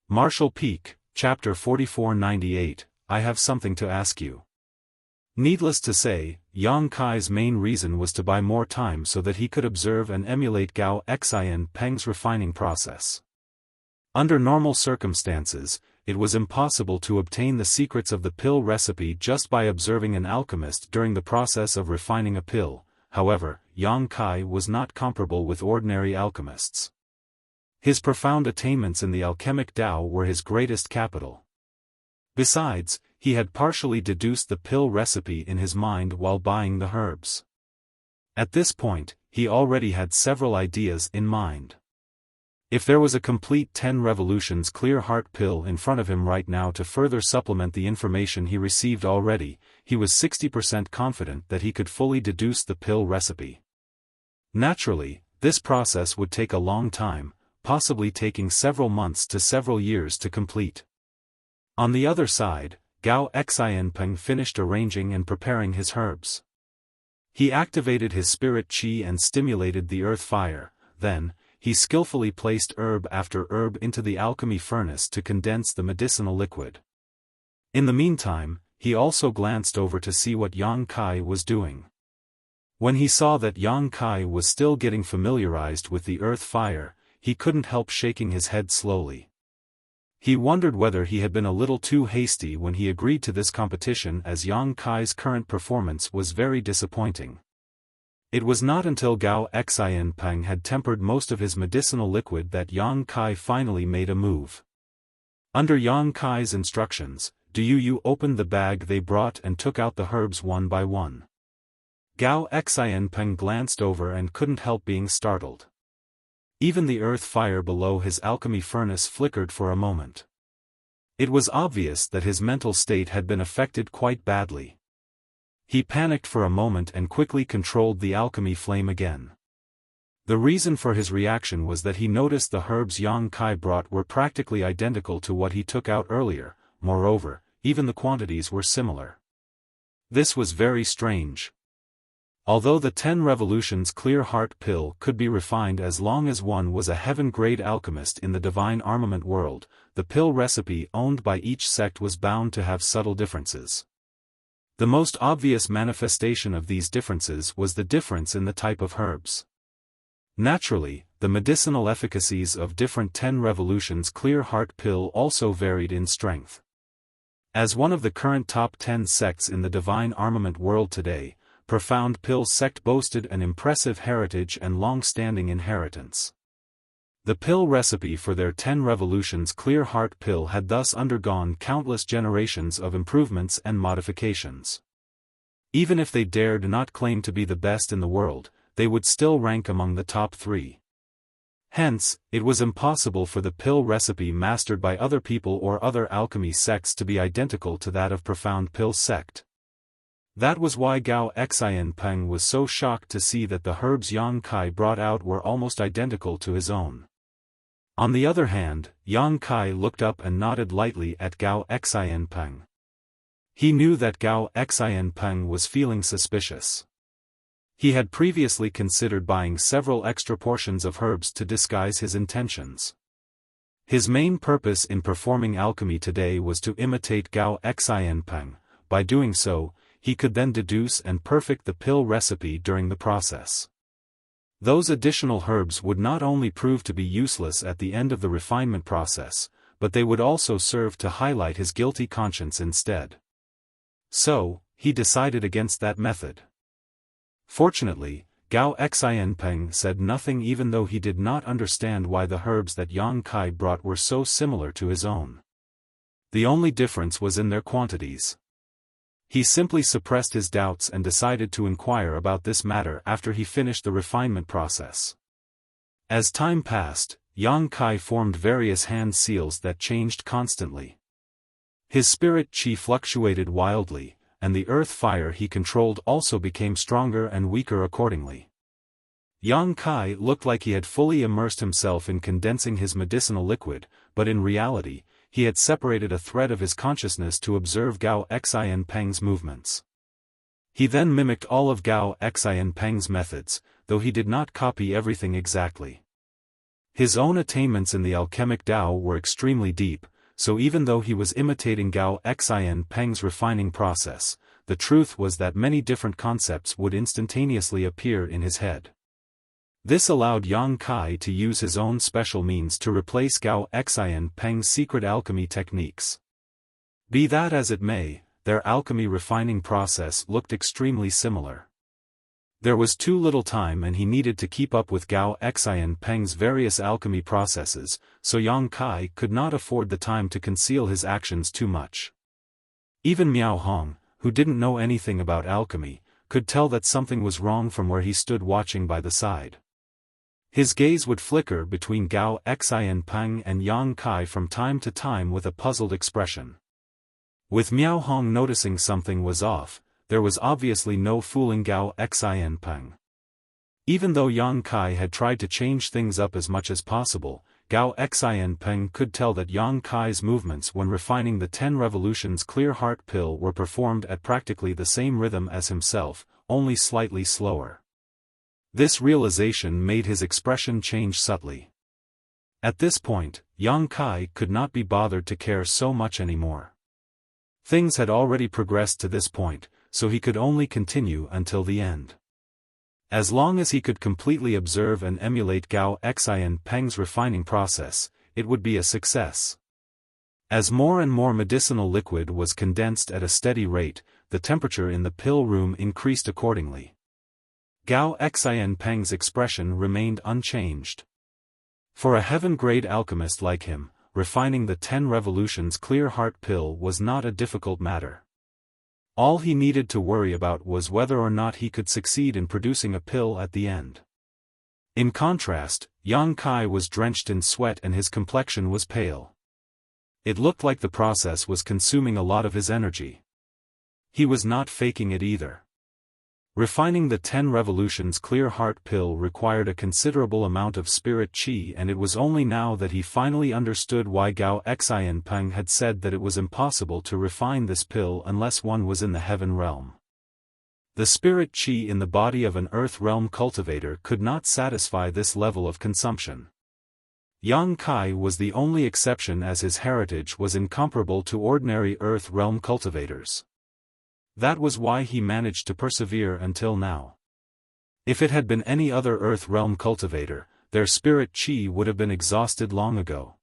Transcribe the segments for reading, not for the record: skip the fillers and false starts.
Marshall Peak, Chapter 4498, I have something to ask you. Needless to say, Yang Kai's main reason was to buy more time so that he could observe and emulate Gao Xian Peng's refining process. Under normal circumstances, it was impossible to obtain the secrets of the pill recipe just by observing an alchemist during the process of refining a pill. However, Yang Kai was not comparable with ordinary alchemists. His profound attainments in the alchemic Tao were his greatest capital. Besides, he had partially deduced the pill recipe in his mind while buying the herbs. At this point, he already had several ideas in mind. If there was a complete 10 revolutions clear heart pill in front of him right now to further supplement the information he received already, he was 60% confident that he could fully deduce the pill recipe. Naturally, this process would take a long time, possibly taking several months to several years to complete. On the other side, Gao Xian Peng finished arranging and preparing his herbs. He activated his spirit qi and stimulated the earth fire, then, he skillfully placed herb after herb into the alchemy furnace to condense the medicinal liquid. In the meantime, he also glanced over to see what Yang Kai was doing. When he saw that Yang Kai was still getting familiarized with the earth fire, he couldn't help shaking his head slowly. He wondered whether he had been a little too hasty when he agreed to this competition, as Yang Kai's current performance was very disappointing. It was not until Gao Xian Peng had tempered most of his medicinal liquid that Yang Kai finally made a move. Under Yang Kai's instructions, Du opened the bag they brought and took out the herbs one by one. Gao Xian Peng glanced over and couldn't help being startled. Even the earth fire below his alchemy furnace flickered for a moment. It was obvious that his mental state had been affected quite badly. He panicked for a moment and quickly controlled the alchemy flame again. The reason for his reaction was that he noticed the herbs Yang Kai brought were practically identical to what he took out earlier. Moreover, even the quantities were similar. This was very strange. Although the 10 revolutions clear heart pill could be refined as long as one was a heaven-grade alchemist in the divine armament world, the pill recipe owned by each sect was bound to have subtle differences. The most obvious manifestation of these differences was the difference in the type of herbs. Naturally, the medicinal efficacies of different 10 revolutions clear heart pill also varied in strength. As one of the current top 10 sects in the divine armament world today, Profound Pill sect boasted an impressive heritage and long-standing inheritance. The pill recipe for their 10 revolutions clear heart pill had thus undergone countless generations of improvements and modifications. Even if they dared not claim to be the best in the world, they would still rank among the top 3. Hence, it was impossible for the pill recipe mastered by other people or other alchemy sects to be identical to that of Profound Pill sect. That was why Gao Xian Peng was so shocked to see that the herbs Yang Kai brought out were almost identical to his own. On the other hand, Yang Kai looked up and nodded lightly at Gao Xian Peng. He knew that Gao Xian Peng was feeling suspicious. He had previously considered buying several extra portions of herbs to disguise his intentions. His main purpose in performing alchemy today was to imitate Gao Xian Peng. By doing so, he could then deduce and perfect the pill recipe during the process. Those additional herbs would not only prove to be useless at the end of the refinement process, but they would also serve to highlight his guilty conscience instead. So, he decided against that method. Fortunately, Gao Xian Peng said nothing, even though he did not understand why the herbs that Yang Kai brought were so similar to his own. The only difference was in their quantities. He simply suppressed his doubts and decided to inquire about this matter after he finished the refinement process. As time passed, Yang Kai formed various hand seals that changed constantly. His spirit qi fluctuated wildly, and the earth fire he controlled also became stronger and weaker accordingly. Yang Kai looked like he had fully immersed himself in condensing his medicinal liquid, but in reality, he had separated a thread of his consciousness to observe Gao Xian Peng's movements. He then mimicked all of Gao Xian Peng's methods, though he did not copy everything exactly. His own attainments in the alchemic Tao were extremely deep, so even though he was imitating Gao Xian Peng's refining process, the truth was that many different concepts would instantaneously appear in his head. This allowed Yang Kai to use his own special means to replace Gao Xian Peng's secret alchemy techniques. Be that as it may, their alchemy refining process looked extremely similar. There was too little time and he needed to keep up with Gao Xian Peng's various alchemy processes, so Yang Kai could not afford the time to conceal his actions too much. Even Miao Hong, who didn't know anything about alchemy, could tell that something was wrong from where he stood watching by the side. His gaze would flicker between Gao Xian Peng and Yang Kai from time to time with a puzzled expression. With Miao Hong noticing something was off, there was obviously no fooling Gao Xian Peng. Even though Yang Kai had tried to change things up as much as possible, Gao Xian Peng could tell that Yang Kai's movements when refining the 10 revolutions clear heart pill were performed at practically the same rhythm as himself, only slightly slower. This realization made his expression change subtly. At this point, Yang Kai could not be bothered to care so much anymore. Things had already progressed to this point, so he could only continue until the end. As long as he could completely observe and emulate Gao Xian Peng's refining process, it would be a success. As more and more medicinal liquid was condensed at a steady rate, the temperature in the pill room increased accordingly. Gao Xian Peng's expression remained unchanged. For a heaven-grade alchemist like him, refining the 10 revolutions clear heart pill was not a difficult matter. All he needed to worry about was whether or not he could succeed in producing a pill at the end. In contrast, Yang Kai was drenched in sweat and his complexion was pale. It looked like the process was consuming a lot of his energy. He was not faking it either. Refining the 10 revolutions clear heart pill required a considerable amount of spirit qi, and it was only now that he finally understood why Gao Xian Peng had said that it was impossible to refine this pill unless one was in the heaven realm. The spirit qi in the body of an earth realm cultivator could not satisfy this level of consumption. Yang Kai was the only exception, as his heritage was incomparable to ordinary earth realm cultivators. That was why he managed to persevere until now. If it had been any other earth realm cultivator, their spirit qi would have been exhausted long ago.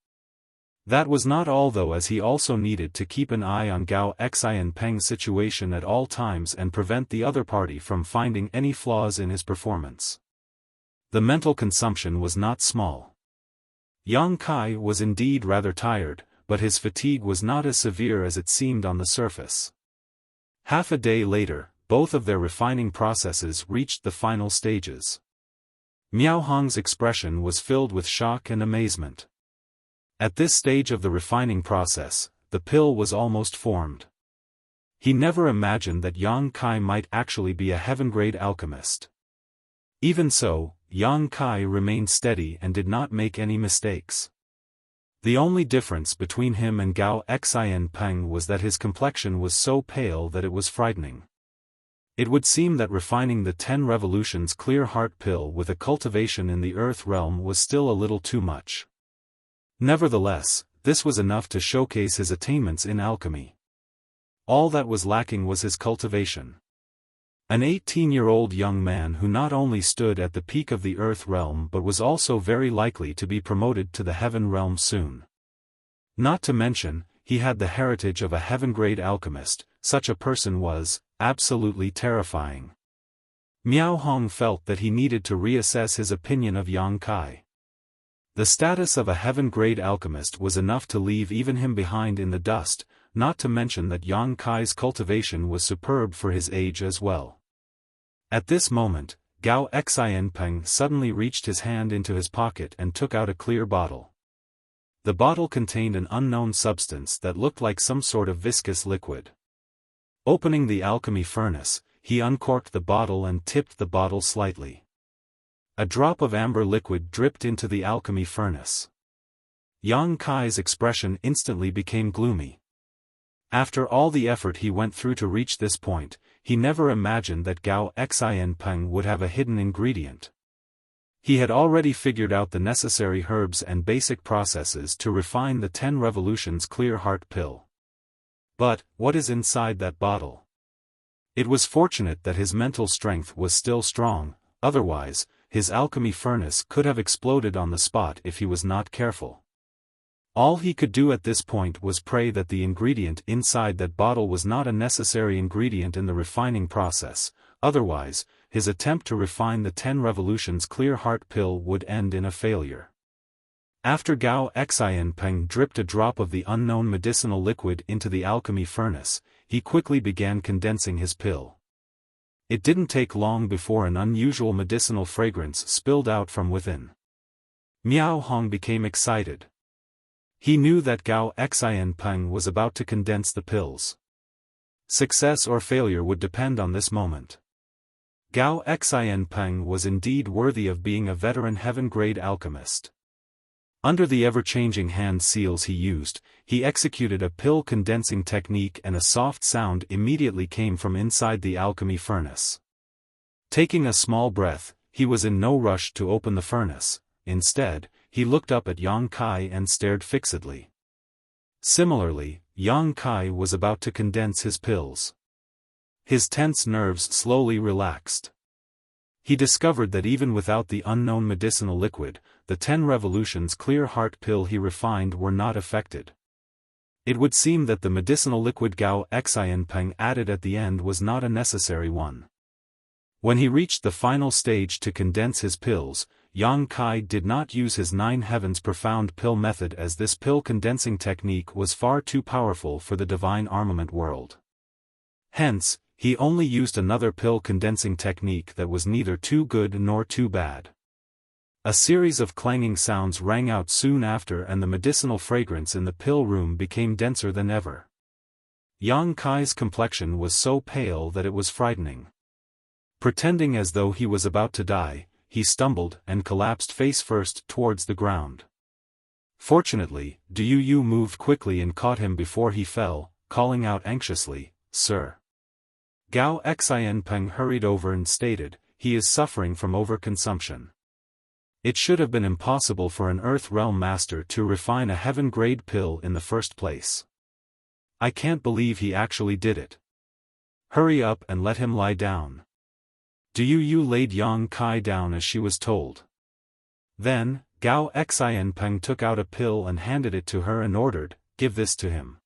That was not all though, as he also needed to keep an eye on Gao Xian Peng's situation at all times and prevent the other party from finding any flaws in his performance. The mental consumption was not small. Yang Kai was indeed rather tired, but his fatigue was not as severe as it seemed on the surface. Half a day later, both of their refining processes reached the final stages. Miao Hong's expression was filled with shock and amazement. At this stage of the refining process, the pill was almost formed. He never imagined that Yang Kai might actually be a heaven-grade alchemist. Even so, Yang Kai remained steady and did not make any mistakes. The only difference between him and Gao Xian Peng was that his complexion was so pale that it was frightening. It would seem that refining the 10 revolutions clear heart pill with a cultivation in the earth realm was still a little too much. Nevertheless, this was enough to showcase his attainments in alchemy. All that was lacking was his cultivation. An 18-year-old young man who not only stood at the peak of the earth realm but was also very likely to be promoted to the heaven realm soon. Not to mention, he had the heritage of a heaven-grade alchemist. Such a person was absolutely terrifying. Miao Hong felt that he needed to reassess his opinion of Yang Kai. The status of a heaven-grade alchemist was enough to leave even him behind in the dust, not to mention that Yang Kai's cultivation was superb for his age as well. At this moment, Gao Xian Peng suddenly reached his hand into his pocket and took out a clear bottle. The bottle contained an unknown substance that looked like some sort of viscous liquid. Opening the alchemy furnace, he uncorked the bottle and tipped the bottle slightly. A drop of amber liquid dripped into the alchemy furnace. Yang Kai's expression instantly became gloomy. After all the effort he went through to reach this point, he never imagined that Gao Xian Peng would have a hidden ingredient. He had already figured out the necessary herbs and basic processes to refine the 10 Revolutions Clear Heart pill. But, what is inside that bottle? It was fortunate that his mental strength was still strong, otherwise, his alchemy furnace could have exploded on the spot if he was not careful. All he could do at this point was pray that the ingredient inside that bottle was not a necessary ingredient in the refining process, otherwise, his attempt to refine the 10 Revolutions Clear Heart pill would end in a failure. After Gao Xianpeng dripped a drop of the unknown medicinal liquid into the alchemy furnace, he quickly began condensing his pill. It didn't take long before an unusual medicinal fragrance spilled out from within. Miao Hong became excited. He knew that Gao Xianpeng was about to condense the pills. Success or failure would depend on this moment. Gao Xianpeng was indeed worthy of being a veteran heaven-grade alchemist. Under the ever-changing hand seals he used, he executed a pill-condensing technique and a soft sound immediately came from inside the alchemy furnace. Taking a small breath, he was in no rush to open the furnace. Instead, he looked up at Yang Kai and stared fixedly. Similarly, Yang Kai was about to condense his pills. His tense nerves slowly relaxed. He discovered that even without the unknown medicinal liquid, the 10 Revolutions Clear Heart pill he refined were not affected. It would seem that the medicinal liquid Gao Xianpeng added at the end was not a necessary one. When he reached the final stage to condense his pills, Yang Kai did not use his 9 heavens profound pill method as this pill condensing technique was far too powerful for the divine armament world. Hence, he only used another pill condensing technique that was neither too good nor too bad. A series of clanging sounds rang out soon after and the medicinal fragrance in the pill room became denser than ever. Yang Kai's complexion was so pale that it was frightening. Pretending as though he was about to die, he stumbled and collapsed face first towards the ground. Fortunately, Du Yu moved quickly and caught him before he fell, calling out anxiously, "Sir." Gao Xianpeng hurried over and stated, "He is suffering from overconsumption. It should have been impossible for an Earth Realm Master to refine a heaven-grade pill in the first place. I can't believe he actually did it. Hurry up and let him lie down." Du Yu laid Yang Kai down as she was told. Then, Gao Xianpeng took out a pill and handed it to her and ordered, "Give this to him."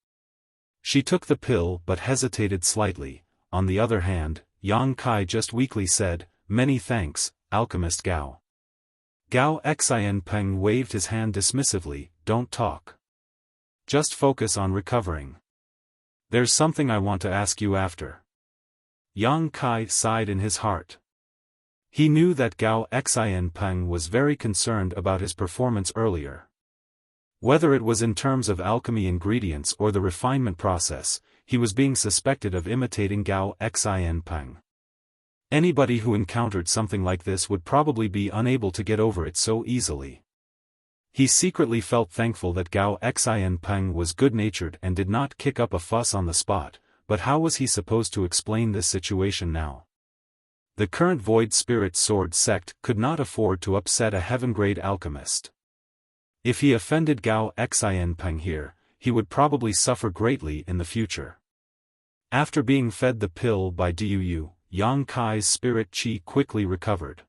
She took the pill but hesitated slightly. On the other hand, Yang Kai just weakly said, "Many thanks, Alchemist Gao." Gao Xianpeng waved his hand dismissively, "Don't talk. Just focus on recovering. There's something I want to ask you after." Yang Kai sighed in his heart. He knew that Gao Xianpeng was very concerned about his performance earlier. Whether it was in terms of alchemy ingredients or the refinement process, he was being suspected of imitating Gao Xianpeng. Anybody who encountered something like this would probably be unable to get over it so easily. He secretly felt thankful that Gao Xianpeng was good-natured and did not kick up a fuss on the spot, but how was he supposed to explain this situation now? The current Void Spirit Sword sect could not afford to upset a heaven-grade alchemist. If he offended Gao Xianpeng here, he would probably suffer greatly in the future. After being fed the pill by Du Yu, Yang Kai's spirit chi quickly recovered.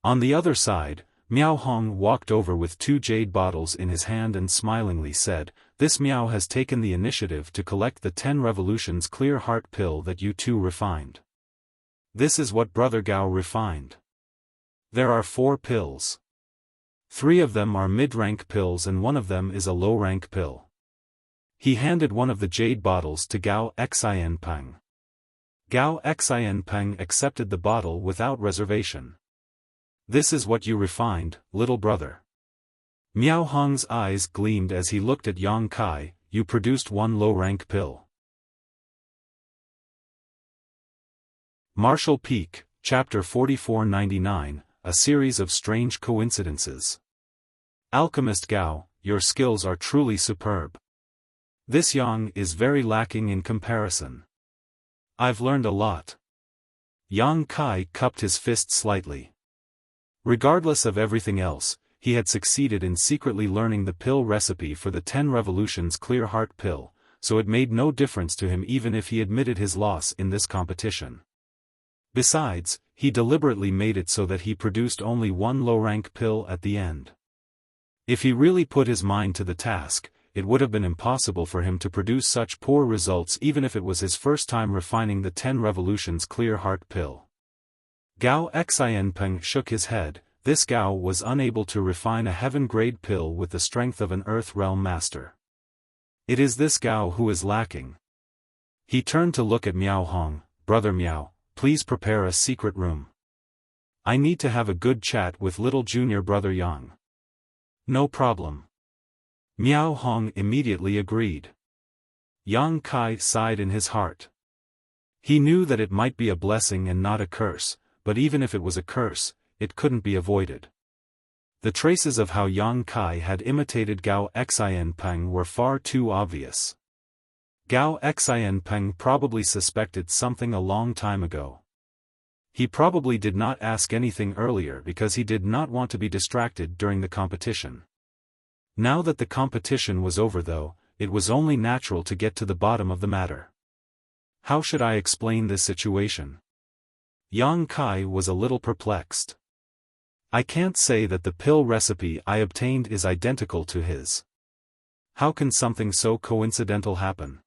On the other side, Miao Hong walked over with 2 jade bottles in his hand and smilingly said, "This Miao has taken the initiative to collect the 10 Revolutions Clear Heart pill that you two refined. This is what Brother Gao refined. There are 4 pills. 3 of them are mid-rank pills and 1 of them is a low-rank pill." He handed one of the jade bottles to Gao Xianpeng. Gao Xianpeng accepted the bottle without reservation. "This is what you refined, little brother." Miao Hong's eyes gleamed as he looked at Yang Kai. "You produced 1 low-rank pill." Martial Peak, Chapter 4499, A Series of Strange Coincidences. Alchemist Gao, your skills are truly superb. This Yang is very lacking in comparison. I've learned a lot. Yang Kai cupped his fist slightly. Regardless of everything else, he had succeeded in secretly learning the pill recipe for the 10 Revolutions Clear Heart pill, so it made no difference to him even if he admitted his loss in this competition. Besides, he deliberately made it so that he produced only one low-rank pill at the end. If he really put his mind to the task, it would have been impossible for him to produce such poor results even if it was his first time refining the 10 Revolutions Clear Heart pill. Gao Xianpeng shook his head. This Gao was unable to refine a heaven-grade pill with the strength of an Earth Realm master. It is this Gao who is lacking. He turned to look at Miao Hong. Brother Miao, please prepare a secret room. I need to have a good chat with little junior brother Yang. No problem. Miao Hong immediately agreed. Yang Kai sighed in his heart. He knew that it might be a blessing and not a curse, but even if it was a curse, it couldn't be avoided. The traces of how Yang Kai had imitated Gao Xianpeng were far too obvious. Gao Xianpeng probably suspected something a long time ago. He probably did not ask anything earlier because he did not want to be distracted during the competition. Now that the competition was over though, it was only natural to get to the bottom of the matter. How should I explain this situation? Yang Kai was a little perplexed. I can't say that the pill recipe I obtained is identical to his. How can something so coincidental happen?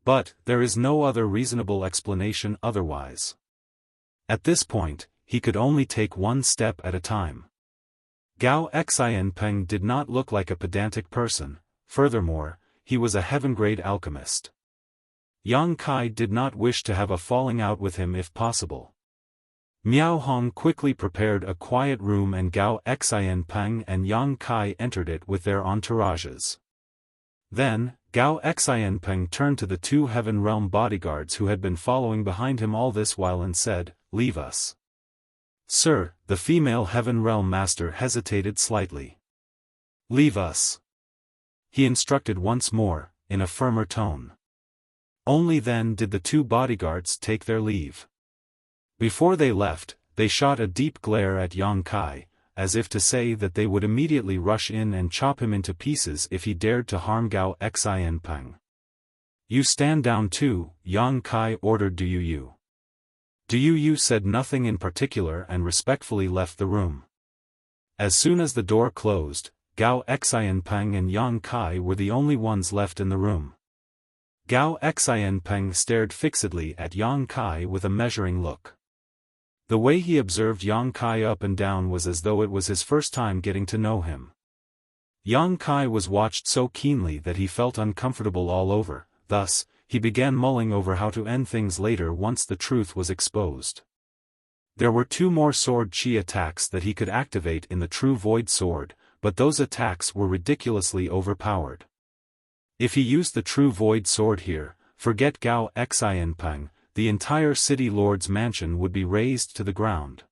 But, there is no other reasonable explanation otherwise. At this point, he could only take one step at a time. Gao Xianpeng did not look like a pedantic person, furthermore, he was a heaven-grade alchemist. Yang Kai did not wish to have a falling out with him if possible. Miao Hong quickly prepared a quiet room and Gao Xianpeng and Yang Kai entered it with their entourages. Then, Gao Xianpeng turned to the two Heaven Realm bodyguards who had been following behind him all this while and said, "Leave us." "Sir," the female Heaven Realm master hesitated slightly. "Leave us," he instructed once more, in a firmer tone. Only then did the two bodyguards take their leave. Before they left, they shot a deep glare at Yang Kai, as if to say that they would immediately rush in and chop him into pieces if he dared to harm Gao Xianpeng. "You stand down too," Yang Kai ordered Du Yu. Du Yu said nothing in particular and respectfully left the room. As soon as the door closed, Gao Xianpeng and Yang Kai were the only ones left in the room. Gao Xianpeng stared fixedly at Yang Kai with a measuring look. The way he observed Yang Kai up and down was as though it was his first time getting to know him. Yang Kai was watched so keenly that he felt uncomfortable all over, thus, he began mulling over how to end things later once the truth was exposed. There were two more sword chi attacks that he could activate in the True Void Sword, but those attacks were ridiculously overpowered. If he used the True Void Sword here, forget Gao Xianpeng, the entire City Lord's mansion would be razed to the ground.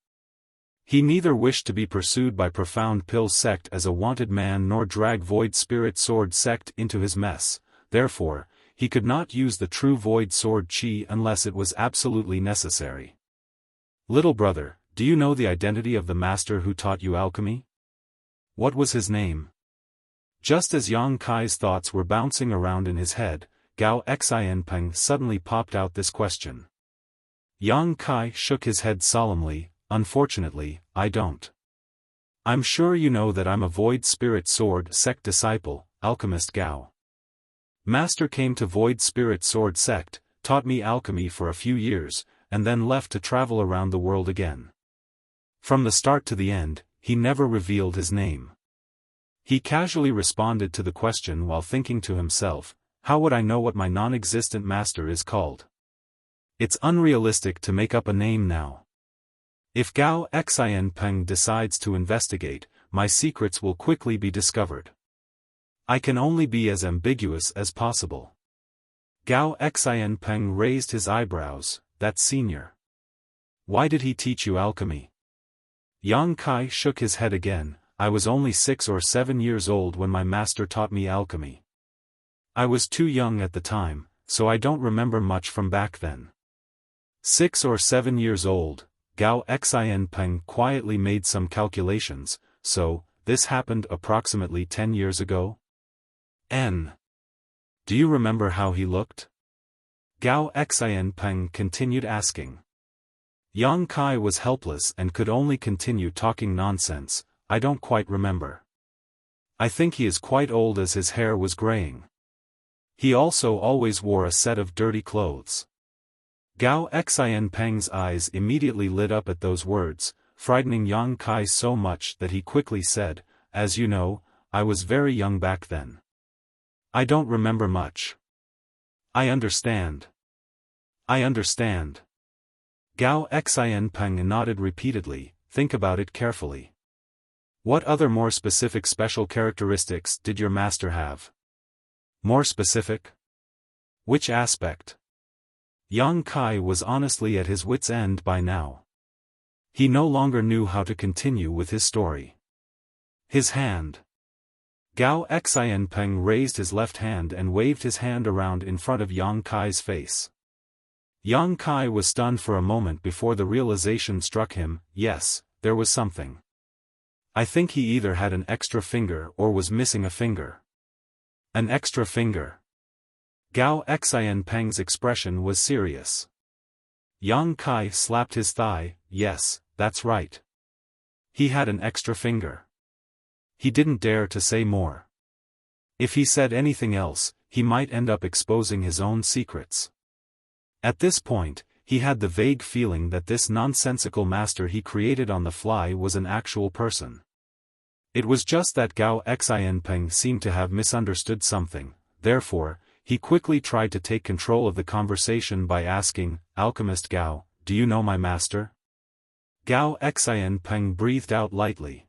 He neither wished to be pursued by Profound Pill Sect as a wanted man nor drag Void Spirit Sword Sect into his mess, therefore, he could not use the True Void Sword Chi unless it was absolutely necessary. "Little brother, do you know the identity of the master who taught you alchemy? What was his name?" Just as Yang Kai's thoughts were bouncing around in his head, Gao Xianpeng suddenly popped out this question. Yang Kai shook his head solemnly. "Unfortunately, I don't. I'm sure you know that I'm a Void Spirit Sword Sect disciple, Alchemist Gao. Master came to Void Spirit Sword Sect, taught me alchemy for a few years, and then left to travel around the world again. From the start to the end, he never revealed his name." He casually responded to the question while thinking to himself, how would I know what my non-existent master is called? It's unrealistic to make up a name now. If Gao Xianpeng decides to investigate, my secrets will quickly be discovered. I can only be as ambiguous as possible. Gao Xianpeng raised his eyebrows. "That's senior. Why did he teach you alchemy?" Yang Kai shook his head again. "I was only 6 or 7 years old when my master taught me alchemy. I was too young at the time, so I don't remember much from back then." 6 or 7 years old, Gao Xianpeng quietly made some calculations. So, this happened approximately 10 years ago? Do you remember how he looked? Gao Xianpeng continued asking. Yang Kai was helpless and could only continue talking nonsense. I don't quite remember. I think he is quite old as his hair was graying. He also always wore a set of dirty clothes. Gao Xianpeng's eyes immediately lit up at those words, frightening Yang Kai so much that he quickly said, "As you know, I was very young back then. I don't remember much." I understand. I understand. Gao Xianpeng nodded repeatedly. Think about it carefully. What other more specific special characteristics did your master have? More specific? Which aspect? Yang Kai was honestly at his wit's end by now. He no longer knew how to continue with his story. His hand. Gao Xianpeng raised his left hand and waved his hand around in front of Yang Kai's face. Yang Kai was stunned for a moment before the realization struck him. Yes, there was something. I think he either had an extra finger or was missing a finger. An extra finger. Gao Xianpeng's expression was serious. Yang Kai slapped his thigh. Yes, that's right. He had an extra finger. He didn't dare to say more. If he said anything else, he might end up exposing his own secrets. At this point, he had the vague feeling that this nonsensical master he created on the fly was an actual person. It was just that Gao Xianpeng seemed to have misunderstood something. Therefore, he quickly tried to take control of the conversation by asking, "Alchemist Gao, do you know my master?" Gao Xianpeng breathed out lightly.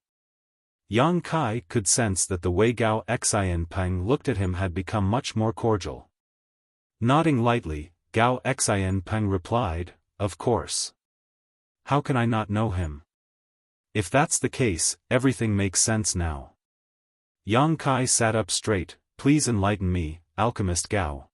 Yang Kai could sense that the way Gao Xianpeng looked at him had become much more cordial. Nodding lightly, Gao Xianpeng replied, "Of course. How can I not know him? If that's the case, everything makes sense now." Yang Kai sat up straight. "Please enlighten me, Alchemist Gao."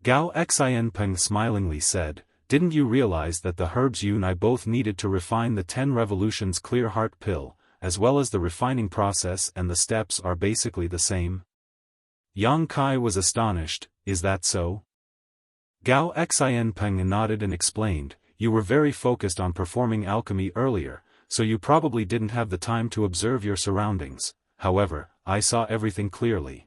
Gao Xianpeng smilingly said, "Didn't you realize that the herbs you and I both needed to refine the 10 revolutions clear heart pill, as well as the refining process and the steps are basically the same?" Yang Kai was astonished. "Is that so?" Gao Xianpeng nodded and explained, "You were very focused on performing alchemy earlier, so you probably didn't have the time to observe your surroundings. However, I saw everything clearly.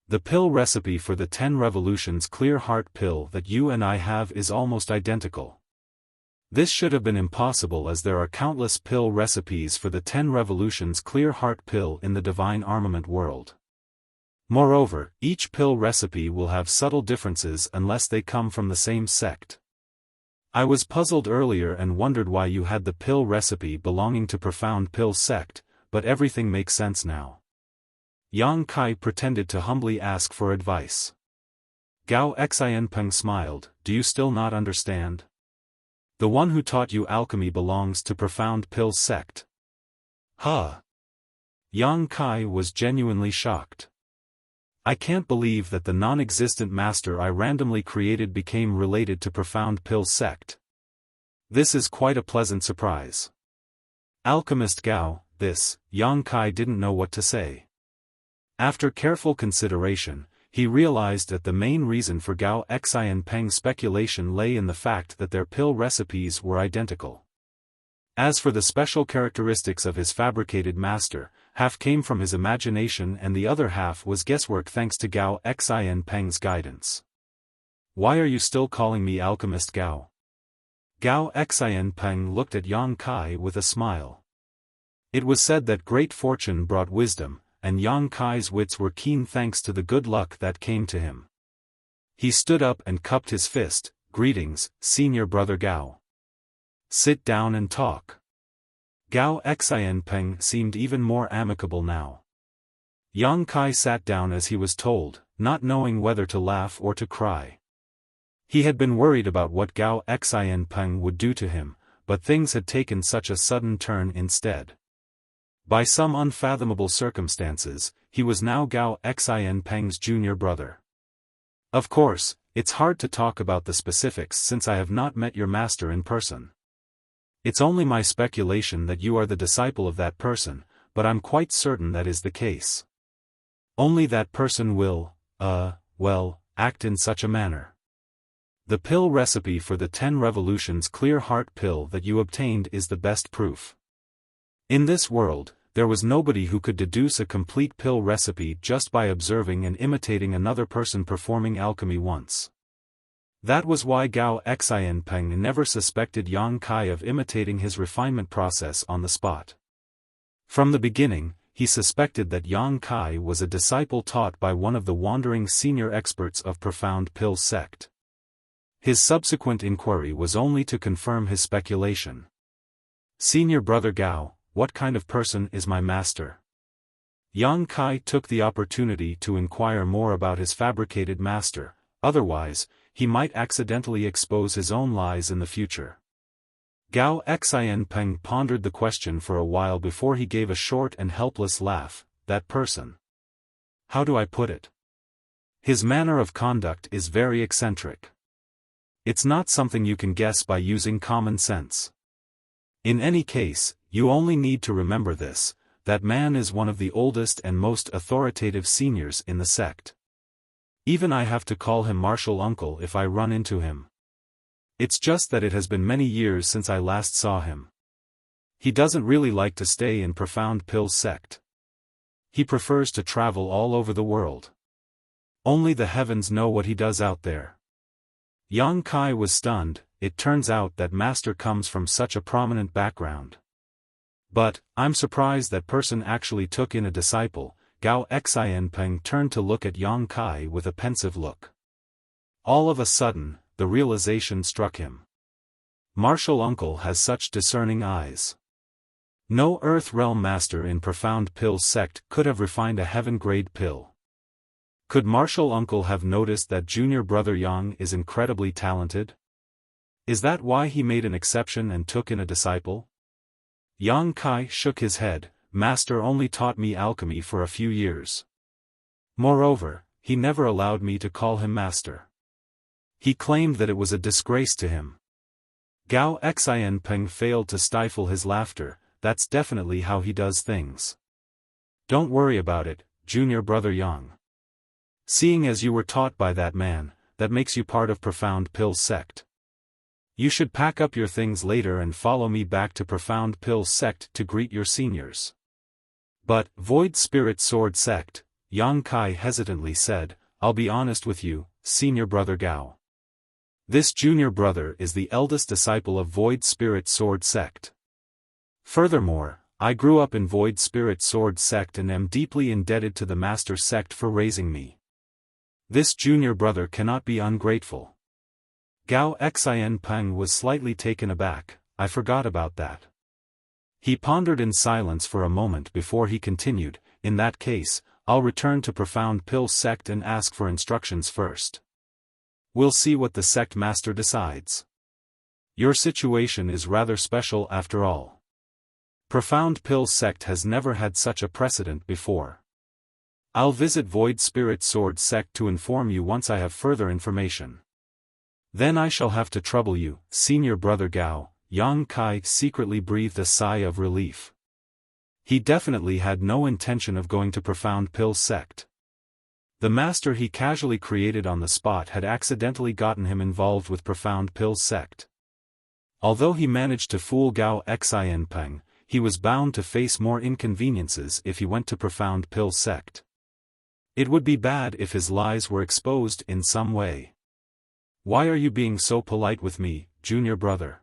The pill recipe for the 10 revolutions clear heart pill that you and I have is almost identical. This should have been impossible as there are countless pill recipes for the 10 revolutions clear heart pill in the divine armament world. Moreover, each pill recipe will have subtle differences unless they come from the same sect. I was puzzled earlier and wondered why you had the pill recipe belonging to Profound Pill sect, but everything makes sense now." Yang Kai pretended to humbly ask for advice. Gao Xianpeng smiled. "Do you still not understand? The one who taught you alchemy belongs to Profound Pill sect." Huh? Yang Kai was genuinely shocked. "I can't believe that the non-existent master I randomly created became related to Profound Pill sect. This is quite a pleasant surprise." Alchemist Gao, Yang Kai didn't know what to say. After careful consideration, he realized that the main reason for Gao Xianpeng's speculation lay in the fact that their pill recipes were identical. As for the special characteristics of his fabricated master, half came from his imagination and the other half was guesswork thanks to Gao Xianpeng's guidance. "Why are you still calling me Alchemist Gao?" Gao Xianpeng looked at Yang Kai with a smile. It was said that great fortune brought wisdom, and Yang Kai's wits were keen thanks to the good luck that came to him. He stood up and cupped his fist. "Greetings, Senior Brother Gao. Sit down and talk." Gao Xianpeng seemed even more amicable now. Yang Kai sat down as he was told, not knowing whether to laugh or to cry. He had been worried about what Gao Xianpeng would do to him, but things had taken such a sudden turn instead. By some unfathomable circumstances, he was now Gao Xianpeng's junior brother. "Of course, it's hard to talk about the specifics since I have not met your master in person. It's only my speculation that you are the disciple of that person, but I'm quite certain that is the case. Only that person will, act in such a manner. The pill recipe for the 10 revolutions clear heart pill that you obtained is the best proof. In this world, there was nobody who could deduce a complete pill recipe just by observing and imitating another person performing alchemy once. That was why Gao Xianpeng never suspected Yang Kai of imitating his refinement process on the spot. From the beginning, he suspected that Yang Kai was a disciple taught by one of the wandering senior experts of Profound Pill sect. His subsequent inquiry was only to confirm his speculation. Senior brother Gao, what kind of person is my master? Yang Kai took the opportunity to inquire more about his fabricated master, otherwise, he might accidentally expose his own lies in the future. Gao Xianpeng pondered the question for a while before he gave a short and helpless laugh. That person. How do I put it? His manner of conduct is very eccentric. It's not something you can guess by using common sense. In any case, you only need to remember this, that man is one of the oldest and most authoritative seniors in the sect. Even I have to call him Martial Uncle if I run into him. It's just that it has been many years since I last saw him. He doesn't really like to stay in Profound Pill sect. He prefers to travel all over the world. Only the heavens know what he does out there. Yang Kai was stunned. It turns out that master comes from such a prominent background. But, I'm surprised that person actually took in a disciple. Gao Xianpeng turned to look at Yang Kai with a pensive look. All of a sudden, the realization struck him. Martial Uncle has such discerning eyes. No Earth Realm master in Profound Pill sect could have refined a heaven-grade pill. Could Martial Uncle have noticed that junior brother Yang is incredibly talented? Is that why he made an exception and took in a disciple? Yang Kai shook his head. Master only taught me alchemy for a few years. Moreover, he never allowed me to call him master. He claimed that it was a disgrace to him. Gao Xianpeng failed to stifle his laughter. That's definitely how he does things. Don't worry about it, junior brother Yang. Seeing as you were taught by that man, that makes you part of Profound Pill sect. You should pack up your things later and follow me back to Profound Pill sect to greet your seniors. But, Void Spirit Sword sect, Yang Kai hesitantly said, I'll be honest with you, senior brother Gao. This junior brother is the eldest disciple of Void Spirit Sword sect. Furthermore, I grew up in Void Spirit Sword sect and am deeply indebted to the master sect for raising me. This junior brother cannot be ungrateful. Gao Xianpeng was slightly taken aback. I forgot about that. He pondered in silence for a moment before he continued, in that case, I'll return to Profound Pill sect and ask for instructions first. We'll see what the sect master decides. Your situation is rather special after all. Profound Pill sect has never had such a precedent before. I'll visit Void Spirit Sword sect to inform you once I have further information. Then I shall have to trouble you, senior brother Gao. Yang Kai secretly breathed a sigh of relief. He definitely had no intention of going to Profound Pill sect. The master he casually created on the spot had accidentally gotten him involved with Profound Pill sect. Although he managed to fool Gao Xianpeng, he was bound to face more inconveniences if he went to Profound Pill sect. It would be bad if his lies were exposed in some way. Why are you being so polite with me, junior brother?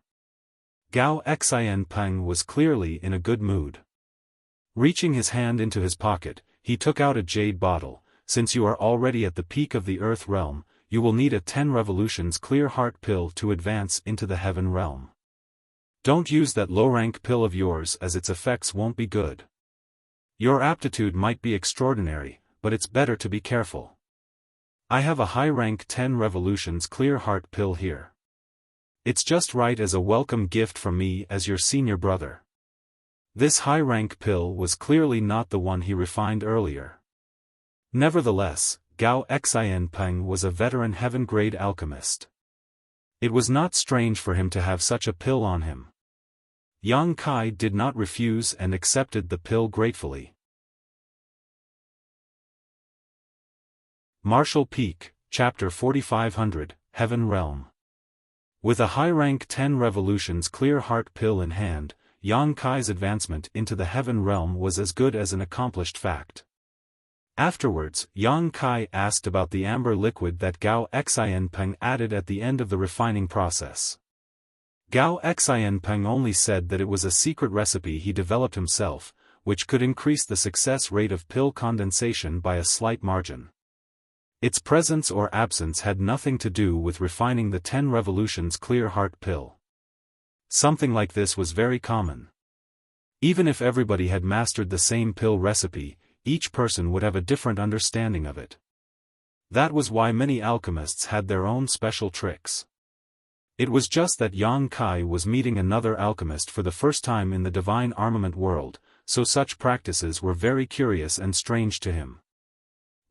Gao Xianpeng was clearly in a good mood. Reaching his hand into his pocket, he took out a jade bottle. Since you are already at the peak of the Earth realm, you will need a 10 revolutions clear heart pill to advance into the heaven realm. Don't use that low-rank pill of yours as its effects won't be good. Your aptitude might be extraordinary, but it's better to be careful. I have a high-rank 10 revolutions clear heart pill here. It's just right as a welcome gift from me as your senior brother. This high-rank pill was clearly not the one he refined earlier. Nevertheless, Gao Xianpeng was a veteran heaven-grade alchemist. It was not strange for him to have such a pill on him. Yang Kai did not refuse and accepted the pill gratefully. Martial Peak, Chapter 4500, Heaven Realm. With a high-rank 10 revolutions clear heart pill in hand, Yang Kai's advancement into the Heaven Realm was as good as an accomplished fact. Afterwards, Yang Kai asked about the amber liquid that Gao Xianpeng added at the end of the refining process. Gao Xianpeng only said that it was a secret recipe he developed himself, which could increase the success rate of pill condensation by a slight margin. Its presence or absence had nothing to do with refining the 10 revolutions clear heart pill. Something like this was very common. Even if everybody had mastered the same pill recipe, each person would have a different understanding of it. That was why many alchemists had their own special tricks. It was just that Yang Kai was meeting another alchemist for the first time in the divine armament world, so such practices were very curious and strange to him.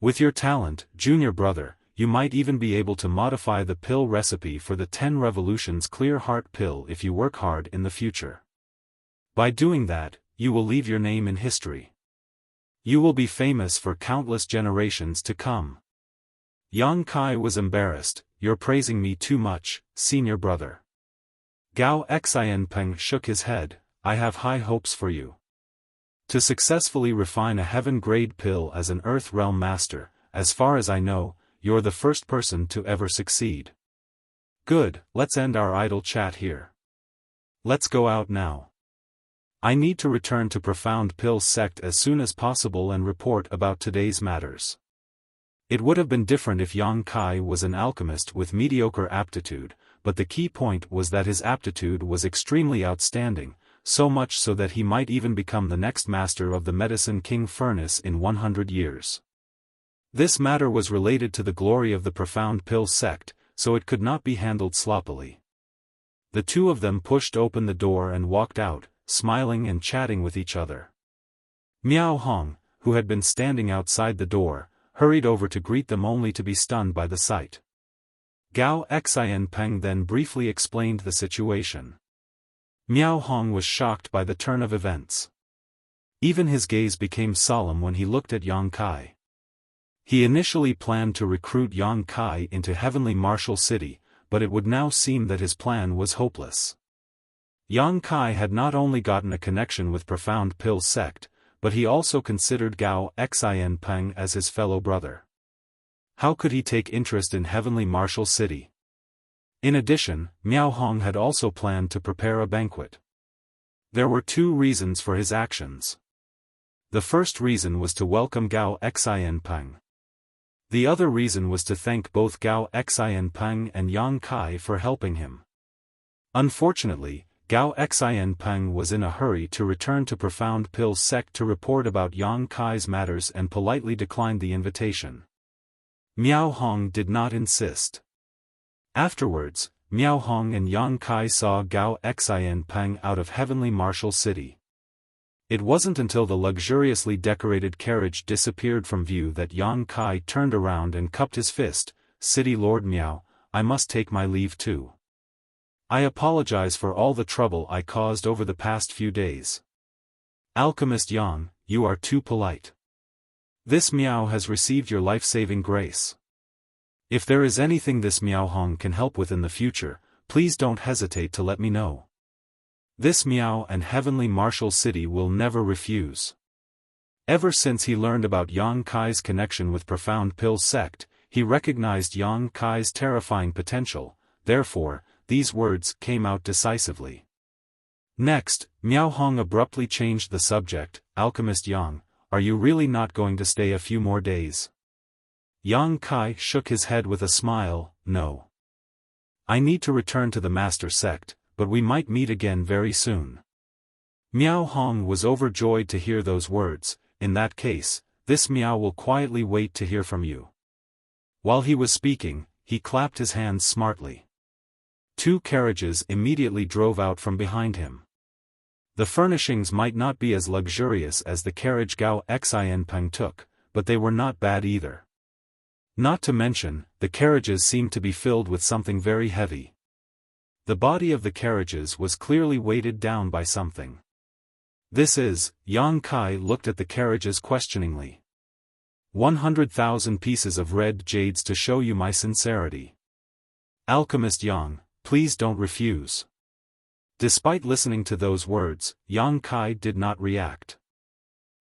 With your talent, junior brother, you might even be able to modify the pill recipe for the 10 revolutions clear heart pill if you work hard in the future. By doing that, you will leave your name in history. You will be famous for countless generations to come. Yang Kai was embarrassed. You're praising me too much, senior brother. Gao Xianpeng shook his head. I have high hopes for you. To successfully refine a heaven-grade pill as an Earth Realm master, as far as I know, you're the first person to ever succeed. Good, let's end our idle chat here. Let's go out now. I need to return to Profound Pill Sect as soon as possible and report about today's matters. It would have been different if Yang Kai was an alchemist with mediocre aptitude, but the key point was that his aptitude was extremely outstanding, so much so that he might even become the next master of the Medicine King Furnace in 100 years. This matter was related to the glory of the Profound Pill Sect, so it could not be handled sloppily. The two of them pushed open the door and walked out, smiling and chatting with each other. Miao Hong, who had been standing outside the door, hurried over to greet them only to be stunned by the sight. Gao Xianpeng then briefly explained the situation. Miao Hong was shocked by the turn of events. Even his gaze became solemn when he looked at Yang Kai. He initially planned to recruit Yang Kai into Heavenly Martial City, but it would now seem that his plan was hopeless. Yang Kai had not only gotten a connection with Profound Pill Sect, but he also considered Gao Xianpeng as his fellow brother. How could he take interest in Heavenly Martial City? In addition, Miao Hong had also planned to prepare a banquet. There were two reasons for his actions. The first reason was to welcome Gao Xianpeng. The other reason was to thank both Gao Xianpeng and Yang Kai for helping him. Unfortunately, Gao Xianpeng was in a hurry to return to Profound Pill Sect to report about Yang Kai's matters and politely declined the invitation. Miao Hong did not insist. Afterwards, Miao Hong and Yang Kai saw Gao Xianpeng out of Heavenly Martial City. It wasn't until the luxuriously decorated carriage disappeared from view that Yang Kai turned around and cupped his fist. City Lord Miao, I must take my leave too. I apologize for all the trouble I caused over the past few days. Alchemist Yang, you are too polite. This Miao has received your life-saving grace. If there is anything this Miao Hong can help with in the future, please don't hesitate to let me know. This Miao and Heavenly Martial City will never refuse. Ever since he learned about Yang Kai's connection with Profound Pill Sect, he recognized Yang Kai's terrifying potential, therefore, these words came out decisively. Next, Miao Hong abruptly changed the subject. Alchemist Yang, are you really not going to stay a few more days? Yang Kai shook his head with a smile. No. I need to return to the Master Sect, but we might meet again very soon. Miao Hong was overjoyed to hear those words. In that case, this Miao will quietly wait to hear from you. While he was speaking, he clapped his hands smartly. Two carriages immediately drove out from behind him. The furnishings might not be as luxurious as the carriage Gao Xianpeng took, but they were not bad either. Not to mention, the carriages seemed to be filled with something very heavy. The body of the carriages was clearly weighted down by something. This is, Yang Kai looked at the carriages questioningly. 100,000 pieces of red jades to show you my sincerity. Alchemist Yang, please don't refuse. Despite listening to those words, Yang Kai did not react.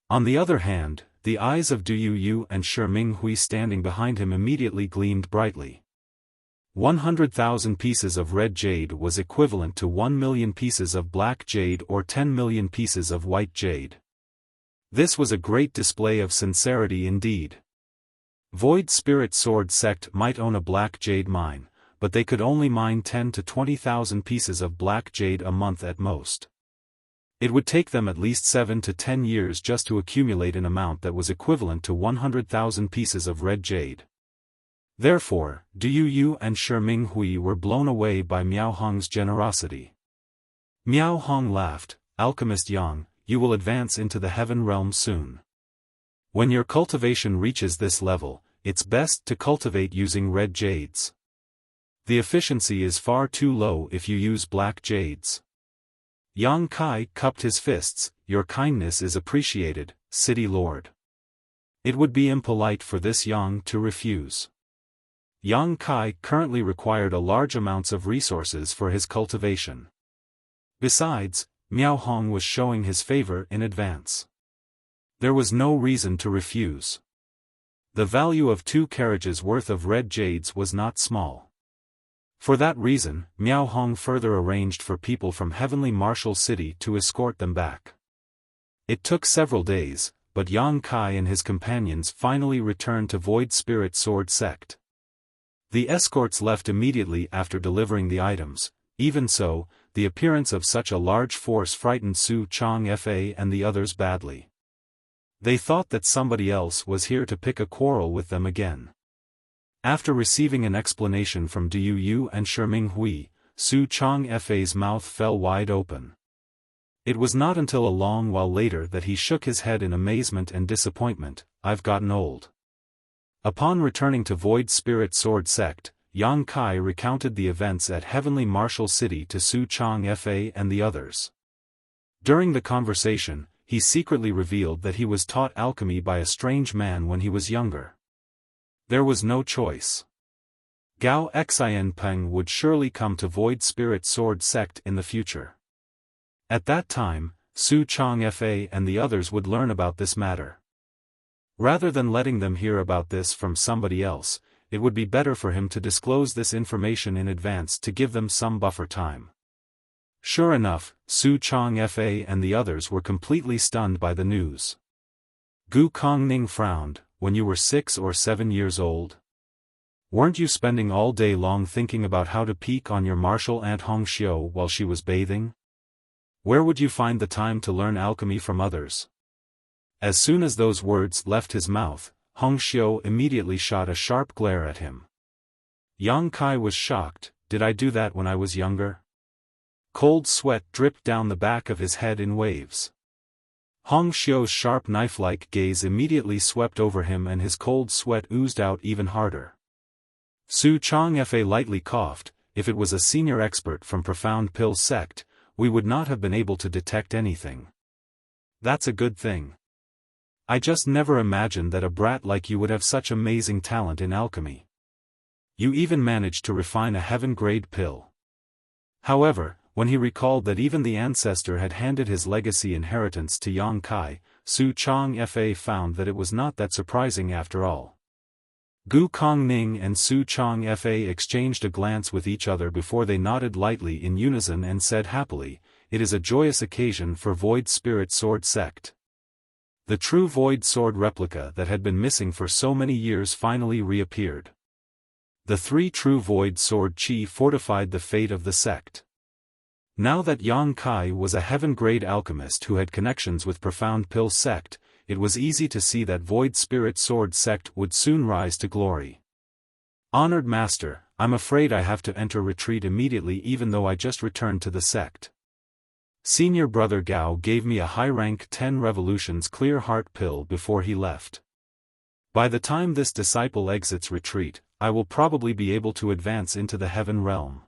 On the other hand, the eyes of Du Yu and Shi Minghui standing behind him immediately gleamed brightly. 100,000 pieces of red jade was equivalent to 1 million pieces of black jade or 10 million pieces of white jade. This was a great display of sincerity indeed. Void Spirit Sword Sect might own a black jade mine, but they could only mine 10 to 20,000 pieces of black jade a month at most. It would take them at least 7 to 10 years just to accumulate an amount that was equivalent to 100,000 pieces of red jade. Therefore, Du Yu and Shi Minghui were blown away by Miao Hong's generosity. Miao Hong laughed, Alchemist Yang, you will advance into the heaven realm soon. When your cultivation reaches this level, it's best to cultivate using red jades. The efficiency is far too low if you use black jades. Yang Kai cupped his fists, your kindness is appreciated, City Lord. It would be impolite for this Yang to refuse. Yang Kai currently required a large amounts of resources for his cultivation. Besides, Miao Hong was showing his favor in advance. There was no reason to refuse. The value of 2 carriages worth of red jades was not small. For that reason, Miao Hong further arranged for people from Heavenly Martial City to escort them back. It took several days, but Yang Kai and his companions finally returned to Void Spirit Sword Sect. The escorts left immediately after delivering the items. Even so, the appearance of such a large force frightened Su Chong Fa and the others badly. They thought that somebody else was here to pick a quarrel with them again. After receiving an explanation from Du Yu and Shi Minghui, Su Chong Fa's mouth fell wide open. It was not until a long while later that he shook his head in amazement and disappointment. I've gotten old. Upon returning to Void Spirit Sword Sect, Yang Kai recounted the events at Heavenly Martial City to Su Chong Fa and the others. During the conversation, he secretly revealed that he was taught alchemy by a strange man when he was younger. There was no choice. Gao Xianpeng would surely come to Void Spirit Sword Sect in the future. At that time, Su Chong Fa and the others would learn about this matter. Rather than letting them hear about this from somebody else, it would be better for him to disclose this information in advance to give them some buffer time. Sure enough, Su Chong Fa and the others were completely stunned by the news. Gu Kongning frowned. When you were 6 or 7 years old? Weren't you spending all day long thinking about how to peek on your martial aunt Hong Xiao while she was bathing? Where would you find the time to learn alchemy from others? As soon as those words left his mouth, Hong Xiao immediately shot a sharp glare at him. Yang Kai was shocked. Did I do that when I was younger? Cold sweat dripped down the back of his head in waves. Hong Xiao's sharp knife-like gaze immediately swept over him and his cold sweat oozed out even harder. Su Chong Fa lightly coughed. If it was a senior expert from Profound Pill Sect, we would not have been able to detect anything. That's a good thing. I just never imagined that a brat like you would have such amazing talent in alchemy. You even managed to refine a heaven-grade pill. However, when he recalled that even the ancestor had handed his legacy inheritance to Yang Kai, Su Chong Fa found that it was not that surprising after all. Gu Kongning and Su Chong Fa exchanged a glance with each other before they nodded lightly in unison and said happily, it is a joyous occasion for Void Spirit Sword Sect. The true Void Sword replica that had been missing for so many years finally reappeared. The 3 true Void Sword Chi fortified the fate of the sect. Now that Yang Kai was a heaven-grade alchemist who had connections with Profound Pill Sect, it was easy to see that Void Spirit Sword Sect would soon rise to glory. Honored Master, I'm afraid I have to enter retreat immediately even though I just returned to the sect. Senior Brother Gao gave me a high-rank 10 revolutions clear heart pill before he left. By the time this disciple exits retreat, I will probably be able to advance into the heaven realm.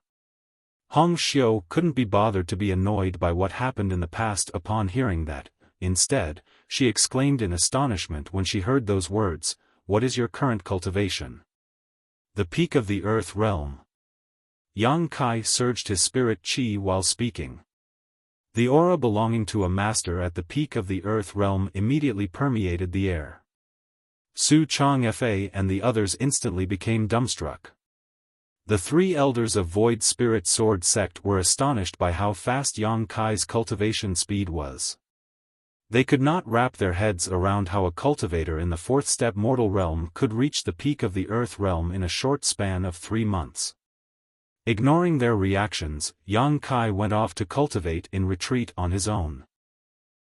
Hong Xiu couldn't be bothered to be annoyed by what happened in the past upon hearing that. Instead, she exclaimed in astonishment when she heard those words, "What is your current cultivation?" "The peak of the earth realm." Yang Kai surged his spirit qi while speaking. The aura belonging to a master at the peak of the earth realm immediately permeated the air. Su Changfa and the others instantly became dumbstruck. The three elders of Void Spirit Sword sect were astonished by how fast Yang Kai's cultivation speed was. They could not wrap their heads around how a cultivator in the fourth step mortal realm could reach the peak of the earth realm in a short span of 3 months. Ignoring their reactions, Yang Kai went off to cultivate in retreat on his own.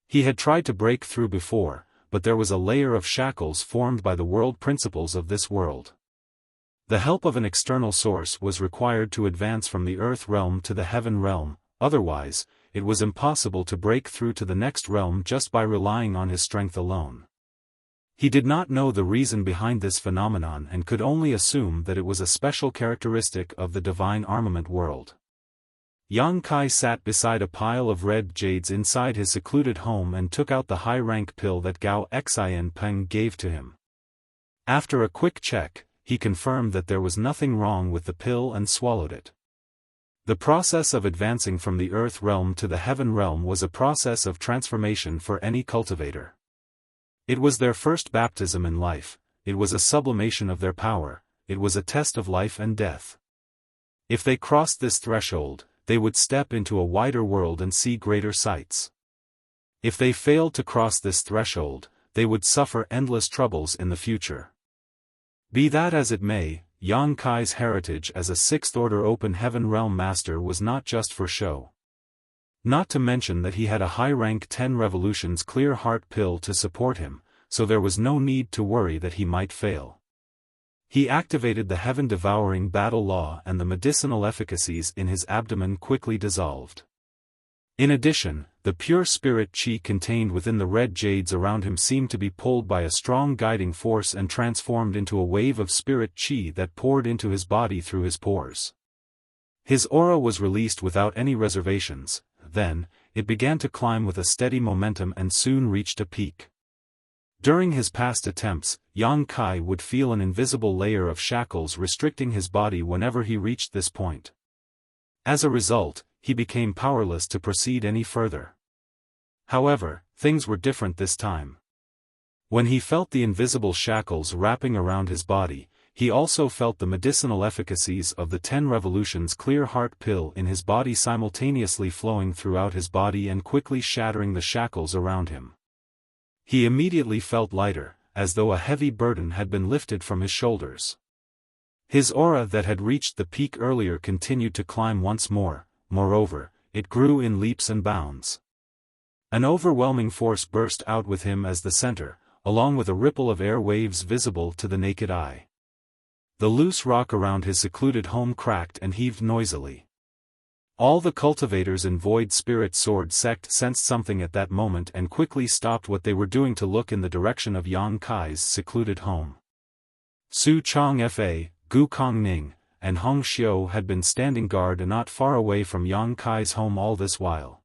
He had tried to break through before, but there was a layer of shackles formed by the world principles of this world. The help of an external source was required to advance from the earth realm to the heaven realm, otherwise, it was impossible to break through to the next realm just by relying on his strength alone. He did not know the reason behind this phenomenon and could only assume that it was a special characteristic of the divine armament world. Yang Kai sat beside a pile of red jades inside his secluded home and took out the high-rank pill that Gao Xian Peng gave to him. After a quick check, he confirmed that there was nothing wrong with the pill and swallowed it. The process of advancing from the earth realm to the heaven realm was a process of transformation for any cultivator. It was their first baptism in life, it was a sublimation of their power, it was a test of life and death. If they crossed this threshold, they would step into a wider world and see greater sights. If they failed to cross this threshold, they would suffer endless troubles in the future. Be that as it may, Yang Kai's heritage as a sixth-order open heaven realm master was not just for show. Not to mention that he had a high-rank 10 revolutions clear heart pill to support him, so there was no need to worry that he might fail. He activated the heaven-devouring battle law and the medicinal efficacies in his abdomen quickly dissolved. In addition, the pure spirit qi contained within the red jades around him seemed to be pulled by a strong guiding force and transformed into a wave of spirit qi that poured into his body through his pores. His aura was released without any reservations, then, it began to climb with a steady momentum and soon reached a peak. During his past attempts, Yang Kai would feel an invisible layer of shackles restricting his body whenever he reached this point. As a result, he became powerless to proceed any further. However, things were different this time. When he felt the invisible shackles wrapping around his body, he also felt the medicinal efficacies of the 10 revolutions clear heart pill in his body simultaneously flowing throughout his body and quickly shattering the shackles around him. He immediately felt lighter, as though a heavy burden had been lifted from his shoulders. His aura that had reached the peak earlier continued to climb once more, moreover, it grew in leaps and bounds. An overwhelming force burst out with him as the center, along with a ripple of air waves visible to the naked eye. The loose rock around his secluded home cracked and heaved noisily. All the cultivators in Void Spirit Sword sect sensed something at that moment and quickly stopped what they were doing to look in the direction of Yang Kai's secluded home. Su Changfa, Gu Kongning, and Hong Xiu had been standing guard not far away from Yang Kai's home all this while.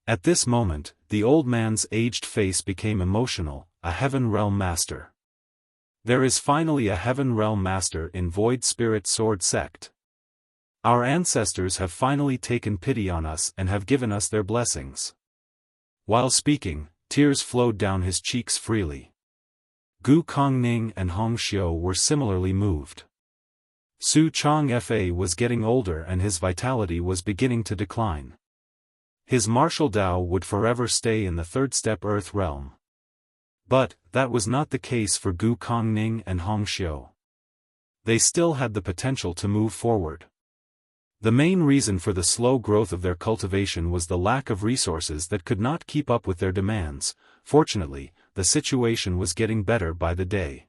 At this moment, the old man's aged face became emotional, a heaven realm master. There is finally a heaven realm master in Void Spirit Sword sect. Our ancestors have finally taken pity on us and have given us their blessings. While speaking, tears flowed down his cheeks freely. Gu Kongning and Hong Xiu were similarly moved. Su Changfa was getting older and his vitality was beginning to decline. His martial Tao would forever stay in the third step earth realm. But, that was not the case for Gu Kongning and Hong Xiu. They still had the potential to move forward. The main reason for the slow growth of their cultivation was the lack of resources that could not keep up with their demands. Fortunately, the situation was getting better by the day.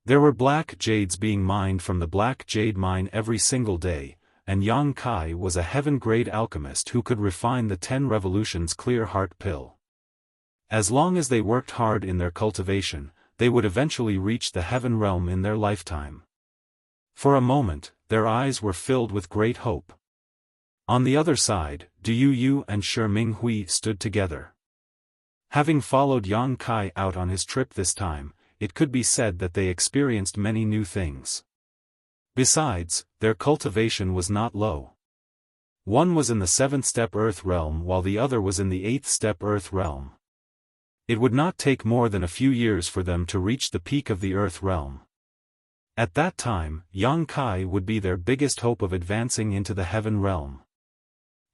There were black jades being mined from the black jade mine every single day, and Yang Kai was a heaven-grade alchemist who could refine the 10 revolutions clear heart pill. As long as they worked hard in their cultivation, they would eventually reach the heaven realm in their lifetime. For a moment, their eyes were filled with great hope. On the other side, Du Yu and Shi Minghui stood together. Having followed Yang Kai out on his trip this time, it could be said that they experienced many new things. Besides, their cultivation was not low. One was in the 7th step Earth realm while the other was in the 8th step Earth realm. It would not take more than a few years for them to reach the peak of the Earth realm. At that time, Yang Kai would be their biggest hope of advancing into the heaven realm.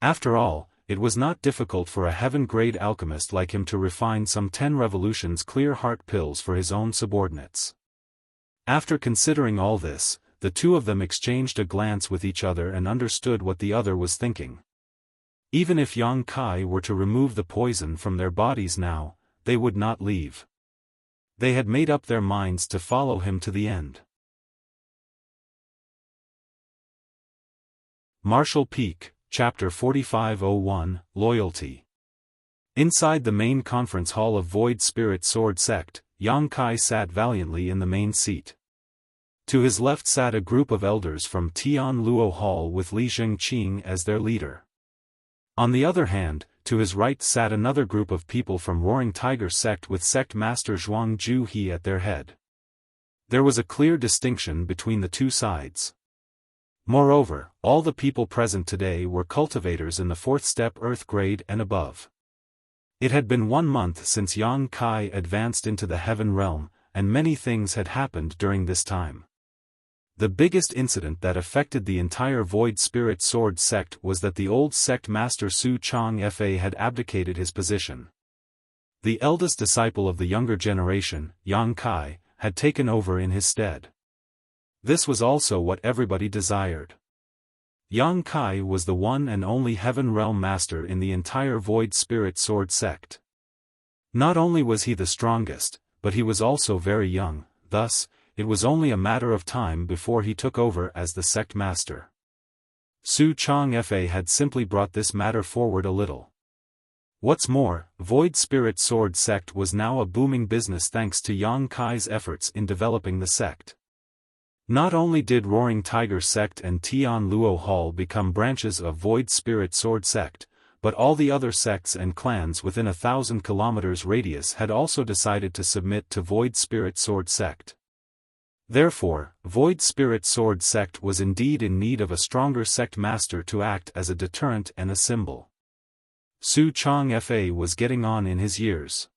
After all, it was not difficult for a heaven-grade alchemist like him to refine some 10 revolutions clear heart pills for his own subordinates. After considering all this, the two of them exchanged a glance with each other and understood what the other was thinking. Even if Yang Kai were to remove the poison from their bodies now, they would not leave. They had made up their minds to follow him to the end. Martial Peak, Chapter 4501, Loyalty. Inside the main conference hall of Void Spirit Sword Sect, Yang Kai sat valiantly in the main seat. To his left sat a group of elders from Tian Luo Hall with Li Zhengqing as their leader. On the other hand, to his right sat another group of people from Roaring Tiger Sect with Sect Master Zhuang Juhe at their head. There was a clear distinction between the two sides. Moreover, all the people present today were cultivators in the 4th step Earth grade and above. It had been 1 month since Yang Kai advanced into the heaven realm, and many things had happened during this time. The biggest incident that affected the entire Void Spirit Sword Sect was that the old sect master Su Changfa had abdicated his position. The eldest disciple of the younger generation, Yang Kai, had taken over in his stead. This was also what everybody desired. Yang Kai was the one and only Heaven Realm Master in the entire Void Spirit Sword Sect. Not only was he the strongest, but he was also very young, thus, it was only a matter of time before he took over as the sect master. Su Changfa had simply brought this matter forward a little. What's more, Void Spirit Sword Sect was now a booming business thanks to Yang Kai's efforts in developing the sect. Not only did Roaring Tiger Sect and Tian Luo Hall become branches of Void Spirit Sword Sect, but all the other sects and clans within 1,000 kilometers radius had also decided to submit to Void Spirit Sword Sect. Therefore, Void Spirit Sword Sect was indeed in need of a stronger sect master to act as a deterrent and a symbol. Su Changfa was getting on in his years.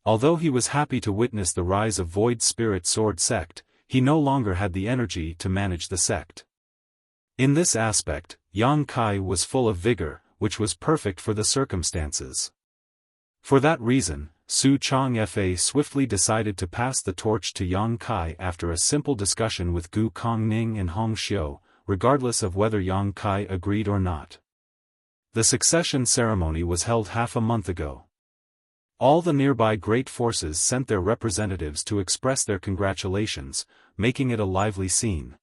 Although he was happy to witness the rise of Void Spirit Sword Sect, he no longer had the energy to manage the sect. In this aspect, Yang Kai was full of vigor, which was perfect for the circumstances. For that reason, Su Changfa swiftly decided to pass the torch to Yang Kai after a simple discussion with Gu Kongning and Hong Xiu, regardless of whether Yang Kai agreed or not. The succession ceremony was held half a month ago. All the nearby great forces sent their representatives to express their congratulations, making it a lively scene.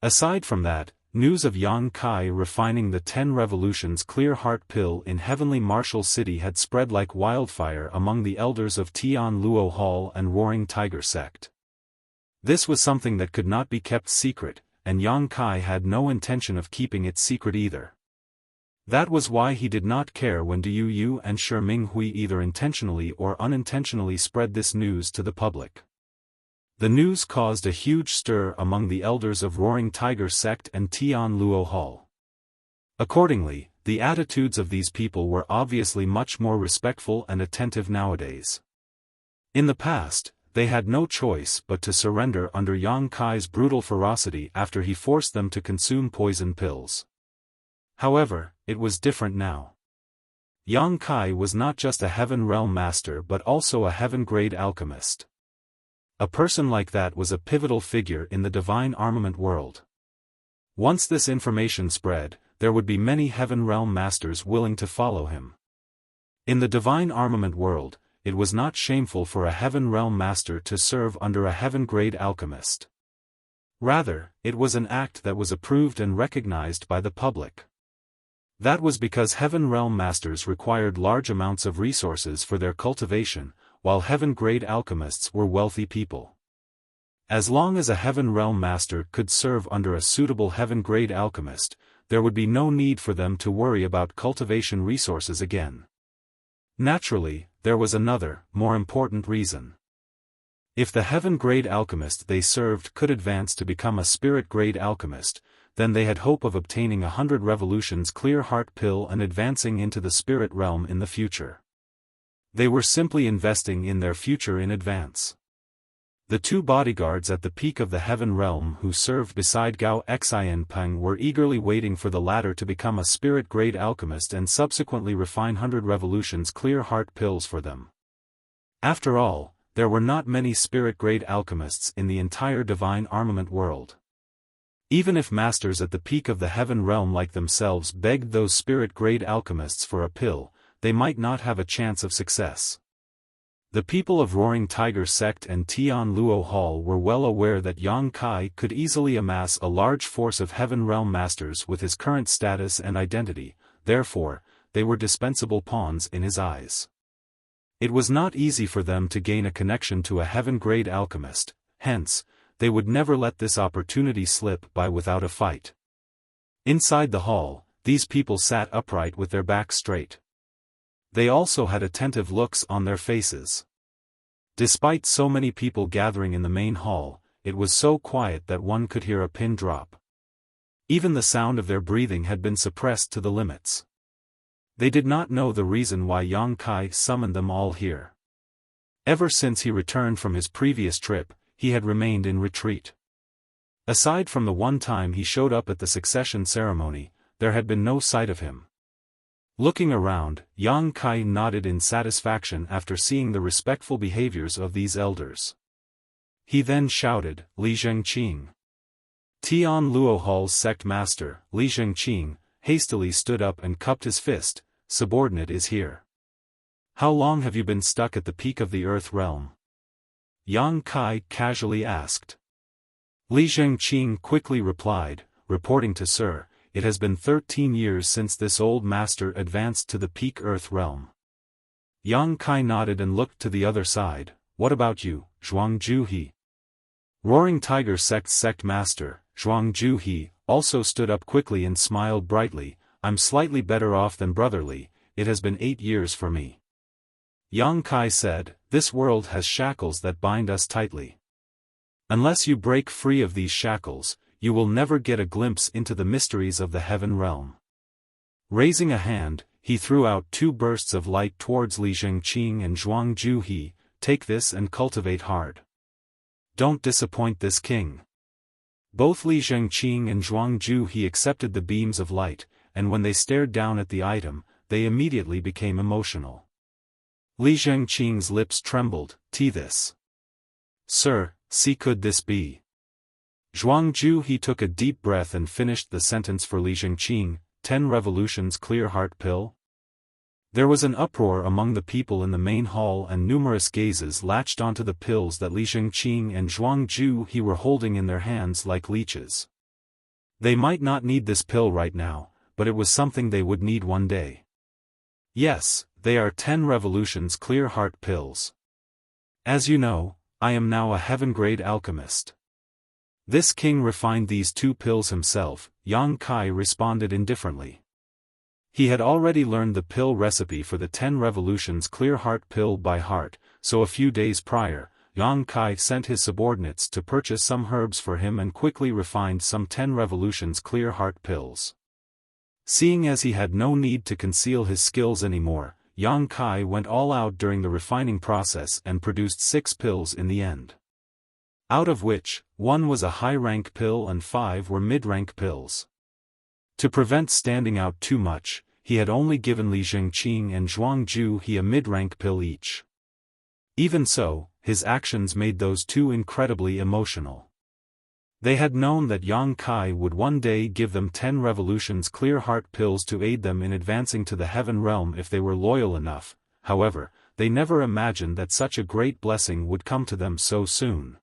Aside from that, news of Yang Kai refining the 10 revolutions clear heart pill in heavenly Martial City had spread like wildfire among the elders of Tian Luo Hall and Roaring Tiger Sect. This was something that could not be kept secret, and Yang Kai had no intention of keeping it secret either. That was why he did not care when Du Yu and Shi Minghui either intentionally or unintentionally spread this news to the public. The news caused a huge stir among the elders of Roaring Tiger Sect and Tian Luo Hall. Accordingly, the attitudes of these people were obviously much more respectful and attentive nowadays. In the past, they had no choice but to surrender under Yang Kai's brutal ferocity after he forced them to consume poison pills. However, it was different now. Yang Kai was not just a Heaven Realm Master but also a heaven-grade alchemist. A person like that was a pivotal figure in the divine armament world. Once this information spread, there would be many Heaven Realm Masters willing to follow him. In the divine armament world, it was not shameful for a Heaven Realm Master to serve under a heaven-grade alchemist. Rather, it was an act that was approved and recognized by the public. That was because Heaven Realm Masters required large amounts of resources for their cultivation, while heaven-grade alchemists were wealthy people. As long as a Heaven Realm Master could serve under a suitable heaven-grade alchemist, there would be no need for them to worry about cultivation resources again. Naturally, there was another, more important reason. If the heaven-grade alchemist they served could advance to become a spirit-grade alchemist, then they had hope of obtaining 100 revolutions clear heart pill and advancing into the spirit realm in the future. They were simply investing in their future in advance. The two bodyguards at the peak of the heaven realm who served beside Gao Xianpeng were eagerly waiting for the latter to become a spirit-grade alchemist and subsequently refine 100 revolutions clear heart pills for them. After all, there were not many spirit-grade alchemists in the entire divine armament world. Even if masters at the peak of the heaven realm like themselves begged those spirit-grade alchemists for a pill, they might not have a chance of success. The people of Roaring Tiger Sect and Tian Luo Hall were well aware that Yang Kai could easily amass a large force of heaven realm masters with his current status and identity, therefore, they were dispensable pawns in his eyes. It was not easy for them to gain a connection to a heaven-grade alchemist, hence, they would never let this opportunity slip by without a fight. Inside the hall, these people sat upright with their backs straight. They also had attentive looks on their faces. Despite so many people gathering in the main hall, it was so quiet that one could hear a pin drop. Even the sound of their breathing had been suppressed to the limits. They did not know the reason why Yang Kai summoned them all here. Ever since he returned from his previous trip, he had remained in retreat. Aside from the one time he showed up at the succession ceremony, there had been no sight of him. Looking around, Yang Kai nodded in satisfaction after seeing the respectful behaviors of these elders. He then shouted, "Li Zhengqing." Tian Luo Hall's sect master, Li Zhengqing, hastily stood up and cupped his fist. "Subordinate is here. How long have you been stuck at the peak of the earth realm?" Yang Kai casually asked. Li Zhengqing quickly replied, reporting to Sir, "It has been 13 years since this old master advanced to the peak earth realm." Yang Kai nodded and looked to the other side. "What about you, Zhuangju He?" Roaring Tiger sect master, Zhuangju He, also stood up quickly and smiled brightly. "I'm slightly better off than brotherly, it has been 8 years for me." Yang Kai said, "This world has shackles that bind us tightly. Unless you break free of these shackles, you will never get a glimpse into the mysteries of the heaven realm." Raising a hand, he threw out 2 bursts of light towards Li Zhengqing and Zhuangju He. "Take this and cultivate hard. Don't disappoint this king." Both Li Zhengqing and Zhuangju He accepted the beams of light, and when they stared down at the item, they immediately became emotional. Li Zhengqing's lips trembled. This. "Sir, see, could this be?" Zhuangju He took a deep breath and finished the sentence for Li Zhengqing, 10 revolutions clear heart pill. There was an uproar among the people in the main hall and numerous gazes latched onto the pills that Li Zhengqing and Zhuangju He were holding in their hands like leeches. They might not need this pill right now, but it was something they would need one day. Yes, they are 10 revolutions clear heart pills. As you know, I am now a heaven-grade alchemist. This king refined these 2 pills himself, Yang Kai responded indifferently. He had already learned the pill recipe for the 10 revolutions clear heart pill by heart, so a few days prior, Yang Kai sent his subordinates to purchase some herbs for him and quickly refined some 10 revolutions clear heart pills. Seeing as he had no need to conceal his skills anymore, Yang Kai went all out during the refining process and produced 6 pills in the end. Out of which, 1 was a high-rank pill and 5 were mid-rank pills. To prevent standing out too much, he had only given Li Zhengqing and Zhuangju He a mid-rank pill each. Even so, his actions made those 2 incredibly emotional. They had known that Yang Kai would one day give them 10 revolutions clear heart pills to aid them in advancing to the heaven realm if they were loyal enough. However, they never imagined that such a great blessing would come to them so soon.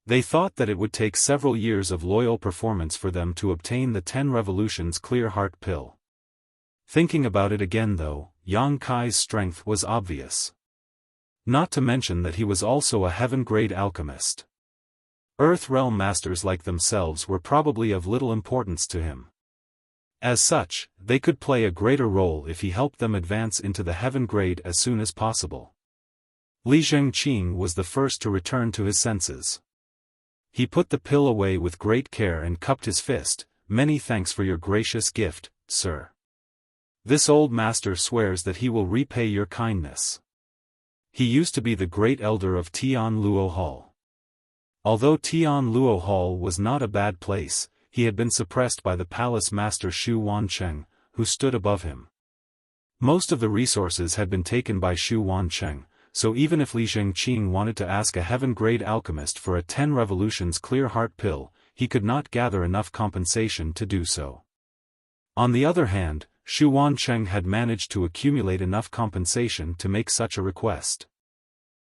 They thought that it would take several years of loyal performance for them to obtain the 10 revolutions clear heart pill. Thinking about it again though, Yang Kai's strength was obvious. Not to mention that he was also a heaven-grade alchemist. Earth realm masters like themselves were probably of little importance to him. As such, they could play a greater role if he helped them advance into the heaven grade as soon as possible. Li Zhengqing was the first to return to his senses. He put the pill away with great care and cupped his fist. "Many thanks for your gracious gift, sir. This old master swears that he will repay your kindness." He used to be the great elder of Tian Luo Hall. Although Tian Luo Hall was not a bad place, he had been suppressed by the palace master Xu Wancheng, who stood above him. Most of the resources had been taken by Xu Wancheng, so even if Li Zhengqing wanted to ask a heaven-grade alchemist for a 10 revolutions clear heart pill, he could not gather enough compensation to do so. On the other hand, Xu Wancheng had managed to accumulate enough compensation to make such a request.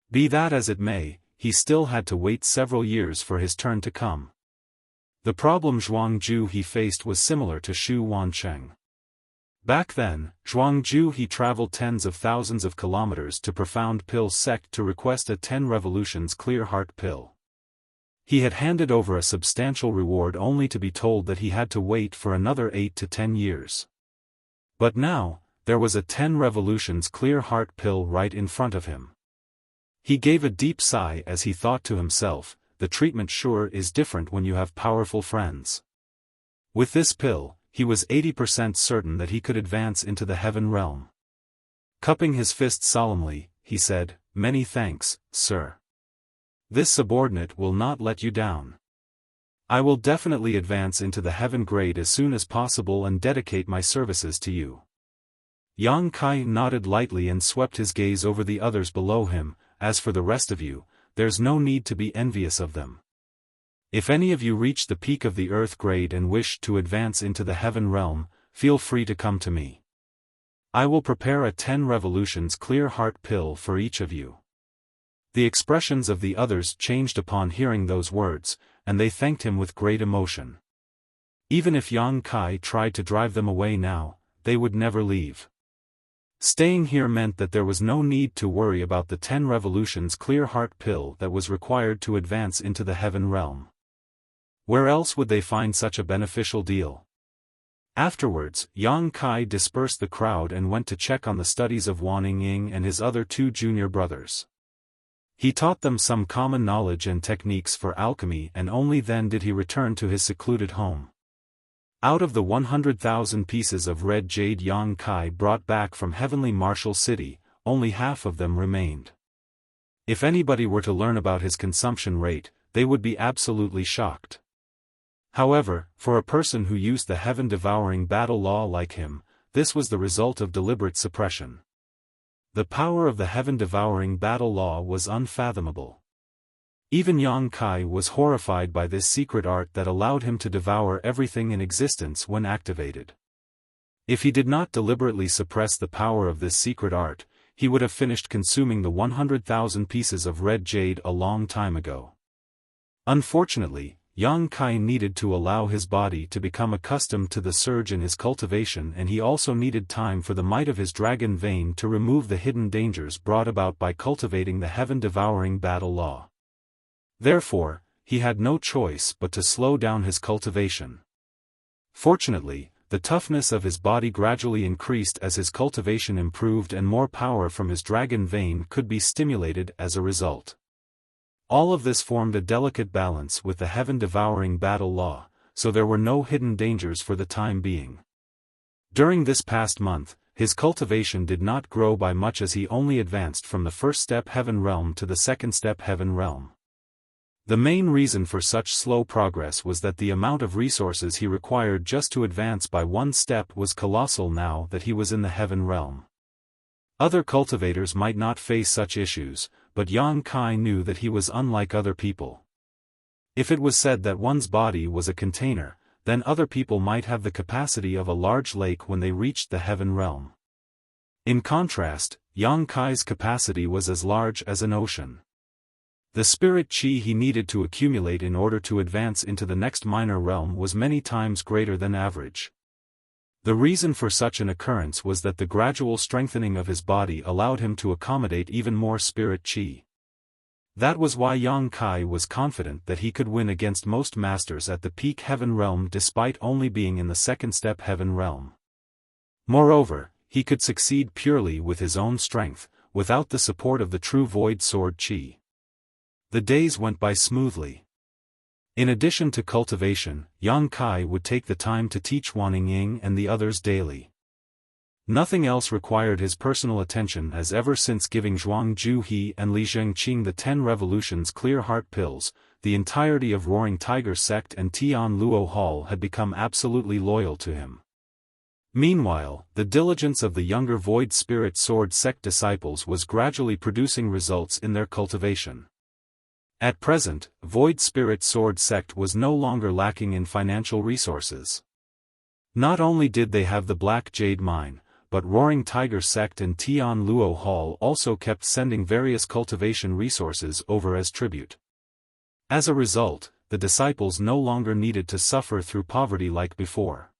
Be that as it may, he still had to wait several years for his turn to come. The problem Zhuangju he faced was similar to Xu Wancheng. Back then, Zhuangju he traveled tens of thousands of kilometers to Profound Pill sect to request a 10 revolutions clear heart pill. He had handed over a substantial reward only to be told that he had to wait for another 8 to 10 years. But now, there was a 10 revolutions clear heart pill right in front of him. He gave a deep sigh as he thought to himself, the treatment sure is different when you have powerful friends. With this pill, he was 80% certain that he could advance into the heaven realm. Cupping his fist solemnly, he said, "Many thanks, sir. This subordinate will not let you down. I will definitely advance into the heaven grade as soon as possible and dedicate my services to you." Yang Kai nodded lightly and swept his gaze over the others below him. "As for the rest of you, there's no need to be envious of them. If any of you reach the peak of the earth grade and wish to advance into the heaven realm, feel free to come to me. I will prepare a 10 revolutions clear heart pill for each of you." The expressions of the others changed upon hearing those words, and they thanked him with great emotion. Even if Yang Kai tried to drive them away now, they would never leave. Staying here meant that there was no need to worry about the 10 revolutions clear heart pill that was required to advance into the heaven realm. Where else would they find such a beneficial deal? Afterwards, Yang Kai dispersed the crowd and went to check on the studies of Wan Ying and his other 2 junior brothers. He taught them some common knowledge and techniques for alchemy, and only then did he return to his secluded home. Out of the 100,000 pieces of red jade Yang Kai brought back from Heavenly Martial City, only half of them remained. If anybody were to learn about his consumption rate, they would be absolutely shocked. However, for a person who used the heaven-devouring battle law like him, this was the result of deliberate suppression. The power of the heaven-devouring battle law was unfathomable. Even Yang Kai was horrified by this secret art that allowed him to devour everything in existence when activated. If he did not deliberately suppress the power of this secret art, he would have finished consuming the 100,000 pieces of red jade a long time ago. Unfortunately, Yang Kai needed to allow his body to become accustomed to the surge in his cultivation, and he also needed time for the might of his dragon vein to remove the hidden dangers brought about by cultivating the heaven-devouring battle law. Therefore, he had no choice but to slow down his cultivation. Fortunately, the toughness of his body gradually increased as his cultivation improved and more power from his dragon vein could be stimulated as a result. All of this formed a delicate balance with the heaven-devouring battle law, so there were no hidden dangers for the time being. During this past month, his cultivation did not grow by much as he only advanced from the first step heaven realm to the second step heaven realm. The main reason for such slow progress was that the amount of resources he required just to advance by one step was colossal now that he was in the heaven realm. Other cultivators might not face such issues, but Yang Kai knew that he was unlike other people. If it was said that one's body was a container, then other people might have the capacity of a large lake when they reached the heaven realm. In contrast, Yang Kai's capacity was as large as an ocean. The spirit chi he needed to accumulate in order to advance into the next minor realm was many times greater than average. The reason for such an occurrence was that the gradual strengthening of his body allowed him to accommodate even more spirit chi. That was why Yang Kai was confident that he could win against most masters at the peak heaven realm despite only being in the second step heaven realm. Moreover, he could succeed purely with his own strength, without the support of the true void sword Qi. The days went by smoothly. In addition to cultivation, Yang Kai would take the time to teach Wanningying and the others daily. Nothing else required his personal attention as ever since giving Zhuang Juhe and Li Zhengqing the 10 Revolutions Clear Heart Pills, the entirety of Roaring Tiger Sect and Tian Luo Hall had become absolutely loyal to him. Meanwhile, the diligence of the younger Void Spirit Sword Sect disciples was gradually producing results in their cultivation. At present, Void Spirit Sword Sect was no longer lacking in financial resources. Not only did they have the Black Jade Mine, but Roaring Tiger Sect and Tian Luo Hall also kept sending various cultivation resources over as tribute. As a result, the disciples no longer needed to suffer through poverty like before.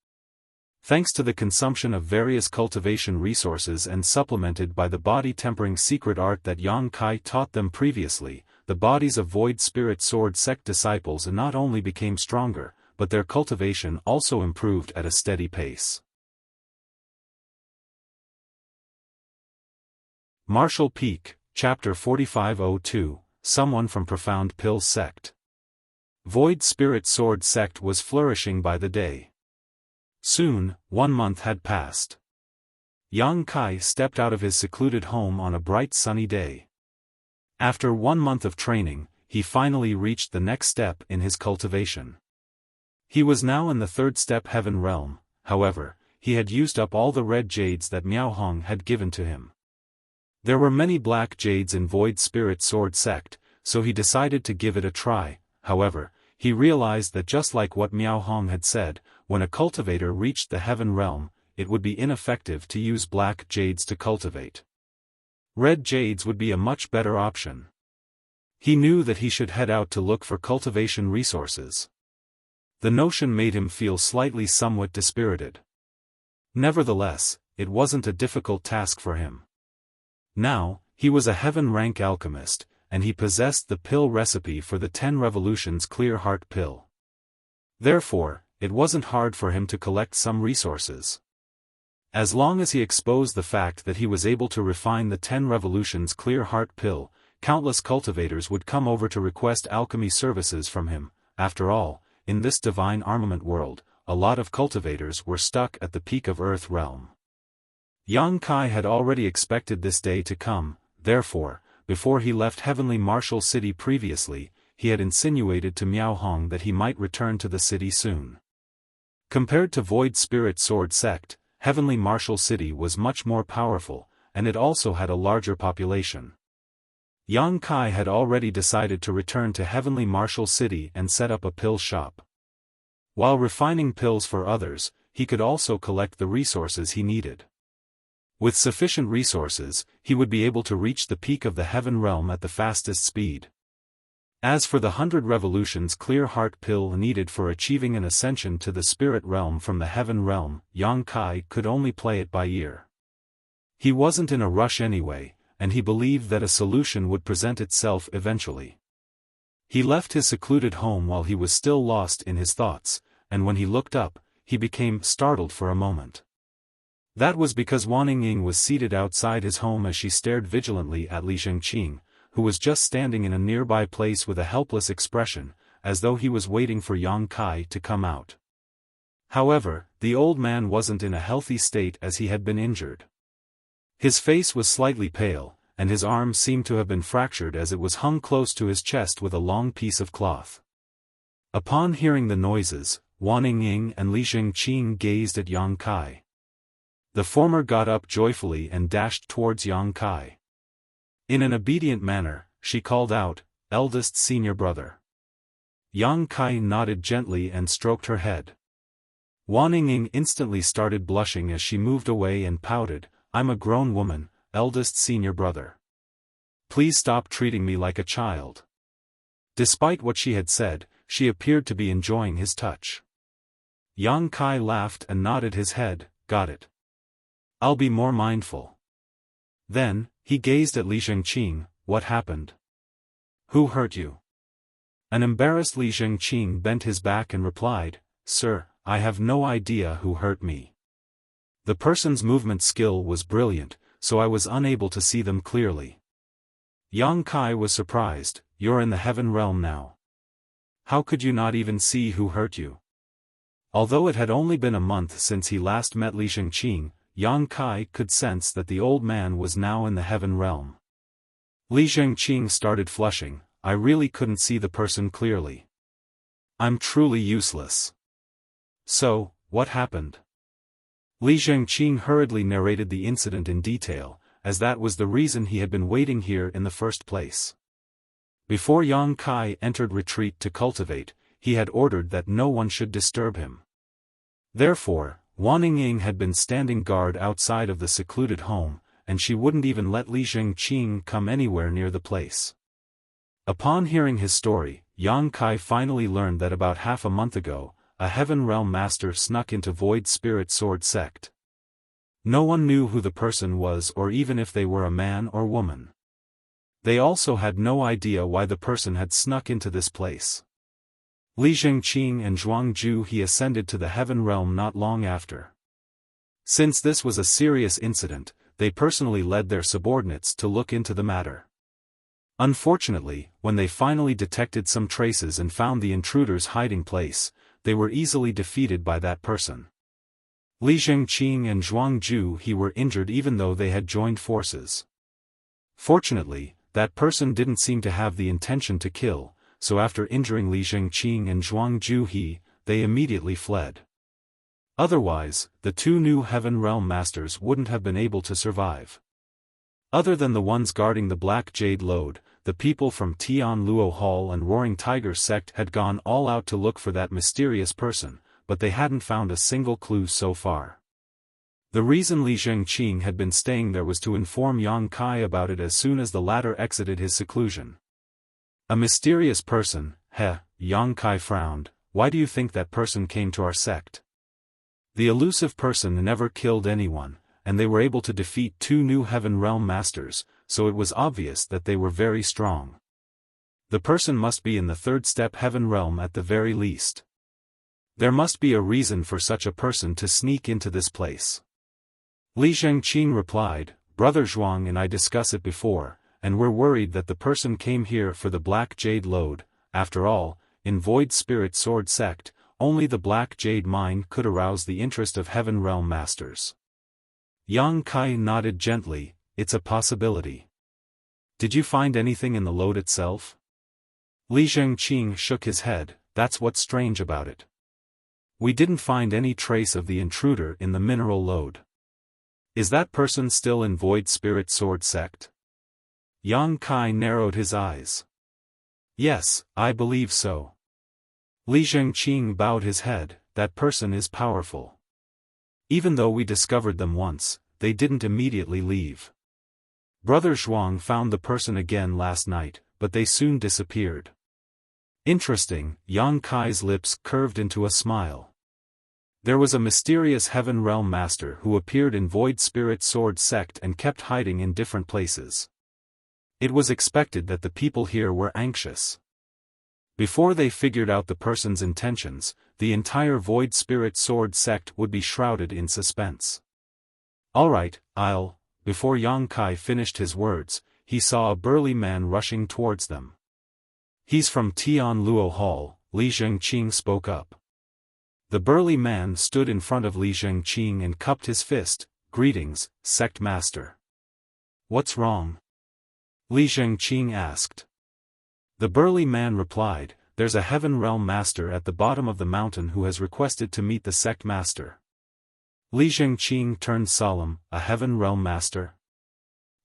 Thanks to the consumption of various cultivation resources and supplemented by the body-tempering secret art that Yang Kai taught them previously, the bodies of Void Spirit Sword Sect disciples not only became stronger, but their cultivation also improved at a steady pace. Martial Peak, Chapter 4502, Someone from Profound Pill Sect. Void Spirit Sword Sect was flourishing by the day. Soon, 1 month had passed. Yang Kai stepped out of his secluded home on a bright sunny day. After 1 month of training, he finally reached the next step in his cultivation. He was now in the 3rd step heaven realm. However, he had used up all the red jades that Miao Hong had given to him. There were many black jades in Void Spirit Sword Sect, so he decided to give it a try. However, he realized that just like what Miao Hong had said, when a cultivator reached the heaven realm, it would be ineffective to use black jades to cultivate. Red jades would be a much better option. He knew that he should head out to look for cultivation resources. The notion made him feel somewhat dispirited. Nevertheless, it wasn't a difficult task for him. Now, he was a heaven-rank alchemist, and he possessed the pill recipe for the 10 Revolutions Clear Heart Pill. Therefore, it wasn't hard for him to collect some resources. As long as he exposed the fact that he was able to refine the 10 Revolutions Clear Heart Pill, countless cultivators would come over to request alchemy services from him. After all, in this divine armament world, a lot of cultivators were stuck at the peak of Earth realm. Yang Kai had already expected this day to come, therefore, before he left Heavenly Martial City previously, he had insinuated to Miao Hong that he might return to the city soon. Compared to Void Spirit Sword Sect, Heavenly Martial City was much more powerful, and it also had a larger population. Yang Kai had already decided to return to Heavenly Martial City and set up a pill shop. While refining pills for others, he could also collect the resources he needed. With sufficient resources, he would be able to reach the peak of the heaven realm at the fastest speed. As for the 100 Revolutions Clear Heart Pill needed for achieving an ascension to the spirit realm from the heaven realm, Yang Kai could only play it by ear. He wasn't in a rush anyway, and he believed that a solution would present itself eventually. He left his secluded home while he was still lost in his thoughts, and when he looked up, he became startled for a moment. That was because Wanningying was seated outside his home as she stared vigilantly at Li Zhengqing, who was just standing in a nearby place with a helpless expression, as though he was waiting for Yang Kai to come out. However, the old man wasn't in a healthy state as he had been injured. His face was slightly pale, and his arm seemed to have been fractured as it was hung close to his chest with a long piece of cloth. Upon hearing the noises, Wanningying and Li Zhengqing gazed at Yang Kai. The former got up joyfully and dashed towards Yang Kai. In an obedient manner, she called out, "Eldest senior brother." Yang Kai nodded gently and stroked her head. Wanningying instantly started blushing as she moved away and pouted, "I'm a grown woman, eldest senior brother. Please stop treating me like a child." Despite what she had said, she appeared to be enjoying his touch. Yang Kai laughed and nodded his head, "Got it. I'll be more mindful." Then, he gazed at Li Zhengqing. "What happened?" Who hurt you? An embarrassed Li Zhengqing bent his back and replied, Sir, I have no idea who hurt me. The person's movement skill was brilliant, so I was unable to see them clearly. Yang Kai was surprised, You're in the heaven realm now. How could you not even see who hurt you? Although it had only been a month since he last met Li Zhengqing, Yang Kai could sense that the old man was now in the heaven realm. Li Zhengqing started flushing, I really couldn't see the person clearly. I'm truly useless. So, what happened? Li Zhengqing hurriedly narrated the incident in detail, as that was the reason he had been waiting here in the first place. Before Yang Kai entered retreat to cultivate, he had ordered that no one should disturb him. Therefore, Wan Ying had been standing guard outside of the secluded home, and she wouldn't even let Li Zhengqing come anywhere near the place. Upon hearing his story, Yang Kai finally learned that about half a month ago, a Heaven Realm Master snuck into Void Spirit Sword sect. No one knew who the person was or even if they were a man or woman. They also had no idea why the person had snuck into this place. Li Zhengqing and Zhuangju he ascended to the Heaven Realm not long after. Since this was a serious incident, they personally led their subordinates to look into the matter. Unfortunately, when they finally detected some traces and found the intruder's hiding place, they were easily defeated by that person. Li Zhengqing and Zhuangju he were injured even though they had joined forces. Fortunately, that person didn't seem to have the intention to kill, so after injuring Li Zhengqing and Zhuangju he, they immediately fled. Otherwise, the two new Heaven Realm Masters wouldn't have been able to survive. Other than the ones guarding the Black Jade Lode, the people from Tian Luo Hall and Roaring Tiger sect had gone all out to look for that mysterious person, but they hadn't found a single clue so far. The reason Li Zhengqing had been staying there was to inform Yang Kai about it as soon as the latter exited his seclusion. A mysterious person, Yang Kai frowned, why do you think that person came to our sect? The elusive person never killed anyone, and they were able to defeat two new Heaven Realm Masters, so it was obvious that they were very strong. The person must be in the third step Heaven Realm at the very least. There must be a reason for such a person to sneak into this place. Li Zhengqing replied, Brother Zhuang and I discussed it before, and we're worried that the person came here for the Black Jade Lode. After all, in Void Spirit Sword sect, only the Black Jade Mine could arouse the interest of Heaven Realm Masters. Yang Kai nodded gently, it's a possibility. Did you find anything in the lode itself? Li Zhengqing shook his head, that's what's strange about it. We didn't find any trace of the intruder in the mineral lode. Is that person still in Void Spirit Sword sect? Yang Kai narrowed his eyes. Yes, I believe so. Li Zhengqing bowed his head, that person is powerful. Even though we discovered them once, they didn't immediately leave. Brother Zhuang found the person again last night, but they soon disappeared. Interesting, Yang Kai's lips curved into a smile. There was a mysterious Heaven Realm Master who appeared in Void Spirit Sword sect and kept hiding in different places. It was expected that the people here were anxious. Before they figured out the person's intentions, the entire Void Spirit Sword sect would be shrouded in suspense. Alright, Before Yang Kai finished his words, he saw a burly man rushing towards them. He's from Tian Luo Hall, Li Zhengqing spoke up. The burly man stood in front of Li Zhengqing and cupped his fist, Greetings, Sect Master. What's wrong? Li Zhengqing asked. The burly man replied, There's a Heaven Realm Master at the bottom of the mountain who has requested to meet the Sect Master. Li Zhengqing turned solemn, a Heaven Realm Master?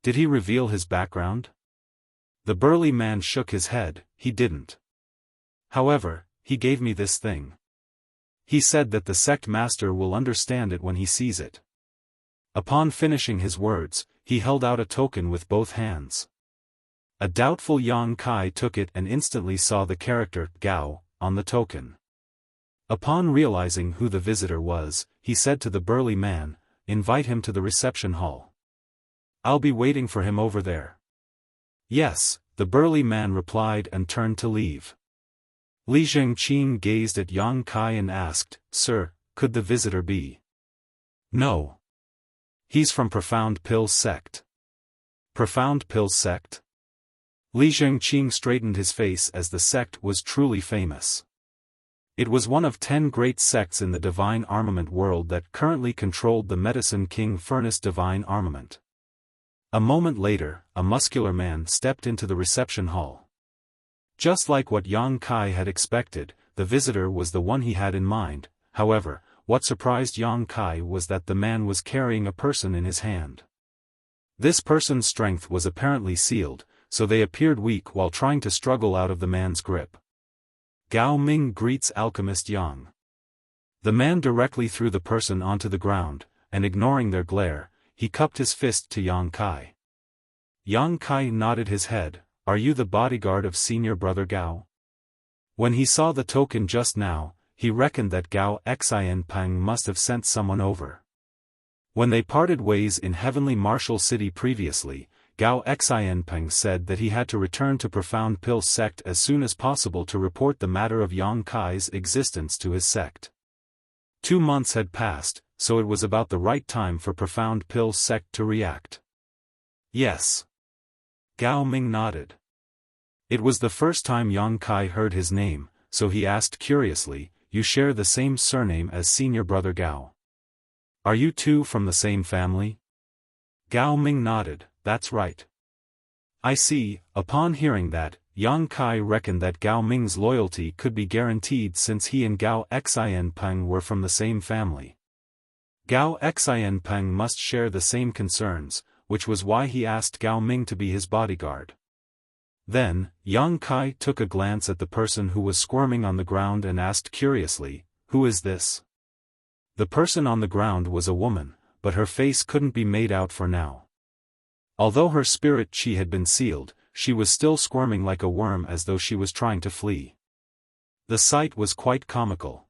Did he reveal his background? The burly man shook his head, he didn't. However, he gave me this thing. He said that the Sect Master will understand it when he sees it. Upon finishing his words, he held out a token with both hands. A doubtful Yang Kai took it and instantly saw the character, Gao, on the token. Upon realizing who the visitor was, he said to the burly man, Invite him to the reception hall. I'll be waiting for him over there. Yes, the the burly man replied and turned to leave. Li Zhengqing gazed at Yang Kai and asked, "Sir, could the visitor be?" "No. He's from Profound Pill's sect." "Profound Pill's sect?" Li Zhengqing straightened his face as the sect was truly famous. It was one of 10 great sects in the divine armament world that currently controlled the Medicine King Furnace divine armament. A moment later, a muscular man stepped into the reception hall. Just like what Yang Kai had expected, the visitor was the one he had in mind. However, what surprised Yang Kai was that the man was carrying a person in his hand. This person's strength was apparently sealed, so they appeared weak while trying to struggle out of the man's grip. Gao Ming greets Alchemist Yang. The man directly threw the person onto the ground, and ignoring their glare, he cupped his fist to Yang Kai. Yang Kai nodded his head. "Are you the bodyguard of senior brother Gao?" When he saw the token just now, he reckoned that Gao Xianpeng must have sent someone over. When they parted ways in Heavenly Martial City previously, Gao Xianpeng said that he had to return to Profound Pill sect as soon as possible to report the matter of Yang Kai's existence to his sect. 2 months had passed, so it was about the right time for Profound Pill sect to react. "Yes." Gao Ming nodded. It was the first time Yang Kai heard his name, so he asked curiously, "You share the same surname as senior brother Gao? Are you two from the same family?" Gao Ming nodded. "That's right." "I see." Upon hearing that, Yang Kai reckoned that Gao Ming's loyalty could be guaranteed since he and Gao Xianpeng were from the same family. Gao Xianpeng must share the same concerns, which was why he asked Gao Ming to be his bodyguard. Then, Yang Kai took a glance at the person who was squirming on the ground and asked curiously, "Who is this?" The person on the ground was a woman, but her face couldn't be made out for now. Although her spirit chi had been sealed, she was still squirming like a worm as though she was trying to flee. The sight was quite comical.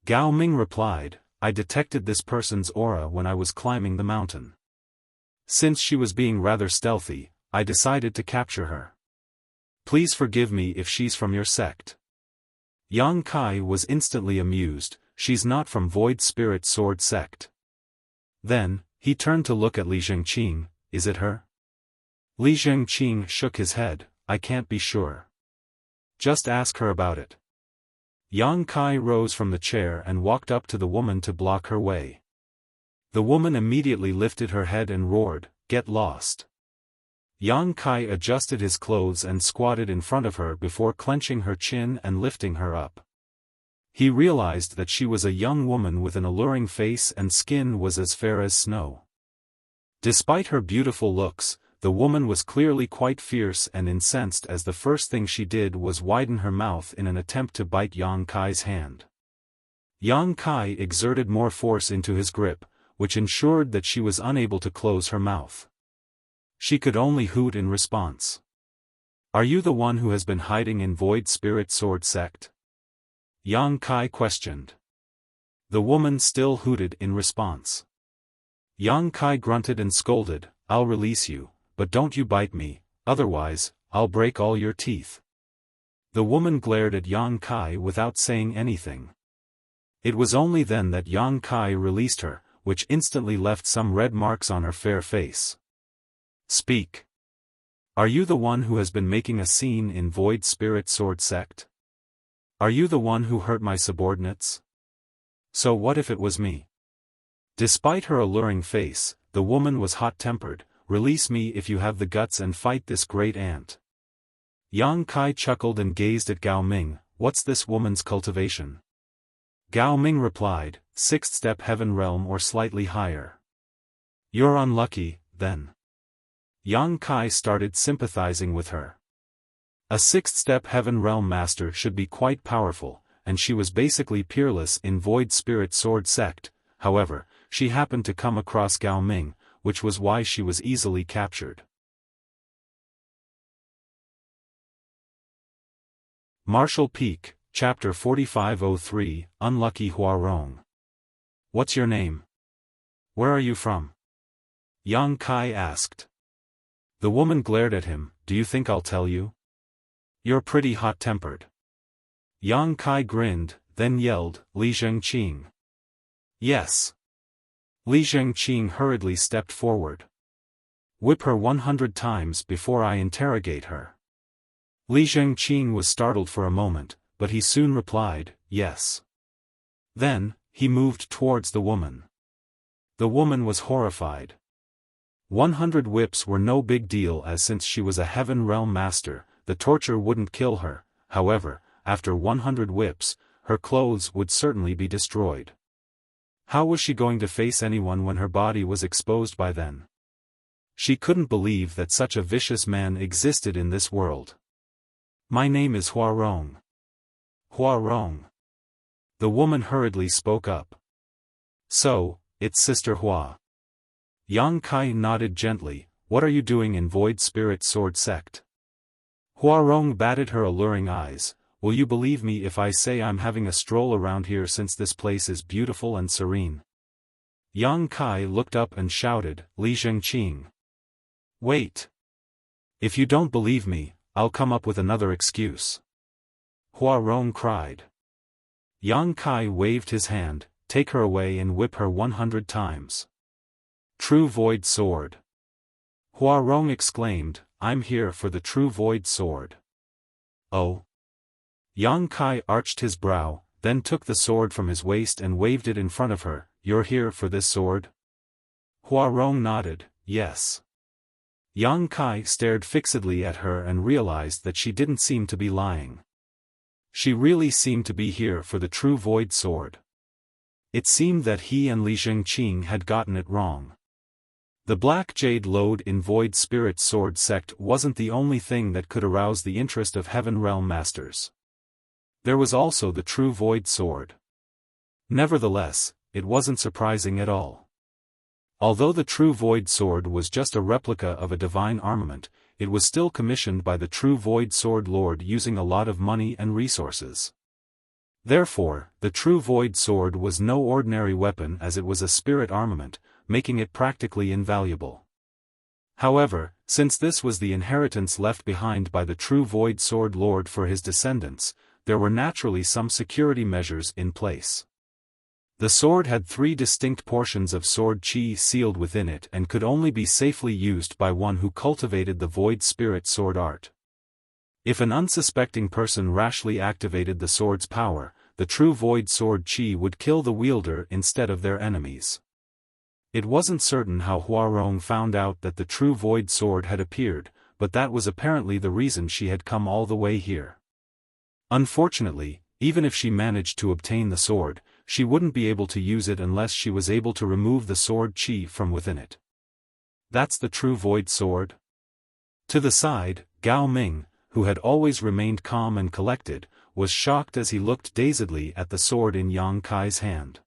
Gao Ming replied, "I detected this person's aura when I was climbing the mountain. Since she was being rather stealthy, I decided to capture her. Please forgive me if she's from your sect." Yang Kai was instantly amused. "She's not from Void Spirit Sword sect." Then, he turned to look at Li Zhengqing. "Is it her?" Li Zhengqing shook his head. "I can't be sure. Just ask her about it." Yang Kai rose from the chair and walked up to the woman to block her way. The woman immediately lifted her head and roared, "Get lost." Yang Kai adjusted his clothes and squatted in front of her before clenching her chin and lifting her up. He realized that she was a young woman with an alluring face and skin was as fair as snow. Despite her beautiful looks, the woman was clearly quite fierce and incensed as the first thing she did was widen her mouth in an attempt to bite Yang Kai's hand. Yang Kai exerted more force into his grip, which ensured that she was unable to close her mouth. She could only hoot in response. "Are you the one who has been hiding in Void Spirit Sword sect?" Yang Kai questioned. The woman still hooted in response. Yang Kai grunted and scolded, "I'll release you, but don't you bite me, otherwise, I'll break all your teeth." The woman glared at Yang Kai without saying anything. It was only then that Yang Kai released her, which instantly left some red marks on her fair face. "Speak. Are you the one who has been making a scene in Void Spirit Sword sect? Are you the one who hurt my subordinates? So what if it was me?" Despite her alluring face, the woman was hot-tempered. "Release me if you have the guts and fight this great ant." Yang Kai chuckled and gazed at Gao Ming. "What's this woman's cultivation?" Gao Ming replied, "6th step heaven realm or slightly higher." "You're unlucky, then." Yang Kai started sympathizing with her. A 6th step heaven realm master should be quite powerful, and she was basically peerless in Void Spirit Sword sect. However, she happened to come across Gao Ming, which was why she was easily captured. Martial Peak, Chapter 4503, Unlucky Huarong. "What's your name? Where are you from?" Yang Kai asked. The woman glared at him. do you think I'll tell you? You're pretty hot-tempered. Yang Kai grinned, then yelled, Li Zhengqing. Yes. Li Zhengqing hurriedly stepped forward. Whip her 100 times before I interrogate her. Li Zhengqing was startled for a moment, but he soon replied, yes. Then, he moved towards the woman. The woman was horrified. 100 whips were no big deal, as since she was a Heaven Realm master, the torture wouldn't kill her. However, after 100 whips, her clothes would certainly be destroyed. How was she going to face anyone when her body was exposed by then? She couldn't believe that such a vicious man existed in this world. My name is Huarong. Huarong. The woman hurriedly spoke up. So, it's Sister Hua. Yang Kai nodded gently. What are you doing in Void Spirit Sword Sect? Huarong batted her alluring eyes. Will you believe me if I say I'm having a stroll around here since this place is beautiful and serene? Yang Kai looked up and shouted, Li Zhengqing. Wait. If you don't believe me, I'll come up with another excuse. Huarong cried. Yang Kai waved his hand, take her away and whip her 100 times. True Void Sword. Huarong exclaimed, I'm here for the True Void Sword. Oh. Yang Kai arched his brow, then took the sword from his waist and waved it in front of her. You're here for this sword? Huarong nodded, yes. Yang Kai stared fixedly at her and realized that she didn't seem to be lying. She really seemed to be here for the True Void Sword. It seemed that he and Li Zhengqing had gotten it wrong. The Black Jade Lode in Void Spirit Sword Sect wasn't the only thing that could arouse the interest of Heaven Realm Masters. There was also the True Void Sword. Nevertheless, it wasn't surprising at all. Although the True Void Sword was just a replica of a divine armament, it was still commissioned by the True Void Sword Lord using a lot of money and resources. Therefore, the True Void Sword was no ordinary weapon, as it was a spirit armament, making it practically invaluable. However, since this was the inheritance left behind by the True Void Sword Lord for his descendants, there were naturally some security measures in place. The sword had 3 distinct portions of sword chi sealed within it and could only be safely used by one who cultivated the Void Spirit Sword art. If an unsuspecting person rashly activated the sword's power, the True Void Sword chi would kill the wielder instead of their enemies. It wasn't certain how Huarong found out that the True Void Sword had appeared, but that was apparently the reason she had come all the way here. Unfortunately, even if she managed to obtain the sword, she wouldn't be able to use it unless she was able to remove the sword chi from within it. That's the True Void Sword? To the side, Gao Ming, who had always remained calm and collected, was shocked as he looked dazedly at the sword in Yang Kai's hand.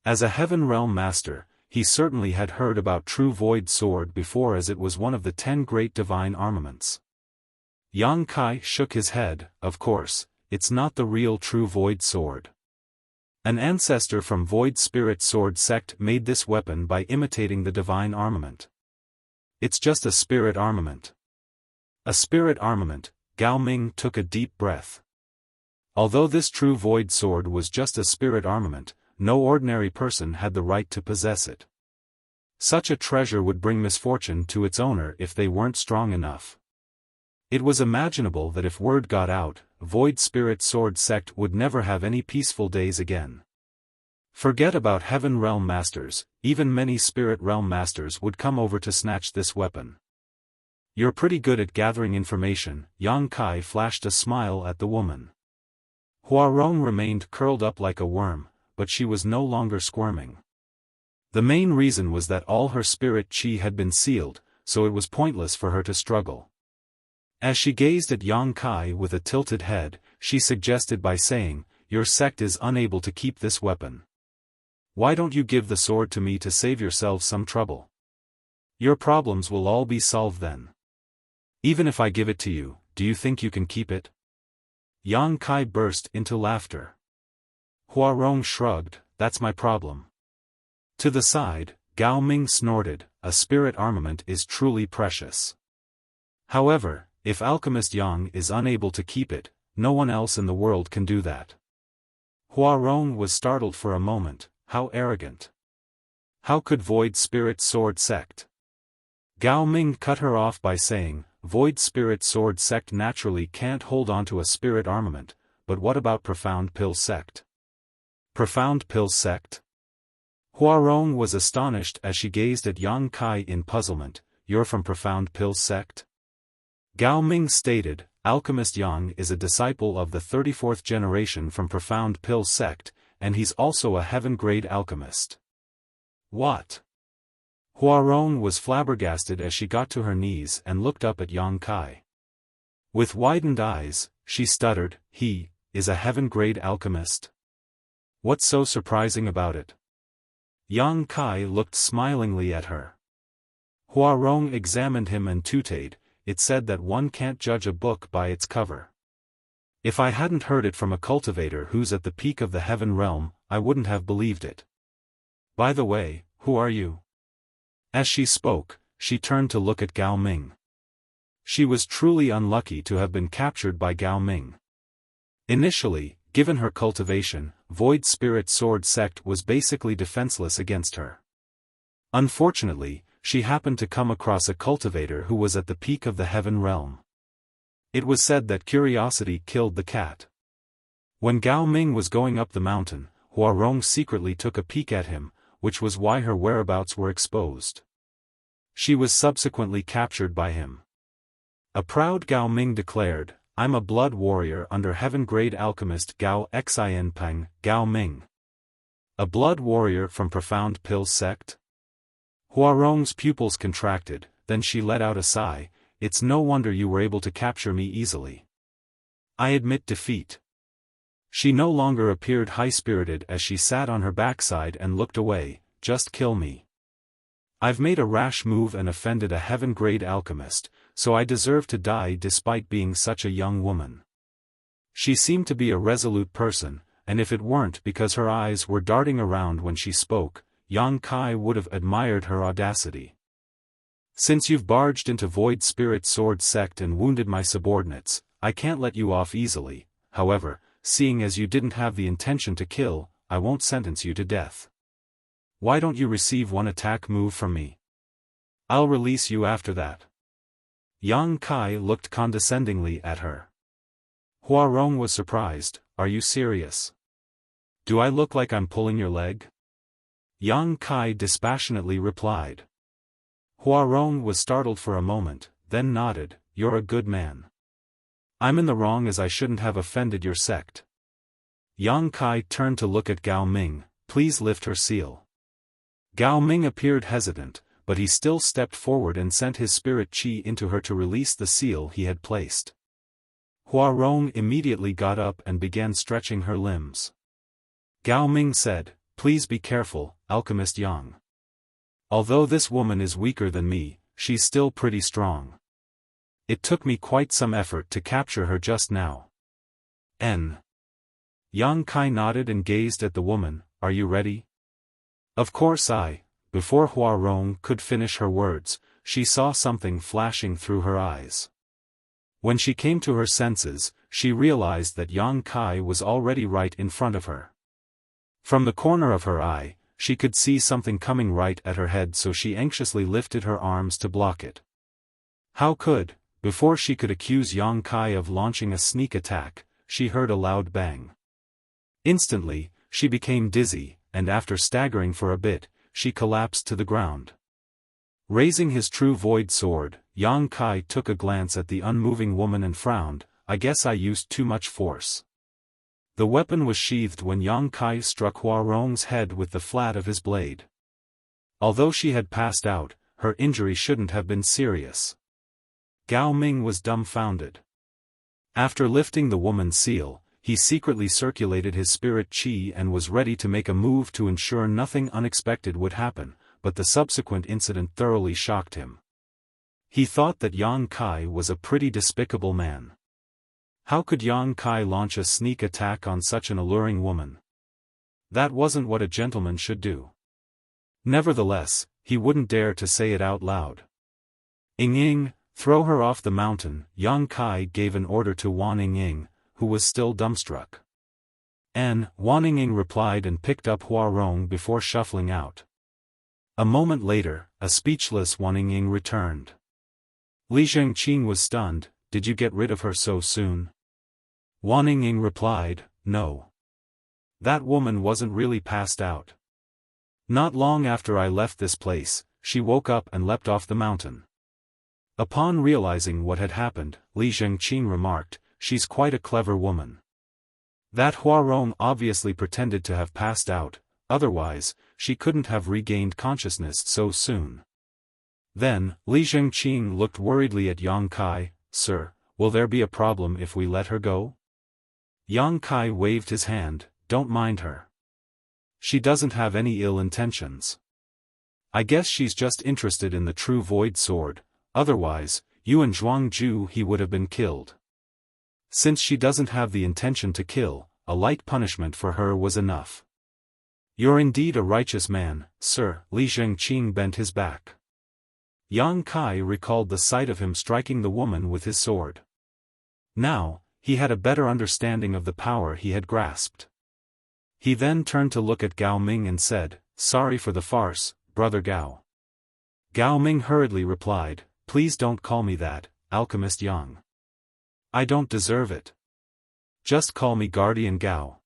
As a Heaven Realm Master, he certainly had heard about True Void Sword before, as it was one of the 10 great divine armaments. Yang Kai shook his head. Of course, it's not the real True Void Sword. An ancestor from Void Spirit Sword Sect made this weapon by imitating the divine armament. It's just a spirit armament. A spirit armament. Gao Ming took a deep breath. Although this True Void Sword was just a spirit armament, no ordinary person had the right to possess it. Such a treasure would bring misfortune to its owner if they weren't strong enough. It was imaginable that if word got out, Void Spirit Sword Sect would never have any peaceful days again. Forget about Heaven Realm Masters, even many Spirit Realm Masters would come over to snatch this weapon. You're pretty good at gathering information. Yang Kai flashed a smile at the woman. Huarong remained curled up like a worm, but she was no longer squirming. The main reason was that all her spirit chi had been sealed, so it was pointless for her to struggle. As she gazed at Yang Kai with a tilted head, she suggested by saying, Your sect is unable to keep this weapon. Why don't you give the sword to me to save yourselves some trouble? Your problems will all be solved then. Even if I give it to you, do you think you can keep it? Yang Kai burst into laughter. Huarong shrugged, that's my problem. To the side, Gao Ming snorted, a spirit armament is truly precious. However, if Alchemist Yang is unable to keep it, no one else in the world can do that. Huarong was startled for a moment. How arrogant. How could Void Spirit Sword Sect? Gao Ming cut her off by saying, Void Spirit Sword Sect naturally can't hold onto a spirit armament, but what about Profound Pill Sect? Profound Pill Sect? Huarong was astonished as she gazed at Yang Kai in puzzlement. You're from Profound Pill Sect? Gao Ming stated, Alchemist Yang is a disciple of the 34th generation from Profound Pill Sect, and he's also a heaven-grade alchemist. What? Huarong was flabbergasted as she got to her knees and looked up at Yang Kai. With widened eyes, she stuttered, he is a heaven-grade alchemist. What's so surprising about it? Yang Kai looked smilingly at her. Huarong examined him and tooted, it said that one can't judge a book by its cover. If I hadn't heard it from a cultivator who's at the peak of the heaven realm, I wouldn't have believed it. By the way, who are you? As she spoke, she turned to look at Gao Ming. She was truly unlucky to have been captured by Gao Ming. Initially, given her cultivation, Void Spirit Sword Sect was basically defenseless against her. Unfortunately, she happened to come across a cultivator who was at the peak of the heaven realm. It was said that curiosity killed the cat. When Gao Ming was going up the mountain, Huarong secretly took a peek at him, which was why her whereabouts were exposed. She was subsequently captured by him. A proud Gao Ming declared, I'm a blood warrior under heaven-grade alchemist Gao Xianpeng, Gao Ming. A blood warrior from Profound Pill Sect? Huarong's pupils contracted, then she let out a sigh, it's no wonder you were able to capture me easily. I admit defeat. She no longer appeared high-spirited as she sat on her backside and looked away, just kill me. I've made a rash move and offended a heaven-grade alchemist, so I deserve to die despite being such a young woman. She seemed to be a resolute person, and if it weren't because her eyes were darting around when she spoke, Yang Kai would have admired her audacity. Since you've barged into Void Spirit Sword Sect and wounded my subordinates, I can't let you off easily. However, seeing as you didn't have the intention to kill, I won't sentence you to death. Why don't you receive one attack move from me? I'll release you after that. Yang Kai looked condescendingly at her. Huarong was surprised, are you serious? Do I look like I'm pulling your leg? Yang Kai dispassionately replied. Huarong was startled for a moment, then nodded, you're a good man. I'm in the wrong as I shouldn't have offended your sect. Yang Kai turned to look at Gao Ming, please lift her seal. Gao Ming appeared hesitant, but he still stepped forward and sent his spirit chi into her to release the seal he had placed. Huarong immediately got up and began stretching her limbs. Gao Ming said, please be careful, Alchemist Yang. Although this woman is weaker than me, she's still pretty strong. It took me quite some effort to capture her just now. Yang Kai nodded and gazed at the woman, are you ready? Of course Before Huarong could finish her words, she saw something flashing through her eyes. When she came to her senses, she realized that Yang Kai was already right in front of her. From the corner of her eye, she could see something coming right at her head, so she anxiously lifted her arms to block it. Before she could accuse Yang Kai of launching a sneak attack, she heard a loud bang. Instantly, she became dizzy, and after staggering for a bit, she collapsed to the ground. Raising his true void sword, Yang Kai took a glance at the unmoving woman and frowned, I guess I used too much force. The weapon was sheathed when Yang Kai struck Huarong's head with the flat of his blade. Although she had passed out, her injury shouldn't have been serious. Gao Ming was dumbfounded. After lifting the woman's seal, he secretly circulated his spirit chi and was ready to make a move to ensure nothing unexpected would happen, but the subsequent incident thoroughly shocked him. He thought that Yang Kai was a pretty despicable man. How could Yang Kai launch a sneak attack on such an alluring woman? That wasn't what a gentleman should do. Nevertheless, he wouldn't dare to say it out loud. Throw her off the mountain. Yang Kai gave an order to Wan Ying, who was still dumbstruck. Wan Ying replied and picked up Huarong before shuffling out. A moment later, a speechless Wan Ying returned. Li Zhengqing was stunned. Did you get rid of her so soon? Wan Ying replied, no. That woman wasn't really passed out. Not long after I left this place, she woke up and leapt off the mountain. Upon realizing what had happened, Li Zhengqing remarked, she's quite a clever woman. That Huarong obviously pretended to have passed out, otherwise, she couldn't have regained consciousness so soon. Then, Li Zhengqing looked worriedly at Yang Kai. Sir, will there be a problem if we let her go? Yang Kai waved his hand. Don't mind her. She doesn't have any ill intentions. I guess she's just interested in the true void sword, otherwise, you and Zhuangju he would have been killed. Since she doesn't have the intention to kill, a light punishment for her was enough. You're indeed a righteous man, sir. Li Zhengqing bent his back. Yang Kai recalled the sight of him striking the woman with his sword. Now, he had a better understanding of the power he had grasped. He then turned to look at Gao Ming and said, sorry for the farce, brother Gao. Gao Ming hurriedly replied, please don't call me that, Alchemist Yang. I don't deserve it. Just call me Guardian Gao.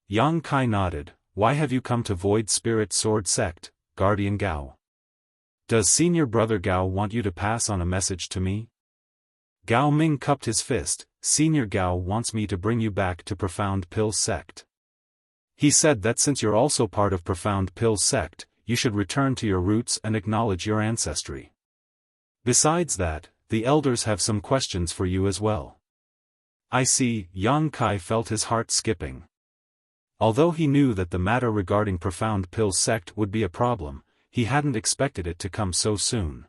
Yang Kai nodded. Why have you come to Void Spirit Sword Sect, Guardian Gao? Does senior brother Gao want you to pass on a message to me? Gao Ming cupped his fist. Senior Gao wants me to bring you back to Profound Pill Sect. He said that since you're also part of Profound Pill Sect, you should return to your roots and acknowledge your ancestry. Besides that, the elders have some questions for you as well. I see. Yang Kai felt his heart skipping. Although he knew that the matter regarding Profound Pill Sect would be a problem, he hadn't expected it to come so soon.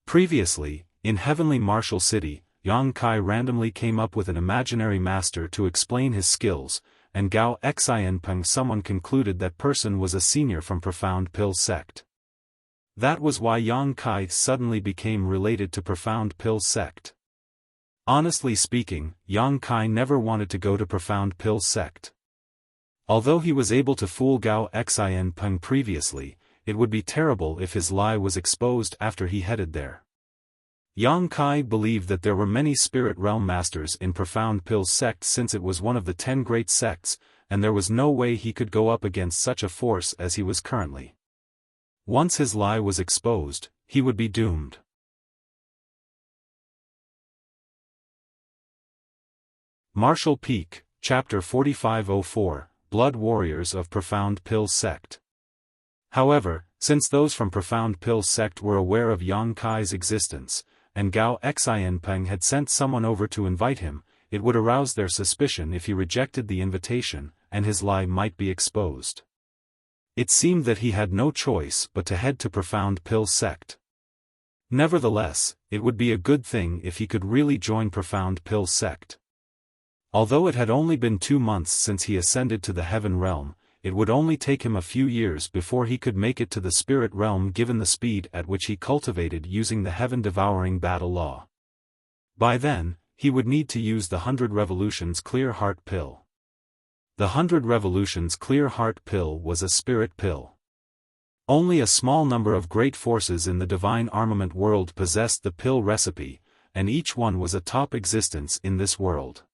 Previously, in Heavenly Martial City, Yang Kai randomly came up with an imaginary master to explain his skills, and Gao Xianpeng someone concluded that person was a senior from Profound Pill Sect. That was why Yang Kai suddenly became related to Profound Pill Sect. Honestly speaking, Yang Kai never wanted to go to Profound Pill Sect. Although he was able to fool Gao Xianpeng previously, it would be terrible if his lie was exposed after he headed there. Yang Kai believed that there were many spirit realm masters in Profound Pill Sect since it was one of the 10 great sects, and there was no way he could go up against such a force as he was currently. Once his lie was exposed, he would be doomed. Martial Peak, Chapter 4504, Blood Warriors of Profound Pill Sect. However, since those from Profound Pill Sect were aware of Yang Kai's existence, and Gao Xianpeng had sent someone over to invite him, it would arouse their suspicion if he rejected the invitation, and his lie might be exposed. It seemed that he had no choice but to head to Profound Pill Sect. Nevertheless, it would be a good thing if he could really join Profound Pill Sect. Although it had only been 2 months since he ascended to the Heaven Realm, it would only take him a few years before he could make it to the Spirit Realm given the speed at which he cultivated using the heaven-devouring battle law. By then, he would need to use the 100 Revolutions Clear Heart Pill. The 100 Revolutions Clear Heart Pill was a spirit pill. Only a small number of great forces in the divine armament world possessed the pill recipe, and each one was a top existence in this world.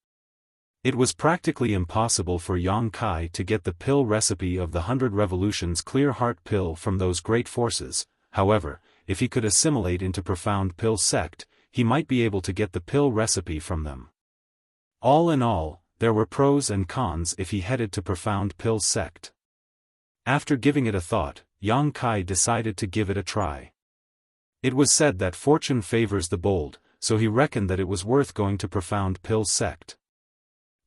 It was practically impossible for Yang Kai to get the pill recipe of the 100 Revolutions Clear Heart Pill from those great forces. However, if he could assimilate into Profound Pill Sect, he might be able to get the pill recipe from them. All in all, there were pros and cons if he headed to Profound Pill Sect. After giving it a thought, Yang Kai decided to give it a try. It was said that fortune favors the bold, so he reckoned that it was worth going to Profound Pill Sect.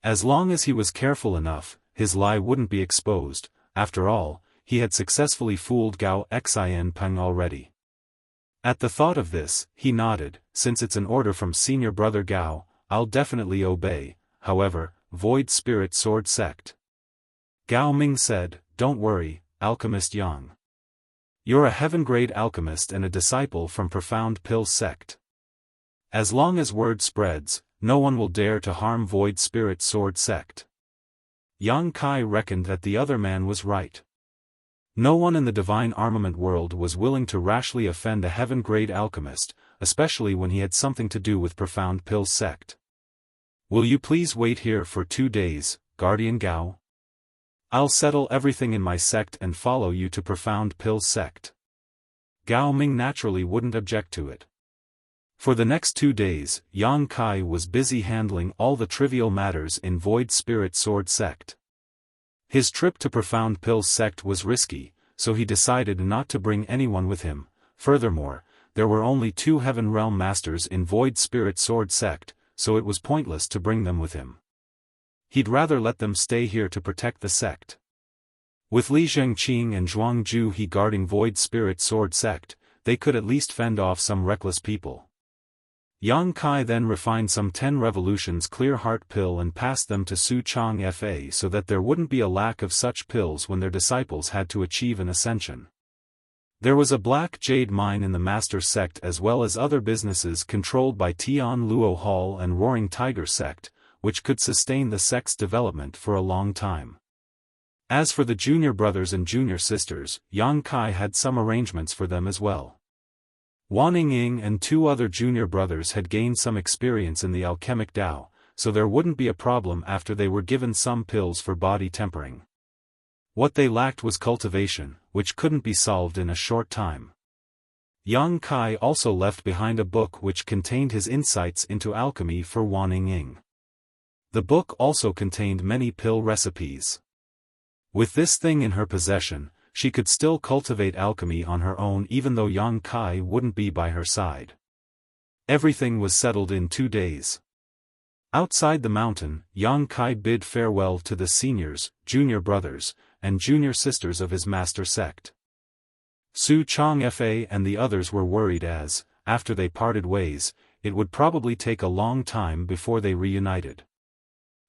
As long as he was careful enough, his lie wouldn't be exposed. After all, he had successfully fooled Gao Xianpeng already. At the thought of this, he nodded. Since it's an order from senior brother Gao, I'll definitely obey. However, Void Spirit Sword Sect. Gao Ming said, don't worry, Alchemist Yang. You're a heaven-grade alchemist and a disciple from Profound Pill Sect. As long as word spreads, no one will dare to harm Void Spirit Sword Sect. Yang Kai reckoned that the other man was right. No one in the divine armament world was willing to rashly offend a heaven-grade alchemist, especially when he had something to do with Profound Pill's sect. Will you please wait here for 2 days, Guardian Gao? I'll settle everything in my sect and follow you to Profound Pill's sect. Gao Ming naturally wouldn't object to it. For the next 2 days, Yang Kai was busy handling all the trivial matters in Void Spirit Sword Sect. His trip to Profound Pill's sect was risky, so he decided not to bring anyone with him. Furthermore, there were only 2 Heaven Realm Masters in Void Spirit Sword Sect, so it was pointless to bring them with him. He'd rather let them stay here to protect the sect. With Li Zhengqing and Zhuang Juhe guarding Void Spirit Sword Sect, they could at least fend off some reckless people. Yang Kai then refined some 10 revolutions clear heart pill and passed them to Su Chang Fa so that there wouldn't be a lack of such pills when their disciples had to achieve an ascension. There was a black jade mine in the master sect as well as other businesses controlled by Tian Luo Hall and Roaring Tiger sect, which could sustain the sect's development for a long time. As for the junior brothers and junior sisters, Yang Kai had some arrangements for them as well. Wan Ying and 2 other junior brothers had gained some experience in the alchemic Tao, so there wouldn't be a problem after they were given some pills for body tempering. What they lacked was cultivation, which couldn't be solved in a short time. Yang Kai also left behind a book which contained his insights into alchemy for Wan Ying. The book also contained many pill recipes. With this thing in her possession, she could still cultivate alchemy on her own even though Yang Kai wouldn't be by her side. Everything was settled in 2 days. Outside the mountain, Yang Kai bid farewell to the seniors, junior brothers, and junior sisters of his master sect. Su Chang Fa and the others were worried as, after they parted ways, it would probably take a long time before they reunited.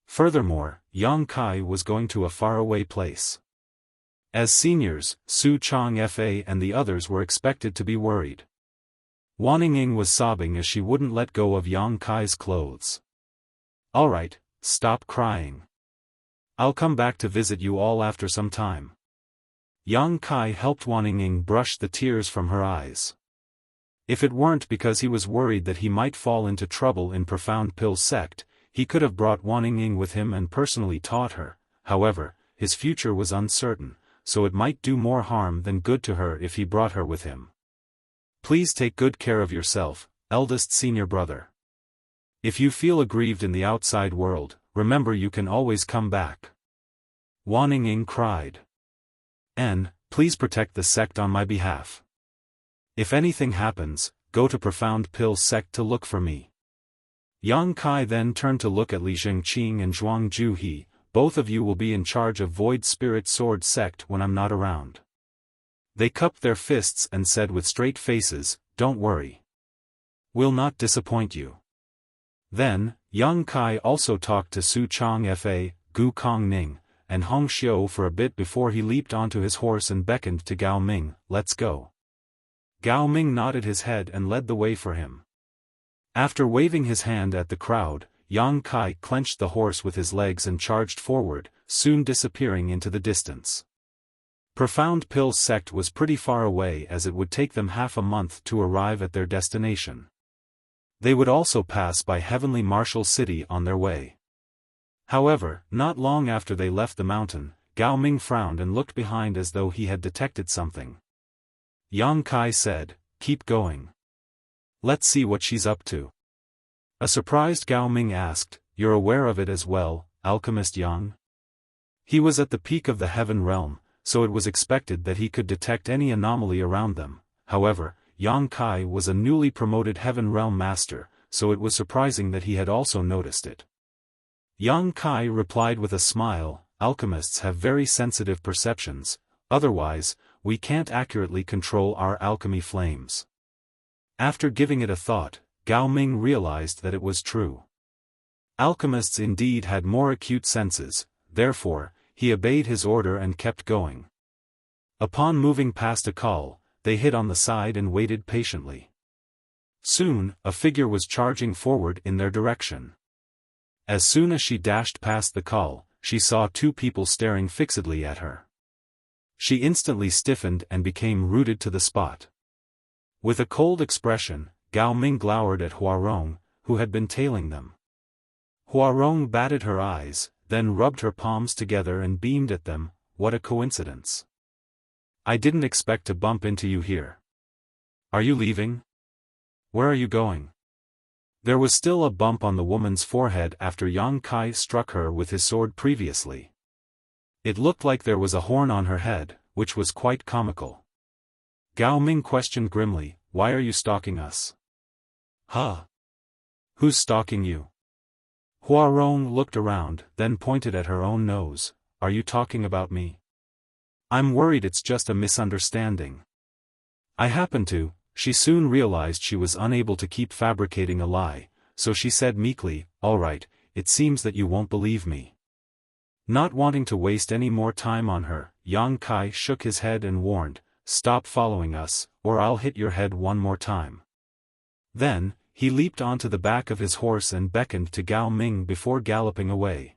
Furthermore, Yang Kai was going to a faraway place. As seniors, Su Chang Fa and the others were expected to be worried. Wan Ying was sobbing as she wouldn't let go of Yang Kai's clothes. Alright, stop crying. I'll come back to visit you all after some time. Yang Kai helped Wan Ying brush the tears from her eyes. If it weren't because he was worried that he might fall into trouble in Profound Pill's sect, he could have brought Wan Ying with him and personally taught her. However, his future was uncertain, so it might do more harm than good to her if he brought her with him. Please take good care of yourself, eldest senior brother. If you feel aggrieved in the outside world, remember you can always come back. Wan Ying cried. And, please protect the sect on my behalf. If anything happens, go to Profound Pill's sect to look for me. Yang Kai then turned to look at Li Zhengqing and Zhuang Juhe. Both of you will be in charge of Void Spirit Sword Sect when I'm not around. They cupped their fists and said with straight faces, don't worry. We'll not disappoint you. Then, Yang Kai also talked to Su Chang Fa, Gu Kongning, and Hong Xiu for a bit before he leaped onto his horse and beckoned to Gao Ming, let's go. Gao Ming nodded his head and led the way for him. After waving his hand at the crowd, Yang Kai clenched the horse with his legs and charged forward, soon disappearing into the distance. Profound Pill's sect was pretty far away as it would take them half a month to arrive at their destination. They would also pass by Heavenly Martial City on their way. However, not long after they left the mountain, Gao Ming frowned and looked behind as though he had detected something. Yang Kai said, keep going. Let's see what she's up to. A surprised Gao Ming asked, you're aware of it as well, Alchemist Yang? He was at the peak of the Heaven Realm, so it was expected that he could detect any anomaly around them. However, Yang Kai was a newly promoted Heaven Realm Master, so it was surprising that he had also noticed it. Yang Kai replied with a smile, alchemists have very sensitive perceptions, otherwise, we can't accurately control our alchemy flames. After giving it a thought, Gao Ming realized that it was true. Alchemists indeed had more acute senses, therefore, he obeyed his order and kept going. Upon moving past a call, they hid on the side and waited patiently. Soon, a figure was charging forward in their direction. As soon as she dashed past the call, she saw two people staring fixedly at her. She instantly stiffened and became rooted to the spot. With a cold expression, Gao Ming glowered at Huarong, who had been tailing them. Huarong batted her eyes, then rubbed her palms together and beamed at them. What a coincidence. I didn't expect to bump into you here. Are you leaving? Where are you going? There was still a bump on the woman's forehead after Yang Kai struck her with his sword previously. It looked like there was a horn on her head, which was quite comical. Gao Ming questioned grimly, why are you stalking us? Huh? Who's stalking you? Huarong looked around, then pointed at her own nose. Are you talking about me? I'm worried it's just a misunderstanding. I happen to. She soon realized she was unable to keep fabricating a lie, so she said meekly, all right, it seems that you won't believe me. Not wanting to waste any more time on her, Yang Kai shook his head and warned, stop following us, or I'll hit your head one more time. Then, he leaped onto the back of his horse and beckoned to Gao Ming before galloping away.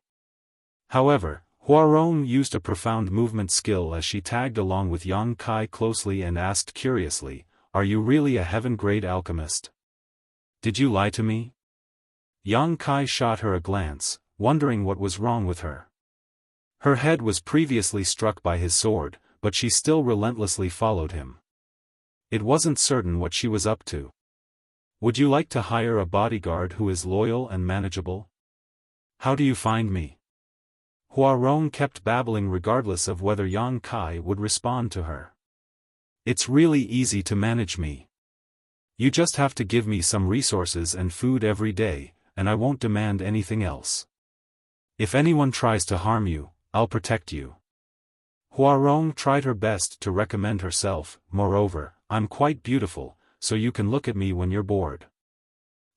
However, Huarong used a profound movement skill as she tagged along with Yang Kai closely and asked curiously, are you really a heaven-grade alchemist? Did you lie to me? Yang Kai shot her a glance, wondering what was wrong with her. Her head was previously struck by his sword, but she still relentlessly followed him. It wasn't certain what she was up to. Would you like to hire a bodyguard who is loyal and manageable? How do you find me? Huarong kept babbling regardless of whether Yang Kai would respond to her. It's really easy to manage me. You just have to give me some resources and food every day, and I won't demand anything else. If anyone tries to harm you, I'll protect you. Huarong tried her best to recommend herself. Moreover, I'm quite beautiful, so you can look at me when you're bored.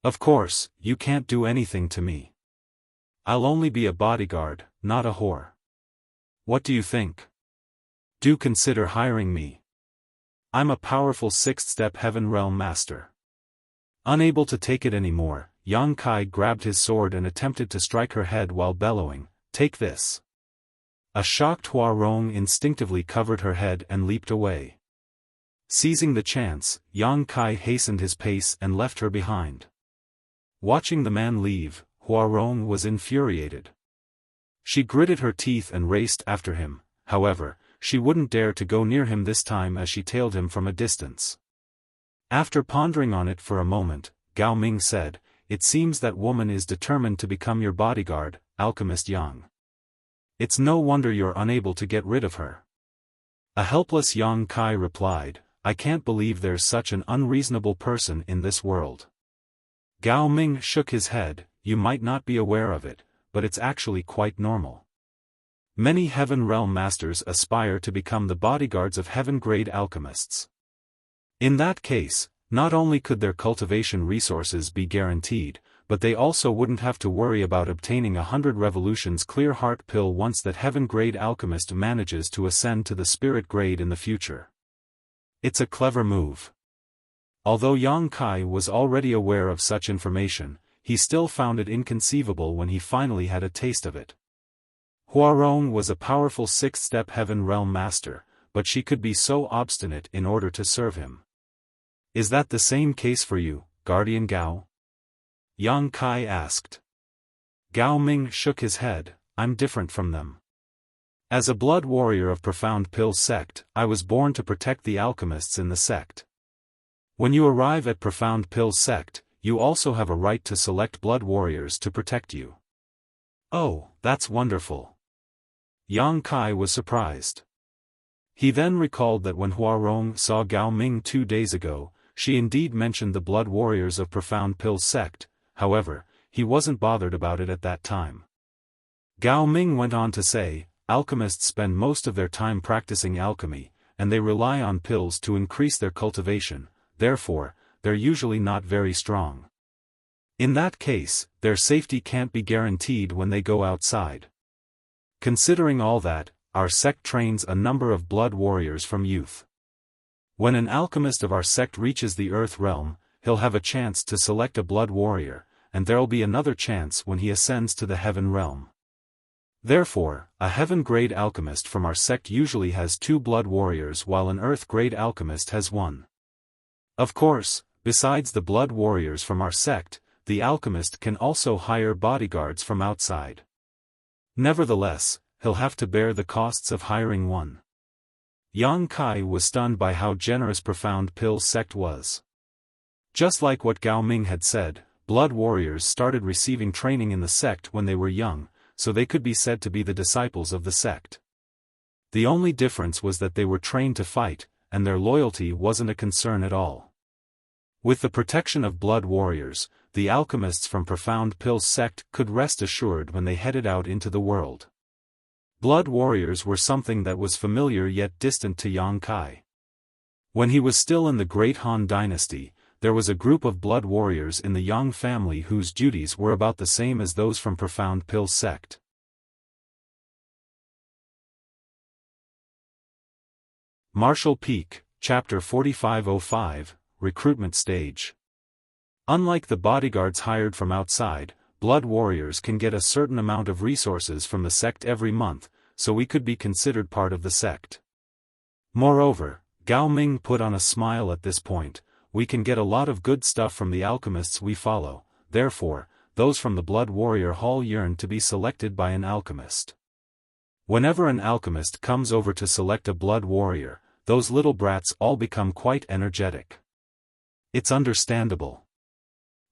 Of course, you can't do anything to me. I'll only be a bodyguard, not a whore. What do you think? Do consider hiring me. I'm a powerful sixth-step heaven realm master. Unable to take it anymore, Yang Kai grabbed his sword and attempted to strike her head while bellowing, take this. A shocked Huarong instinctively covered her head and leaped away. Seizing the chance, Yang Kai hastened his pace and left her behind. Watching the man leave, Huarong was infuriated. She gritted her teeth and raced after him. However, she wouldn't dare to go near him this time as she tailed him from a distance. After pondering on it for a moment, Gao Ming said, it seems that woman is determined to become your bodyguard, Alchemist Yang. It's no wonder you're unable to get rid of her. A helpless Yang Kai replied, I can't believe there's such an unreasonable person in this world. Gao Ming shook his head, you might not be aware of it, but it's actually quite normal. Many Heaven Realm Masters aspire to become the bodyguards of heaven-grade alchemists. In that case, not only could their cultivation resources be guaranteed, but they also wouldn't have to worry about obtaining 100 revolutions clear heart pill once that heaven-grade alchemist manages to ascend to the spirit grade in the future. It's a clever move. Although Yang Kai was already aware of such information, he still found it inconceivable when he finally had a taste of it. Huarong was a powerful sixth-step Heaven Realm Master, but she could be so obstinate in order to serve him. Is that the same case for you, Guardian Gao? Yang Kai asked. Gao Ming shook his head, I'm different from them. As a blood warrior of Profound Pill sect, I was born to protect the alchemists in the sect. When you arrive at Profound Pill sect, you also have a right to select blood warriors to protect you. Oh, that's wonderful. Yang Kai was surprised. He then recalled that when Huarong saw Gao Ming 2 days ago, she indeed mentioned the blood warriors of Profound Pill sect, however, he wasn't bothered about it at that time. Gao Ming went on to say, alchemists spend most of their time practicing alchemy, and they rely on pills to increase their cultivation, therefore, they're usually not very strong. In that case, their safety can't be guaranteed when they go outside. Considering all that, our sect trains a number of blood warriors from youth. When an alchemist of our sect reaches the Earth realm, he'll have a chance to select a blood warrior, and there'll be another chance when he ascends to the heaven realm. Therefore, a heaven-grade alchemist from our sect usually has 2 blood warriors while an earth-grade alchemist has 1. Of course, besides the blood warriors from our sect, the alchemist can also hire bodyguards from outside. Nevertheless, he'll have to bear the costs of hiring one. Yang Kai was stunned by how generous Profound Pill's sect was. Just like what Gao Ming had said, blood warriors started receiving training in the sect when they were young, so they could be said to be the disciples of the sect. The only difference was that they were trained to fight, and their loyalty wasn't a concern at all. With the protection of blood warriors, the alchemists from Profound Pill's sect could rest assured when they headed out into the world. Blood warriors were something that was familiar yet distant to Yang Kai. When he was still in the Great Han Dynasty, there was a group of blood warriors in the Yang family whose duties were about the same as those from Profound Pill's sect. Martial Peak, Chapter 4505, Recruitment Stage. Unlike the bodyguards hired from outside, blood warriors can get a certain amount of resources from the sect every month, so we could be considered part of the sect. Moreover, Gao Ming put on a smile at this point, we can get a lot of good stuff from the alchemists we follow, therefore, those from the Blood Warrior Hall yearn to be selected by an alchemist. Whenever an alchemist comes over to select a blood warrior, those little brats all become quite energetic. It's understandable.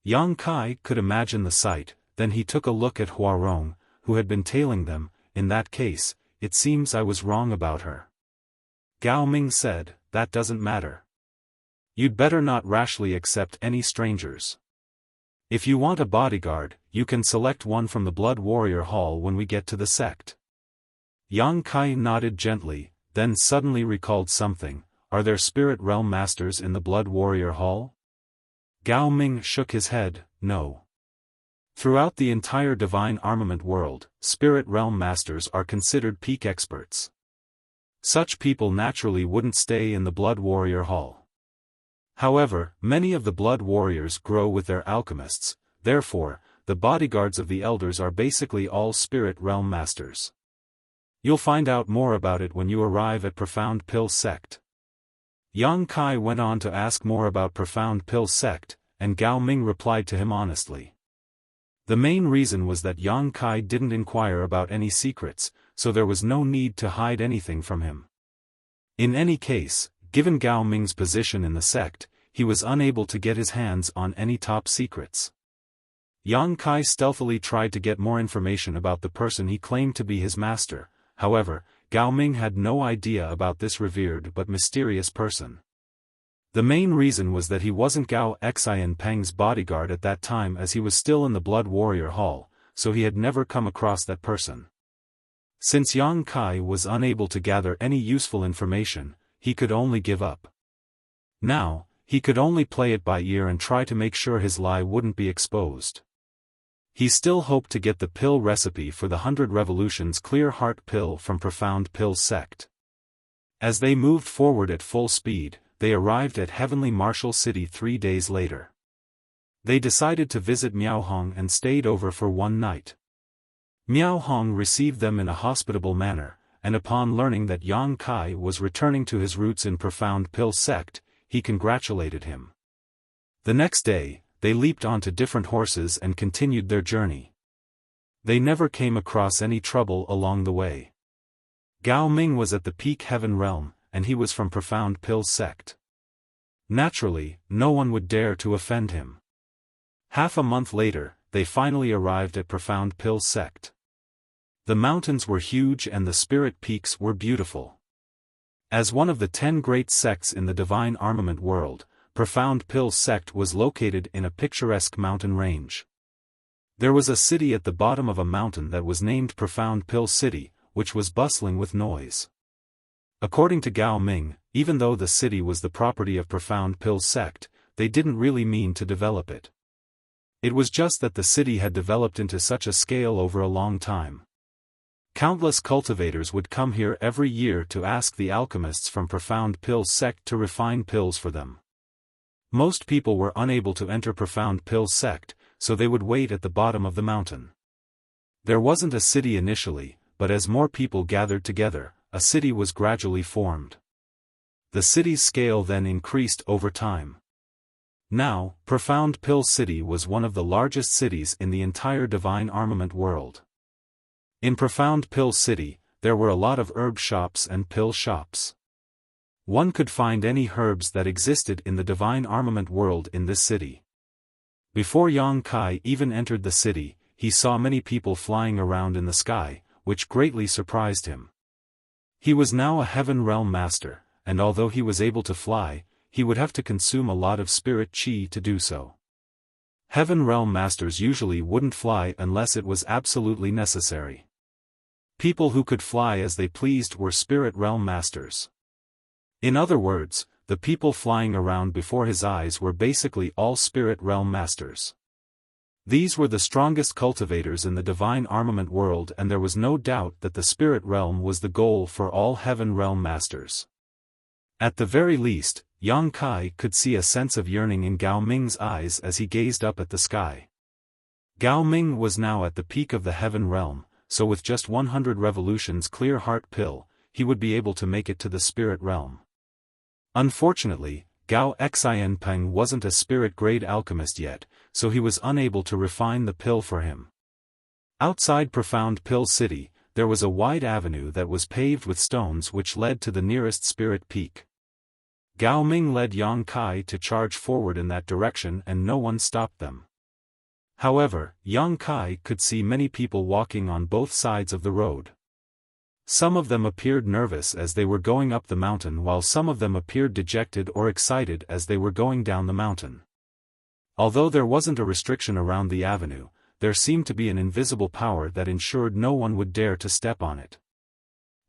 Yang Kai could imagine the sight, then he took a look at Huarong, who had been tailing them. In that case, it seems I was wrong about her. Gao Ming said, that doesn't matter. You'd better not rashly accept any strangers. If you want a bodyguard, you can select one from the Blood Warrior Hall when we get to the sect. Yang Kai nodded gently, then suddenly recalled something. Are there Spirit Realm Masters in the Blood Warrior Hall? Gao Ming shook his head, no. Throughout the entire Divine Armament world, Spirit Realm Masters are considered peak experts. Such people naturally wouldn't stay in the Blood Warrior Hall. However, many of the Blood Warriors grow with their alchemists, therefore, the bodyguards of the Elders are basically all Spirit Realm Masters. You'll find out more about it when you arrive at Profound Pill's sect. Yang Kai went on to ask more about Profound Pill's sect, and Gao Ming replied to him honestly. The main reason was that Yang Kai didn't inquire about any secrets, so there was no need to hide anything from him. In any case, given Gao Ming's position in the sect, he was unable to get his hands on any top secrets. Yang Kai stealthily tried to get more information about the person he claimed to be his master, however, Gao Ming had no idea about this revered but mysterious person. The main reason was that he wasn't Gao Xian Peng's bodyguard at that time, as he was still in the Blood Warrior Hall, so he had never come across that person. Since Yang Kai was unable to gather any useful information, he could only give up. Now, he could only play it by ear and try to make sure his lie wouldn't be exposed. He still hoped to get the pill recipe for the 100 Revolutions Clear Heart pill from Profound Pill's sect. As they moved forward at full speed, they arrived at Heavenly Martial City 3 days later. They decided to visit Miaohong and stayed over for one night. Miaohong received them in a hospitable manner, and upon learning that Yang Kai was returning to his roots in Profound Pill's sect, he congratulated him. The next day, they leaped onto different horses and continued their journey. They never came across any trouble along the way. Gao Ming was at the peak heaven realm, and he was from Profound Pill's sect. Naturally, no one would dare to offend him. Half a month later, they finally arrived at Profound Pill's sect. The mountains were huge and the spirit peaks were beautiful. As one of the 10 great sects in the Divine Armament world, Profound Pill's sect was located in a picturesque mountain range. There was a city at the bottom of a mountain that was named Profound Pill City, which was bustling with noise. According to Gao Ming, even though the city was the property of Profound Pill's sect, they didn't really mean to develop it. It was just that the city had developed into such a scale over a long time. Countless cultivators would come here every year to ask the alchemists from Profound Pill's sect to refine pills for them. Most people were unable to enter Profound Pill's sect, so they would wait at the bottom of the mountain. There wasn't a city initially, but as more people gathered together, a city was gradually formed. The city's scale then increased over time. Now, Profound Pill City was one of the largest cities in the entire divine armament world. In Profound Pill City, there were a lot of herb shops and pill shops. One could find any herbs that existed in the divine armament world in this city. Before Yang Kai even entered the city, he saw many people flying around in the sky, which greatly surprised him. He was now a Heaven Realm Master, and although he was able to fly, he would have to consume a lot of spirit chi to do so. Heaven Realm Masters usually wouldn't fly unless it was absolutely necessary. People who could fly as they pleased were Spirit Realm Masters. In other words, the people flying around before his eyes were basically all Spirit Realm Masters. These were the strongest cultivators in the divine armament world, and there was no doubt that the Spirit Realm was the goal for all Heaven Realm Masters. At the very least, Yang Kai could see a sense of yearning in Gao Ming's eyes as he gazed up at the sky. Gao Ming was now at the peak of the Heaven Realm, so with just 100 revolutions clear heart pill, he would be able to make it to the Spirit Realm. Unfortunately, Gao Xianpeng wasn't a spirit-grade alchemist yet, so he was unable to refine the pill for him. Outside Profound Pill City, there was a wide avenue that was paved with stones which led to the nearest spirit peak. Gao Ming led Yang Kai to charge forward in that direction and no one stopped them. However, Yang Kai could see many people walking on both sides of the road. Some of them appeared nervous as they were going up the mountain, while some of them appeared dejected or excited as they were going down the mountain. Although there wasn't a restriction around the avenue, there seemed to be an invisible power that ensured no one would dare to step on it.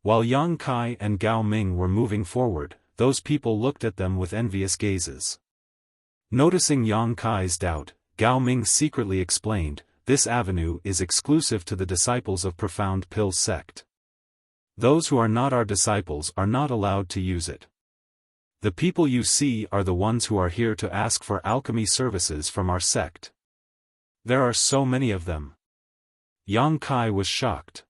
While Yang Kai and Gao Ming were moving forward, those people looked at them with envious gazes. Noticing Yang Kai's doubt, Gao Ming secretly explained, "This avenue is exclusive to the disciples of Profound Pill sect. Those who are not our disciples are not allowed to use it. The people you see are the ones who are here to ask for alchemy services from our sect. There are so many of them." Yang Kai was shocked.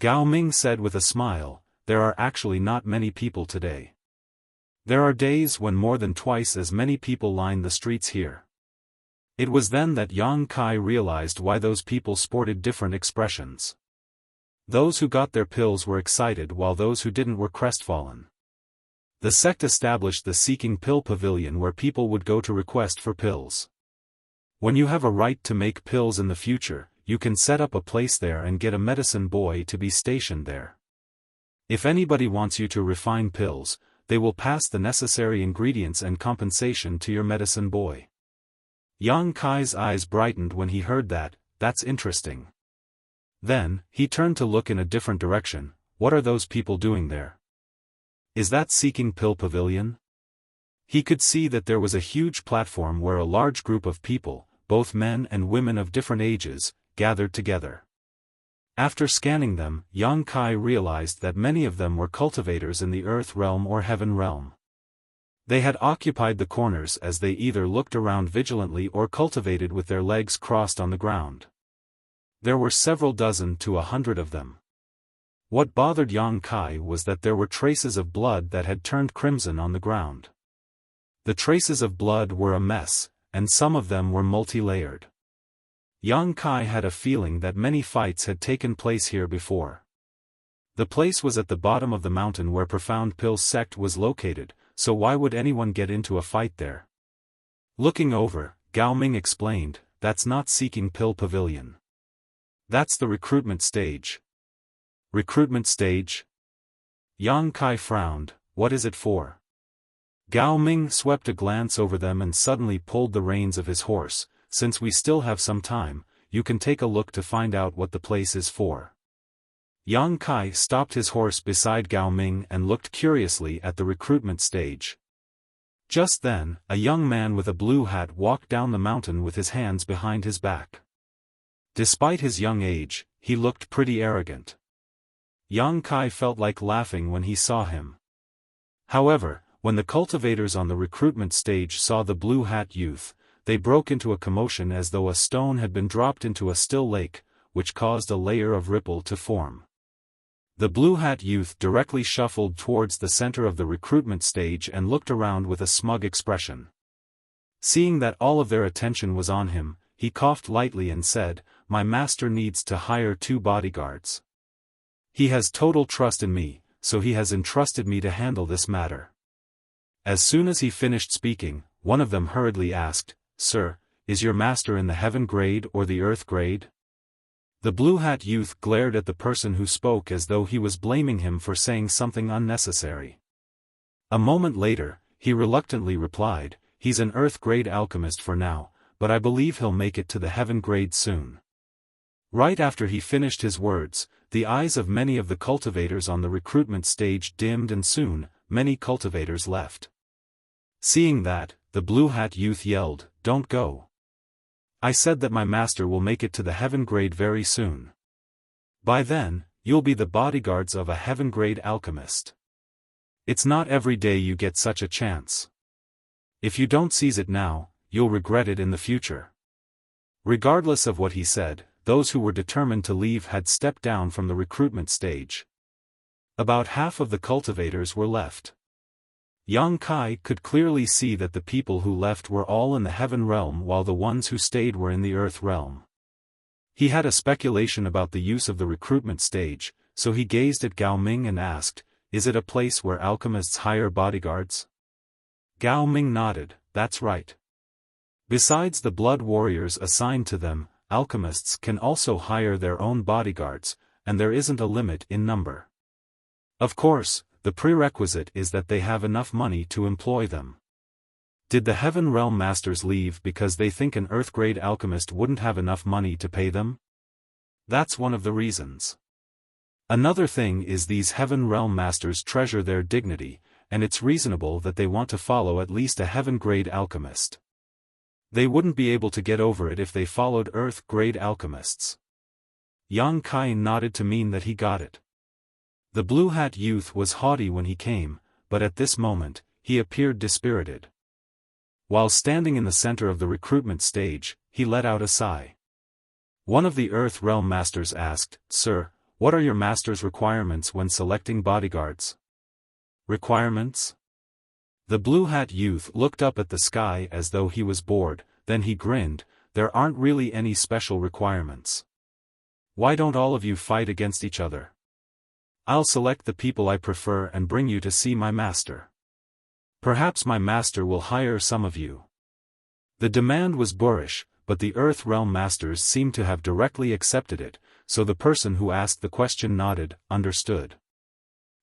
Gao Ming said with a smile, "There are actually not many people today. There are days when more than twice as many people line the streets here." It was then that Yang Kai realized why those people sported different expressions. Those who got their pills were excited while those who didn't were crestfallen. The sect established the Seeking Pill Pavilion where people would go to request for pills. When you have a right to make pills in the future, you can set up a place there and get a medicine boy to be stationed there. If anybody wants you to refine pills, they will pass the necessary ingredients and compensation to your medicine boy. Yang Kai's eyes brightened when he heard that. That's interesting. Then, he turned to look in a different direction. What are those people doing there? Is that Seeking Pill Pavilion? He could see that there was a huge platform where a large group of people, both men and women of different ages, gathered together. After scanning them, Yang Kai realized that many of them were cultivators in the Earth Realm or Heaven Realm. They had occupied the corners as they either looked around vigilantly or cultivated with their legs crossed on the ground. There were several dozen to 100 of them. What bothered Yang Kai was that there were traces of blood that had turned crimson on the ground. The traces of blood were a mess, and some of them were multi-layered. Yang Kai had a feeling that many fights had taken place here before. The place was at the bottom of the mountain where Profound Pill sect was located, so why would anyone get into a fight there? Looking over, Gao Ming explained, "That's not Seeking Pill Pavilion. That's the recruitment stage." Recruitment stage? Yang Kai frowned. What is it for? Gao Ming swept a glance over them and suddenly pulled the reins of his horse. "Since we still have some time, you can take a look to find out what the place is for." Yang Kai stopped his horse beside Gao Ming and looked curiously at the recruitment stage. Just then, a young man with a blue hat walked down the mountain with his hands behind his back. Despite his young age, he looked pretty arrogant. Yang Kai felt like laughing when he saw him. However, When the cultivators on the recruitment stage saw the blue hat youth, they broke into a commotion as though a stone had been dropped into a still lake, which caused a layer of ripple to form. The blue hat youth directly shuffled towards the center of the recruitment stage and looked around with a smug expression. Seeing that all of their attention was on him, he coughed lightly and said, "My master needs to hire 2 bodyguards. He has total trust in me, so he has entrusted me to handle this matter." As soon as he finished speaking, one of them hurriedly asked, "Sir, is your master in the heaven grade or the earth grade?" The blue hat youth glared at the person who spoke as though he was blaming him for saying something unnecessary. A moment later, he reluctantly replied, "He's an earth grade alchemist for now, but I believe he'll make it to the heaven grade soon." Right after he finished his words, the eyes of many of the cultivators on the recruitment stage dimmed and soon, many cultivators left. Seeing that, the blue hat youth yelled, "Don't go. I said that my master will make it to the heaven grade very soon. By then, you'll be the bodyguards of a heaven grade alchemist. It's not every day you get such a chance. If you don't seize it now, you'll regret it in the future." Regardless of what he said, those who were determined to leave had stepped down from the recruitment stage. About half of the cultivators were left. Yang Kai could clearly see that the people who left were all in the heaven realm while the ones who stayed were in the earth realm. He had a speculation about the use of the recruitment stage, so he gazed at Gao Ming and asked, "Is it a place where alchemists hire bodyguards?" Gao Ming nodded, "That's right. Besides the blood warriors assigned to them, alchemists can also hire their own bodyguards, and there isn't a limit in number. Of course, the prerequisite is that they have enough money to employ them." Did the Heaven Realm Masters leave because they think an Earth-grade alchemist wouldn't have enough money to pay them? That's one of the reasons. Another thing is these Heaven Realm Masters treasure their dignity, and it's reasonable that they want to follow at least a Heaven-grade alchemist. They wouldn't be able to get over it if they followed Earth-grade alchemists. Yang Kai nodded to mean that he got it. The blue hat youth was haughty when he came, but at this moment, he appeared dispirited. While standing in the center of the recruitment stage, he let out a sigh. One of the Earth Realm Masters asked, "Sir, what are your master's requirements when selecting bodyguards?" "Requirements?" The blue hat youth looked up at the sky as though he was bored, then he grinned, "There aren't really any special requirements. Why don't all of you fight against each other? I'll select the people I prefer and bring you to see my master. Perhaps my master will hire some of you." The demand was boorish, but the Earth Realm Masters seemed to have directly accepted it, so the person who asked the question nodded, "Understood."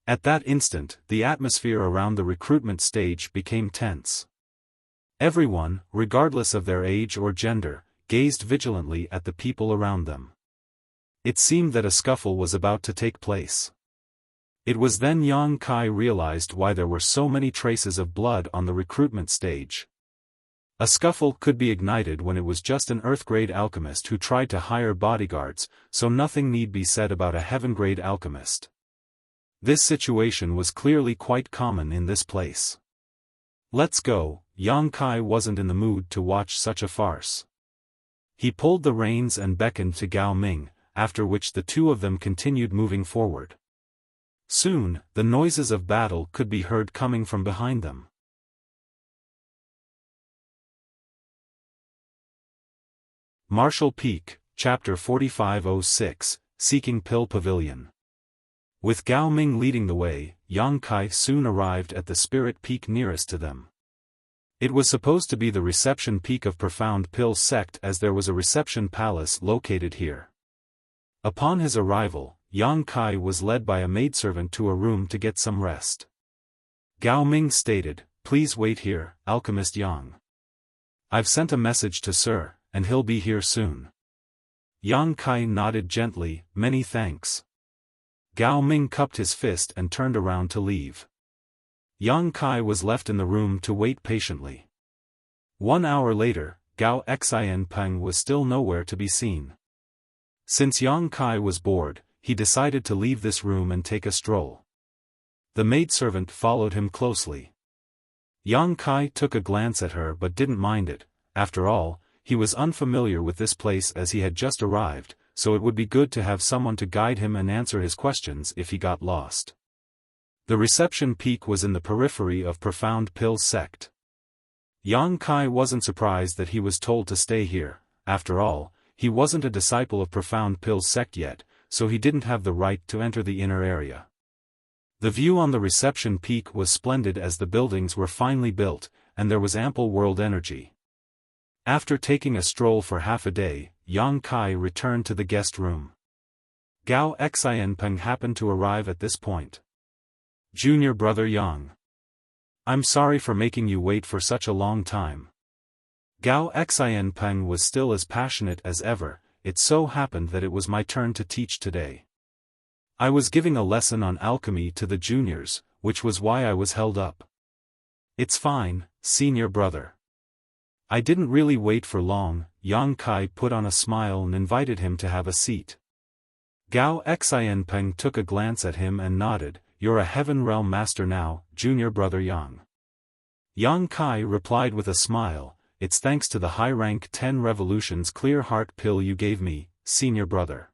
At that instant, the atmosphere around the recruitment stage became tense. Everyone, regardless of their age or gender, gazed vigilantly at the people around them. It seemed that a scuffle was about to take place. It was then Yang Kai realized why there were so many traces of blood on the recruitment stage. A scuffle could be ignited when it was just an Earth-grade alchemist who tried to hire bodyguards, so nothing need be said about a Heaven-grade alchemist. This situation was clearly quite common in this place. "Let's go." Yang Kai wasn't in the mood to watch such a farce. He pulled the reins and beckoned to Gao Ming, after which the two of them continued moving forward. Soon, the noises of battle could be heard coming from behind them. Marshall Peak, Chapter 4506, Seeking Pill Pavilion. With Gao Ming leading the way, Yang Kai soon arrived at the spirit peak nearest to them. It was supposed to be the reception peak of Profound Pill sect as there was a reception palace located here. Upon his arrival, Yang Kai was led by a maidservant to a room to get some rest. Gao Ming stated, "Please wait here, Alchemist Yang. I've sent a message to Sir, and he'll be here soon." Yang Kai nodded gently, "Many thanks." Gao Ming cupped his fist and turned around to leave. Yang Kai was left in the room to wait patiently. 1 hour later, Gao Xianpeng was still nowhere to be seen. Since Yang Kai was bored, he decided to leave this room and take a stroll. The maidservant followed him closely. Yang Kai took a glance at her but didn't mind it. After all, he was unfamiliar with this place as he had just arrived, so it would be good to have someone to guide him and answer his questions if he got lost. The reception peak was in the periphery of Profound Pill's sect. Yang Kai wasn't surprised that he was told to stay here. After all, he wasn't a disciple of Profound Pill's sect yet, so he didn't have the right to enter the inner area. The view on the reception peak was splendid as the buildings were finely built, and there was ample world energy. After taking a stroll for half a day, Yang Kai returned to the guest room. Gao Xianpeng happened to arrive at this point. Junior brother Yang. I'm sorry for making you wait for such a long time. Gao Xianpeng was still as passionate as ever. It so happened that it was my turn to teach today. I was giving a lesson on alchemy to the juniors, which was why I was held up. It's fine, senior brother. I didn't really wait for long. Yang Kai put on a smile and invited him to have a seat. Gao Xianpeng took a glance at him and nodded. You're a Heaven Realm master now, junior brother Yang. Yang Kai replied with a smile. It's thanks to the high-rank 10 revolutions clear heart pill you gave me, senior brother.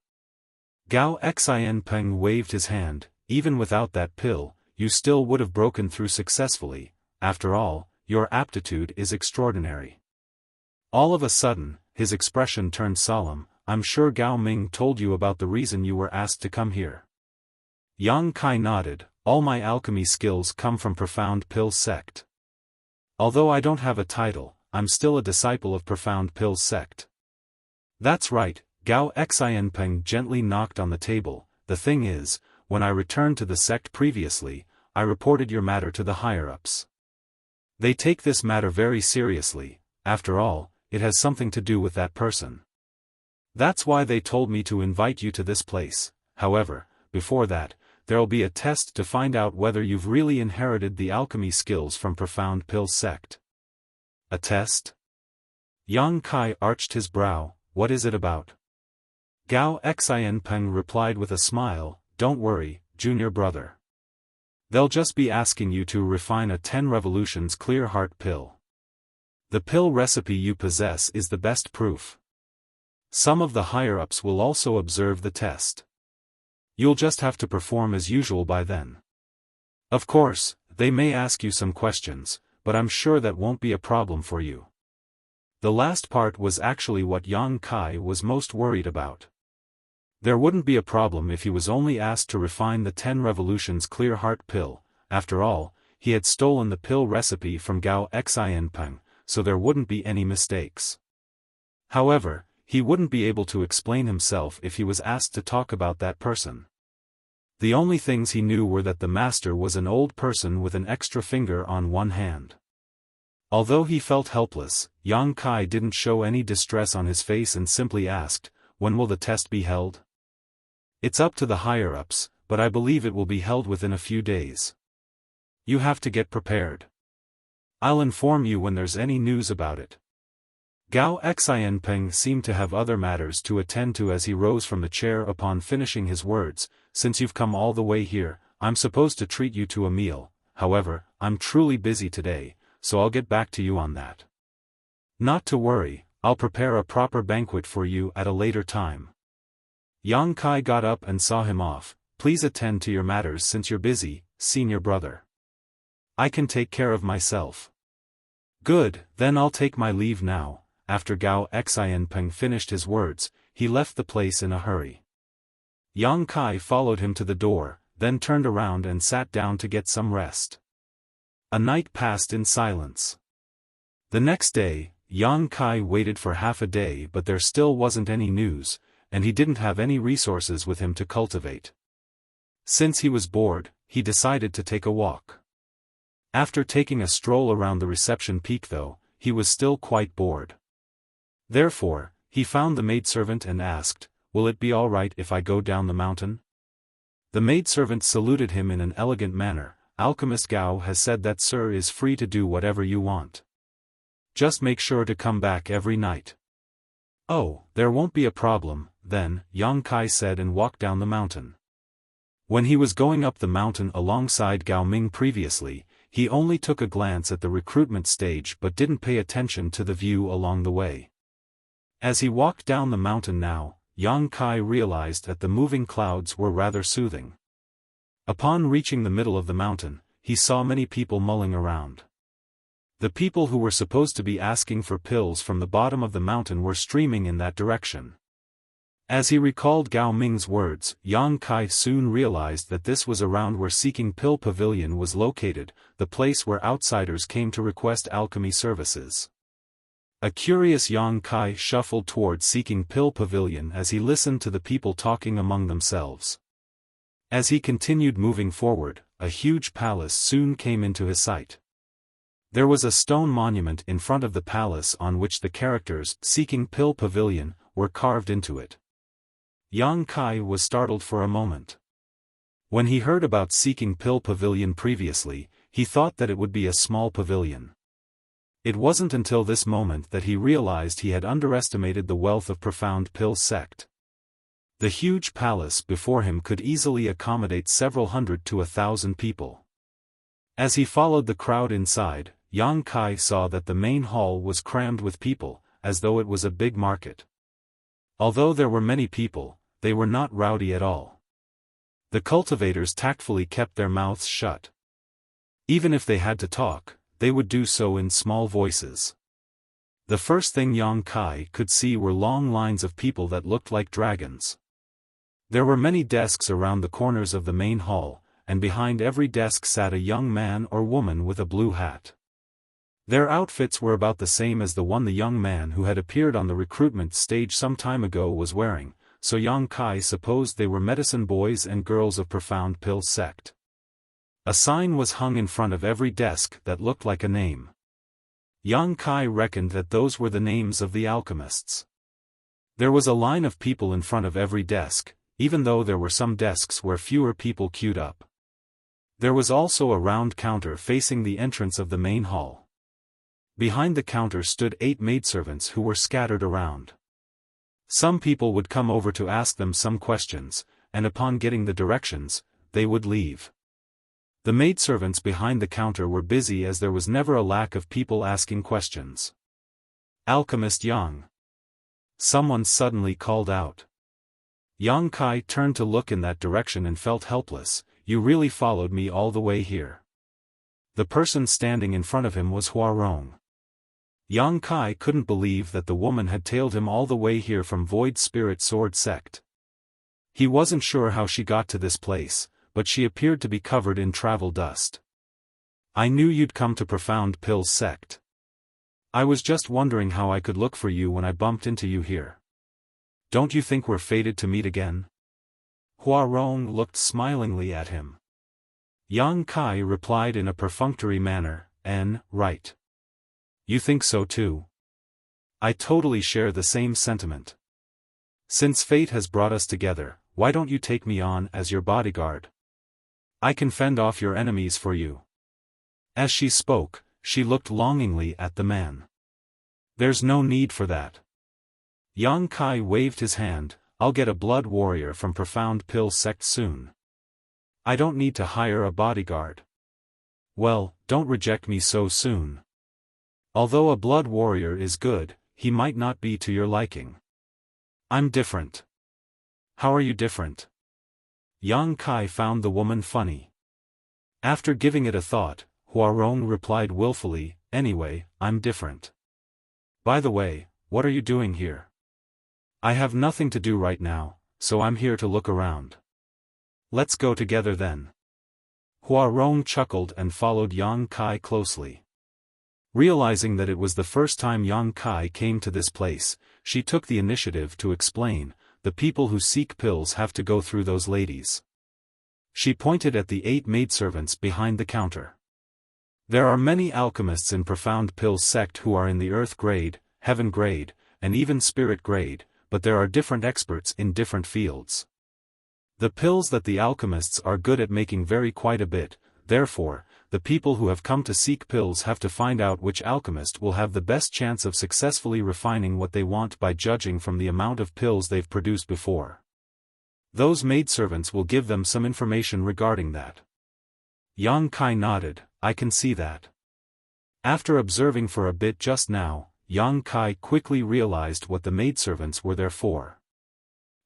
Gao Xianpeng waved his hand. Even without that pill, you still would have broken through successfully. After all, your aptitude is extraordinary. All of a sudden, his expression turned solemn. I'm sure Gao Ming told you about the reason you were asked to come here. Yang Kai nodded. All my alchemy skills come from Profound Pill's sect. Although I don't have a title, I'm still a disciple of Profound Pill's sect. That's right, Gao Xianpeng gently knocked on the table. The thing is, when I returned to the sect previously, I reported your matter to the higher-ups. They take this matter very seriously. After all, it has something to do with that person. That's why they told me to invite you to this place. However, before that, there'll be a test to find out whether you've really inherited the alchemy skills from Profound Pill's sect. A test? Yang Kai arched his brow. What is it about? Gao Xianpeng replied with a smile. Don't worry, junior brother. They'll just be asking you to refine a 10 revolutions clear heart pill. The pill recipe you possess is the best proof. Some of the higher-ups will also observe the test. You'll just have to perform as usual by then. Of course, they may ask you some questions, but I'm sure that won't be a problem for you. The last part was actually what Yang Kai was most worried about. There wouldn't be a problem if he was only asked to refine the 10 revolutions clear heart pill. After all, he had stolen the pill recipe from Gao Xianpeng, so there wouldn't be any mistakes. However, he wouldn't be able to explain himself if he was asked to talk about that person. The only things he knew were that the master was an old person with an extra finger on one hand. Although he felt helpless, Yang Kai didn't show any distress on his face and simply asked, when will the test be held? It's up to the higher-ups, but I believe it will be held within a few days. You have to get prepared. I'll inform you when there's any news about it. Gao Xianpeng seemed to have other matters to attend to as he rose from the chair upon finishing his words. Since you've come all the way here, I'm supposed to treat you to a meal. However, I'm truly busy today, so I'll get back to you on that. Not to worry, I'll prepare a proper banquet for you at a later time. Yang Kai got up and saw him off. Please attend to your matters since you're busy, senior brother. I can take care of myself. Good, then I'll take my leave now. After Gao Xianpeng finished his words, he left the place in a hurry. Yang Kai followed him to the door, then turned around and sat down to get some rest. A night passed in silence. The next day, Yang Kai waited for half a day but there still wasn't any news, and he didn't have any resources with him to cultivate. Since he was bored, he decided to take a walk. After taking a stroll around the reception peak though, he was still quite bored. Therefore, he found the maidservant and asked, will it be all right if I go down the mountain? The maidservant saluted him in an elegant manner. Alchemist Gao has said that Sir is free to do whatever you want. Just make sure to come back every night. Oh, there won't be a problem, then, Yang Kai said and walked down the mountain. When he was going up the mountain alongside Gao Ming previously, he only took a glance at the recruitment stage but didn't pay attention to the view along the way. As he walked down the mountain now, Yang Kai realized that the moving clouds were rather soothing. Upon reaching the middle of the mountain, he saw many people mulling around. The people who were supposed to be asking for pills from the bottom of the mountain were streaming in that direction. As he recalled Gao Ming's words, Yang Kai soon realized that this was around where Seeking Pill Pavilion was located, the place where outsiders came to request alchemy services. A curious Yang Kai shuffled towards Seeking Pill Pavilion as he listened to the people talking among themselves. As he continued moving forward, a huge palace soon came into his sight. There was a stone monument in front of the palace on which the characters Seeking Pill Pavilion were carved into it. Yang Kai was startled for a moment. When he heard about Seeking Pill Pavilion previously, he thought that it would be a small pavilion. It wasn't until this moment that he realized he had underestimated the wealth of Profound Pill sect. The huge palace before him could easily accommodate several hundred to 1,000 people. As he followed the crowd inside, Yang Kai saw that the main hall was crammed with people, as though it was a big market. Although there were many people, they were not rowdy at all. The cultivators tactfully kept their mouths shut. Even if they had to talk, they would do so in small voices. The first thing Yang Kai could see were long lines of people that looked like dragons. There were many desks around the corners of the main hall, and behind every desk sat a young man or woman with a blue hat. Their outfits were about the same as the one the young man who had appeared on the recruitment stage some time ago was wearing, so Yang Kai supposed they were medicine boys and girls of Profound Pill sect. A sign was hung in front of every desk that looked like a name. Yang Kai reckoned that those were the names of the alchemists. There was a line of people in front of every desk, even though there were some desks where fewer people queued up. There was also a round counter facing the entrance of the main hall. Behind the counter stood 8 maidservants who were scattered around. Some people would come over to ask them some questions, and upon getting the directions, they would leave. The maidservants behind the counter were busy as there was never a lack of people asking questions. Alchemist Yang. Someone suddenly called out. Yang Kai turned to look in that direction and felt helpless. You really followed me all the way here. The person standing in front of him was Huarong. Yang Kai couldn't believe that the woman had tailed him all the way here from Void Spirit Sword sect. He wasn't sure how she got to this place, but she appeared to be covered in travel dust. I knew you'd come to Profound Pill sect. I was just wondering how I could look for you when I bumped into you here. Don't you think we're fated to meet again? Huarong looked smilingly at him. Yang Kai replied in a perfunctory manner, right. You think so too? I totally share the same sentiment. Since fate has brought us together, why don't you take me on as your bodyguard? I can fend off your enemies for you. As she spoke, she looked longingly at the man. There's no need for that. Yang Kai waved his hand. I'll get a blood warrior from Profound Pill sect soon. I don't need to hire a bodyguard. Well, don't reject me so soon. Although a blood warrior is good, he might not be to your liking. I'm different. How are you different? Yang Kai found the woman funny. After giving it a thought, Huarong replied willfully, anyway, I'm different. By the way, what are you doing here? I have nothing to do right now, so I'm here to look around. Let's go together then. Huarong chuckled and followed Yang Kai closely. Realizing that it was the first time Yang Kai came to this place, she took the initiative to explain, the people who seek pills have to go through those ladies. She pointed at the 8 maidservants behind the counter. There are many alchemists in Profound Pill sect who are in the Earth grade, Heaven grade, and even Spirit grade, but there are different experts in different fields. The pills that the alchemists are good at making vary quite a bit, therefore, the people who have come to seek pills have to find out which alchemist will have the best chance of successfully refining what they want by judging from the amount of pills they've produced before. Those maidservants will give them some information regarding that. Yang Kai nodded. I can see that. After observing for a bit just now, Yang Kai quickly realized what the maidservants were there for.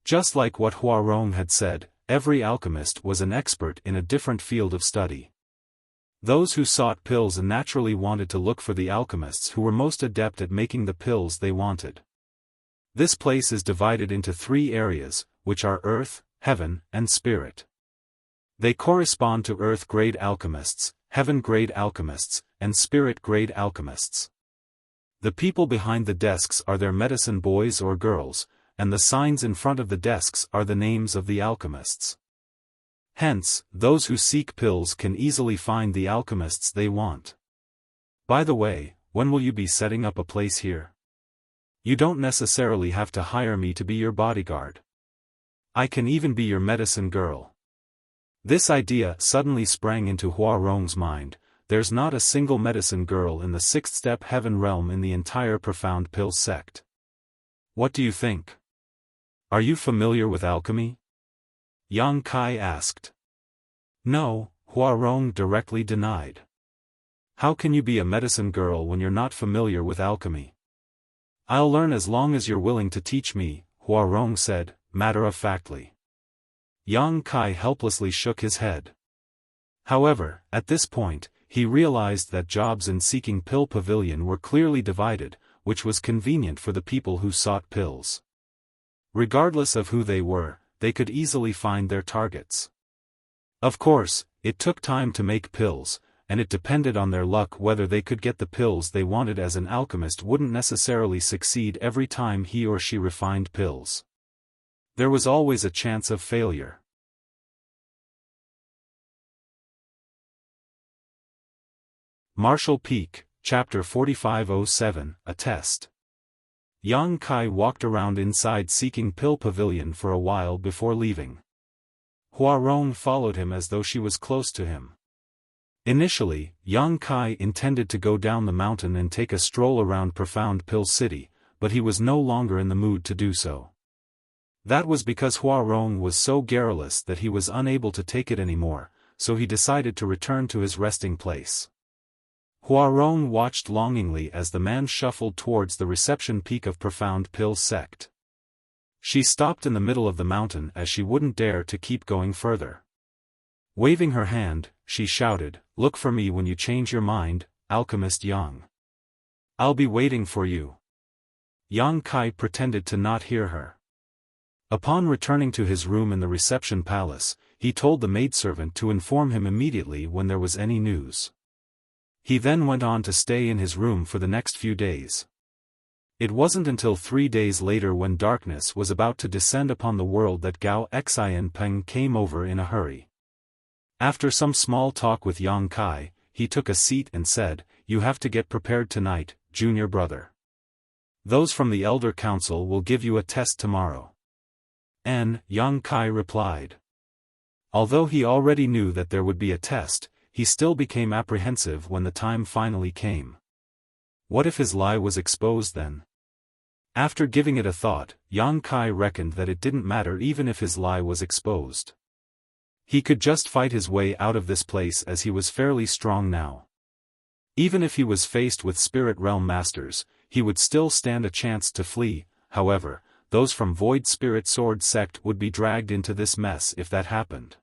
Just like what Huarong had said, every alchemist was an expert in a different field of study. Those who sought pills naturally wanted to look for the alchemists who were most adept at making the pills they wanted. This place is divided into 3 areas, which are earth, heaven, and spirit. They correspond to earth-grade alchemists, heaven-grade alchemists, and spirit-grade alchemists. The people behind the desks are their medicine boys or girls, and the signs in front of the desks are the names of the alchemists. Hence, those who seek pills can easily find the alchemists they want. By the way, when will you be setting up a place here? You don't necessarily have to hire me to be your bodyguard. I can even be your medicine girl. This idea suddenly sprang into Huarong's mind. There's not a single medicine girl in the 6th step heaven realm in the entire Profound Pill sect. What do you think? Are you familiar with alchemy? Yang Kai asked. No, Huarong directly denied. How can you be a medicine girl when you're not familiar with alchemy? I'll learn as long as you're willing to teach me, Huarong said, matter-of-factly. Yang Kai helplessly shook his head. However, at this point, he realized that jobs in Seeking Pill Pavilion were clearly divided, which was convenient for the people who sought pills. Regardless of who they were, they could easily find their targets. Of course, it took time to make pills, and it depended on their luck whether they could get the pills they wanted, as an alchemist wouldn't necessarily succeed every time he or she refined pills. There was always a chance of failure. Marshall Peak, Chapter 4507, A Test. Yang Kai walked around inside Seeking Pill Pavilion for a while before leaving. Huarong followed him as though she was close to him. Initially, Yang Kai intended to go down the mountain and take a stroll around Profound Pill City, but he was no longer in the mood to do so. That was because Huarong was so garrulous that he was unable to take it anymore, so he decided to return to his resting place. Huarong watched longingly as the man shuffled towards the reception peak of Profound Pill sect. She stopped in the middle of the mountain as she wouldn't dare to keep going further. Waving her hand, she shouted, "Look for me when you change your mind, Alchemist Yang. I'll be waiting for you." Yang Kai pretended to not hear her. Upon returning to his room in the reception palace, he told the maidservant to inform him immediately when there was any news. He then went on to stay in his room for the next few days. It wasn't until 3 days later, when darkness was about to descend upon the world, that Gao Xianpeng came over in a hurry. After some small talk with Yang Kai, he took a seat and said, "You have to get prepared tonight, junior brother. Those from the Elder Council will give you a test tomorrow." Yang Kai replied. Although he already knew that there would be a test, he still became apprehensive when the time finally came. What if his lie was exposed then? After giving it a thought, Yang Kai reckoned that it didn't matter even if his lie was exposed. He could just fight his way out of this place, as he was fairly strong now. Even if he was faced with Spirit Realm Masters, he would still stand a chance to flee. However, those from Void Spirit Sword sect would be dragged into this mess if that happened.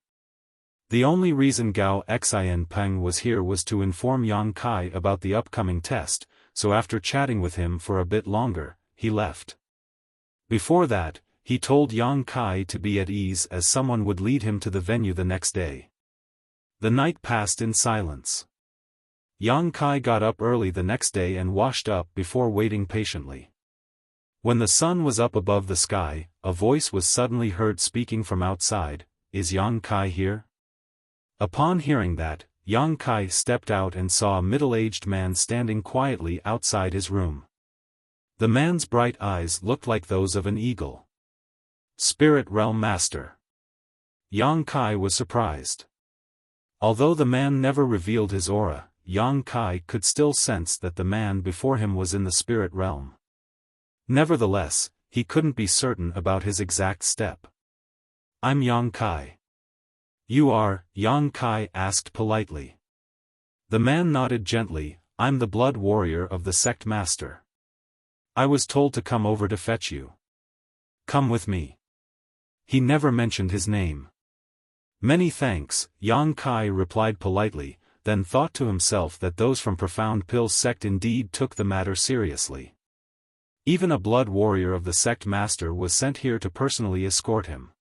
The only reason Gao Xianpeng was here was to inform Yang Kai about the upcoming test, so after chatting with him for a bit longer, he left. Before that, he told Yang Kai to be at ease, as someone would lead him to the venue the next day. The night passed in silence. Yang Kai got up early the next day and washed up before waiting patiently. When the sun was up above the sky, a voice was suddenly heard speaking from outside. "Is Yang Kai here?" Upon hearing that, Yang Kai stepped out and saw a middle-aged man standing quietly outside his room. The man's bright eyes looked like those of an eagle. Spirit Realm Master. Yang Kai was surprised. Although the man never revealed his aura, Yang Kai could still sense that the man before him was in the spirit realm. Nevertheless, he couldn't be certain about his exact step. "I'm Yang Kai." "You are?" Yang Kai asked politely. The man nodded gently. I'm the blood warrior of the sect master. I was told to come over to fetch you. Come with me. He never mentioned his name. Many thanks, Yang Kai replied politely, then thought to himself that those from Profound Pill's sect indeed took the matter seriously. Even a blood warrior of the sect master was sent here to personally escort him.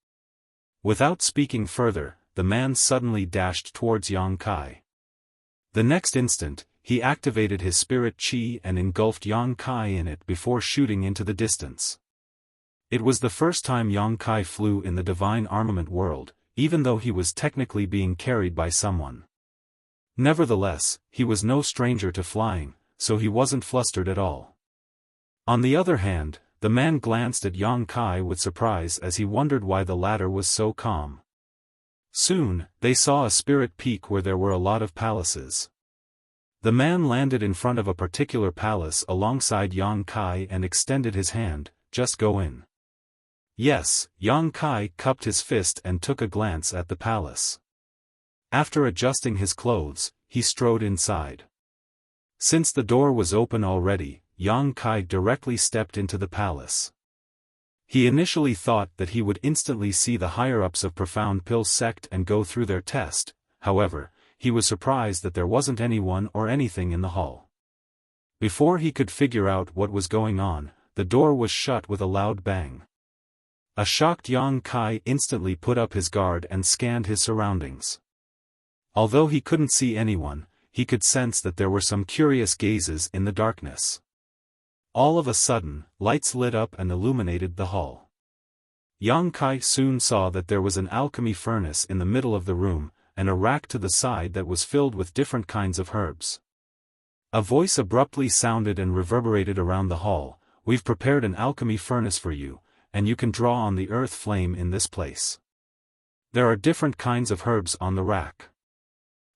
Without speaking further, the man suddenly dashed towards Yang Kai. The next instant, he activated his spirit chi and engulfed Yang Kai in it before shooting into the distance. It was the first time Yang Kai flew in the divine armament world, even though he was technically being carried by someone. Nevertheless, he was no stranger to flying, so he wasn't flustered at all. On the other hand, the man glanced at Yang Kai with surprise as he wondered why the latter was so calm. Soon, they saw a spirit peak where there were a lot of palaces. The man landed in front of a particular palace alongside Yang Kai and extended his hand. Just go in. Yes, Yang Kai cupped his fist and took a glance at the palace. After adjusting his clothes, he strode inside. Since the door was open already, Yang Kai directly stepped into the palace. He initially thought that he would instantly see the higher-ups of Profound Pill's sect and go through their test. However, he was surprised that there wasn't anyone or anything in the hall. Before he could figure out what was going on, the door was shut with a loud bang. A shocked Yang Kai instantly put up his guard and scanned his surroundings. Although he couldn't see anyone, he could sense that there were some curious gazes in the darkness. All of a sudden, lights lit up and illuminated the hall. Yang Kai soon saw that there was an alchemy furnace in the middle of the room, and a rack to the side that was filled with different kinds of herbs. A voice abruptly sounded and reverberated around the hall. We've prepared an alchemy furnace for you, and you can draw on the earth flame in this place. There are different kinds of herbs on the rack.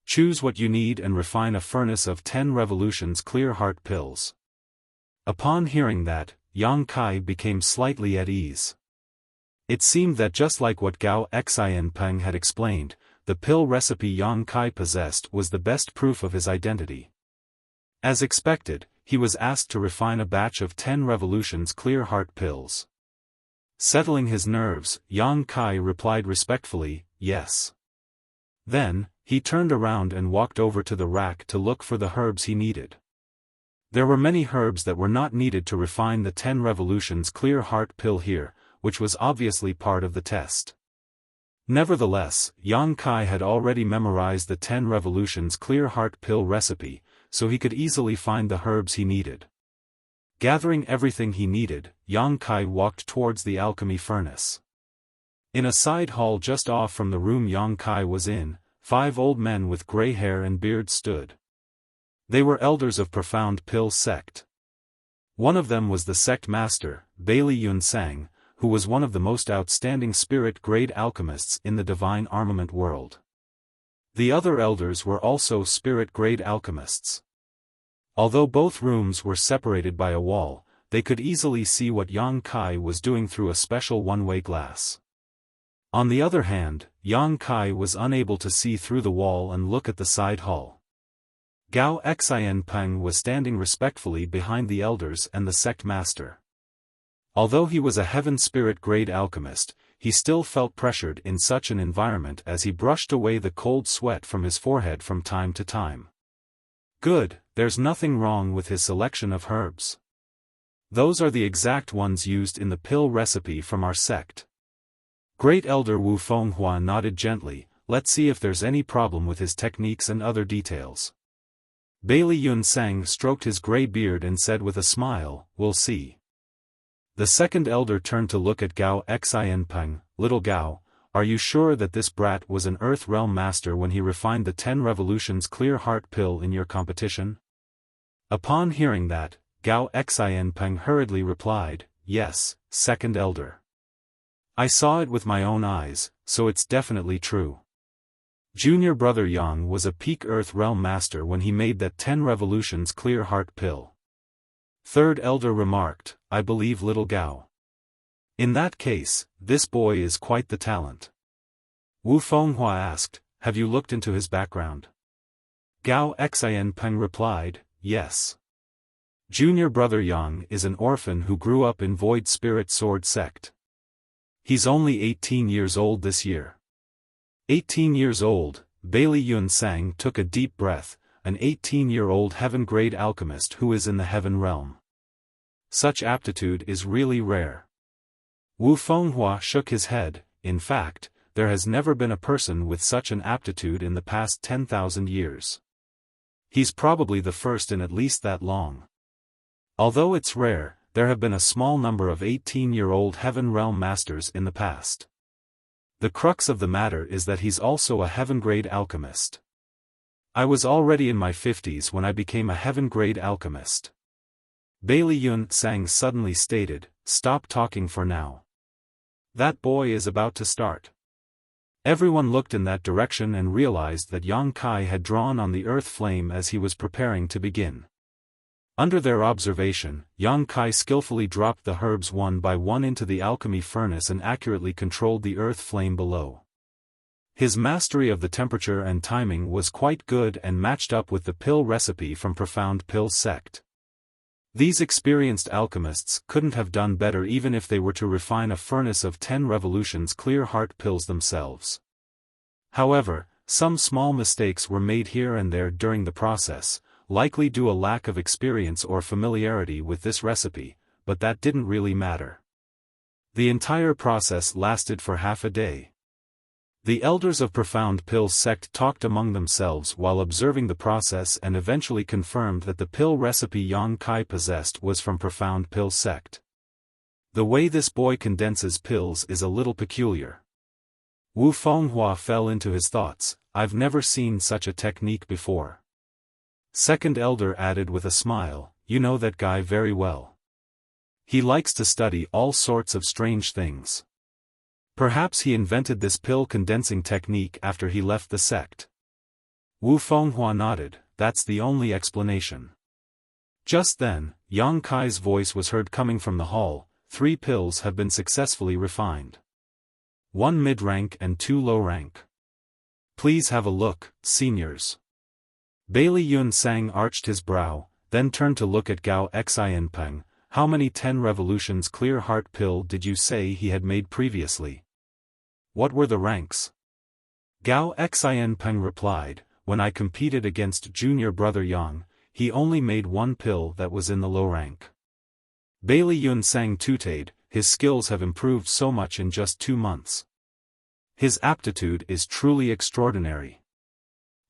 Choose what you need and refine a furnace of 10 revolutions clear heart pills. Upon hearing that, Yang Kai became slightly at ease. It seemed that just like what Gao Xianpeng had explained, the pill recipe Yang Kai possessed was the best proof of his identity. As expected, he was asked to refine a batch of 10 revolutions clear heart pills. Settling his nerves, Yang Kai replied respectfully, yes. Then, he turned around and walked over to the rack to look for the herbs he needed. There were many herbs that were not needed to refine the 10 revolutions clear heart pill here, which was obviously part of the test. Nevertheless, Yang Kai had already memorized the 10 revolutions clear heart pill recipe, so he could easily find the herbs he needed. Gathering everything he needed, Yang Kai walked towards the alchemy furnace. In a side hall just off from the room Yang Kai was in, 5 old men with gray hair and beards stood. They were elders of Profound Pill sect. One of them was the sect master, Bailey Yunsang, who was one of the most outstanding spirit-grade alchemists in the divine armament world. The other elders were also spirit-grade alchemists. Although both rooms were separated by a wall, they could easily see what Yang Kai was doing through a special one-way glass. On the other hand, Yang Kai was unable to see through the wall and look at the side hall. Gao Xianpeng was standing respectfully behind the elders and the sect master. Although he was a heaven spirit-grade alchemist, he still felt pressured in such an environment as he brushed away the cold sweat from his forehead from time to time. Good, there's nothing wrong with his selection of herbs. Those are the exact ones used in the pill recipe from our sect. Great Elder Wu Fenghua nodded gently. Let's see if there's any problem with his techniques and other details. Bailey Yunsang stroked his gray beard and said with a smile, we'll see. The second elder turned to look at Gao Xianpeng. Little Gao, are you sure that this brat was an Earth Realm master when he refined the 10 revolutions clear heart pill in your competition? Upon hearing that, Gao Xianpeng hurriedly replied, yes, second elder. I saw it with my own eyes, so it's definitely true. Junior brother Yang was a peak Earth Realm master when he made that 10 revolutions clear heart pill. Third elder remarked, I believe little Gao. In that case, this boy is quite the talent. Wu Fenghua asked, have you looked into his background? Gao Xianpeng replied, yes. Junior brother Yang is an orphan who grew up in Void Spirit Sword sect. He's only 18 years old this year. 18 years old, Bailey Yun Sang took a deep breath, an 18-year-old heaven-grade alchemist who is in the heaven realm. Such aptitude is really rare. Wu Fenghua shook his head. In fact, there has never been a person with such an aptitude in the past 10,000 years. He's probably the first in at least that long. Although it's rare, there have been a small number of 18-year-old Heaven Realm Masters in the past. The crux of the matter is that he's also a heaven-grade alchemist. I was already in my 50s when I became a heaven-grade alchemist. Bailey Yun Sang suddenly stated, stop talking for now. That boy is about to start. Everyone looked in that direction and realized that Yang Kai had drawn on the earth flame as he was preparing to begin. Under their observation, Yang Kai skillfully dropped the herbs one by one into the alchemy furnace and accurately controlled the earth flame below. His mastery of the temperature and timing was quite good and matched up with the pill recipe from Profound Pill sect. These experienced alchemists couldn't have done better even if they were to refine a furnace of 10 revolutions clear heart pills themselves. However, some small mistakes were made here and there during the process, likely due to a lack of experience or familiarity with this recipe, but that didn't really matter. The entire process lasted for half a day. The elders of Profound Pill sect talked among themselves while observing the process and eventually confirmed that the pill recipe Yang Kai possessed was from Profound Pill sect. The way this boy condenses pills is a little peculiar. Wu Fenghua fell into his thoughts. I've never seen such a technique before. Second elder added with a smile, you know that guy very well. He likes to study all sorts of strange things. Perhaps he invented this pill condensing technique after he left the sect. Wu Fenghua nodded, that's the only explanation. Just then, Yang Kai's voice was heard coming from the hall. 3 pills have been successfully refined. 1 mid-rank and 2 low-rank. Please have a look, seniors. Bailey Yun Sang arched his brow, then turned to look at Gao Xianpeng. How many 10 revolutions clear heart pill did you say he had made previously? What were the ranks? Gao Xianpeng replied, when I competed against junior brother Yang, he only made 1 pill that was in the low rank. Bailey Yun Sang tooted, his skills have improved so much in just 2 months. His aptitude is truly extraordinary.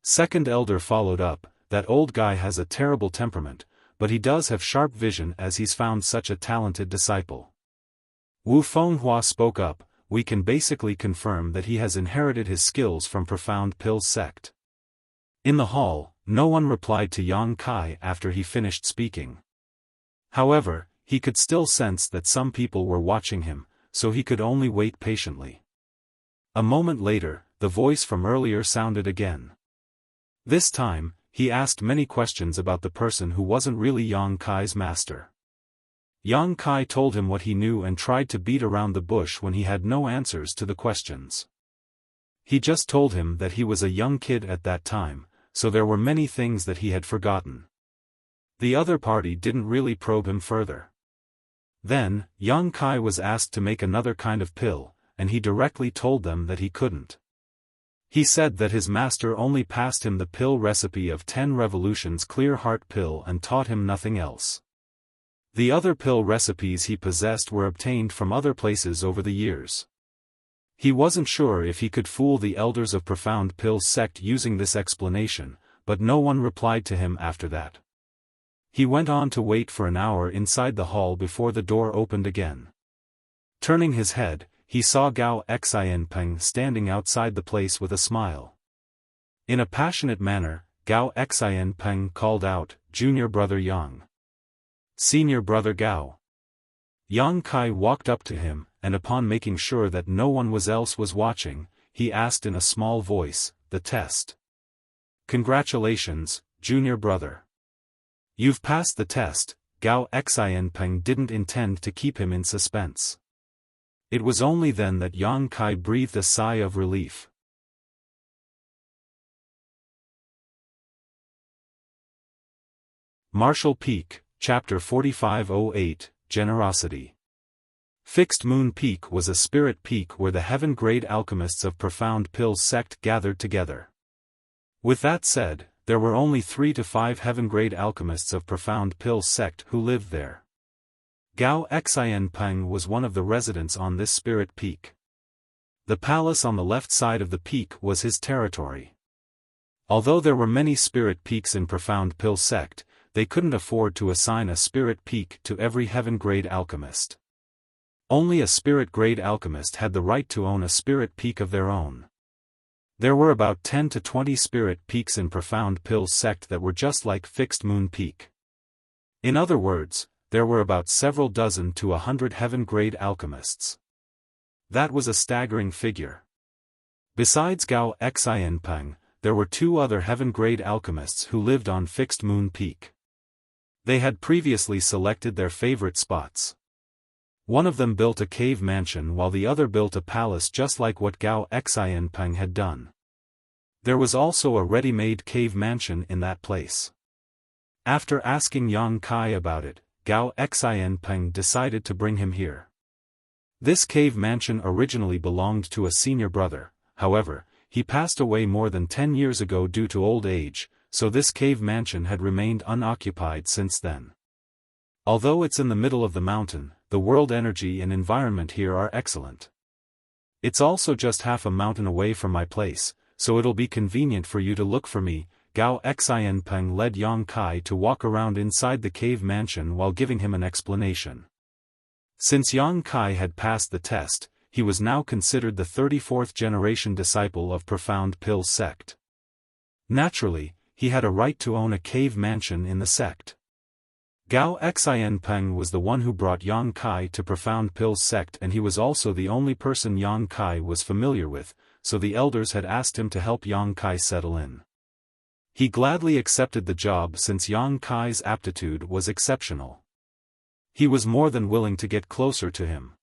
Second elder followed up, that old guy has a terrible temperament, but he does have sharp vision as he's found such a talented disciple. Wu Fenghua spoke up, we can basically confirm that he has inherited his skills from Profound Pill sect. In the hall, no one replied to Yang Kai after he finished speaking. However, he could still sense that some people were watching him, so he could only wait patiently. A moment later, the voice from earlier sounded again. This time, he asked many questions about the person who wasn't really Yang Kai's master. Yang Kai told him what he knew and tried to beat around the bush when he had no answers to the questions. He just told him that he was a young kid at that time, so there were many things that he had forgotten. The other party didn't really probe him further. Then, Yang Kai was asked to make another kind of pill, and he directly told them that he couldn't. He said that his master only passed him the pill recipe of 10 revolutions clear heart pill and taught him nothing else. The other pill recipes he possessed were obtained from other places over the years. He wasn't sure if he could fool the elders of Profound Pill sect using this explanation, but no one replied to him after that. He went on to wait for an hour inside the hall before the door opened again. Turning his head, he saw Gao Xianpeng standing outside the place with a smile. In a passionate manner, Gao Xianpeng called out, Junior brother Yang. Senior brother Gao. Yang Kai walked up to him, and upon making sure that no one else was watching, he asked in a small voice, the test. Congratulations, junior brother. You've passed the test. Gao Xianpeng didn't intend to keep him in suspense. It was only then that Yang Kai breathed a sigh of relief. Martial Peak, Chapter 4508, Generosity. Fixed Moon Peak was a spirit peak where the heaven-grade alchemists of Profound Pill's sect gathered together. With that said, there were only 3 to 5 heaven-grade alchemists of Profound Pill's sect who lived there. Gao Xianpeng was one of the residents on this spirit peak. The palace on the left side of the peak was his territory. Although there were many spirit peaks in Profound Pill sect, they couldn't afford to assign a spirit peak to every heaven-grade alchemist. Only a spirit-grade alchemist had the right to own a spirit peak of their own. There were about 10 to 20 spirit peaks in Profound Pill sect that were just like Fixed Moon Peak. In other words, there were about several dozen to 100 heaven-grade alchemists. That was a staggering figure. Besides Gao Xianpeng, there were 2 other heaven-grade alchemists who lived on Fixed Moon Peak. They had previously selected their favorite spots. One of them built a cave mansion while the other built a palace just like what Gao Xianpeng had done. There was also a ready-made cave mansion in that place. After asking Yang Kai about it, Gao Xianpeng decided to bring him here. This cave mansion originally belonged to a senior brother, however, he passed away more than 10 years ago due to old age, so this cave mansion had remained unoccupied since then. Although it's in the middle of the mountain, the world energy and environment here are excellent. It's also just half a mountain away from my place, so it'll be convenient for you to look for me. Gao Xianpeng led Yang Kai to walk around inside the cave mansion while giving him an explanation. Since Yang Kai had passed the test, he was now considered the 34th generation disciple of Profound Pill sect. Naturally, he had a right to own a cave mansion in the sect. Gao Xianpeng was the one who brought Yang Kai to Profound Pill sect, and he was also the only person Yang Kai was familiar with, so the elders had asked him to help Yang Kai settle in. He gladly accepted the job since Yang Kai's aptitude was exceptional. He was more than willing to get closer to him.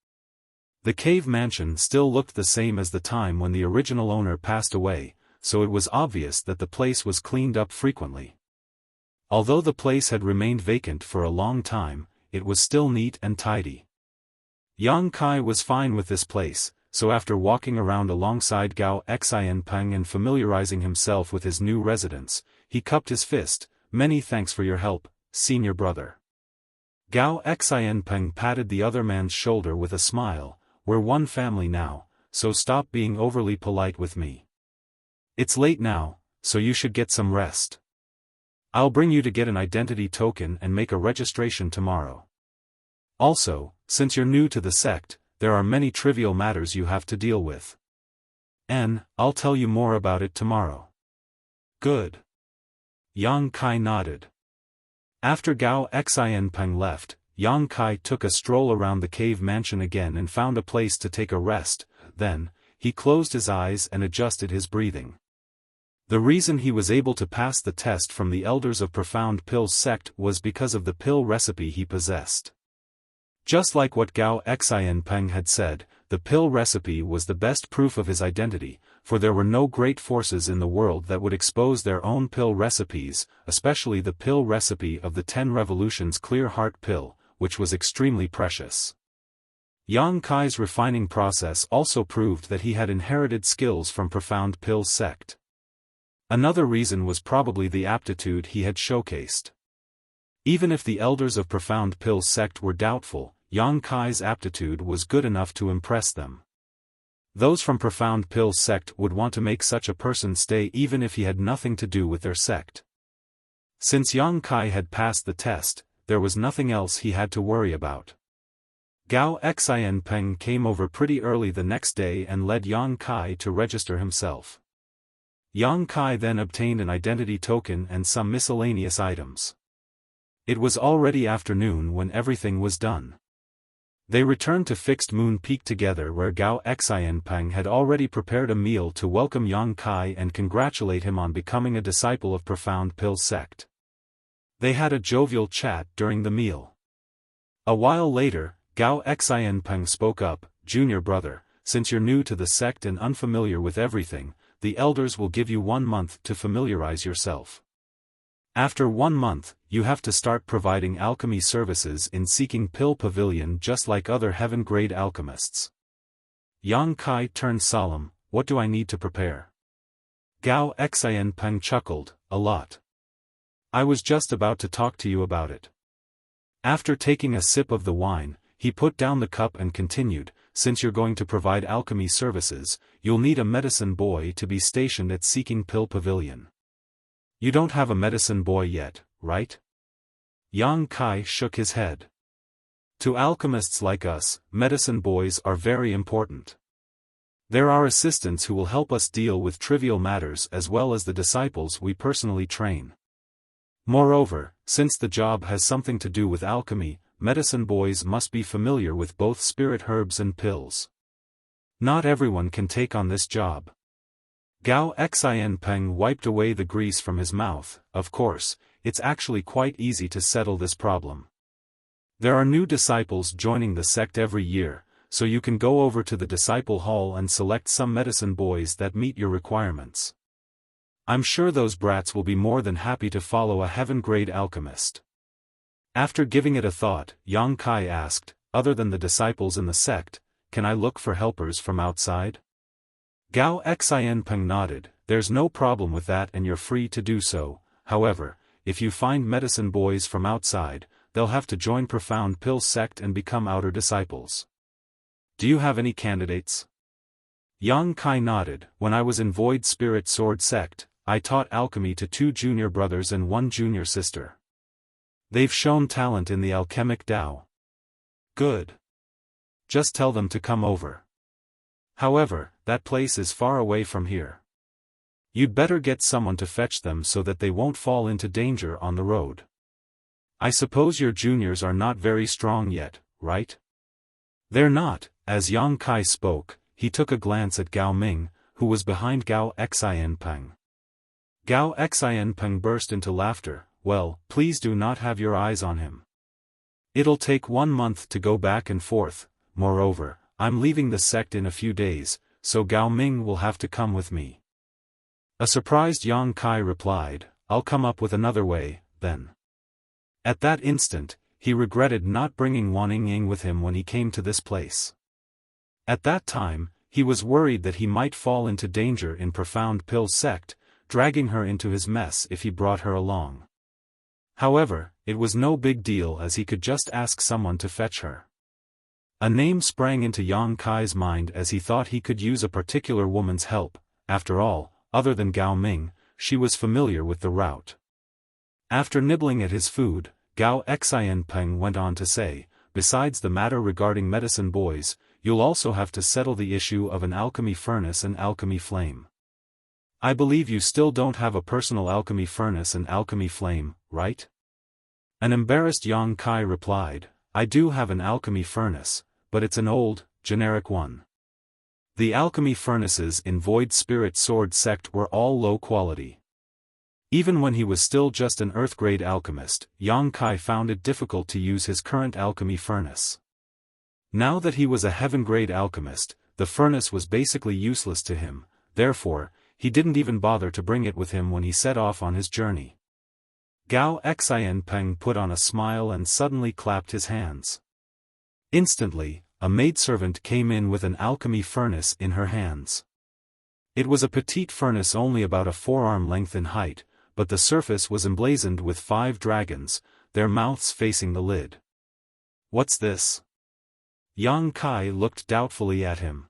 The cave mansion still looked the same as the time when the original owner passed away, so it was obvious that the place was cleaned up frequently. Although the place had remained vacant for a long time, it was still neat and tidy. Yang Kai was fine with this place, so after walking around alongside Gao Xianpeng and familiarizing himself with his new residence, he cupped his fist. "Many thanks for your help, senior brother." Gao Xianpeng patted the other man's shoulder with a smile. "We're one family now, so stop being overly polite with me. It's late now, so you should get some rest. I'll bring you to get an identity token and make a registration tomorrow. Also, since you're new to the sect, there are many trivial matters you have to deal with. I'll tell you more about it tomorrow." "Good." Yang Kai nodded. After Gao Xianpeng left, Yang Kai took a stroll around the cave mansion again and found a place to take a rest. Then, he closed his eyes and adjusted his breathing. The reason he was able to pass the test from the elders of Profound Pill sect was because of the pill recipe he possessed. Just like what Gao Xianpeng had said, the pill recipe was the best proof of his identity, for there were no great forces in the world that would expose their own pill recipes, especially the pill recipe of the 10 Revolutions Clear Heart pill, which was extremely precious. Yang Kai's refining process also proved that he had inherited skills from Profound Pill sect. Another reason was probably the aptitude he had showcased. Even if the elders of Profound Pill sect were doubtful, Yang Kai's aptitude was good enough to impress them. Those from Profound Pill sect would want to make such a person stay even if he had nothing to do with their sect. Since Yang Kai had passed the test, there was nothing else he had to worry about. Gao Xianpeng came over pretty early the next day and led Yang Kai to register himself. Yang Kai then obtained an identity token and some miscellaneous items. It was already afternoon when everything was done. They returned to Fixed Moon Peak together where Gao Xianpeng had already prepared a meal to welcome Yang Kai and congratulate him on becoming a disciple of Profound Pill sect. They had a jovial chat during the meal. A while later, Gao Xianpeng spoke up, "Junior brother, since you're new to the sect and unfamiliar with everything, the elders will give you 1 month to familiarize yourself. After 1 month, you have to start providing alchemy services in Seeking Pill Pavilion just like other heaven-grade alchemists. Yang Kai turned solemn. What do I need to prepare? Gao Xianpeng chuckled, a lot. I was just about to talk to you about it. After taking a sip of the wine, he put down the cup and continued, since you're going to provide alchemy services, you'll need a medicine boy to be stationed at Seeking Pill Pavilion. You don't have a medicine boy yet, right? Yang Kai shook his head. To alchemists like us, medicine boys are very important. There are assistants who will help us deal with trivial matters as well as the disciples we personally train. Moreover, since the job has something to do with alchemy, medicine boys must be familiar with both spirit herbs and pills. Not everyone can take on this job. Gao Xianpeng wiped away the grease from his mouth. Of course, it's actually quite easy to settle this problem. There are new disciples joining the sect every year, so you can go over to the disciple hall and select some medicine boys that meet your requirements. I'm sure those brats will be more than happy to follow a heaven-grade alchemist. After giving it a thought, Yang Kai asked, other than the disciples in the sect, can I look for helpers from outside? Gao Xianpeng nodded. There's no problem with that and you're free to do so. However, if you find medicine boys from outside, they'll have to join Profound Pill sect and become outer disciples. Do you have any candidates? Yang Kai nodded. When I was in Void Spirit Sword sect, I taught alchemy to 2 junior brothers and 1 junior sister. They've shown talent in the alchemic Tao. Good. Just tell them to come over. However, that place is far away from here. You'd better get someone to fetch them so that they won't fall into danger on the road. I suppose your juniors are not very strong yet, right? They're not. As Yang Kai spoke, he took a glance at Gao Ming, who was behind Gao Xianpeng. Gao Xianpeng burst into laughter. Well, please do not have your eyes on him. It'll take 1 month to go back and forth. Moreover, I'm leaving the sect in a few days, so Gao Ming will have to come with me. A surprised Yang Kai replied, I'll come up with another way, then. At that instant, he regretted not bringing Wan Ying with him when he came to this place. At that time, he was worried that he might fall into danger in Profound Pill sect, dragging her into his mess if he brought her along. However, it was no big deal as he could just ask someone to fetch her. A name sprang into Yang Kai's mind as he thought he could use a particular woman's help. After all, other than Gao Ming, she was familiar with the route. After nibbling at his food, Gao Xianpeng went on to say, besides the matter regarding medicine boys, you'll also have to settle the issue of an alchemy furnace and alchemy flame. I believe you still don't have a personal alchemy furnace and alchemy flame, right? An embarrassed Yang Kai replied, I do have an alchemy furnace, but it's an old, generic one. The alchemy furnaces in Void Spirit Sword sect were all low quality. Even when he was still just an earth-grade alchemist, Yang Kai found it difficult to use his current alchemy furnace. Now that he was a heaven-grade alchemist, the furnace was basically useless to him, therefore, he didn't even bother to bring it with him when he set off on his journey. Gao Xianpeng put on a smile and suddenly clapped his hands. Instantly, a maidservant came in with an alchemy furnace in her hands. It was a petite furnace only about a forearm length in height, but the surface was emblazoned with 5 dragons, their mouths facing the lid. What's this? Yang Kai looked doubtfully at him.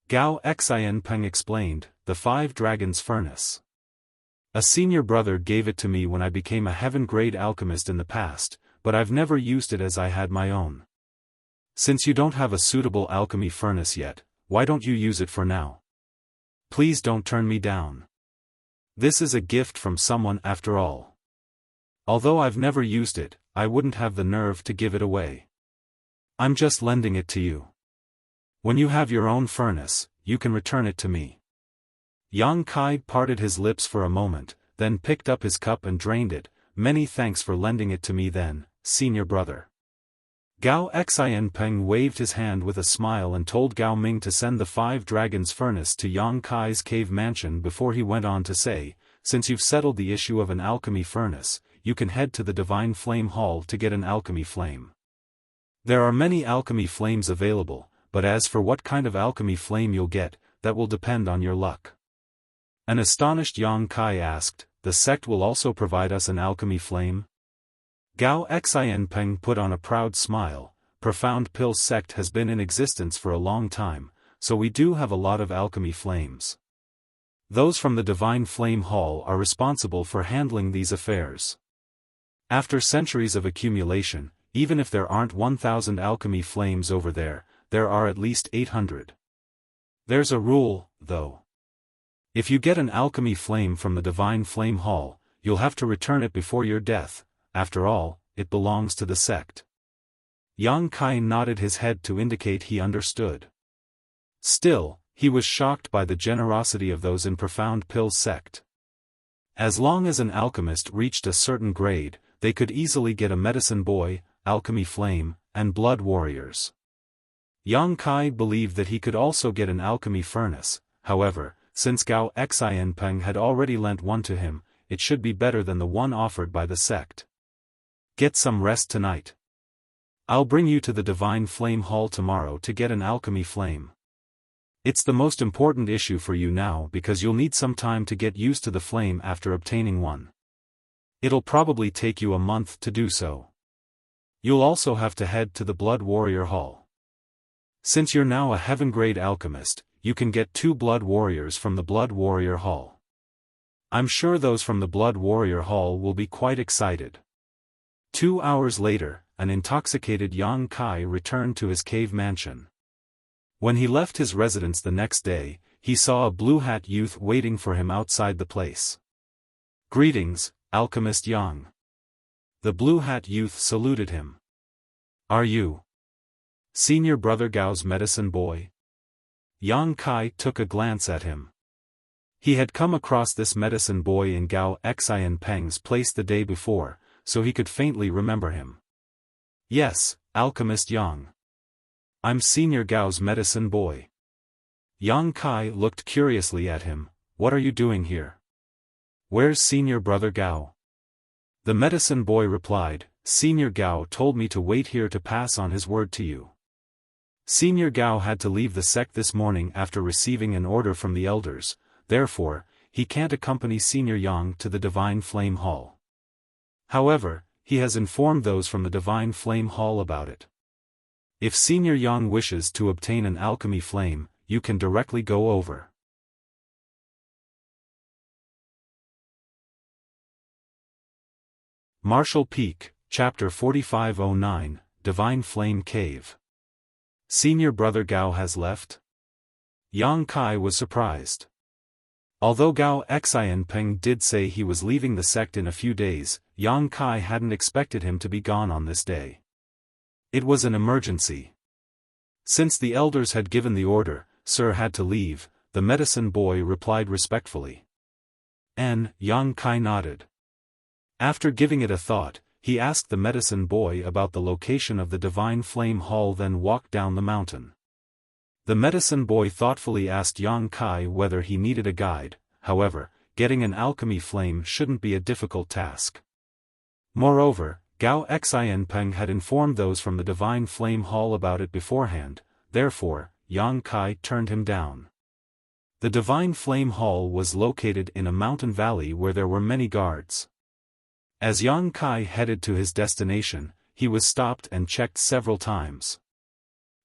Gao Xianpeng explained, the 5 dragons furnace. A senior brother gave it to me when I became a heaven-grade alchemist in the past, but I've never used it as I had my own. Since you don't have a suitable alchemy furnace yet, why don't you use it for now? Please don't turn me down. This is a gift from someone after all. Although I've never used it, I wouldn't have the nerve to give it away. I'm just lending it to you. When you have your own furnace, you can return it to me. Yang Kai parted his lips for a moment, then picked up his cup and drained it. Many thanks for lending it to me then, senior brother. Gao Xianpeng waved his hand with a smile and told Gao Ming to send the 5 dragons furnace to Yang Kai's cave mansion before he went on to say, since you've settled the issue of an alchemy furnace, you can head to the Divine Flame Hall to get an alchemy flame. There are many alchemy flames available, but as for what kind of alchemy flame you'll get, that will depend on your luck. An astonished Yang Kai asked, the sect will also provide us an alchemy flame? Gao Xianpeng put on a proud smile. Profound Pill sect has been in existence for a long time, so we do have a lot of alchemy flames. Those from the Divine Flame Hall are responsible for handling these affairs. After centuries of accumulation, even if there aren't 1,000 alchemy flames over there, there are at least 800. There's a rule, though. If you get an alchemy flame from the Divine Flame Hall, you'll have to return it before your death. After all, it belongs to the sect. Yang Kai nodded his head to indicate he understood. Still, he was shocked by the generosity of those in Profound Pill sect. As long as an alchemist reached a certain grade, they could easily get a medicine boy, alchemy flame, and blood warriors. Yang Kai believed that he could also get an alchemy furnace. However, since Gao Xianpeng had already lent one to him, it should be better than the one offered by the sect. Get some rest tonight. I'll bring you to the Divine Flame Hall tomorrow to get an alchemy flame. It's the most important issue for you now because you'll need some time to get used to the flame after obtaining one. It'll probably take you a month to do so. You'll also have to head to the Blood Warrior Hall. Since you're now a heaven-grade alchemist, you can get 2 Blood Warriors from the Blood Warrior Hall. I'm sure those from the Blood Warrior Hall will be quite excited. 2 hours later, an intoxicated Yang Kai returned to his cave mansion. When he left his residence the next day, he saw a blue-hat youth waiting for him outside the place. Greetings, Alchemist Yang. The blue-hat youth saluted him. Are you Senior Brother Gao's medicine boy? Yang Kai took a glance at him. He had come across this medicine boy in Gao Xianpeng's place the day before, so he could faintly remember him. Yes, Alchemist Yang. I'm Senior Gao's medicine boy. Yang Kai looked curiously at him. What are you doing here? Where's Senior Brother Gao? The medicine boy replied, Senior Gao told me to wait here to pass on his word to you. Senior Gao had to leave the sect this morning after receiving an order from the elders, therefore, he can't accompany Senior Yang to the Divine Flame Hall. However, he has informed those from the Divine Flame Hall about it. If Senior Yang wishes to obtain an alchemy flame, you can directly go over. Martial Peak, Chapter 4509, Divine Flame Cave. Senior Brother Gao has left? Yang Kai was surprised. Although Gao Xianpeng did say he was leaving the sect in a few days, Yang Kai hadn't expected him to be gone on this day. It was an emergency. Since the elders had given the order, Sir had to leave, the medicine boy replied respectfully. Yang Kai nodded. After giving it a thought, he asked the medicine boy about the location of the Divine Flame Hall, then walked down the mountain. The medicine boy thoughtfully asked Yang Kai whether he needed a guide. However, getting an alchemy flame shouldn't be a difficult task. Moreover, Gao Xianpeng had informed those from the Divine Flame Hall about it beforehand, therefore, Yang Kai turned him down. The Divine Flame Hall was located in a mountain valley where there were many guards. As Yang Kai headed to his destination, he was stopped and checked several times.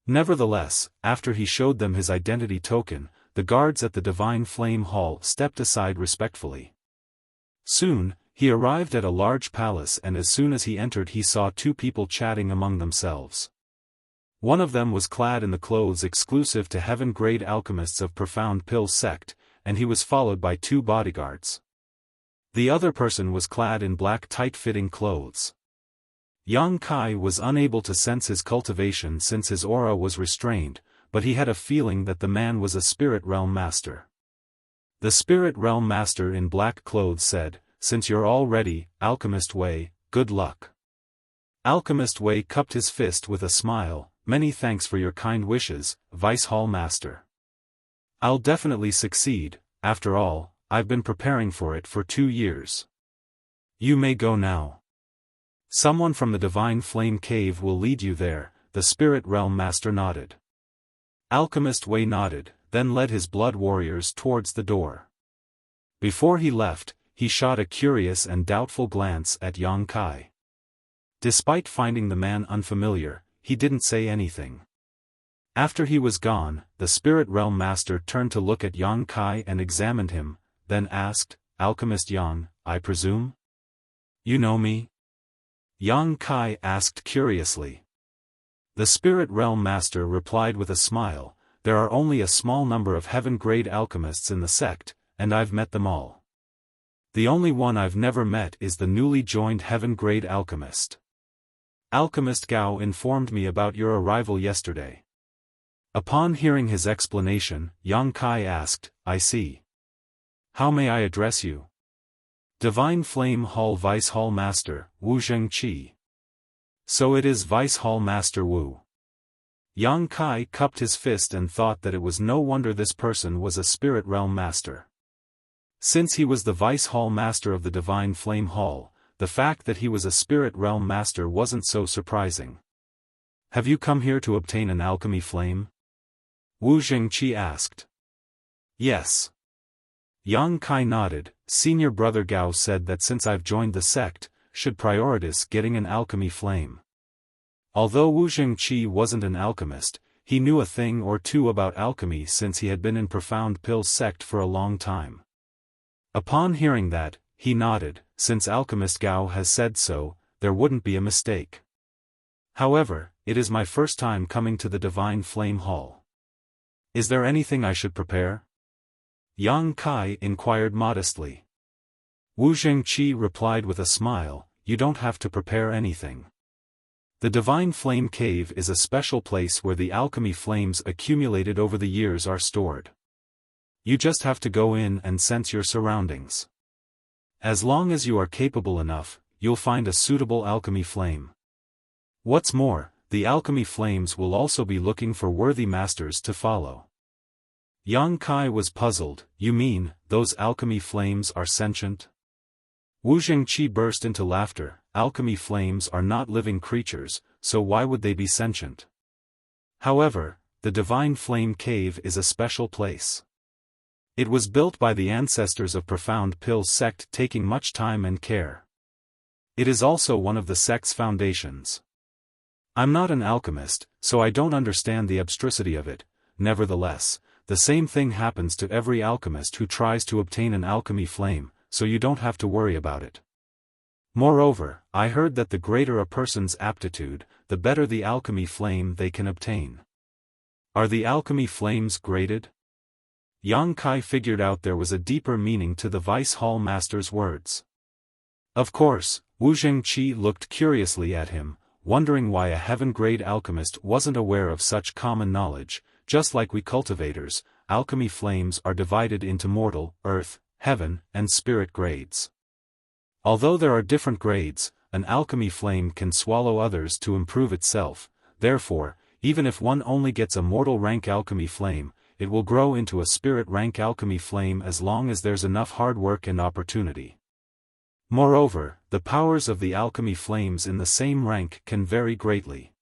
Nevertheless, after he showed them his identity token, the guards at the Divine Flame Hall stepped aside respectfully. Soon, he arrived at a large palace, and as soon as he entered he saw 2 people chatting among themselves. One of them was clad in the clothes exclusive to heaven-grade alchemists of Profound Pill sect, and he was followed by 2 bodyguards. The other person was clad in black tight-fitting clothes. Yang Kai was unable to sense his cultivation since his aura was restrained, but he had a feeling that the man was a Spirit Realm Master. The Spirit Realm Master in black clothes said, Since you're all ready, Alchemist Wei, good luck. Alchemist Wei cupped his fist with a smile, Many thanks for your kind wishes, Vice Hall Master. I'll definitely succeed, after all, I've been preparing for it for 2 years. You may go now. Someone from the Divine Flame Cave will lead you there, the Spirit Realm Master nodded. Alchemist Wei nodded, then led his blood warriors towards the door. Before he left, he shot a curious and doubtful glance at Yang Kai. Despite finding the man unfamiliar, he didn't say anything. After he was gone, the Spirit Realm Master turned to look at Yang Kai and examined him, then asked, Alchemist Yang, I presume? You know me? Yang Kai asked curiously. The Spirit Realm Master replied with a smile, there are only a small number of heaven-grade alchemists in the sect, and I've met them all. The only one I've never met is the newly joined heaven-grade alchemist. Alchemist Gao informed me about your arrival yesterday. Upon hearing his explanation, Yang Kai asked, I see. How may I address you? Divine Flame Hall Vice Hall Master, Wu Zhengqi. So it is Vice Hall Master Wu. Yang Kai cupped his fist and thought that it was no wonder this person was a Spirit Realm Master. Since he was the Vice Hall Master of the Divine Flame Hall, the fact that he was a Spirit Realm Master wasn't so surprising. Have you come here to obtain an alchemy flame? Wu Zhengqi asked. Yes. Yang Kai nodded. Senior Brother Gao said that since I've joined the sect, should prioritize getting an alchemy flame. Although Wu Zhengqi wasn't an alchemist, he knew a thing or two about alchemy since he had been in Profound Pill's sect for a long time. Upon hearing that, he nodded. Since Alchemist Gao has said so, there wouldn't be a mistake. However, it is my first time coming to the Divine Flame Hall. Is there anything I should prepare? Yang Kai inquired modestly. Wu Zhengqi replied with a smile, you don't have to prepare anything. The Divine Flame Cave is a special place where the alchemy flames accumulated over the years are stored. You just have to go in and sense your surroundings. As long as you are capable enough, you'll find a suitable alchemy flame. What's more, the alchemy flames will also be looking for worthy masters to follow. Yang Kai was puzzled. You mean, those alchemy flames are sentient? Wu Zhengqi burst into laughter. Alchemy flames are not living creatures, so why would they be sentient? However, the Divine Flame Cave is a special place. It was built by the ancestors of Profound Pill's sect, taking much time and care. It is also one of the sect's foundations. I'm not an alchemist, so I don't understand the abstrusity of it. Nevertheless, the same thing happens to every alchemist who tries to obtain an alchemy flame, so you don't have to worry about it. Moreover, I heard that the greater a person's aptitude, the better the alchemy flame they can obtain. Are the alchemy flames graded? Yang Kai figured out there was a deeper meaning to the Vice Hall Master's words. Of course, Wu Zhengqi looked curiously at him, wondering why a heaven-grade alchemist wasn't aware of such common knowledge. Just like we cultivators, alchemy flames are divided into mortal, earth, heaven, and spirit grades. Although there are different grades, an alchemy flame can swallow others to improve itself. Therefore, even if one only gets a mortal rank alchemy flame, it will grow into a spirit rank alchemy flame as long as there's enough hard work and opportunity. Moreover, the powers of the alchemy flames in the same rank can vary greatly.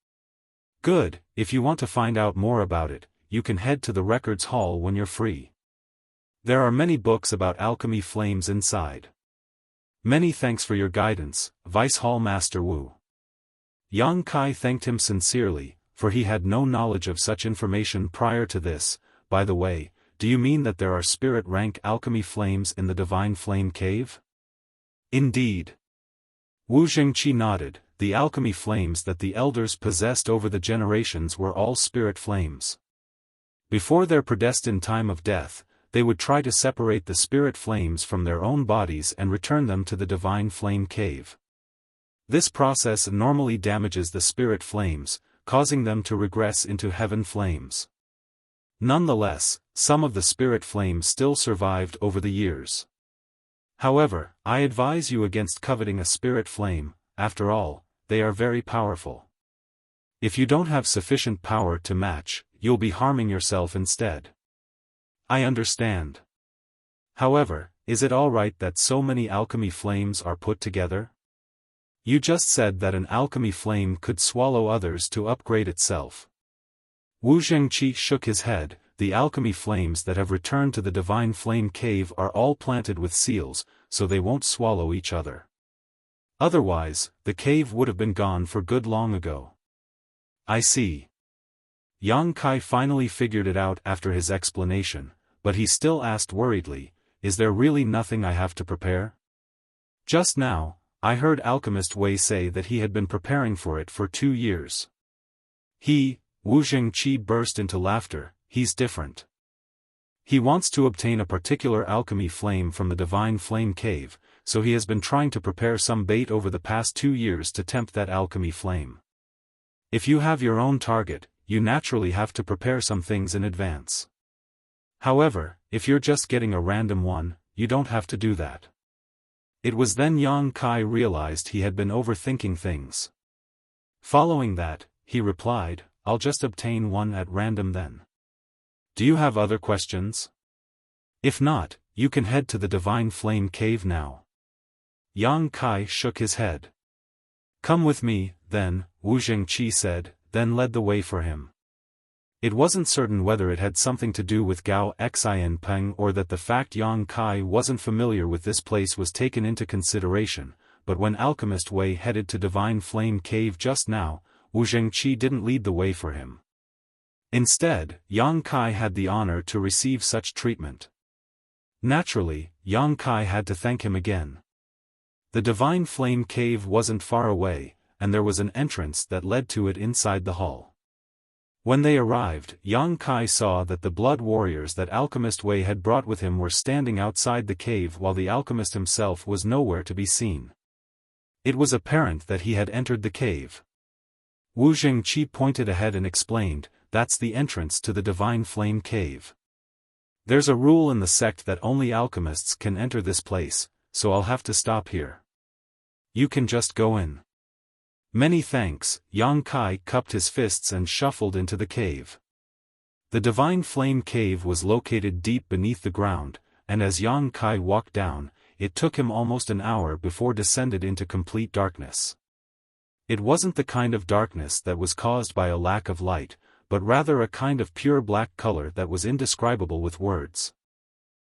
Good, if you want to find out more about it, you can head to the Records Hall when you're free. There are many books about alchemy flames inside. Many thanks for your guidance, Vice Hall Master Wu. Yang Kai thanked him sincerely, for he had no knowledge of such information prior to this. By the way, do you mean that there are spirit rank alchemy flames in the Divine Flame Cave? Indeed. Wu Zhengqi nodded. The alchemy flames that the elders possessed over the generations were all spirit flames. Before their predestined time of death, they would try to separate the spirit flames from their own bodies and return them to the Divine Flame Cave. This process normally damages the spirit flames, causing them to regress into heaven flames. Nonetheless, some of the spirit flames still survived over the years. However, I advise you against coveting a spirit flame. After all, they are very powerful. If you don't have sufficient power to match, you'll be harming yourself instead. I understand. However, is it alright that so many alchemy flames are put together? You just said that an alchemy flame could swallow others to upgrade itself. Wu Zhengqi shook his head. The alchemy flames that have returned to the divine flame cave are all planted with seals, so they won't swallow each other. Otherwise, the cave would have been gone for good long ago. I see. Yang Kai finally figured it out after his explanation, but he still asked worriedly, is there really nothing I have to prepare? Just now, I heard Alchemist Wei say that he had been preparing for it for 2 years. Wu Zhengqi burst into laughter. He's different. He wants to obtain a particular alchemy flame from the divine flame cave, so he has been trying to prepare some bait over the past 2 years to tempt that alchemy flame. If you have your own target, you naturally have to prepare some things in advance. However, if you're just getting a random one, you don't have to do that. It was then Yang Kai realized he had been overthinking things. Following that, he replied, I'll just obtain one at random then. Do you have other questions? If not, you can head to the divine flame cave now. Yang Kai shook his head. Come with me, then, Wu Zhengqi said, then led the way for him. It wasn't certain whether it had something to do with Gao Xianpeng or that the fact Yang Kai wasn't familiar with this place was taken into consideration, but when Alchemist Wei headed to divine flame cave just now, Wu Zhengqi didn't lead the way for him. Instead, Yang Kai had the honor to receive such treatment. Naturally, Yang Kai had to thank him again. The divine flame cave wasn't far away, and there was an entrance that led to it inside the hall. When they arrived, Yang Kai saw that the blood warriors that Alchemist Wei had brought with him were standing outside the cave while the alchemist himself was nowhere to be seen. It was apparent that he had entered the cave. Wu Zhengqi pointed ahead and explained, that's the entrance to the divine flame cave. There's a rule in the sect that only alchemists can enter this place, so I'll have to stop here. You can just go in. Many thanks. Yang Kai cupped his fists and shuffled into the cave. The divine flame cave was located deep beneath the ground, and as Yang Kai walked down, it took him almost an hour before descended into complete darkness. It wasn't the kind of darkness that was caused by a lack of light, but rather a kind of pure black color that was indescribable with words.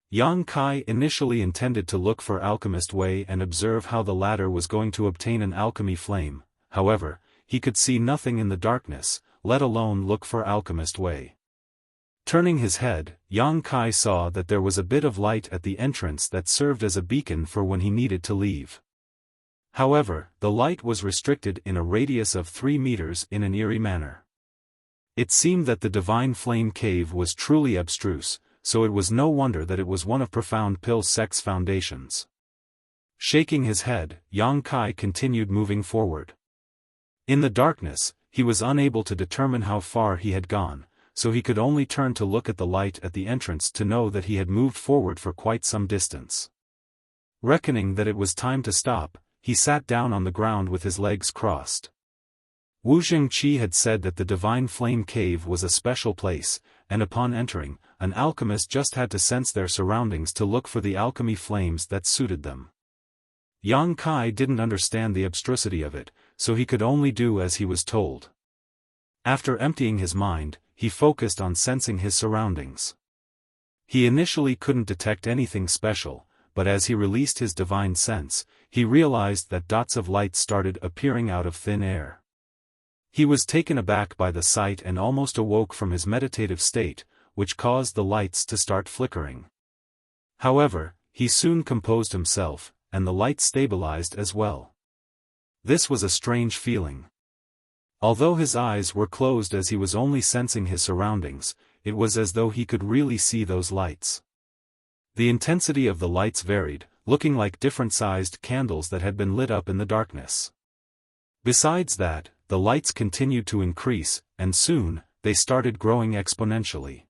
Yang Kai initially intended to look for Alchemist Wei and observe how the latter was going to obtain an alchemy flame, however, he could see nothing in the darkness, let alone look for Alchemist Wei. Turning his head, Yang Kai saw that there was a bit of light at the entrance that served as a beacon for when he needed to leave. However, the light was restricted in a radius of 3 meters in an eerie manner. It seemed that the divine flame cave was truly abstruse, so it was no wonder that it was one of Profound Pill Sect's foundations. Shaking his head, Yang Kai continued moving forward. In the darkness, he was unable to determine how far he had gone, so he could only turn to look at the light at the entrance to know that he had moved forward for quite some distance. Reckoning that it was time to stop, he sat down on the ground with his legs crossed. Wu Zhengqi had said that the divine flame cave was a special place, and upon entering, an alchemist just had to sense their surroundings to look for the alchemy flames that suited them. Yang Kai didn't understand the abstrusity of it, so he could only do as he was told. After emptying his mind, he focused on sensing his surroundings. He initially couldn't detect anything special, but as he released his divine sense, he realized that dots of light started appearing out of thin air. He was taken aback by the sight and almost awoke from his meditative state, which caused the lights to start flickering. However, he soon composed himself, and the light stabilized as well. This was a strange feeling. Although his eyes were closed as he was only sensing his surroundings, it was as though he could really see those lights. The intensity of the lights varied, looking like different-sized candles that had been lit up in the darkness. Besides that, the lights continued to increase, and soon, they started growing exponentially.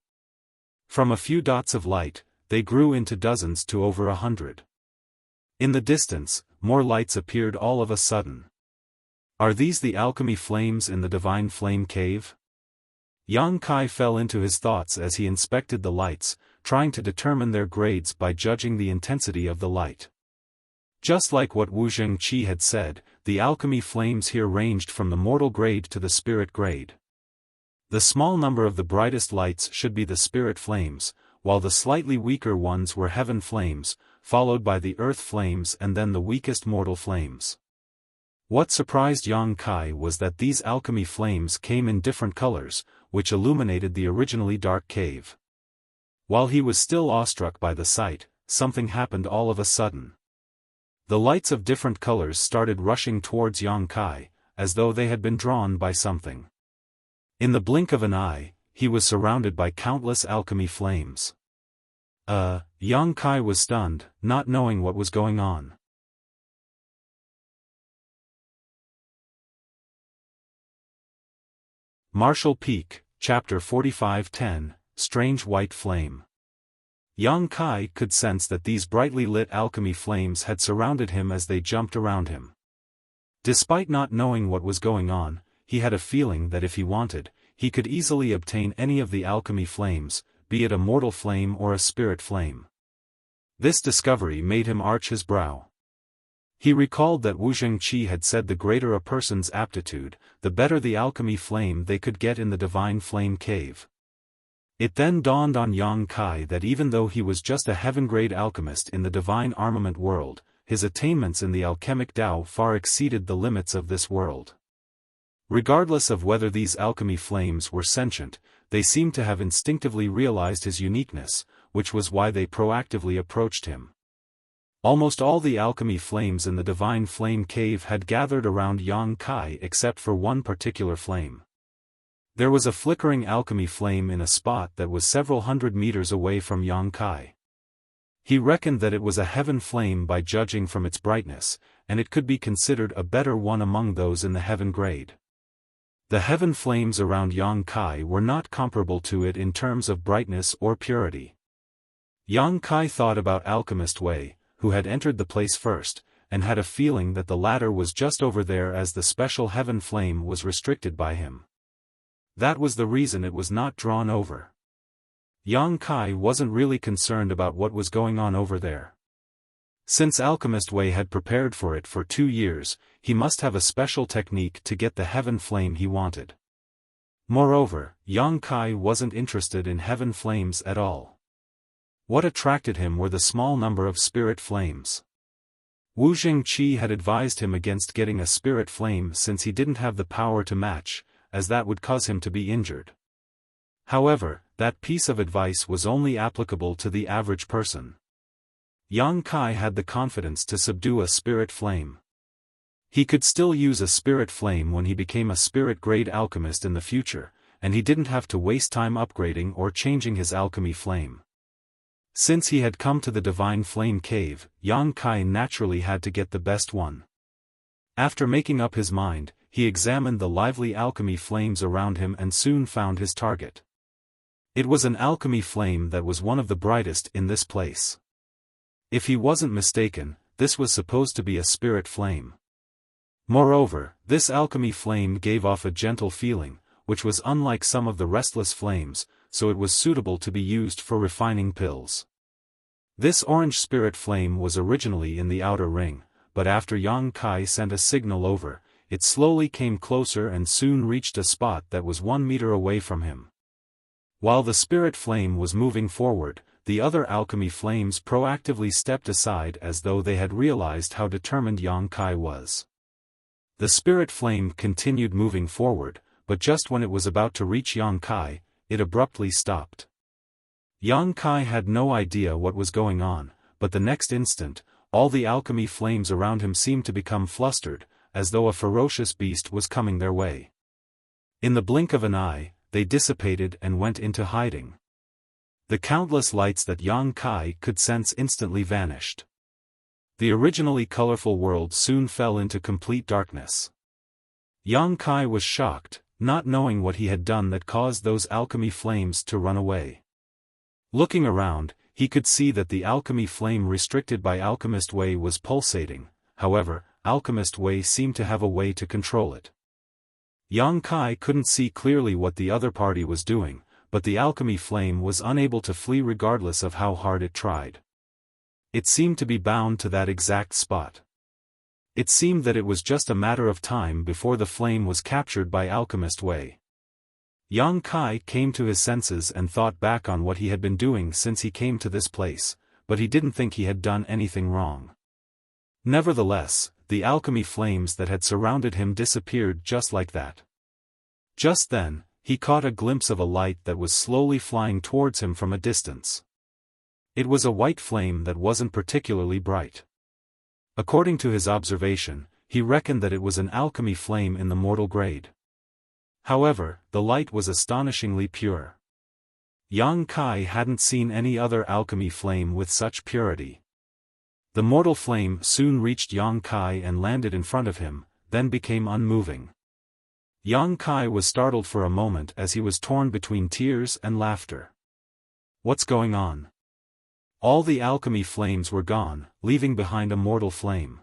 From a few dots of light, they grew into dozens to over 100. In the distance, more lights appeared all of a sudden. Are these the alchemy flames in the divine flame cave? Yang Kai fell into his thoughts as he inspected the lights, trying to determine their grades by judging the intensity of the light. Just like what Wu Zhengqi had said, the alchemy flames here ranged from the mortal grade to the spirit grade. The small number of the brightest lights should be the spirit flames, while the slightly weaker ones were heaven flames, followed by the earth flames and then the weakest mortal flames. What surprised Yang Kai was that these alchemy flames came in different colors, which illuminated the originally dark cave. While he was still awestruck by the sight, something happened all of a sudden. The lights of different colors started rushing towards Yang Kai, as though they had been drawn by something. In the blink of an eye, he was surrounded by countless alchemy flames. Yang Kai was stunned, not knowing what was going on. Martial Peak, Chapter 45:10, Strange White Flame. Yang Kai could sense that these brightly lit alchemy flames had surrounded him as they jumped around him. Despite not knowing what was going on, he had a feeling that if he wanted, he could easily obtain any of the alchemy flames, be it a mortal flame or a spirit flame. This discovery made him arch his brow. He recalled that Wu Zhengqi had said the greater a person's aptitude, the better the alchemy flame they could get in the divine flame cave. It then dawned on Yang Kai that even though he was just a heaven-grade alchemist in the divine armament world, his attainments in the alchemic Tao far exceeded the limits of this world. Regardless of whether these alchemy flames were sentient, they seemed to have instinctively realized his uniqueness, which was why they proactively approached him. Almost all the alchemy flames in the divine flame cave had gathered around Yang Kai except for one particular flame. There was a flickering alchemy flame in a spot that was several hundred meters away from Yang Kai. He reckoned that it was a heaven flame by judging from its brightness, and it could be considered a better one among those in the heaven grade. The heaven flames around Yang Kai were not comparable to it in terms of brightness or purity. Yang Kai thought about Alchemist Wei, who had entered the place first, and had a feeling that the latter was just over there as the special heaven flame was restricted by him. That was the reason it was not drawn over. Yang Kai wasn't really concerned about what was going on over there. Since Alchemist Wei had prepared for it for 2 years, he must have a special technique to get the heaven flame he wanted. Moreover, Yang Kai wasn't interested in heaven flames at all. What attracted him were the small number of spirit flames. Wu Zhengqi had advised him against getting a spirit flame since he didn't have the power to match, as that would cause him to be injured. However, that piece of advice was only applicable to the average person. Yang Kai had the confidence to subdue a spirit flame. He could still use a spirit flame when he became a spirit-grade alchemist in the future, and he didn't have to waste time upgrading or changing his alchemy flame. Since he had come to the divine flame cave, Yang Kai naturally had to get the best one. After making up his mind, he examined the lively alchemy flames around him and soon found his target. It was an alchemy flame that was one of the brightest in this place. If he wasn't mistaken, this was supposed to be a spirit flame. Moreover, this alchemy flame gave off a gentle feeling, which was unlike some of the restless flames, so it was suitable to be used for refining pills. This orange spirit flame was originally in the outer ring, but after Yang Kai sent a signal over, it slowly came closer and soon reached a spot that was 1 meter away from him. While the spirit flame was moving forward, the other alchemy flames proactively stepped aside as though they had realized how determined Yang Kai was. The spirit flame continued moving forward, but just when it was about to reach Yang Kai, it abruptly stopped. Yang Kai had no idea what was going on, but the next instant, all the alchemy flames around him seemed to become flustered, as though a ferocious beast was coming their way. In the blink of an eye, they dissipated and went into hiding. The countless lights that Yang Kai could sense instantly vanished. The originally colorful world soon fell into complete darkness. Yang Kai was shocked, not knowing what he had done that caused those alchemy flames to run away. Looking around, he could see that the alchemy flame restricted by Alchemist Wei was pulsating, however, Alchemist Wei seemed to have a way to control it. Yang Kai couldn't see clearly what the other party was doing, but the alchemy flame was unable to flee regardless of how hard it tried. It seemed to be bound to that exact spot. It seemed that it was just a matter of time before the flame was captured by Alchemist Wei. Yang Kai came to his senses and thought back on what he had been doing since he came to this place, but he didn't think he had done anything wrong. Nevertheless, the alchemy flames that had surrounded him disappeared just like that. Just then, he caught a glimpse of a light that was slowly flying towards him from a distance. It was a white flame that wasn't particularly bright. According to his observation, he reckoned that it was an alchemy flame in the mortal grade. However, the light was astonishingly pure. Yang Kai hadn't seen any other alchemy flame with such purity. The mortal flame soon reached Yang Kai and landed in front of him, then became unmoving. Yang Kai was startled for a moment as he was torn between tears and laughter. What's going on? All the alchemy flames were gone, leaving behind a mortal flame.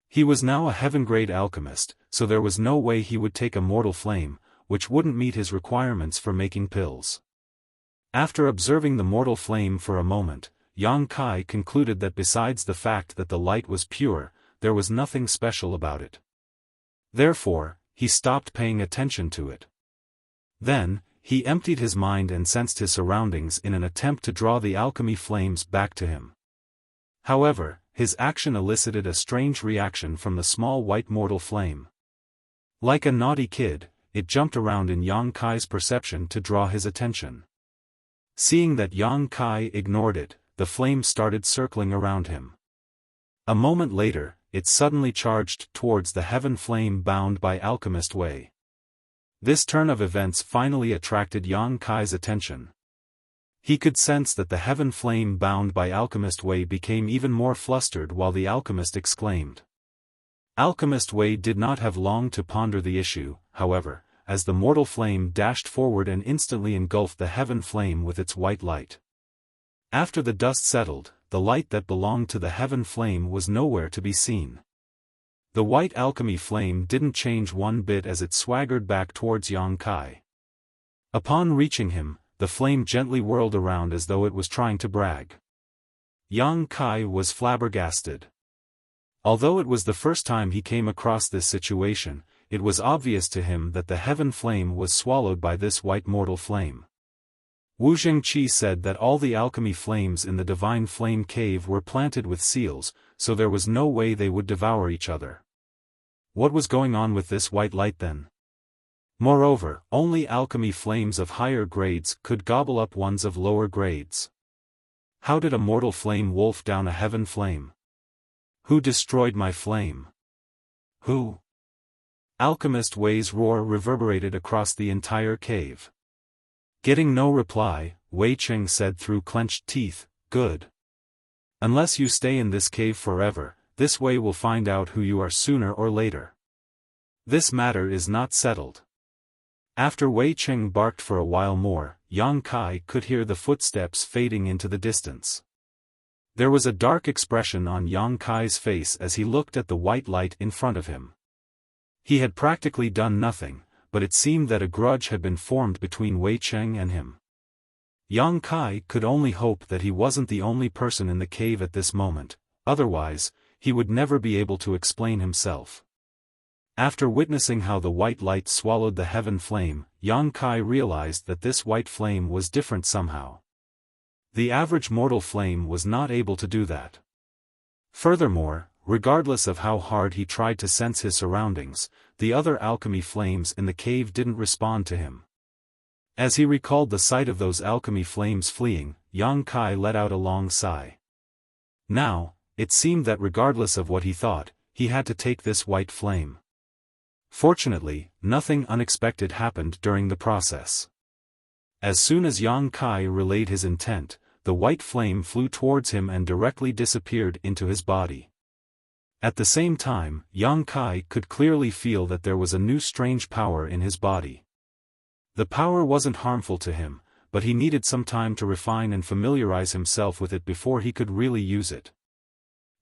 He was now a heaven-grade alchemist, so there was no way he would take a mortal flame, which wouldn't meet his requirements for making pills. After observing the mortal flame for a moment, Yang Kai concluded that besides the fact that the light was pure, there was nothing special about it. Therefore, he stopped paying attention to it. Then, he emptied his mind and sensed his surroundings in an attempt to draw the alchemy flames back to him. However, his action elicited a strange reaction from the small white mortal flame. Like a naughty kid, it jumped around in Yang Kai's perception to draw his attention. Seeing that Yang Kai ignored it, the flame started circling around him. A moment later, it suddenly charged towards the heaven flame bound by Alchemist Wei. This turn of events finally attracted Yang Kai's attention. He could sense that the heaven flame bound by Alchemist Wei became even more flustered while the alchemist exclaimed. Alchemist Wei did not have long to ponder the issue, however, as the mortal flame dashed forward and instantly engulfed the heaven flame with its white light. After the dust settled, the light that belonged to the heaven flame was nowhere to be seen. The white alchemy flame didn't change one bit as it swaggered back towards Yang Kai. Upon reaching him, the flame gently whirled around as though it was trying to brag. Yang Kai was flabbergasted. Although it was the first time he came across this situation, it was obvious to him that the heaven flame was swallowed by this white mortal flame. Wu Zhengqi said that all the alchemy flames in the Divine Flame Cave were planted with seals, so there was no way they would devour each other. What was going on with this white light then? Moreover, only alchemy flames of higher grades could gobble up ones of lower grades. How did a mortal flame wolf down a heaven flame? Who destroyed my flame? Who? Alchemist Wei's roar reverberated across the entire cave. Getting no reply, Wei Cheng said through clenched teeth, "Good. Unless you stay in this cave forever, this Wei will find out who you are sooner or later. This matter is not settled." After Wei Cheng barked for a while more, Yang Kai could hear the footsteps fading into the distance. There was a dark expression on Yang Kai's face as he looked at the white light in front of him. He had practically done nothing, but it seemed that a grudge had been formed between Wei Cheng and him. Yang Kai could only hope that he wasn't the only person in the cave at this moment, otherwise, he would never be able to explain himself. After witnessing how the white light swallowed the heaven flame, Yang Kai realized that this white flame was different somehow. The average mortal flame was not able to do that. Furthermore, regardless of how hard he tried to sense his surroundings, the other alchemy flames in the cave didn't respond to him. As he recalled the sight of those alchemy flames fleeing, Yang Kai let out a long sigh. Now, it seemed that regardless of what he thought, he had to take this white flame. Fortunately, nothing unexpected happened during the process. As soon as Yang Kai relayed his intent, the white flame flew towards him and directly disappeared into his body. At the same time, Yang Kai could clearly feel that there was a new strange power in his body. The power wasn't harmful to him, but he needed some time to refine and familiarize himself with it before he could really use it.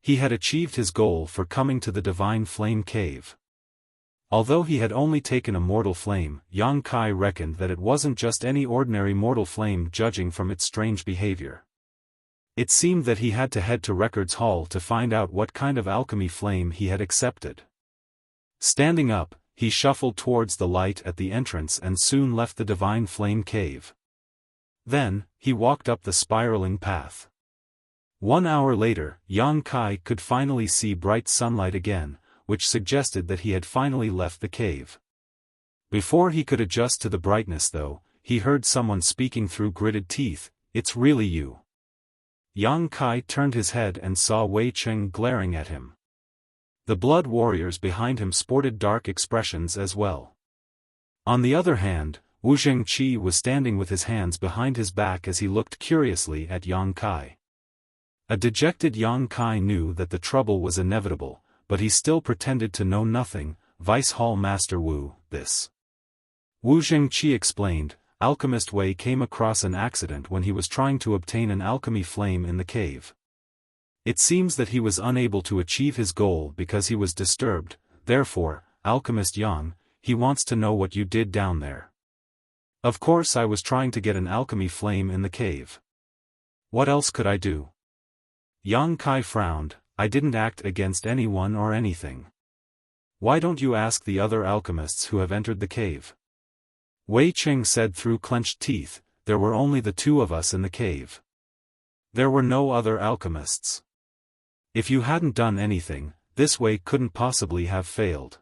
He had achieved his goal for coming to the Divine Flame Cave. Although he had only taken a mortal flame, Yang Kai reckoned that it wasn't just any ordinary mortal flame judging from its strange behavior. It seemed that he had to head to Records Hall to find out what kind of alchemy flame he had accepted. Standing up, he shuffled towards the light at the entrance and soon left the divine flame cave. Then, he walked up the spiraling path. 1 hour later, Yang Kai could finally see bright sunlight again, which suggested that he had finally left the cave. Before he could adjust to the brightness though, he heard someone speaking through gritted teeth, "It's really you." Yang Kai turned his head and saw Wei Cheng glaring at him. The blood warriors behind him sported dark expressions as well. On the other hand, Wu Zhengqi was standing with his hands behind his back as he looked curiously at Yang Kai. A dejected Yang Kai knew that the trouble was inevitable, but he still pretended to know nothing. "Vice Hall Master Wu, this." Wu Zhengqi explained, "Alchemist Wei came across an accident when he was trying to obtain an alchemy flame in the cave. It seems that he was unable to achieve his goal because he was disturbed, therefore, Alchemist Yang, he wants to know what you did down there." "Of course I was trying to get an alchemy flame in the cave. What else could I do?" Yang Kai frowned, "I didn't act against anyone or anything. Why don't you ask the other alchemists who have entered the cave?" Wei Cheng said through clenched teeth, "There were only the two of us in the cave. There were no other alchemists. If you hadn't done anything, this way couldn't possibly have failed.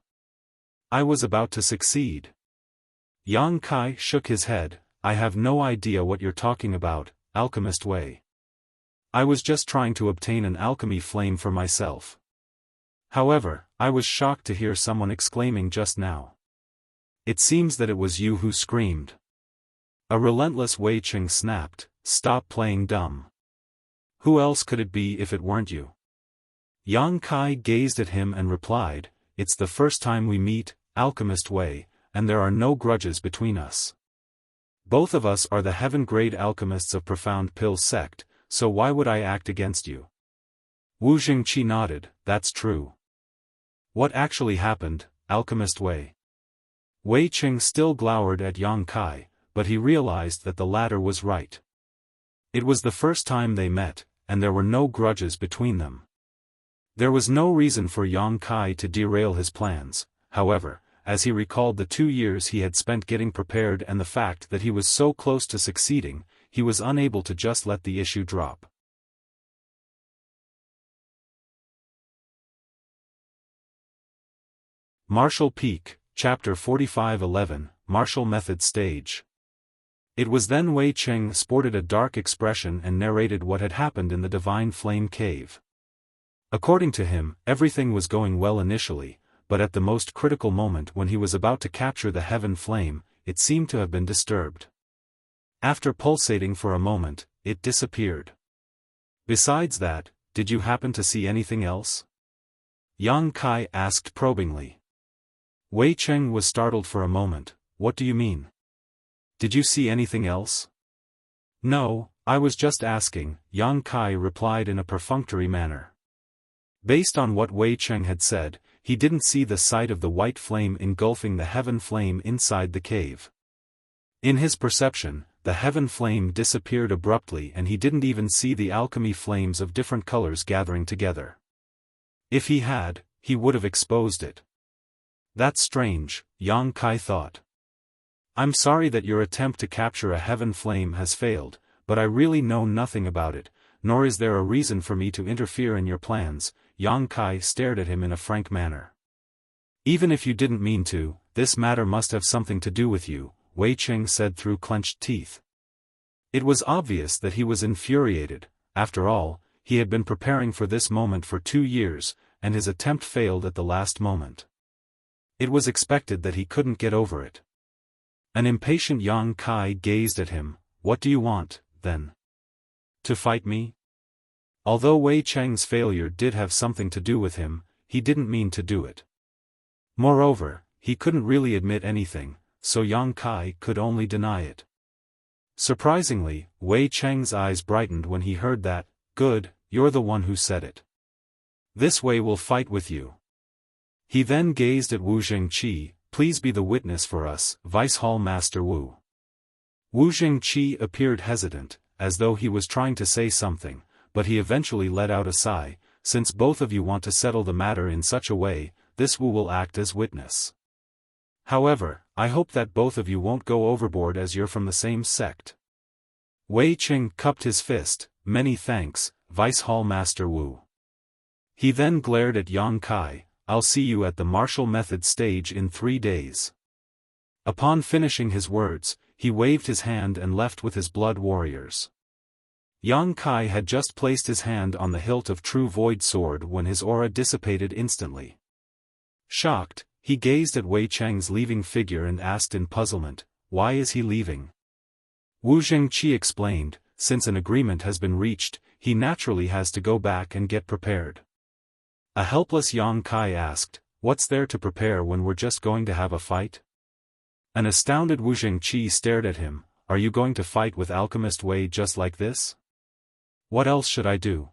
I was about to succeed." Yang Kai shook his head, "I have no idea what you're talking about, Alchemist Wei. I was just trying to obtain an alchemy flame for myself. However, I was shocked to hear someone exclaiming just now. It seems that it was you who screamed." A relentless Wei Cheng snapped, "Stop playing dumb. Who else could it be if it weren't you?" Yang Kai gazed at him and replied, "It's the first time we meet, Alchemist Wei, and there are no grudges between us. Both of us are the heaven-grade alchemists of Profound Pill sect, so why would I act against you?" Wu Zhengqi nodded, "That's true. What actually happened, Alchemist Wei?" Wei Cheng still glowered at Yang Kai, but he realized that the latter was right. It was the first time they met, and there were no grudges between them. There was no reason for Yang Kai to derail his plans, however, as he recalled the 2 years he had spent getting prepared and the fact that he was so close to succeeding, he was unable to just let the issue drop. Martial Peak, Chapter 45-11, Martial Method Stage. It was then Wei Cheng sported a dark expression and narrated what had happened in the Divine Flame Cave. According to him, everything was going well initially, but at the most critical moment when he was about to capture the Heaven Flame, it seemed to have been disturbed. After pulsating for a moment, it disappeared. "Besides that, did you happen to see anything else?" Yang Kai asked probingly. Wei Cheng was startled for a moment. "What do you mean? Did you see anything else?" "No, I was just asking," Yang Kai replied in a perfunctory manner. Based on what Wei Cheng had said, he didn't see the sight of the white flame engulfing the heaven flame inside the cave. In his perception, the heaven flame disappeared abruptly and he didn't even see the alchemy flames of different colors gathering together. If he had, he would have exposed it. "That's strange," Yang Kai thought. "I'm sorry that your attempt to capture a heaven flame has failed, but I really know nothing about it, nor is there a reason for me to interfere in your plans." Yang Kai stared at him in a frank manner. "Even if you didn't mean to, this matter must have something to do with you," Wei Cheng said through clenched teeth. It was obvious that he was infuriated. After all, he had been preparing for this moment for 2 years, and his attempt failed at the last moment. It was expected that he couldn't get over it. An impatient Yang Kai gazed at him. "What do you want, then? To fight me?" Although Wei Cheng's failure did have something to do with him, he didn't mean to do it. Moreover, he couldn't really admit anything, so Yang Kai could only deny it. Surprisingly, Wei Cheng's eyes brightened when he heard that. "Good, you're the one who said it. This way we'll fight with you." He then gazed at Wu Jingqi. Please be the witness for us, Vice Hall Master Wu. Wu Jingqi appeared hesitant, as though he was trying to say something, but he eventually let out a sigh. Since both of you want to settle the matter in such a way, this Wu will act as witness. However, I hope that both of you won't go overboard as you're from the same sect. Wei Qing cupped his fist. Many thanks, Vice Hall Master Wu. He then glared at Yang Kai. I'll see you at the martial method stage in 3 days. Upon finishing his words, he waved his hand and left with his blood warriors. Yang Kai had just placed his hand on the hilt of True Void Sword when his aura dissipated instantly. Shocked, he gazed at Wei Cheng's leaving figure and asked in puzzlement, why is he leaving? Wu Jingqi explained, since an agreement has been reached, he naturally has to go back and get prepared. A helpless Yang Kai asked, what's there to prepare when we're just going to have a fight? An astounded Wu Jingqi stared at him. Are you going to fight with Alchemist Wei just like this? What else should I do?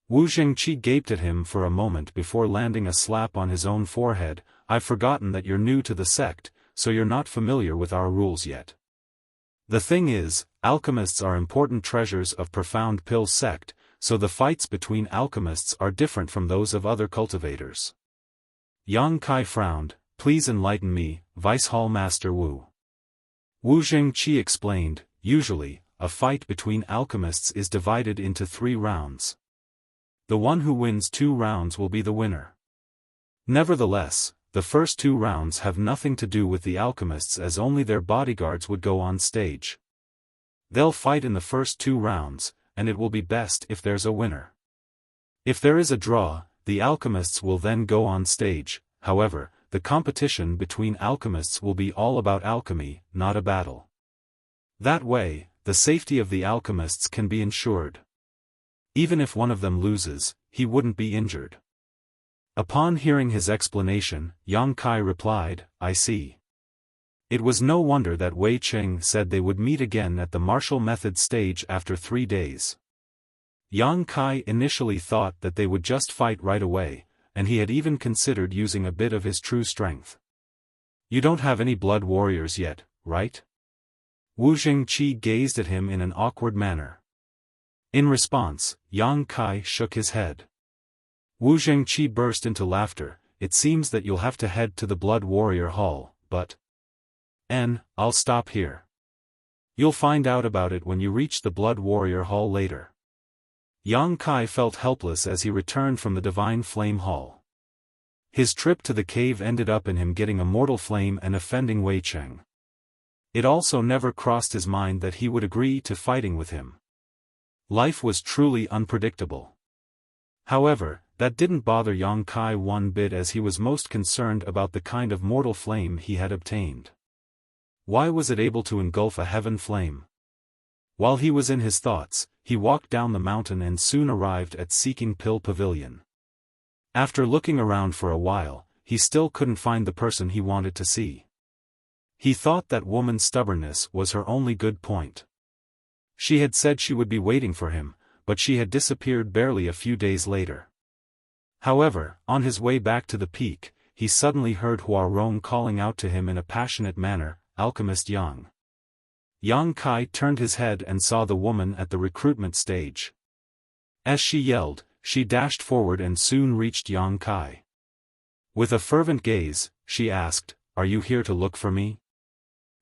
Wu Jingqi gaped at him for a moment before landing a slap on his own forehead. I've forgotten that you're new to the sect, so you're not familiar with our rules yet. The thing is, alchemists are important treasures of Profound Pill sect, so the fights between alchemists are different from those of other cultivators. Yang Kai frowned. Please enlighten me, Vice Hall Master Wu. Wu Jingqi explained, usually, a fight between alchemists is divided into 3 rounds. The one who wins 2 rounds will be the winner. Nevertheless, the first 2 rounds have nothing to do with the alchemists as only their bodyguards would go on stage. They'll fight in the first 2 rounds, and it will be best if there's a winner. If there is a draw, the alchemists will then go on stage. However, the competition between alchemists will be all about alchemy, not a battle. That way, the safety of the alchemists can be ensured. Even if one of them loses, he wouldn't be injured. Upon hearing his explanation, Yang Kai replied, I see. It was no wonder that Wei Qing said they would meet again at the martial method stage after 3 days. Yang Kai initially thought that they would just fight right away, and he had even considered using a bit of his true strength. You don't have any blood warriors yet, right? Wu Jingqi gazed at him in an awkward manner. In response, Yang Kai shook his head. Wu Jingqi burst into laughter. It seems that you'll have to head to the Blood Warrior Hall, but... I'll stop here. You'll find out about it when you reach the Blood Warrior Hall later. Yang Kai felt helpless as he returned from the Divine Flame Hall. His trip to the cave ended up in him getting a mortal flame and offending Wei Cheng. It also never crossed his mind that he would agree to fighting with him. Life was truly unpredictable. However, that didn't bother Yang Kai one bit, as he was most concerned about the kind of mortal flame he had obtained. Why was it able to engulf a heaven flame? While he was in his thoughts, he walked down the mountain and soon arrived at Seeking Pill Pavilion. After looking around for a while, he still couldn't find the person he wanted to see. He thought that woman's stubbornness was her only good point. She had said she would be waiting for him, but she had disappeared barely a few days later. However, on his way back to the peak, he suddenly heard Hua Rong calling out to him in a passionate manner, Alchemist Yang. Yang Kai turned his head and saw the woman at the recruitment stage. As she yelled, she dashed forward and soon reached Yang Kai. With a fervent gaze, she asked, Are you here to look for me?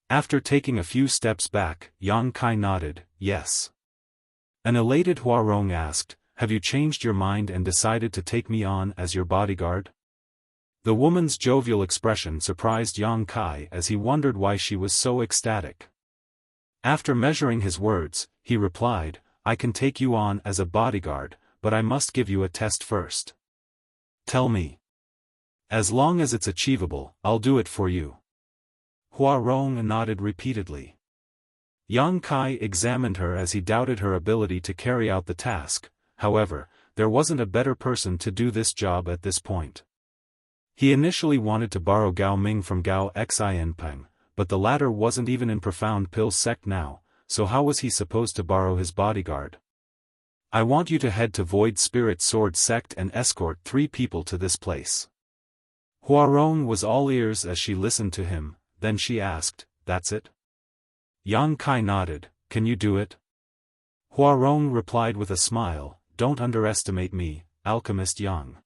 After taking a few steps back, Yang Kai nodded, yes. An elated Hua Rong asked, Have you changed your mind and decided to take me on as your bodyguard? The woman's jovial expression surprised Yang Kai as he wondered why she was so ecstatic. After measuring his words, he replied, I can take you on as a bodyguard, but I must give you a test first. Tell me. As long as it's achievable, I'll do it for you. Hua Rong nodded repeatedly. Yang Kai examined her as he doubted her ability to carry out the task. However, there wasn't a better person to do this job at this point. He initially wanted to borrow Gao Ming from Gao Xianpeng, but the latter wasn't even in Profound Pill sect now, so how was he supposed to borrow his bodyguard? I want you to head to Void Spirit Sword sect and escort 3 people to this place. Huarong was all ears as she listened to him, then she asked, "That's it?" Yang Kai nodded, "Can you do it?" Huarong replied with a smile, "Don't underestimate me, Alchemist Yang.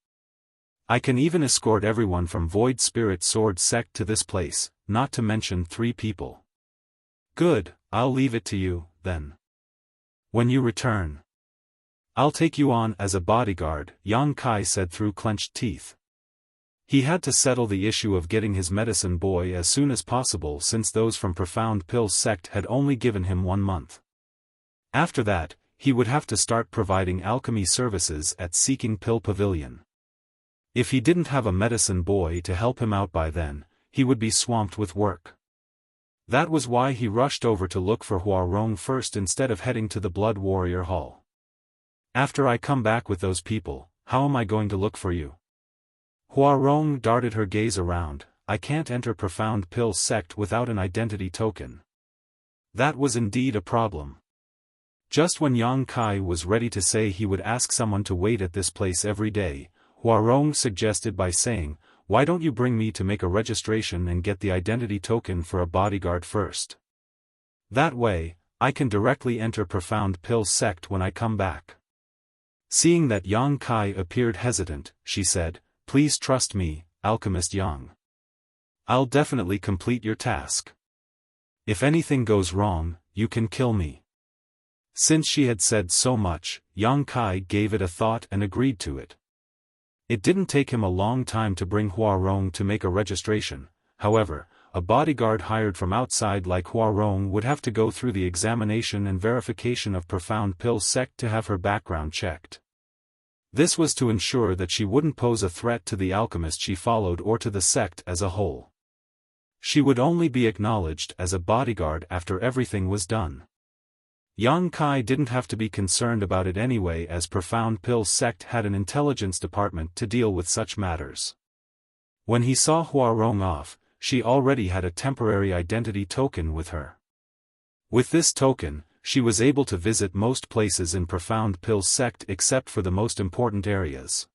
I can even escort everyone from Void Spirit Sword Sect to this place, not to mention 3 people. Good, I'll leave it to you, then. When you return, I'll take you on as a bodyguard," Yang Kai said through clenched teeth. He had to settle the issue of getting his medicine boy as soon as possible since those from Profound Pill Sect had only given him 1 month. After that, he would have to start providing alchemy services at Seeking Pill Pavilion. If he didn't have a medicine boy to help him out by then, he would be swamped with work. That was why he rushed over to look for Huarong first instead of heading to the Blood Warrior Hall. "After I come back with those people, how am I going to look for you?" Huarong darted her gaze around. "I can't enter Profound Pill Sect without an identity token." That was indeed a problem. Just when Yang Kai was ready to say he would ask someone to wait at this place every day, Huarong suggested by saying, "Why don't you bring me to make a registration and get the identity token for a bodyguard first? That way, I can directly enter Profound Pill Sect when I come back." Seeing that Yang Kai appeared hesitant, she said, "Please trust me, Alchemist Yang. I'll definitely complete your task. If anything goes wrong, you can kill me." Since she had said so much, Yang Kai gave it a thought and agreed to it. It didn't take him a long time to bring Huarong to make a registration. However, a bodyguard hired from outside like Huarong would have to go through the examination and verification of Profound Pill Sect to have her background checked. This was to ensure that she wouldn't pose a threat to the alchemist she followed or to the sect as a whole. She would only be acknowledged as a bodyguard after everything was done. Yang Kai didn't have to be concerned about it anyway, as Profound Pill Sect had an intelligence department to deal with such matters. When he saw Huarong off, she already had a temporary identity token with her. With this token, she was able to visit most places in Profound Pill Sect except for the most important areas.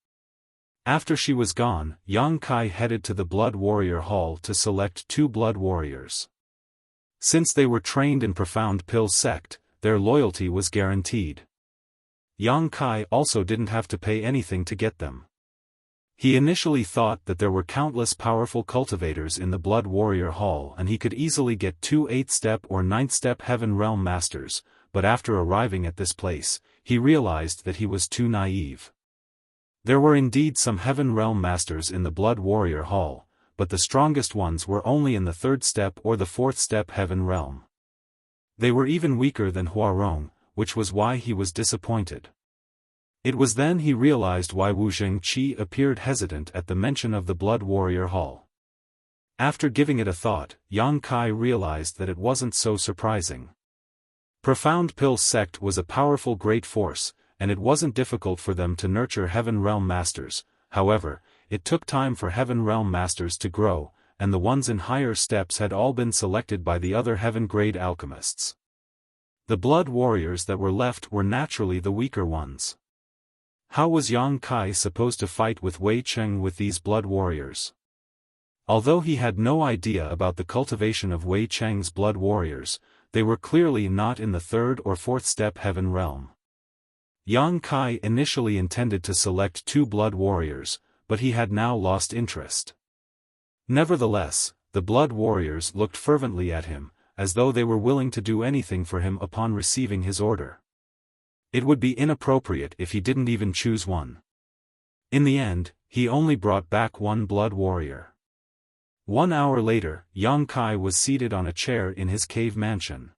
After she was gone, Yang Kai headed to the Blood Warrior Hall to select 2 blood warriors. Since they were trained in Profound Pill Sect, their loyalty was guaranteed. Yang Kai also didn't have to pay anything to get them. He initially thought that there were countless powerful cultivators in the Blood Warrior Hall and he could easily get 2 8th-step or 9th-step Heaven Realm Masters, but after arriving at this place, he realized that he was too naive. There were indeed some Heaven Realm Masters in the Blood Warrior Hall, but the strongest ones were only in the 3rd step or the 4th step Heaven Realm. They were even weaker than Huarong, which was why he was disappointed. It was then he realized why Wu Zhengqi appeared hesitant at the mention of the Blood Warrior Hall. After giving it a thought, Yang Kai realized that it wasn't so surprising. Profound Pill Sect was a powerful great force, and it wasn't difficult for them to nurture Heaven Realm Masters. However, it took time for Heaven Realm Masters to grow, and the ones in higher steps had all been selected by the other Heaven-grade alchemists. The blood warriors that were left were naturally the weaker ones. How was Yang Kai supposed to fight with Wei Cheng with these blood warriors? Although he had no idea about the cultivation of Wei Cheng's blood warriors, they were clearly not in the 3rd or 4th step Heaven Realm. Yang Kai initially intended to select 2 blood warriors, but he had now lost interest. Nevertheless, the blood warriors looked fervently at him, as though they were willing to do anything for him upon receiving his order. It would be inappropriate if he didn't even choose one. In the end, he only brought back 1 blood warrior. 1 hour later, Yang Kai was seated on a chair in his cave mansion.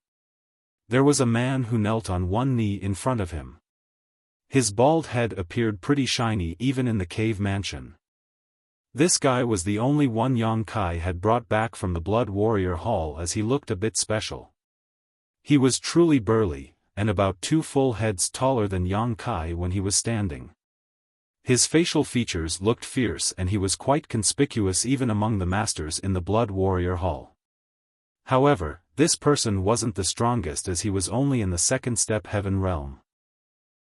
There was a man who knelt on one knee in front of him. His bald head appeared pretty shiny even in the cave mansion. This guy was the only one Yang Kai had brought back from the Blood Warrior Hall, as he looked a bit special. He was truly burly, and about 2 full heads taller than Yang Kai when he was standing. His facial features looked fierce and he was quite conspicuous even among the masters in the Blood Warrior Hall. However, this person wasn't the strongest, as he was only in the 2nd step Heaven Realm.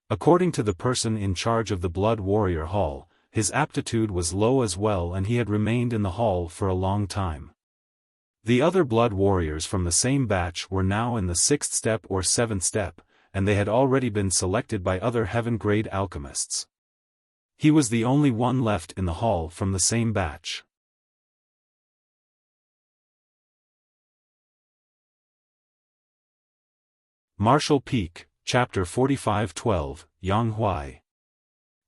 According to the person in charge of the Blood Warrior Hall, his aptitude was low as well, and he had remained in the hall for a long time. The other blood warriors from the same batch were now in the 6th step or 7th step, and they had already been selected by other heaven-grade alchemists. He was the only one left in the hall from the same batch. Martial Peak, Chapter 45-12, Yang Huai.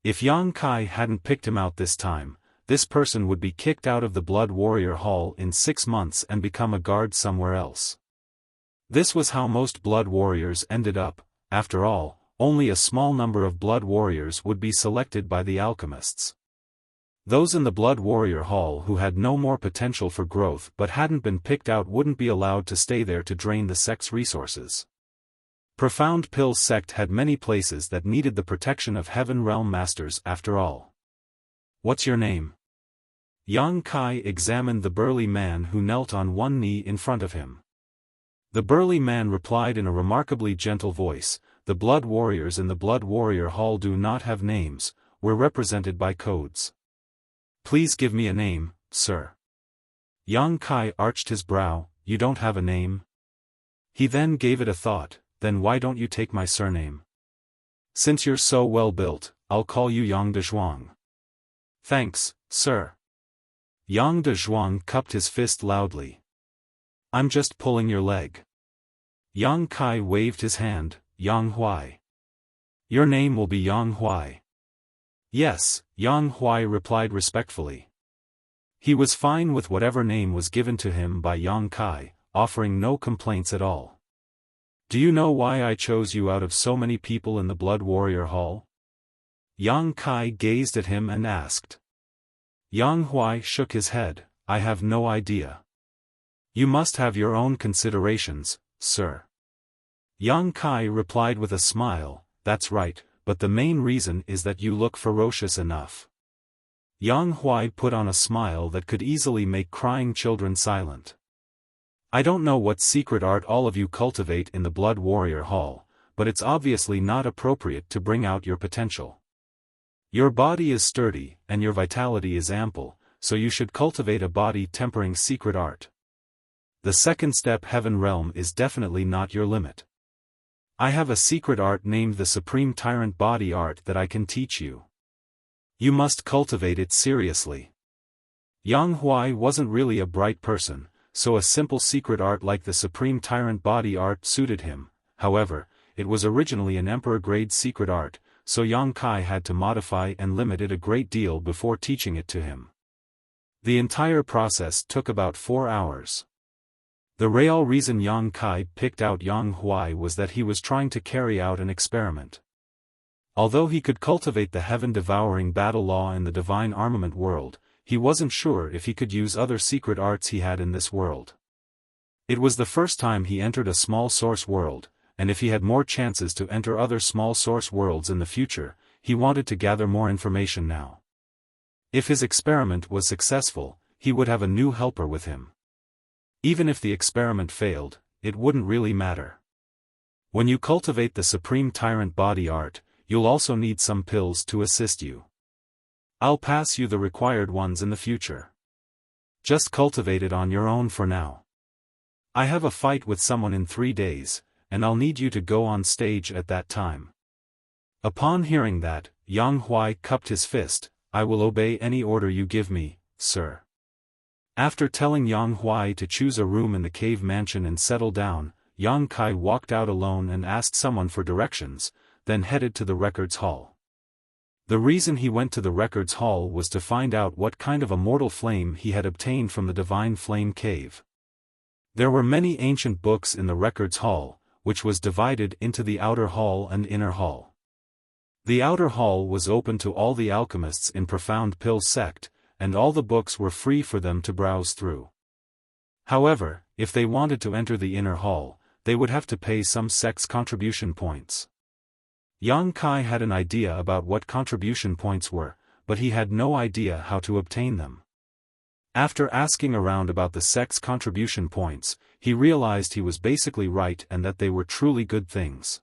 If Yang Kai hadn't picked him out this time, this person would be kicked out of the Blood Warrior Hall in 6 months and become a guard somewhere else. This was how most Blood Warriors ended up. After all, only a small number of Blood Warriors would be selected by the alchemists. Those in the Blood Warrior Hall who had no more potential for growth but hadn't been picked out wouldn't be allowed to stay there to drain the sect's resources. Profound Pill sect had many places that needed the protection of Heaven Realm Masters after all. What's your name? Yang Kai examined the burly man who knelt on one knee in front of him. The burly man replied in a remarkably gentle voice, "The Blood Warriors in the Blood Warrior Hall do not have names, we're represented by codes. Please give me a name, sir." Yang Kai arched his brow, "You don't have a name?" He then gave it a thought, "Then why don't you take my surname? Since you're so well built, I'll call you Yang de Zhuang." "Thanks, sir." Yang de Zhuang cupped his fist loudly. "I'm just pulling your leg." Yang Kai waved his hand, "Yang Huai. Your name will be Yang Huai." "Yes," Yang Huai replied respectfully. He was fine with whatever name was given to him by Yang Kai, offering no complaints at all. "Do you know why I chose you out of so many people in the Blood Warrior Hall?" Yang Kai gazed at him and asked. Yang Huai shook his head, "I have no idea." "You must have your own considerations, sir." Yang Kai replied with a smile, "That's right, but the main reason is that you look ferocious enough." Yang Huai put on a smile that could easily make crying children silent. "I don't know what secret art all of you cultivate in the Blood Warrior Hall, but it's obviously not appropriate to bring out your potential. Your body is sturdy, and your vitality is ample, so you should cultivate a body-tempering secret art. The 2nd step Heaven Realm is definitely not your limit. I have a secret art named the Supreme Tyrant Body Art that I can teach you. You must cultivate it seriously." Yang Huai wasn't really a bright person, so a simple secret art like the Supreme Tyrant Body Art suited him. However, it was originally an Emperor-grade secret art, so Yang Kai had to modify and limit it a great deal before teaching it to him. The entire process took about 4 hours. The real reason Yang Kai picked out Yang Huai was that he was trying to carry out an experiment. Although he could cultivate the heaven-devouring battle law in the divine armament world, he wasn't sure if he could use other secret arts he had in this world. It was the first time he entered a small source world, and if he had more chances to enter other small source worlds in the future, he wanted to gather more information now. If his experiment was successful, he would have a new helper with him. Even if the experiment failed, it wouldn't really matter. When you cultivate the Supreme Tyrant Body Art, you'll also need some pills to assist you. I'll pass you the required ones in the future. Just cultivate it on your own for now. I have a fight with someone in 3 days, and I'll need you to go on stage at that time." Upon hearing that, Yang Huai cupped his fist, "I will obey any order you give me, sir." After telling Yang Huai to choose a room in the cave mansion and settle down, Yang Kai walked out alone and asked someone for directions, then headed to the records hall. The reason he went to the records hall was to find out what kind of immortal flame he had obtained from the divine flame cave. There were many ancient books in the records hall, which was divided into the outer hall and inner hall. The outer hall was open to all the alchemists in Profound Pill sect, and all the books were free for them to browse through. However, if they wanted to enter the inner hall, they would have to pay some sect's contribution points. Yang Kai had an idea about what contribution points were, but he had no idea how to obtain them. After asking around about the sect's contribution points, he realized he was basically right and that they were truly good things.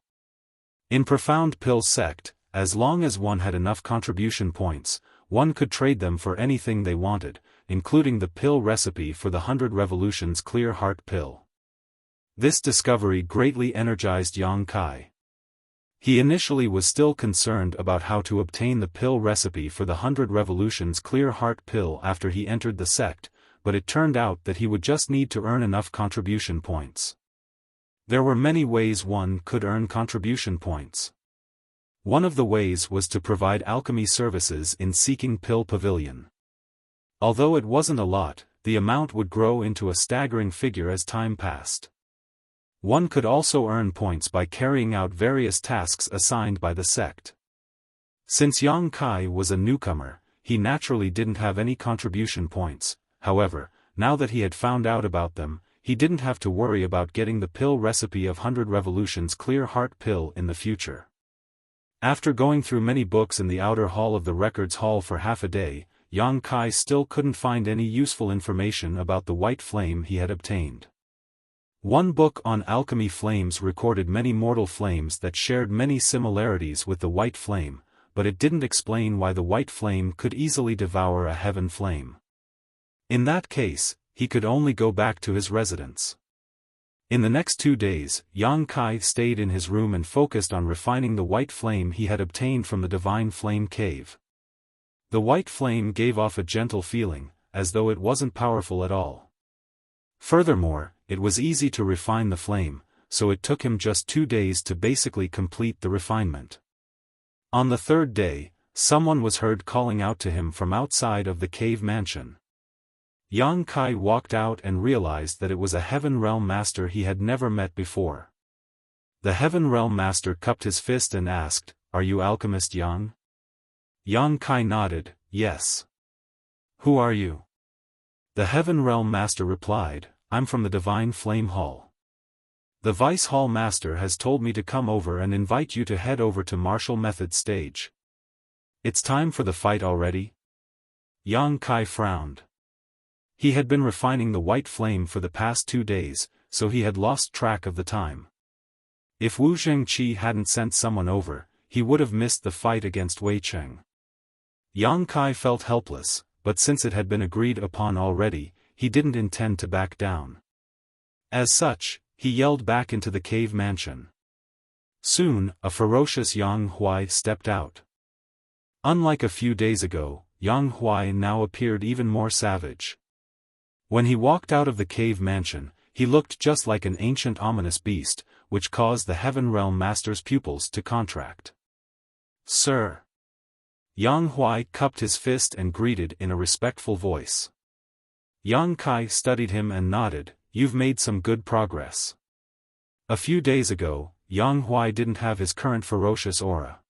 In Profound Pill sect, as long as one had enough contribution points, one could trade them for anything they wanted, including the pill recipe for the 100 Revolutions Clear Heart pill. This discovery greatly energized Yang Kai. He initially was still concerned about how to obtain the pill recipe for the 100 Revolutions Clear Heart pill after he entered the sect, but it turned out that he would just need to earn enough contribution points. There were many ways one could earn contribution points. One of the ways was to provide alchemy services in Seeking Pill Pavilion. Although it wasn't a lot, the amount would grow into a staggering figure as time passed. One could also earn points by carrying out various tasks assigned by the sect. Since Yang Kai was a newcomer, he naturally didn't have any contribution points. However, now that he had found out about them, he didn't have to worry about getting the pill recipe of 100 Revolutions Clear Heart pill in the future. After going through many books in the outer hall of the records hall for half a day, Yang Kai still couldn't find any useful information about the white flame he had obtained. One book on alchemy flames recorded many mortal flames that shared many similarities with the white flame, but it didn't explain why the white flame could easily devour a heaven flame. In that case, he could only go back to his residence. In the next 2 days, Yang Kai stayed in his room and focused on refining the white flame he had obtained from the Divine Flame Cave. The white flame gave off a gentle feeling, as though it wasn't powerful at all. Furthermore, it was easy to refine the flame, so it took him just 2 days to basically complete the refinement. On the 3rd day, someone was heard calling out to him from outside of the cave mansion. Yang Kai walked out and realized that it was a Heaven Realm Master he had never met before. The Heaven Realm Master cupped his fist and asked, "Are you Alchemist Yang?" Yang Kai nodded, "Yes." "Who are you?" The Heaven Realm Master replied, "I'm from the Divine Flame Hall. The Vice Hall Master has told me to come over and invite you to head over to Martial Method stage. It's time for the fight already?" Yang Kai frowned. He had been refining the white flame for the past 2 days, so he had lost track of the time. If Wu Zhengqi hadn't sent someone over, he would have missed the fight against Wei Cheng. Yang Kai felt helpless, but since it had been agreed upon already, he didn't intend to back down. As such, he yelled back into the cave mansion. Soon, a ferocious Yang Huai stepped out. Unlike a few days ago, Yang Huai now appeared even more savage. When he walked out of the cave mansion, he looked just like an ancient ominous beast, which caused the Heaven Realm Master's pupils to contract. "Sir." Yang Huai cupped his fist and greeted in a respectful voice. Yang Kai studied him and nodded, "You've made some good progress." A few days ago, Yang Huai didn't have his current ferocious aura.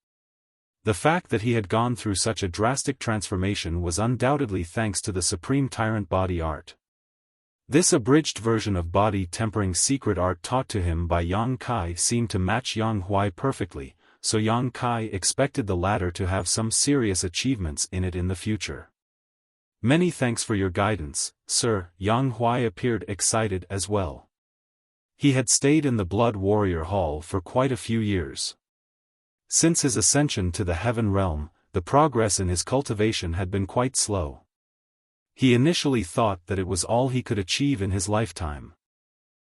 The fact that he had gone through such a drastic transformation was undoubtedly thanks to the Supreme Tyrant Body Art. This abridged version of body tempering secret art taught to him by Yang Kai seemed to match Yang Huai perfectly, so Yang Kai expected the latter to have some serious achievements in it in the future. "Many thanks for your guidance, sir." Yang Huai appeared excited as well. He had stayed in the Blood Warrior Hall for quite a few years. Since his ascension to the Heaven Realm, the progress in his cultivation had been quite slow. He initially thought that it was all he could achieve in his lifetime.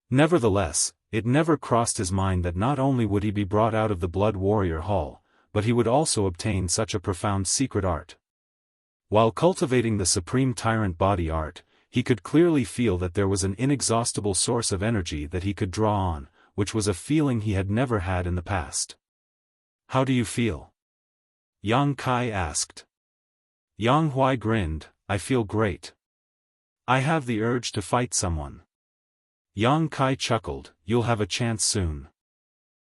Nevertheless, it never crossed his mind that not only would he be brought out of the Blood Warrior Hall, but he would also obtain such a profound secret art. While cultivating the Supreme Tyrant Body Art, he could clearly feel that there was an inexhaustible source of energy that he could draw on, which was a feeling he had never had in the past. "How do you feel?" Yang Kai asked. Yang Huai grinned, "I feel great. I have the urge to fight someone." Yang Kai chuckled, "You'll have a chance soon."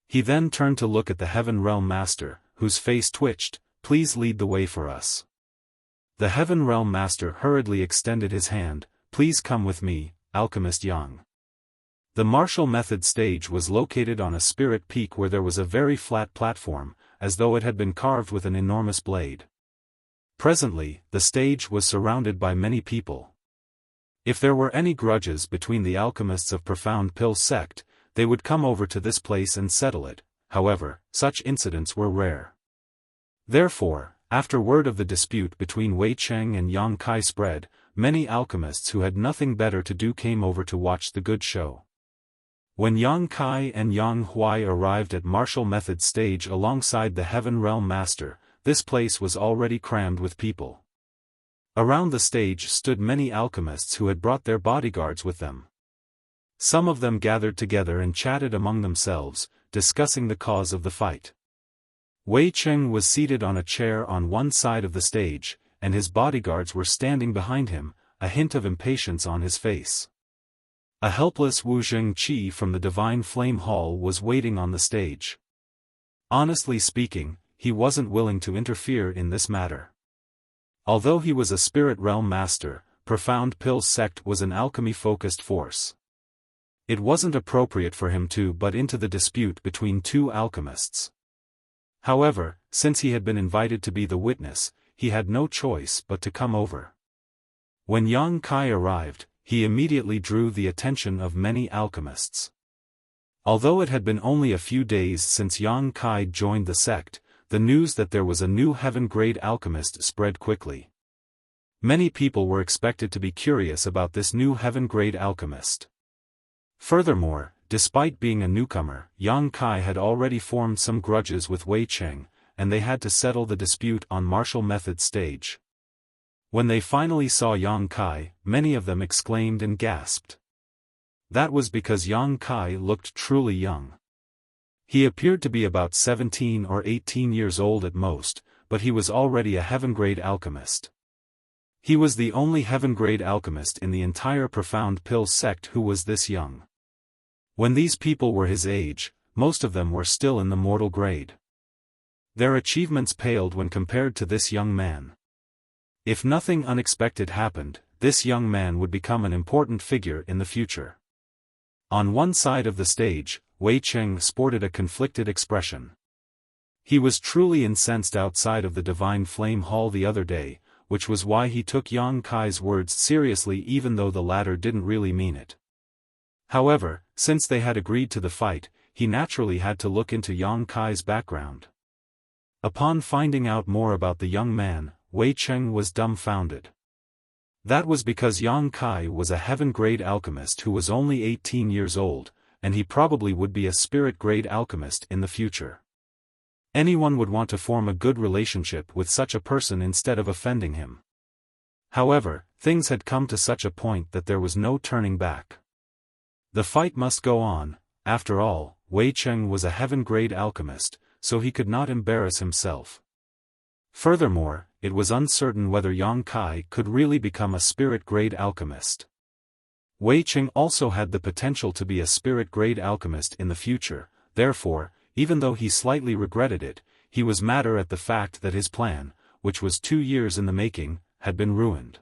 He then turned to look at the Heaven Realm Master, whose face twitched. "Please lead the way for us." The Heaven Realm Master hurriedly extended his hand. "Please come with me, Alchemist Yang." The Martial Method stage was located on a spirit peak where there was a very flat platform, as though it had been carved with an enormous blade. Presently, the stage was surrounded by many people. If there were any grudges between the alchemists of Profound Pill sect, they would come over to this place and settle it. However, such incidents were rare. Therefore, After word of the dispute between Wei Cheng and Yang Kai spread, many alchemists who had nothing better to do came over to watch the good show. When Yang Kai and Yang Huai arrived at martial method stage alongside the Heaven Realm Master, this place was already crammed with people. Around the stage stood many alchemists who had brought their bodyguards with them. Some of them gathered together and chatted among themselves, discussing the cause of the fight. Wei Cheng was seated on a chair on one side of the stage, and his bodyguards were standing behind him, a hint of impatience on his face. A helpless Wu Zhengqi from the Divine Flame Hall was waiting on the stage. Honestly speaking, he wasn't willing to interfere in this matter. Although he was a spirit realm master, Profound Pill's sect was an alchemy-focused force. It wasn't appropriate for him to butt into the dispute between two alchemists. However, since he had been invited to be the witness, he had no choice but to come over. When Yang Kai arrived, he immediately drew the attention of many alchemists. Although it had been only a few days since Yang Kai joined the sect, the news that there was a new heaven-grade alchemist spread quickly. Many people were expected to be curious about this new heaven-grade alchemist. Furthermore, despite being a newcomer, Yang Kai had already formed some grudges with Wei Cheng, and they had to settle the dispute on martial method stage. When they finally saw Yang Kai, many of them exclaimed and gasped. That was because Yang Kai looked truly young. He appeared to be about 17 or 18 years old at most, but he was already a heaven-grade alchemist. He was the only heaven-grade alchemist in the entire Profound Pill sect who was this young. When these people were his age, most of them were still in the mortal grade. Their achievements paled when compared to this young man. If nothing unexpected happened, this young man would become an important figure in the future. On one side of the stage, Wei Cheng sported a conflicted expression. He was truly incensed outside of the Divine Flame Hall the other day, which was why he took Yang Kai's words seriously even though the latter didn't really mean it. However, since they had agreed to the fight, he naturally had to look into Yang Kai's background. Upon finding out more about the young man, Wei Cheng was dumbfounded. That was because Yang Kai was a heaven-grade alchemist who was only 18 years old, and he probably would be a spirit-grade alchemist in the future. Anyone would want to form a good relationship with such a person instead of offending him. However, things had come to such a point that there was no turning back. The fight must go on. After all, Wei Cheng was a heaven-grade alchemist, so he could not embarrass himself. Furthermore, it was uncertain whether Yang Kai could really become a spirit-grade alchemist. Wei Cheng also had the potential to be a spirit-grade alchemist in the future, therefore, even though he slightly regretted it, he was madder at the fact that his plan, which was 2 years in the making, had been ruined.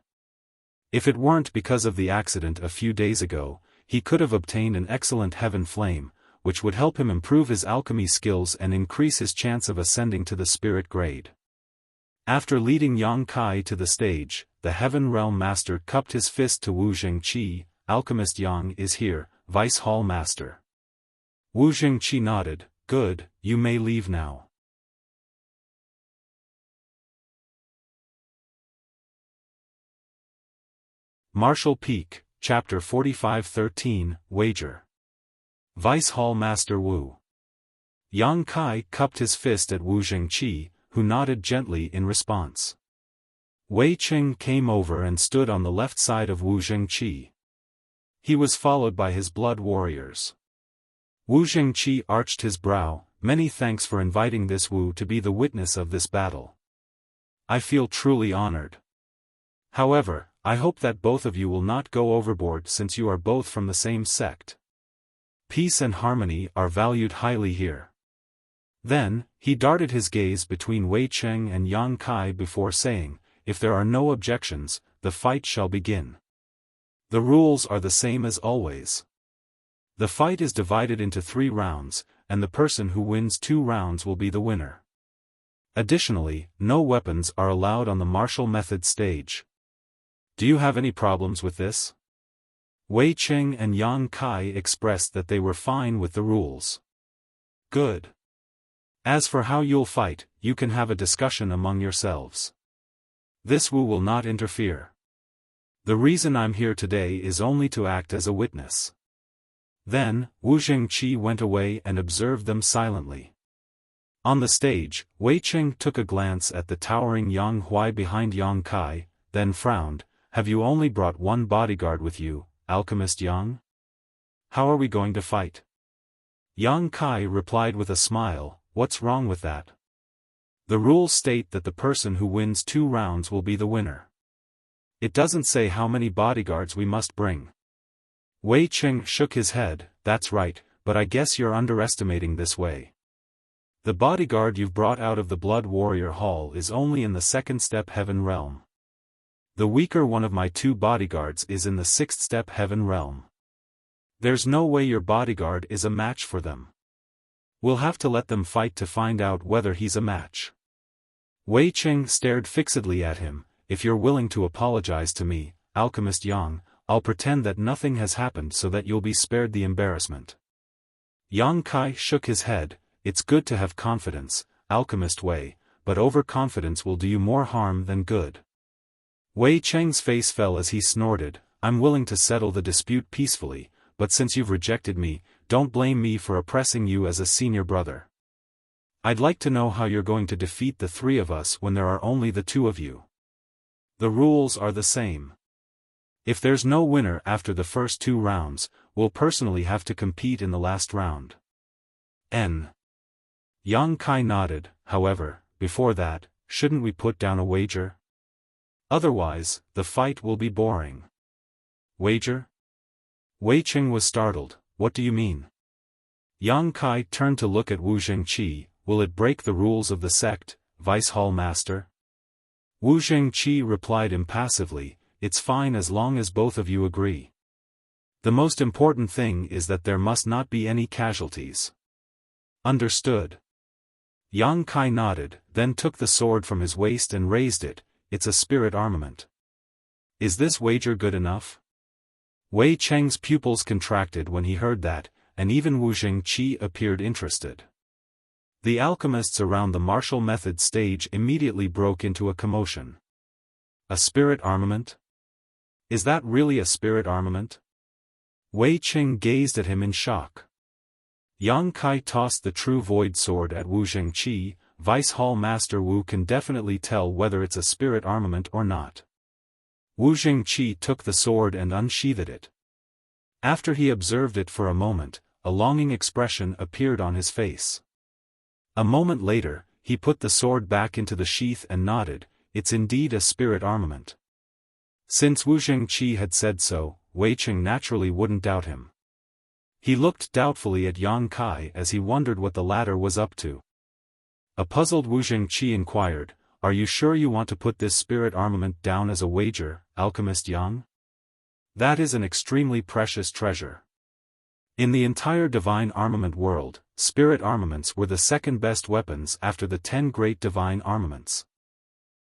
If it weren't because of the accident a few days ago, he could have obtained an excellent heaven flame, which would help him improve his alchemy skills and increase his chance of ascending to the spirit grade. After leading Yang Kai to the stage, the Heaven Realm Master cupped his fist to Wu Zhengqi. Alchemist Yang is here, Vice Hall Master. Wu Zhengqi nodded. Good, you may leave now. Martial Peak, Chapter 45-13, Wager. Vice Hall Master Wu. Yang Kai cupped his fist at Wu Zhengqi, who nodded gently in response. Wei Cheng came over and stood on the left side of Wu Zhengqi. He was followed by his blood warriors. Wu Zhengqi arched his brow. Many thanks for inviting this Wu to be the witness of this battle. I feel truly honored. However, I hope that both of you will not go overboard since you are both from the same sect. Peace and harmony are valued highly here. Then, he darted his gaze between Wei Cheng and Yang Kai before saying, if there are no objections, the fight shall begin. The rules are the same as always. The fight is divided into 3 rounds, and the person who wins 2 rounds will be the winner. Additionally, no weapons are allowed on the martial method stage. Do you have any problems with this? Wei Cheng and Yang Kai expressed that they were fine with the rules. Good. As for how you'll fight, you can have a discussion among yourselves. This Wu will not interfere. The reason I'm here today is only to act as a witness." Then, Wu Zhengqi went away and observed them silently. On the stage, Wei Qing took a glance at the towering Yang Huai behind Yang Kai, then frowned. "Have you only brought one bodyguard with you, Alchemist Yang? How are we going to fight?" Yang Kai replied with a smile, "What's wrong with that? The rules state that the person who wins 2 rounds will be the winner. It doesn't say how many bodyguards we must bring." Wei Qing shook his head. "That's right, but I guess you're underestimating this way. The bodyguard you've brought out of the Blood Warrior Hall is only in the 2nd step heaven realm. The weaker one of my 2 bodyguards is in the 6th step heaven realm. There's no way your bodyguard is a match for them. We'll have to let them fight to find out whether he's a match." Wei Qing stared fixedly at him. "If you're willing to apologize to me, Alchemist Yang, I'll pretend that nothing has happened so that you'll be spared the embarrassment." Yang Kai shook his head. "It's good to have confidence, Alchemist Wei, but overconfidence will do you more harm than good." Wei Cheng's face fell as he snorted. "I'm willing to settle the dispute peacefully, but since you've rejected me, don't blame me for oppressing you as a senior brother. I'd like to know how you're going to defeat the 3 of us when there are only the 2 of you. The rules are the same. If there's no winner after the first 2 rounds, we'll personally have to compete in the last round." Yang Kai nodded. "However, before that, shouldn't we put down a wager? Otherwise, the fight will be boring." "Wager?" Wei Qing was startled. "What do you mean?" Yang Kai turned to look at Wu Zhengqi. "Will it break the rules of the sect, Vice Hall Master?" Wu Zhengqi replied impassively, "It's fine as long as both of you agree. The most important thing is that there must not be any casualties." "Understood." Yang Kai nodded, then took the sword from his waist and raised it. "It's a spirit armament. Is this wager good enough?" Wei Cheng's pupils contracted when he heard that, and even Wu Zhengqi appeared interested. The alchemists around the martial method stage immediately broke into a commotion. "A spirit armament? Is that really a spirit armament?" Wei Qing gazed at him in shock. Yang Kai tossed the true void sword at Wu Zhengqi. "Vice Hall Master Wu can definitely tell whether it's a spirit armament or not." Wu Zhengqi took the sword and unsheathed it. After he observed it for a moment, a longing expression appeared on his face. A moment later, he put the sword back into the sheath and nodded. "It's indeed a spirit armament." Since Wu Zhengqi had said so, Wei Qing naturally wouldn't doubt him. He looked doubtfully at Yang Kai as he wondered what the latter was up to. A puzzled Wu Zhengqi inquired, "Are you sure you want to put this spirit armament down as a wager, Alchemist Yang? That is an extremely precious treasure. In the entire divine armament world, spirit armaments were the 2nd best weapons after the 10 great divine armaments.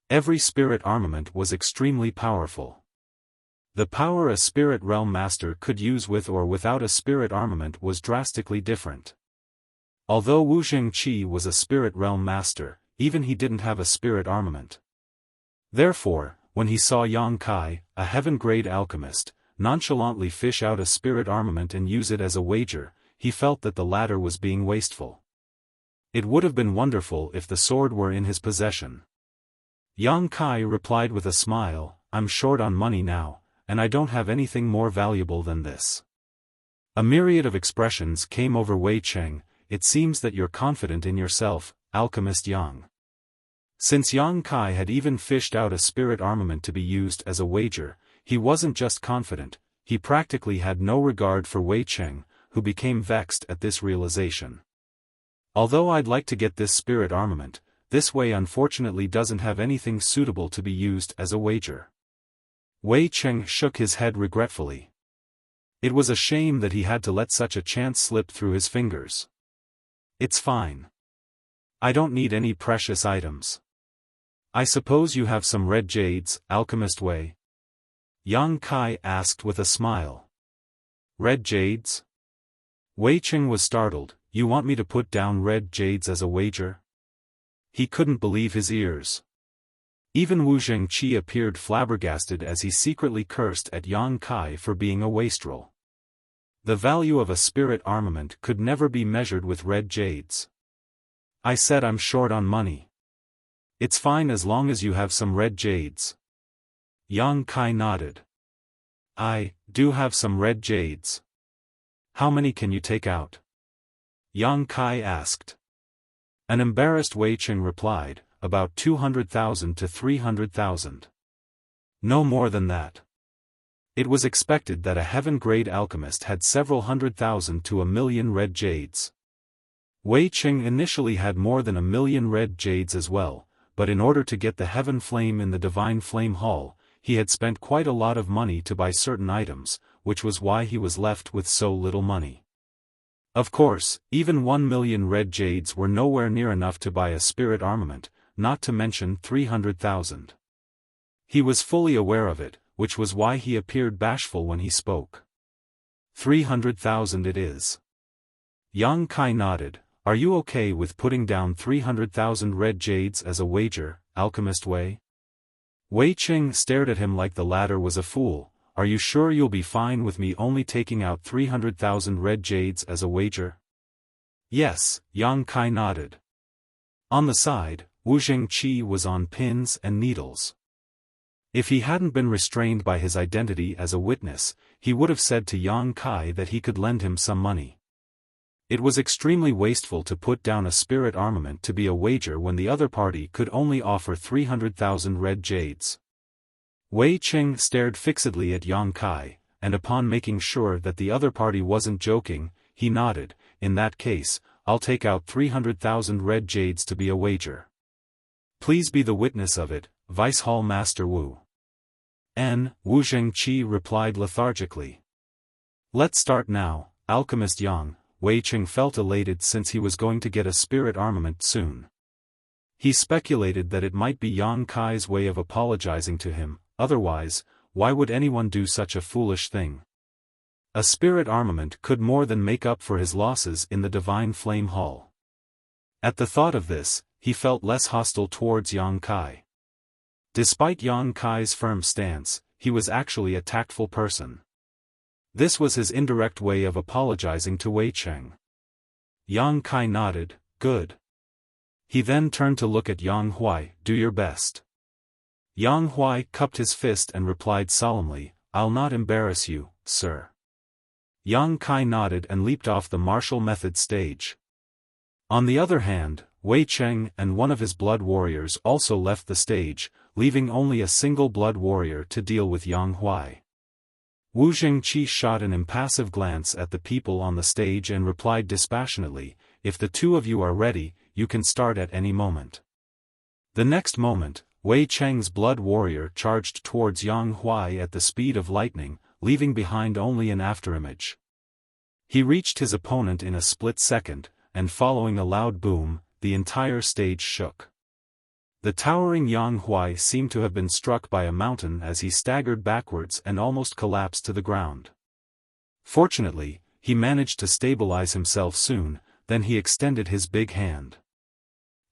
Every spirit armament was extremely powerful. The power a spirit realm master could use with or without a spirit armament was drastically different. Although Wu Zhengqi was a spirit realm master, even he didn't have a spirit armament. Therefore, when he saw Yang Kai, a heaven-grade alchemist, nonchalantly fish out a spirit armament and use it as a wager, he felt that the latter was being wasteful. It would have been wonderful if the sword were in his possession. Yang Kai replied with a smile, "I'm short on money now, and I don't have anything more valuable than this." A myriad of expressions came over Wei Qing. "It seems that you're confident in yourself, Alchemist Yang." Since Yang Kai had even fished out a spirit armament to be used as a wager, he wasn't just confident, he practically had no regard for Wei Qing, who became vexed at this realization. "Although I'd like to get this spirit armament, this way unfortunately doesn't have anything suitable to be used as a wager." Wei Qing shook his head regretfully. It was a shame that he had to let such a chance slip through his fingers. "It's fine. I don't need any precious items. I suppose you have some red jades, Alchemist Wei?" Yang Kai asked with a smile. "Red jades?" Wei Qing was startled. you want me to put down red jades as a wager? He couldn't believe his ears. Even Wu Zhengqi appeared flabbergasted as he secretly cursed at Yang Kai for being a wastrel. The value of a spirit armament could never be measured with red jades. I said I'm short on money. It's fine as long as you have some red jades. Yang Kai nodded. I do have some red jades. How many can you take out? Yang Kai asked. An embarrassed Wei Qing replied, about 200,000 to 300,000. No more than that. It was expected that a heaven-grade alchemist had several 100,000 to 1,000,000 red jades. Wei Qing initially had more than 1,000,000 red jades as well, but in order to get the heaven flame in the divine flame hall, he had spent quite a lot of money to buy certain items, which was why he was left with so little money. Of course, even 1,000,000 red jades were nowhere near enough to buy a spirit armament, not to mention 300,000. He was fully aware of it, which was why he appeared bashful when he spoke. 300,000 it is. Yang Kai nodded. Are you okay with putting down 300,000 red jades as a wager, Alchemist Wei? Wei Qing stared at him like the latter was a fool. Are you sure you'll be fine with me only taking out 300,000 red jades as a wager? Yes, Yang Kai nodded. On the side, Wu Zhengqi was on pins and needles. If he hadn't been restrained by his identity as a witness, he would have said to Yang Kai that he could lend him some money. It was extremely wasteful to put down a spirit armament to be a wager when the other party could only offer 300,000 red jades. Wei Qing stared fixedly at Yang Kai, and upon making sure that the other party wasn't joking, he nodded. In that case, I'll take out 300,000 red jades to be a wager. Please be the witness of it, Vice Hall Master Wu. Wu Zhengqi replied lethargically. Let's start now, Alchemist Yang. Wei Qing felt elated since he was going to get a spirit armament soon. He speculated that it might be Yang Kai's way of apologizing to him, otherwise, why would anyone do such a foolish thing? A spirit armament could more than make up for his losses in the Divine Flame Hall. At the thought of this, he felt less hostile towards Yang Kai. Despite Yang Kai's firm stance, he was actually a tactful person. This was his indirect way of apologizing to Wei Qing. Yang Kai nodded, good. He then turned to look at Yang Huai, do your best. Yang Huai cupped his fist and replied solemnly, I'll not embarrass you, sir. Yang Kai nodded and leaped off the martial method stage. On the other hand, Wei Qing and one of his blood warriors also left the stage, leaving only a single blood warrior to deal with Yang Huai. Wu Zhengqi shot an impassive glance at the people on the stage and replied dispassionately, if the two of you are ready, you can start at any moment. The next moment, Wei Cheng's blood warrior charged towards Yang Huai at the speed of lightning, leaving behind only an afterimage. He reached his opponent in a split second, and following a loud boom, the entire stage shook. The towering Yang Huai seemed to have been struck by a mountain as he staggered backwards and almost collapsed to the ground. Fortunately, he managed to stabilize himself soon, then he extended his big hand.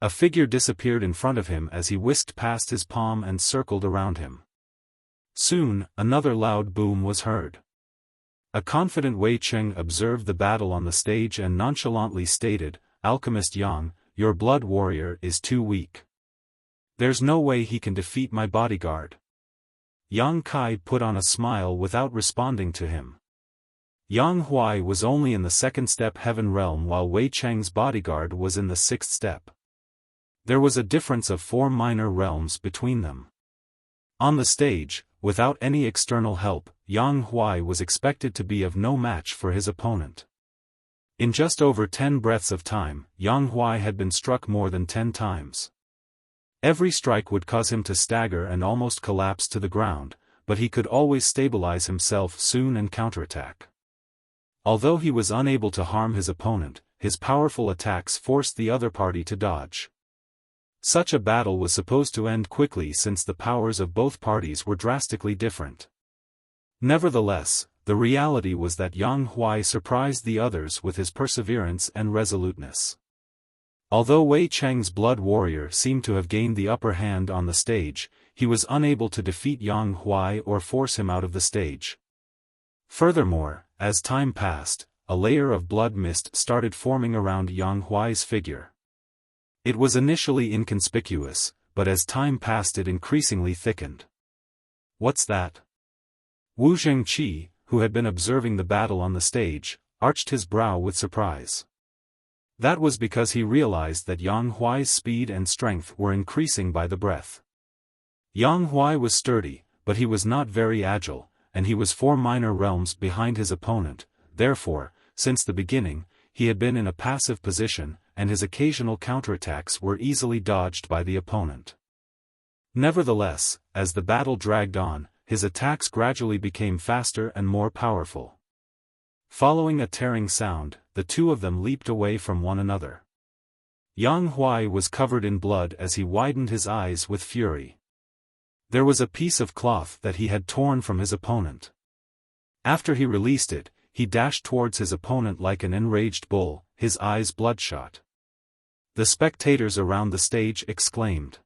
A figure disappeared in front of him as he whisked past his palm and circled around him. Soon, another loud boom was heard. A confident Wei Qing observed the battle on the stage and nonchalantly stated, Alchemist Yang, your blood warrior is too weak. There's no way he can defeat my bodyguard. Yang Kai put on a smile without responding to him. Yang Huai was only in the second step heaven realm while Wei Cheng's bodyguard was in the sixth step. There was a difference of 4 minor realms between them. On the stage, without any external help, Yang Huai was expected to be of no match for his opponent. In just over 10 breaths of time, Yang Huai had been struck more than 10 times. Every strike would cause him to stagger and almost collapse to the ground, but he could always stabilize himself soon and counterattack. Although he was unable to harm his opponent, his powerful attacks forced the other party to dodge. Such a battle was supposed to end quickly since the powers of both parties were drastically different. Nevertheless, the reality was that Yang Huai surprised the others with his perseverance and resoluteness. Although Wei Cheng's blood warrior seemed to have gained the upper hand on the stage, he was unable to defeat Yang Huai or force him out of the stage. Furthermore, as time passed, a layer of blood mist started forming around Yang Huai's figure. It was initially inconspicuous, but as time passed it increasingly thickened. "What's that?" Wu Zhengqi, who had been observing the battle on the stage, arched his brow with surprise. That was because he realized that Yang Huai's speed and strength were increasing by the breath. Yang Huai was sturdy, but he was not very agile, and he was 4 minor realms behind his opponent. Therefore, since the beginning, he had been in a passive position, and his occasional counterattacks were easily dodged by the opponent. Nevertheless, as the battle dragged on, his attacks gradually became faster and more powerful. Following a tearing sound, the two of them leaped away from one another. Yang Huai was covered in blood as he widened his eyes with fury. There was a piece of cloth that he had torn from his opponent. After he released it, he dashed towards his opponent like an enraged bull, his eyes bloodshot. The spectators around the stage exclaimed.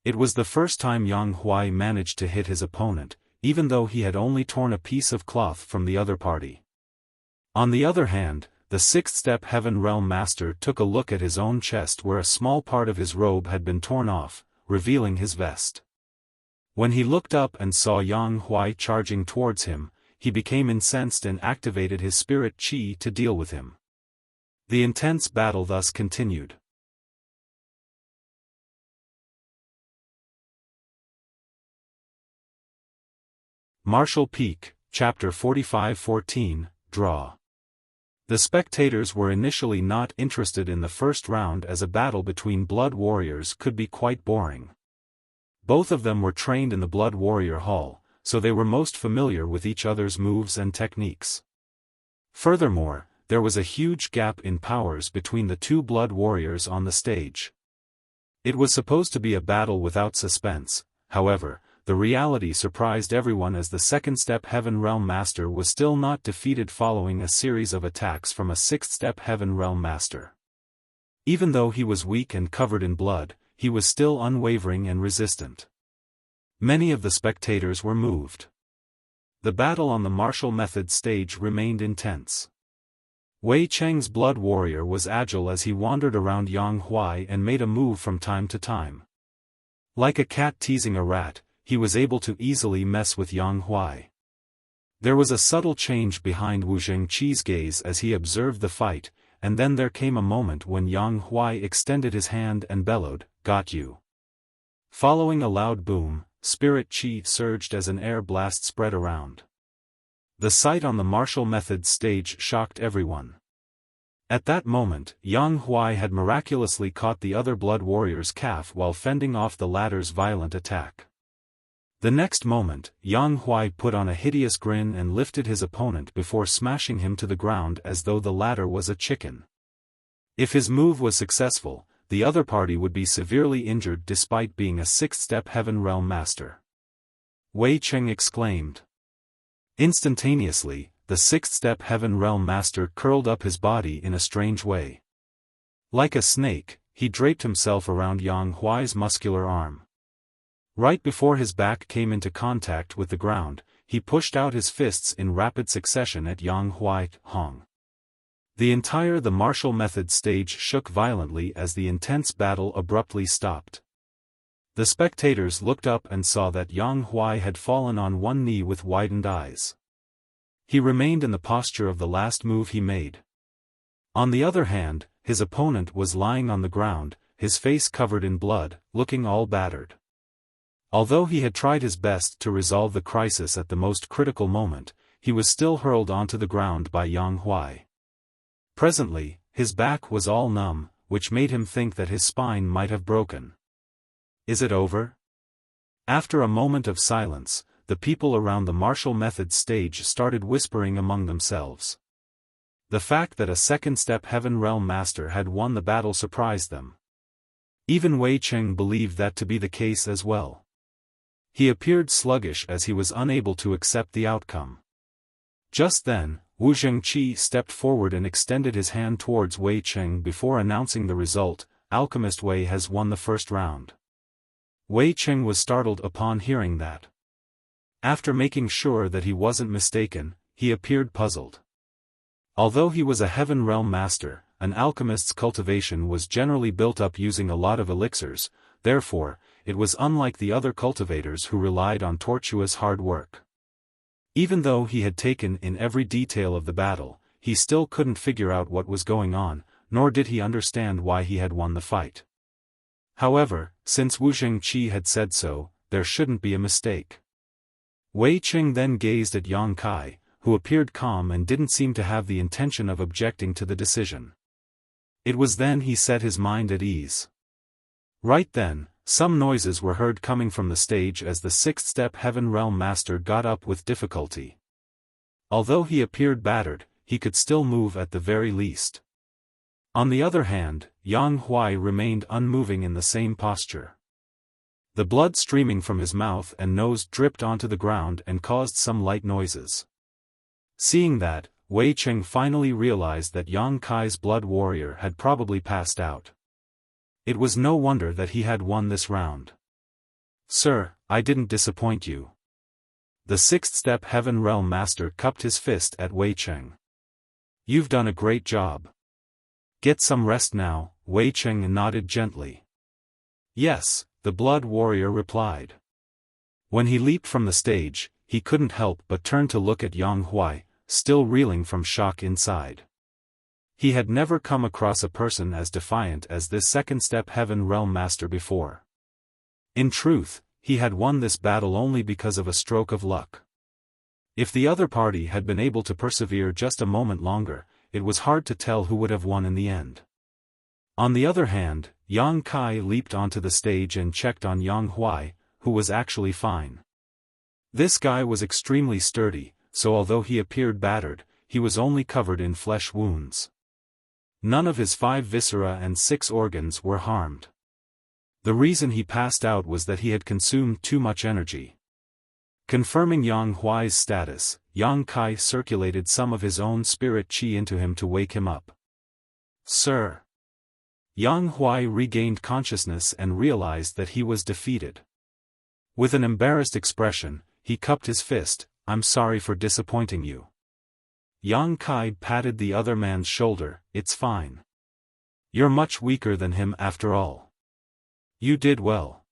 It was the first time Yang Huai managed to hit his opponent, even though he had only torn a piece of cloth from the other party. On the other hand, the sixth-step Heaven Realm Master took a look at his own chest where a small part of his robe had been torn off, revealing his vest. When he looked up and saw Yang Huai charging towards him, he became incensed and activated his spirit qi to deal with him. The intense battle thus continued. Martial Peak, Chapter 45-14, Draw. The spectators were initially not interested in the first round as a battle between blood warriors could be quite boring. Both of them were trained in the Blood Warrior Hall, so they were most familiar with each other's moves and techniques. Furthermore, there was a huge gap in powers between the two blood warriors on the stage. It was supposed to be a battle without suspense. However, the reality surprised everyone as the second-step Heaven Realm Master was still not defeated following a series of attacks from a sixth-step Heaven Realm Master. Even though he was weak and covered in blood, he was still unwavering and resistant. Many of the spectators were moved. The battle on the martial method stage remained intense. Wei Cheng's blood warrior was agile as he wandered around Yang Huai and made a move from time to time. Like a cat teasing a rat, he was able to easily mess with Yang Huai. There was a subtle change behind Wu Zhengqi's gaze as he observed the fight, and then there came a moment when Yang Huai extended his hand and bellowed, "Got you." Following a loud boom, spirit qi surged as an air blast spread around. The sight on the martial method stage shocked everyone. At that moment, Yang Huai had miraculously caught the other blood warrior's calf while fending off the latter's violent attack. The next moment, Yang Huai put on a hideous grin and lifted his opponent before smashing him to the ground as though the latter was a chicken. If his move was successful, the other party would be severely injured despite being a sixth-step Heaven Realm Master. Wei Cheng exclaimed. Instantaneously, the sixth-step Heaven Realm Master curled up his body in a strange way. Like a snake, he draped himself around Yang Huai's muscular arm. Right before his back came into contact with the ground, he pushed out his fists in rapid succession at Yang Huai. Hong. The martial method stage shook violently as the intense battle abruptly stopped. The spectators looked up and saw that Yang Huai had fallen on one knee with widened eyes. He remained in the posture of the last move he made. On the other hand, his opponent was lying on the ground, his face covered in blood, looking all battered. Although he had tried his best to resolve the crisis at the most critical moment, he was still hurled onto the ground by Yang Huai. Presently, his back was all numb, which made him think that his spine might have broken. Is it over? After a moment of silence, the people around the martial method stage started whispering among themselves. The fact that a second-step Heaven Realm Master had won the battle surprised them. Even Wei Cheng believed that to be the case as well. He appeared sluggish as he was unable to accept the outcome. Just then, Wu Zhengqi stepped forward and extended his hand towards Wei Cheng before announcing the result: Alchemist Wei has won the first round. Wei Cheng was startled upon hearing that. After making sure that he wasn't mistaken, he appeared puzzled. Although he was a Heaven Realm master, an alchemist's cultivation was generally built up using a lot of elixirs, therefore, it was unlike the other cultivators who relied on tortuous hard work. Even though he had taken in every detail of the battle, he still couldn't figure out what was going on, nor did he understand why he had won the fight. However, since Wu Zhengqi had said so, there shouldn't be a mistake. Wei Cheng then gazed at Yang Kai, who appeared calm and didn't seem to have the intention of objecting to the decision. It was then he set his mind at ease. Right then, some noises were heard coming from the stage as the sixth-step Heaven Realm Master got up with difficulty. Although he appeared battered, he could still move at the very least. On the other hand, Yang Huai remained unmoving in the same posture. The blood streaming from his mouth and nose dripped onto the ground and caused some light noises. Seeing that, Wei Cheng finally realized that Yang Kai's blood warrior had probably passed out. It was no wonder that he had won this round. "Sir, I didn't disappoint you." The sixth-step Heaven Realm Master cupped his fist at Wei Cheng. "You've done a great job. Get some rest now." Wei Cheng nodded gently. "Yes," the blood warrior replied. When he leaped from the stage, he couldn't help but turn to look at Yang Huai, still reeling from shock inside. He had never come across a person as defiant as this second-step Heaven Realm Master before. In truth, he had won this battle only because of a stroke of luck. If the other party had been able to persevere just a moment longer, it was hard to tell who would have won in the end. On the other hand, Yang Kai leaped onto the stage and checked on Yang Huai, who was actually fine. This guy was extremely sturdy, so although he appeared battered, he was only covered in flesh wounds. None of his 5 viscera and 6 organs were harmed. The reason he passed out was that he had consumed too much energy. Confirming Yang Huai's status, Yang Kai circulated some of his own spirit qi into him to wake him up. "Sir." Yang Huai regained consciousness and realized that he was defeated. With an embarrassed expression, he cupped his fist. "I'm sorry for disappointing you." Yang Kai patted the other man's shoulder. "It's fine. You're much weaker than him after all. You did well.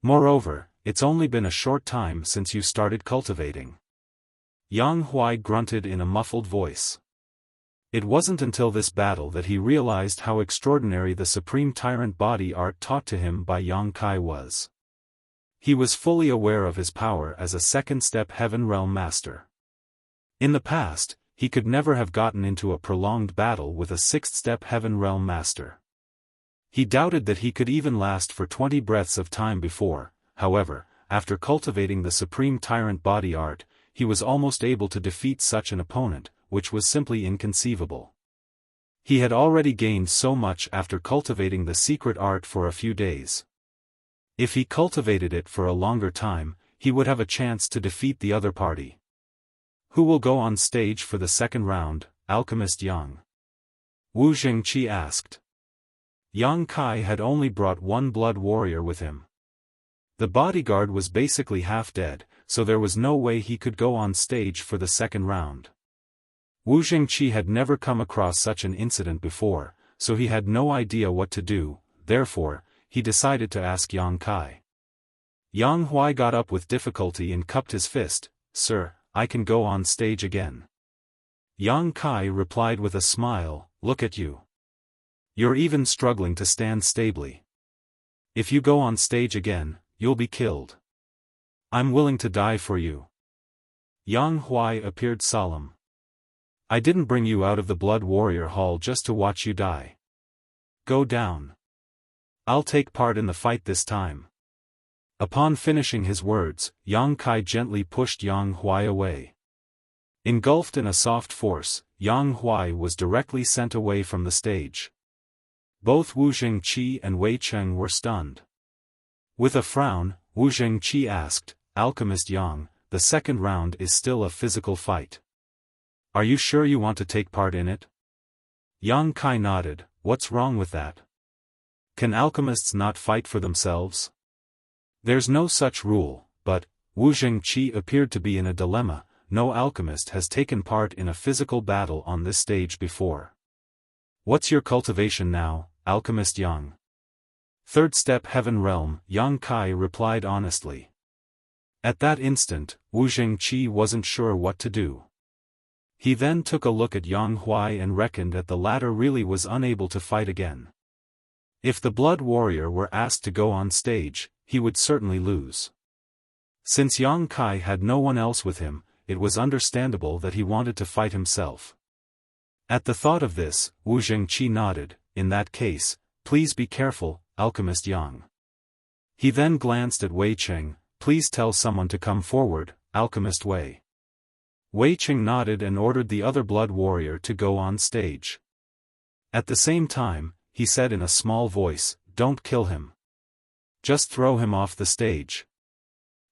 Moreover, it's only been a short time since you started cultivating." Yang Huai grunted in a muffled voice. It wasn't until this battle that he realized how extraordinary the Supreme Tyrant body art taught to him by Yang Kai was. He was fully aware of his power as a second-step Heaven Realm Master. In the past, he could never have gotten into a prolonged battle with a sixth-step Heaven Realm Master. He doubted that he could even last for 20 breaths of time before. However, after cultivating the Supreme Tyrant body art, he was almost able to defeat such an opponent, which was simply inconceivable. He had already gained so much after cultivating the secret art for a few days. If he cultivated it for a longer time, he would have a chance to defeat the other party. "Who will go on stage for the second round, Alchemist Yang?" Wu Zhengqi asked. Yang Kai had only brought 1 blood warrior with him. The bodyguard was basically half dead, so there was no way he could go on stage for the second round. Wu Zhengqi had never come across such an incident before, so he had no idea what to do. Therefore, he decided to ask Yang Kai. Yang Huai got up with difficulty and cupped his fist. "Sir, I can go on stage again." Yang Kai replied with a smile, "Look at you. You're even struggling to stand stably. If you go on stage again, you'll be killed. I'm willing to die for you." Yang Huai appeared solemn. "I didn't bring you out of the Blood Warrior Hall just to watch you die. Go down. I'll take part in the fight this time." Upon finishing his words, Yang Kai gently pushed Yang Huai away. Engulfed in a soft force, Yang Huai was directly sent away from the stage. Both Wu Zhengqi and Wei Cheng were stunned. With a frown, Wu Zhengqi asked, "Alchemist Yang, the second round is still a physical fight. Are you sure you want to take part in it? Yang Kai nodded. What's wrong with that? Can alchemists not fight for themselves? There's no such rule, but Wu Zhengqi appeared to be in a dilemma. No alchemist has taken part in a physical battle on this stage before. What's your cultivation now, Alchemist Yang? Third step Heaven Realm, Yang Kai replied honestly. At that instant, Wu Zhengqi wasn't sure what to do. He then took a look at Yang Huai and reckoned that the latter really was unable to fight again. If the Blood Warrior were asked to go on stage, he would certainly lose. Since Yang Kai had no one else with him, it was understandable that he wanted to fight himself. At the thought of this, Wu Zhengqi nodded. In that case, please be careful, Alchemist Yang. He then glanced at Wei Cheng. Please tell someone to come forward, Alchemist Wei. Wei Cheng nodded and ordered the other Blood Warrior to go on stage. At the same time, he said in a small voice, don't kill him. Just throw him off the stage.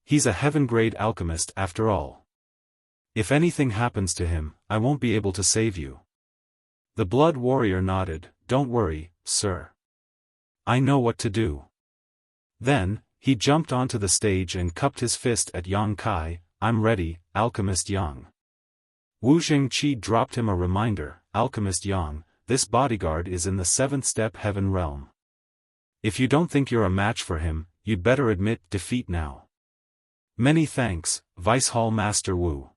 He's a heaven-grade alchemist after all. If anything happens to him, I won't be able to save you. The Blood Warrior nodded. Don't worry, sir. I know what to do. Then, he jumped onto the stage and cupped his fist at Yang Kai. I'm ready, Alchemist Yang. Wu Zhengqi dropped him a reminder. Alchemist Yang, this bodyguard is in the 7th step Heaven Realm. If you don't think you're a match for him, you'd better admit defeat now. Many thanks, Vice Hall Master Wu.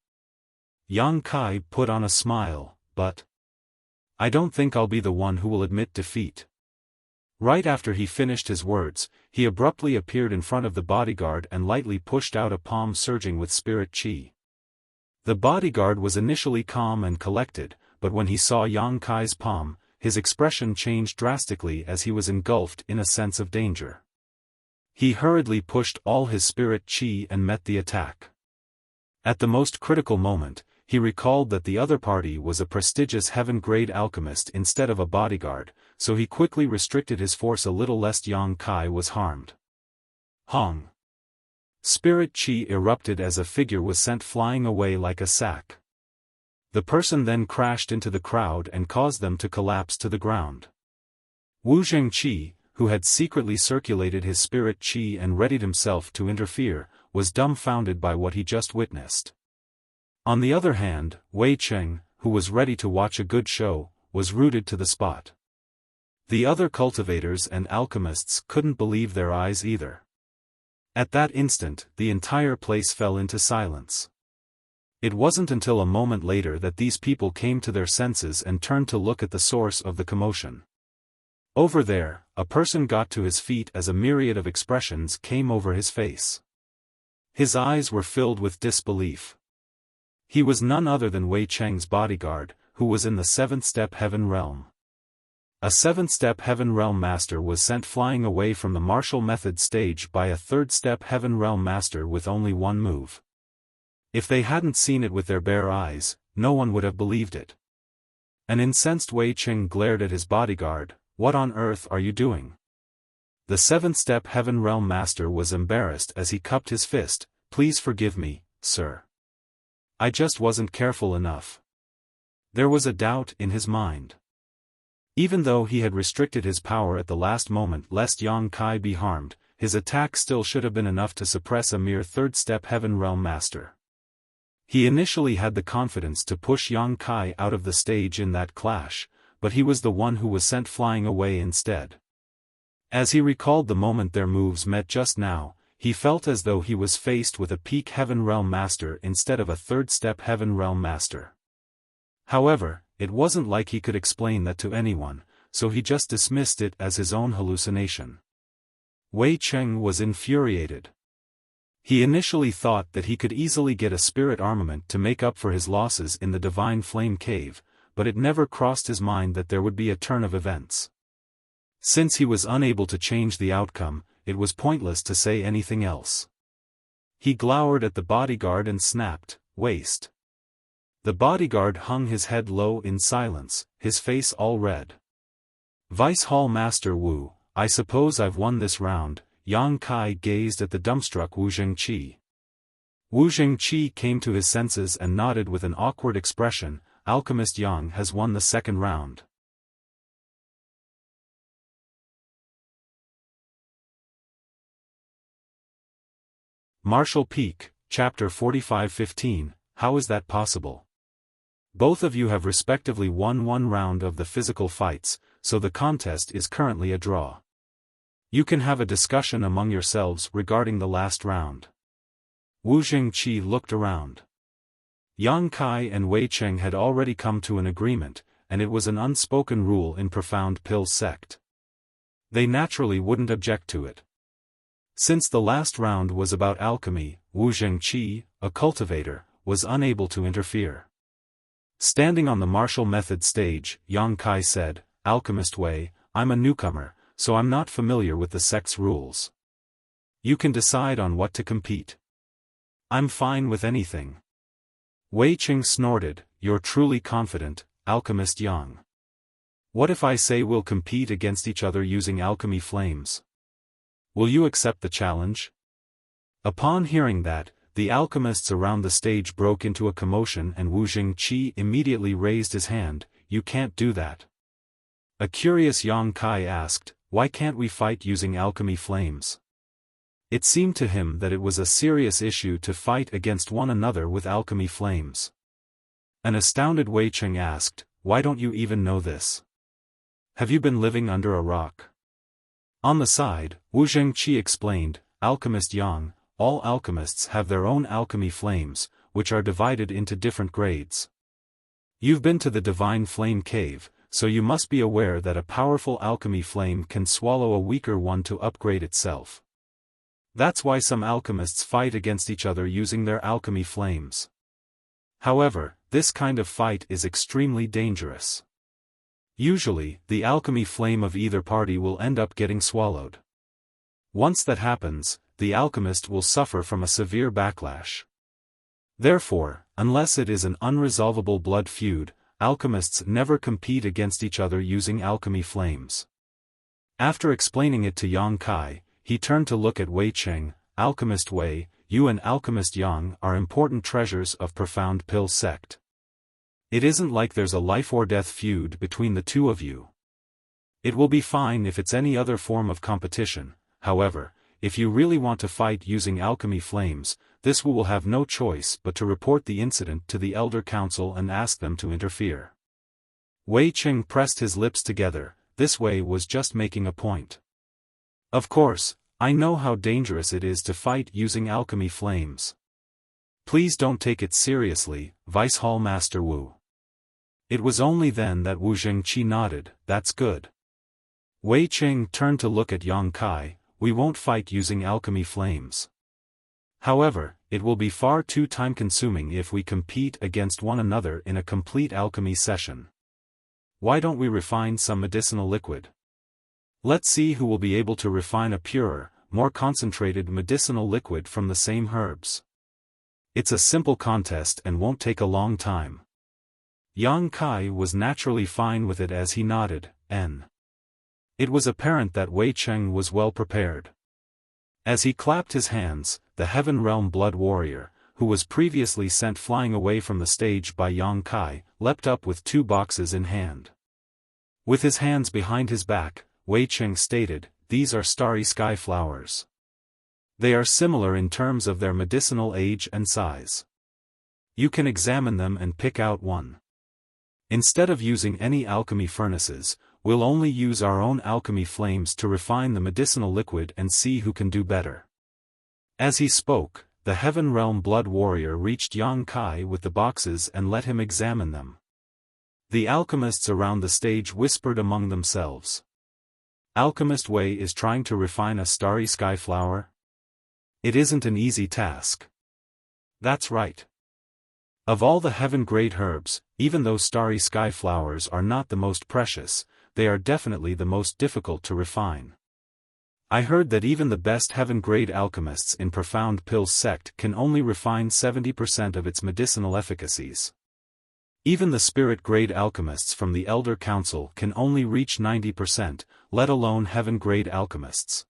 Yang Kai put on a smile, but I don't think I'll be the one who will admit defeat. Right after he finished his words, he abruptly appeared in front of the bodyguard and lightly pushed out a palm surging with spirit chi. The bodyguard was initially calm and collected, but when he saw Yang Kai's palm, his expression changed drastically as he was engulfed in a sense of danger. He hurriedly pushed all his spirit chi and met the attack. At the most critical moment, he recalled that the other party was a prestigious heaven-grade alchemist instead of a bodyguard, so he quickly restricted his force a little lest Yang Kai was harmed. Hong! Spirit chi erupted as a figure was sent flying away like a sack. The person then crashed into the crowd and caused them to collapse to the ground. Wu Zhengqi, who had secretly circulated his spirit chi and readied himself to interfere, was dumbfounded by what he just witnessed. On the other hand, Wei Cheng, who was ready to watch a good show, was rooted to the spot. The other cultivators and alchemists couldn't believe their eyes either. At that instant, the entire place fell into silence. It wasn't until a moment later that these people came to their senses and turned to look at the source of the commotion. Over there, a person got to his feet as a myriad of expressions came over his face. His eyes were filled with disbelief. He was none other than Wei Cheng's bodyguard, who was in the 7th step Heaven Realm. A 7th step Heaven Realm Master was sent flying away from the martial method stage by a 3rd step Heaven Realm Master with only one move. If they hadn't seen it with their bare eyes, no one would have believed it. An incensed Wei Cheng glared at his bodyguard. What on earth are you doing? The 7th step Heaven Realm Master was embarrassed as he cupped his fist. Please forgive me, sir. I just wasn't careful enough. There was a doubt in his mind. Even though he had restricted his power at the last moment lest Yang Kai be harmed, his attack still should have been enough to suppress a mere 3rd step Heaven Realm Master. He initially had the confidence to push Yang Kai out of the stage in that clash, but he was the one who was sent flying away instead. As he recalled the moment their moves met just now, he felt as though he was faced with a peak Heaven Realm Master instead of a 3rd step Heaven Realm Master. However, it wasn't like he could explain that to anyone, so he just dismissed it as his own hallucination. Wei Cheng was infuriated. He initially thought that he could easily get a spirit armament to make up for his losses in the Divine Flame Cave, but it never crossed his mind that there would be a turn of events. Since he was unable to change the outcome, it was pointless to say anything else. He glowered at the bodyguard and snapped, "Waste." The bodyguard hung his head low in silence, his face all red. Vice Hall Master Wu, I suppose I've won this round. Yang Kai gazed at the dumbstruck Wu Zhengqi. Wu Zhengqi came to his senses and nodded with an awkward expression. Alchemist Yang has won the second round. Martial Peak, Chapter 45-15, How is that possible? Both of you have respectively won one round of the physical fights, so the contest is currently a draw. You can have a discussion among yourselves regarding the last round. Wu Jingqi looked around. Yang Kai and Wei Cheng had already come to an agreement, and it was an unspoken rule in Profound Pill sect. They naturally wouldn't object to it. Since the last round was about alchemy, Wu Jingqi, a cultivator, was unable to interfere. Standing on the martial method stage, Yang Kai said, "Alchemist Wei, I'm a newcomer, so I'm not familiar with the sect's rules. You can decide on what to compete. I'm fine with anything." Wei Cheng snorted, "You're truly confident, Alchemist Yang. What if I say we'll compete against each other using alchemy flames? Will you accept the challenge?" Upon hearing that, the alchemists around the stage broke into a commotion and Wu Jingqi immediately raised his hand. "You can't do that." A curious Yang Kai asked, "Why can't we fight using alchemy flames?" It seemed to him that it was a serious issue to fight against one another with alchemy flames. An astounded Wei Cheng asked, "Why don't you even know this? Have you been living under a rock?" On the side, Wu Jingqi explained, "Alchemist Yang, all alchemists have their own alchemy flames, which are divided into different grades. You've been to the Divine Flame Cave, so you must be aware that a powerful alchemy flame can swallow a weaker one to upgrade itself. That's why some alchemists fight against each other using their alchemy flames. However, this kind of fight is extremely dangerous. Usually, the alchemy flame of either party will end up getting swallowed. Once that happens, the alchemist will suffer from a severe backlash. Therefore, unless it is an unresolvable blood feud, alchemists never compete against each other using alchemy flames." After explaining it to Yang Kai, he turned to look at Wei Cheng. "Alchemist Wei, you and Alchemist Yang are important treasures of Profound Pill sect. It isn't like there's a life-or-death feud between the two of you. It will be fine if it's any other form of competition. However, if you really want to fight using alchemy flames, this Wu will have no choice but to report the incident to the Elder Council and ask them to interfere." Wei Cheng pressed his lips together. This Wei was just making a point. "Of course, I know how dangerous it is to fight using alchemy flames. Please don't take it seriously, Vice Hall Master Wu." It was only then that Wu Jingqi nodded. "That's good." Wei Cheng turned to look at Yang Kai. "We won't fight using alchemy flames. However, it will be far too time-consuming if we compete against one another in a complete alchemy session. Why don't we refine some medicinal liquid? Let's see who will be able to refine a purer, more concentrated medicinal liquid from the same herbs. It's a simple contest and won't take a long time." Yang Kai was naturally fine with it as he nodded. It was apparent that Wei Cheng was well prepared. As he clapped his hands, the Heaven Realm Blood Warrior, who was previously sent flying away from the stage by Yang Kai, leapt up with 2 boxes in hand. With his hands behind his back, Wei Cheng stated, "These are starry sky flowers. They are similar in terms of their medicinal age and size. You can examine them and pick out one. Instead of using any alchemy furnaces, we'll only use our own alchemy flames to refine the medicinal liquid and see who can do better." As he spoke, the Heaven Realm Blood Warrior reached Yang Kai with the boxes and let him examine them. The alchemists around the stage whispered among themselves. "Alchemist Wei is trying to refine a starry sky flower? It isn't an easy task." "That's right. Of all the heaven-grade herbs, even though starry sky flowers are not the most precious, they are definitely the most difficult to refine. I heard that even the best heaven-grade alchemists in Profound Pill sect can only refine 70% of its medicinal efficacies. Even the spirit-grade alchemists from the Elder Council can only reach 90%, let alone heaven-grade alchemists.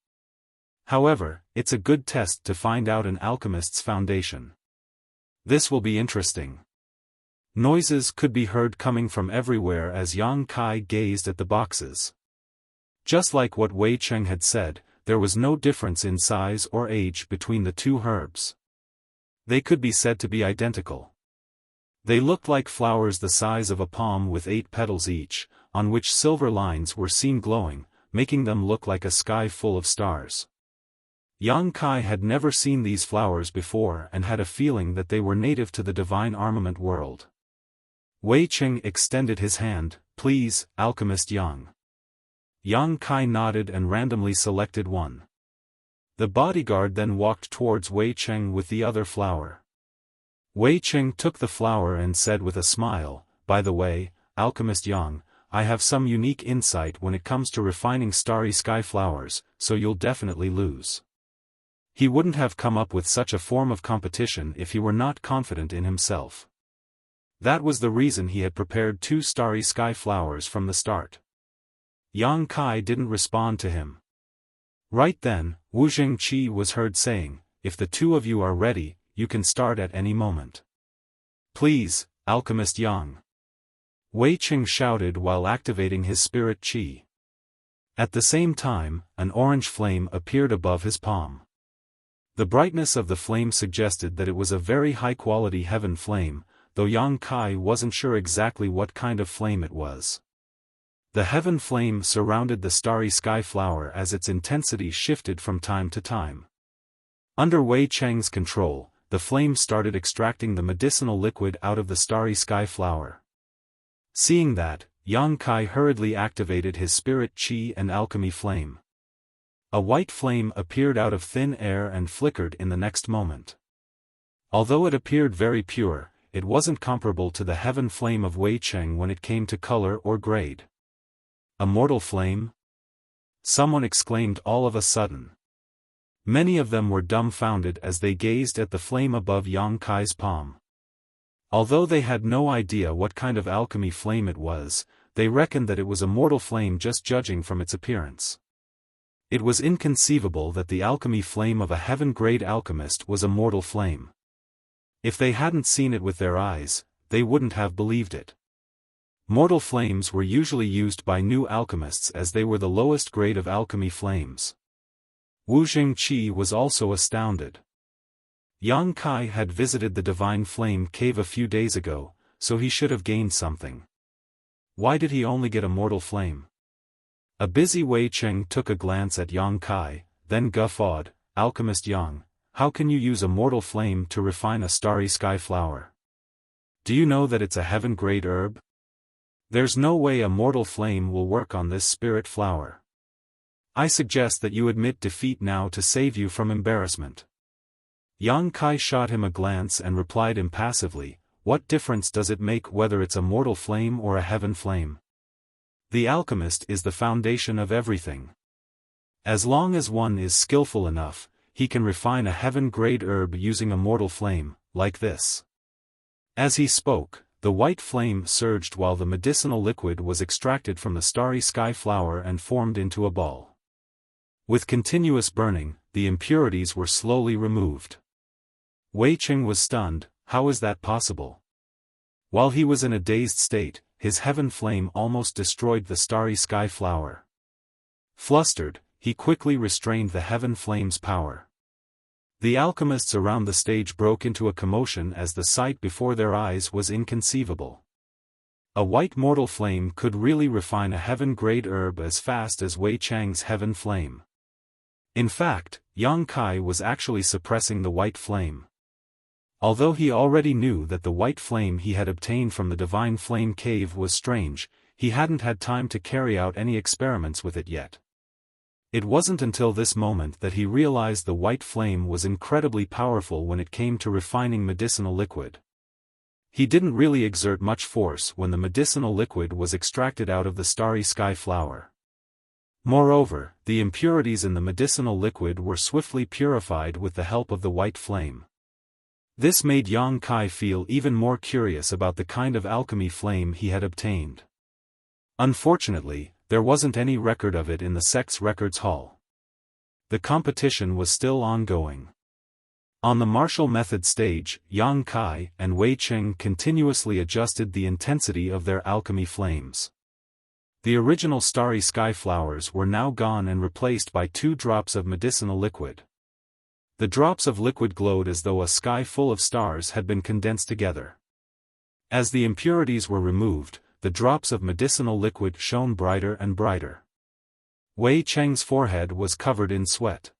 However, it's a good test to find out an alchemist's foundation. This will be interesting." Noises could be heard coming from everywhere as Yang Kai gazed at the boxes. Just like what Wei Cheng had said, there was no difference in size or age between the two herbs. They could be said to be identical. They looked like flowers the size of a palm with 8 petals each, on which silver lines were seen glowing, making them look like a sky full of stars. Yang Kai had never seen these flowers before and had a feeling that they were native to the divine armament world. Wei Cheng extended his hand. "Please, Alchemist Yang." Yang Kai nodded and randomly selected one. The bodyguard then walked towards Wei Cheng with the other flower. Wei Cheng took the flower and said with a smile, "By the way, Alchemist Yang, I have some unique insight when it comes to refining starry sky flowers, so you'll definitely lose." He wouldn't have come up with such a form of competition if he were not confident in himself. That was the reason he had prepared 2 starry sky flowers from the start. Yang Kai didn't respond to him. Right then, Wu Jingqi was heard saying, "If the 2 of you are ready, you can start at any moment." "Please, Alchemist Yang." Wei Cheng shouted while activating his spirit qi. At the same time, an orange flame appeared above his palm. The brightness of the flame suggested that it was a very high-quality heaven flame, though Yang Kai wasn't sure exactly what kind of flame it was. The heaven flame surrounded the starry sky flower as its intensity shifted from time to time. Under Wei Cheng's control, the flame started extracting the medicinal liquid out of the starry sky flower. Seeing that, Yang Kai hurriedly activated his spirit qi and alchemy flame. A white flame appeared out of thin air and flickered in the next moment. Although it appeared very pure, it wasn't comparable to the heaven flame of Wei Cheng when it came to color or grade. "A mortal flame?" someone exclaimed all of a sudden. Many of them were dumbfounded as they gazed at the flame above Yang Kai's palm. Although they had no idea what kind of alchemy flame it was, they reckoned that it was a mortal flame just judging from its appearance. It was inconceivable that the alchemy flame of a heaven-grade alchemist was a mortal flame. If they hadn't seen it with their eyes, they wouldn't have believed it. Mortal flames were usually used by new alchemists as they were the lowest grade of alchemy flames. Wu Jingqi was also astounded. Yang Kai had visited the Divine Flame Cave a few days ago, so he should have gained something. Why did he only get a mortal flame? A busy Wei Cheng took a glance at Yang Kai, then guffawed, "Alchemist Yang, how can you use a mortal flame to refine a starry sky flower? Do you know that it's a heaven-grade herb? There's no way a mortal flame will work on this spirit flower. I suggest that you admit defeat now to save you from embarrassment." Yang Kai shot him a glance and replied impassively, "What difference does it make whether it's a mortal flame or a heaven flame? The alchemist is the foundation of everything. As long as one is skillful enough, he can refine a heaven-grade herb using a mortal flame, like this." As he spoke, the white flame surged while the medicinal liquid was extracted from the starry sky flower and formed into a ball. With continuous burning, the impurities were slowly removed. Wei Cheng was stunned. How is that possible? While he was in a dazed state, his heaven flame almost destroyed the starry sky flower. Flustered, he quickly restrained the heaven flame's power. The alchemists around the stage broke into a commotion as the sight before their eyes was inconceivable. A white mortal flame could really refine a heaven-grade herb as fast as Wei Cheng's heaven flame. In fact, Yang Kai was actually suppressing the white flame. Although he already knew that the white flame he had obtained from the Divine Flame Cave was strange, he hadn't had time to carry out any experiments with it yet. It wasn't until this moment that he realized the white flame was incredibly powerful when it came to refining medicinal liquid. He didn't really exert much force when the medicinal liquid was extracted out of the starry sky flower. Moreover, the impurities in the medicinal liquid were swiftly purified with the help of the white flame. This made Yang Kai feel even more curious about the kind of alchemy flame he had obtained. Unfortunately, there wasn't any record of it in the Sect's records hall. The competition was still ongoing. On the martial method stage, Yang Kai and Wei Qing continuously adjusted the intensity of their alchemy flames. The original starry sky flowers were now gone and replaced by 2 drops of medicinal liquid. The drops of liquid glowed as though a sky full of stars had been condensed together. As the impurities were removed, the drops of medicinal liquid shone brighter and brighter. Wei Cheng's forehead was covered in sweat.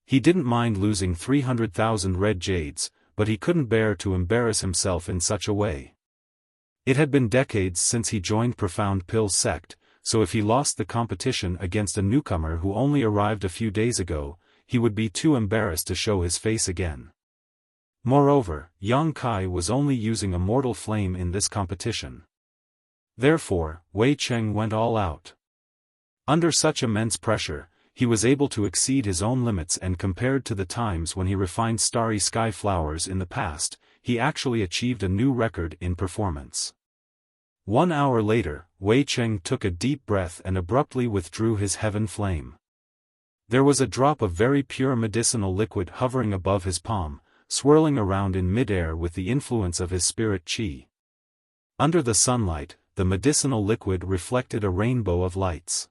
He didn't mind losing 300,000 red jades, but he couldn't bear to embarrass himself in such a way. It had been decades since he joined Profound Pill's sect, so if he lost the competition against a newcomer who only arrived a few days ago, he would be too embarrassed to show his face again. Moreover, Yang Kai was only using a mortal flame in this competition. Therefore, Wei Cheng went all out. Under such immense pressure, he was able to exceed his own limits, and compared to the times when he refined starry sky flowers in the past, he actually achieved a new record in performance. 1 hour later, Wei Cheng took a deep breath and abruptly withdrew his heaven flame. There was a drop of very pure medicinal liquid hovering above his palm, swirling around in mid-air with the influence of his spirit qi. Under the sunlight, the medicinal liquid reflected a rainbow of lights.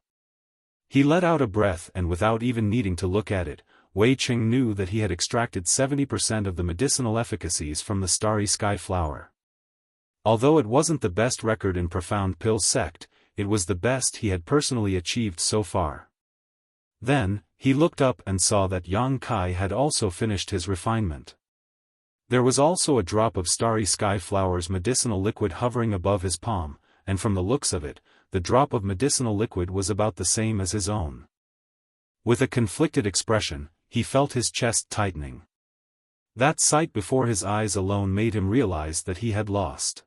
He let out a breath, and without even needing to look at it, Wei Qing knew that he had extracted 70% of the medicinal efficacies from the starry sky flower. Although it wasn't the best record in Profound Pill's sect, it was the best he had personally achieved so far. Then, he looked up and saw that Yang Kai had also finished his refinement. There was also a drop of starry sky flower's medicinal liquid hovering above his palm, and from the looks of it, the drop of medicinal liquid was about the same as his own. With a conflicted expression, he felt his chest tightening. That sight before his eyes alone made him realize that he had lost.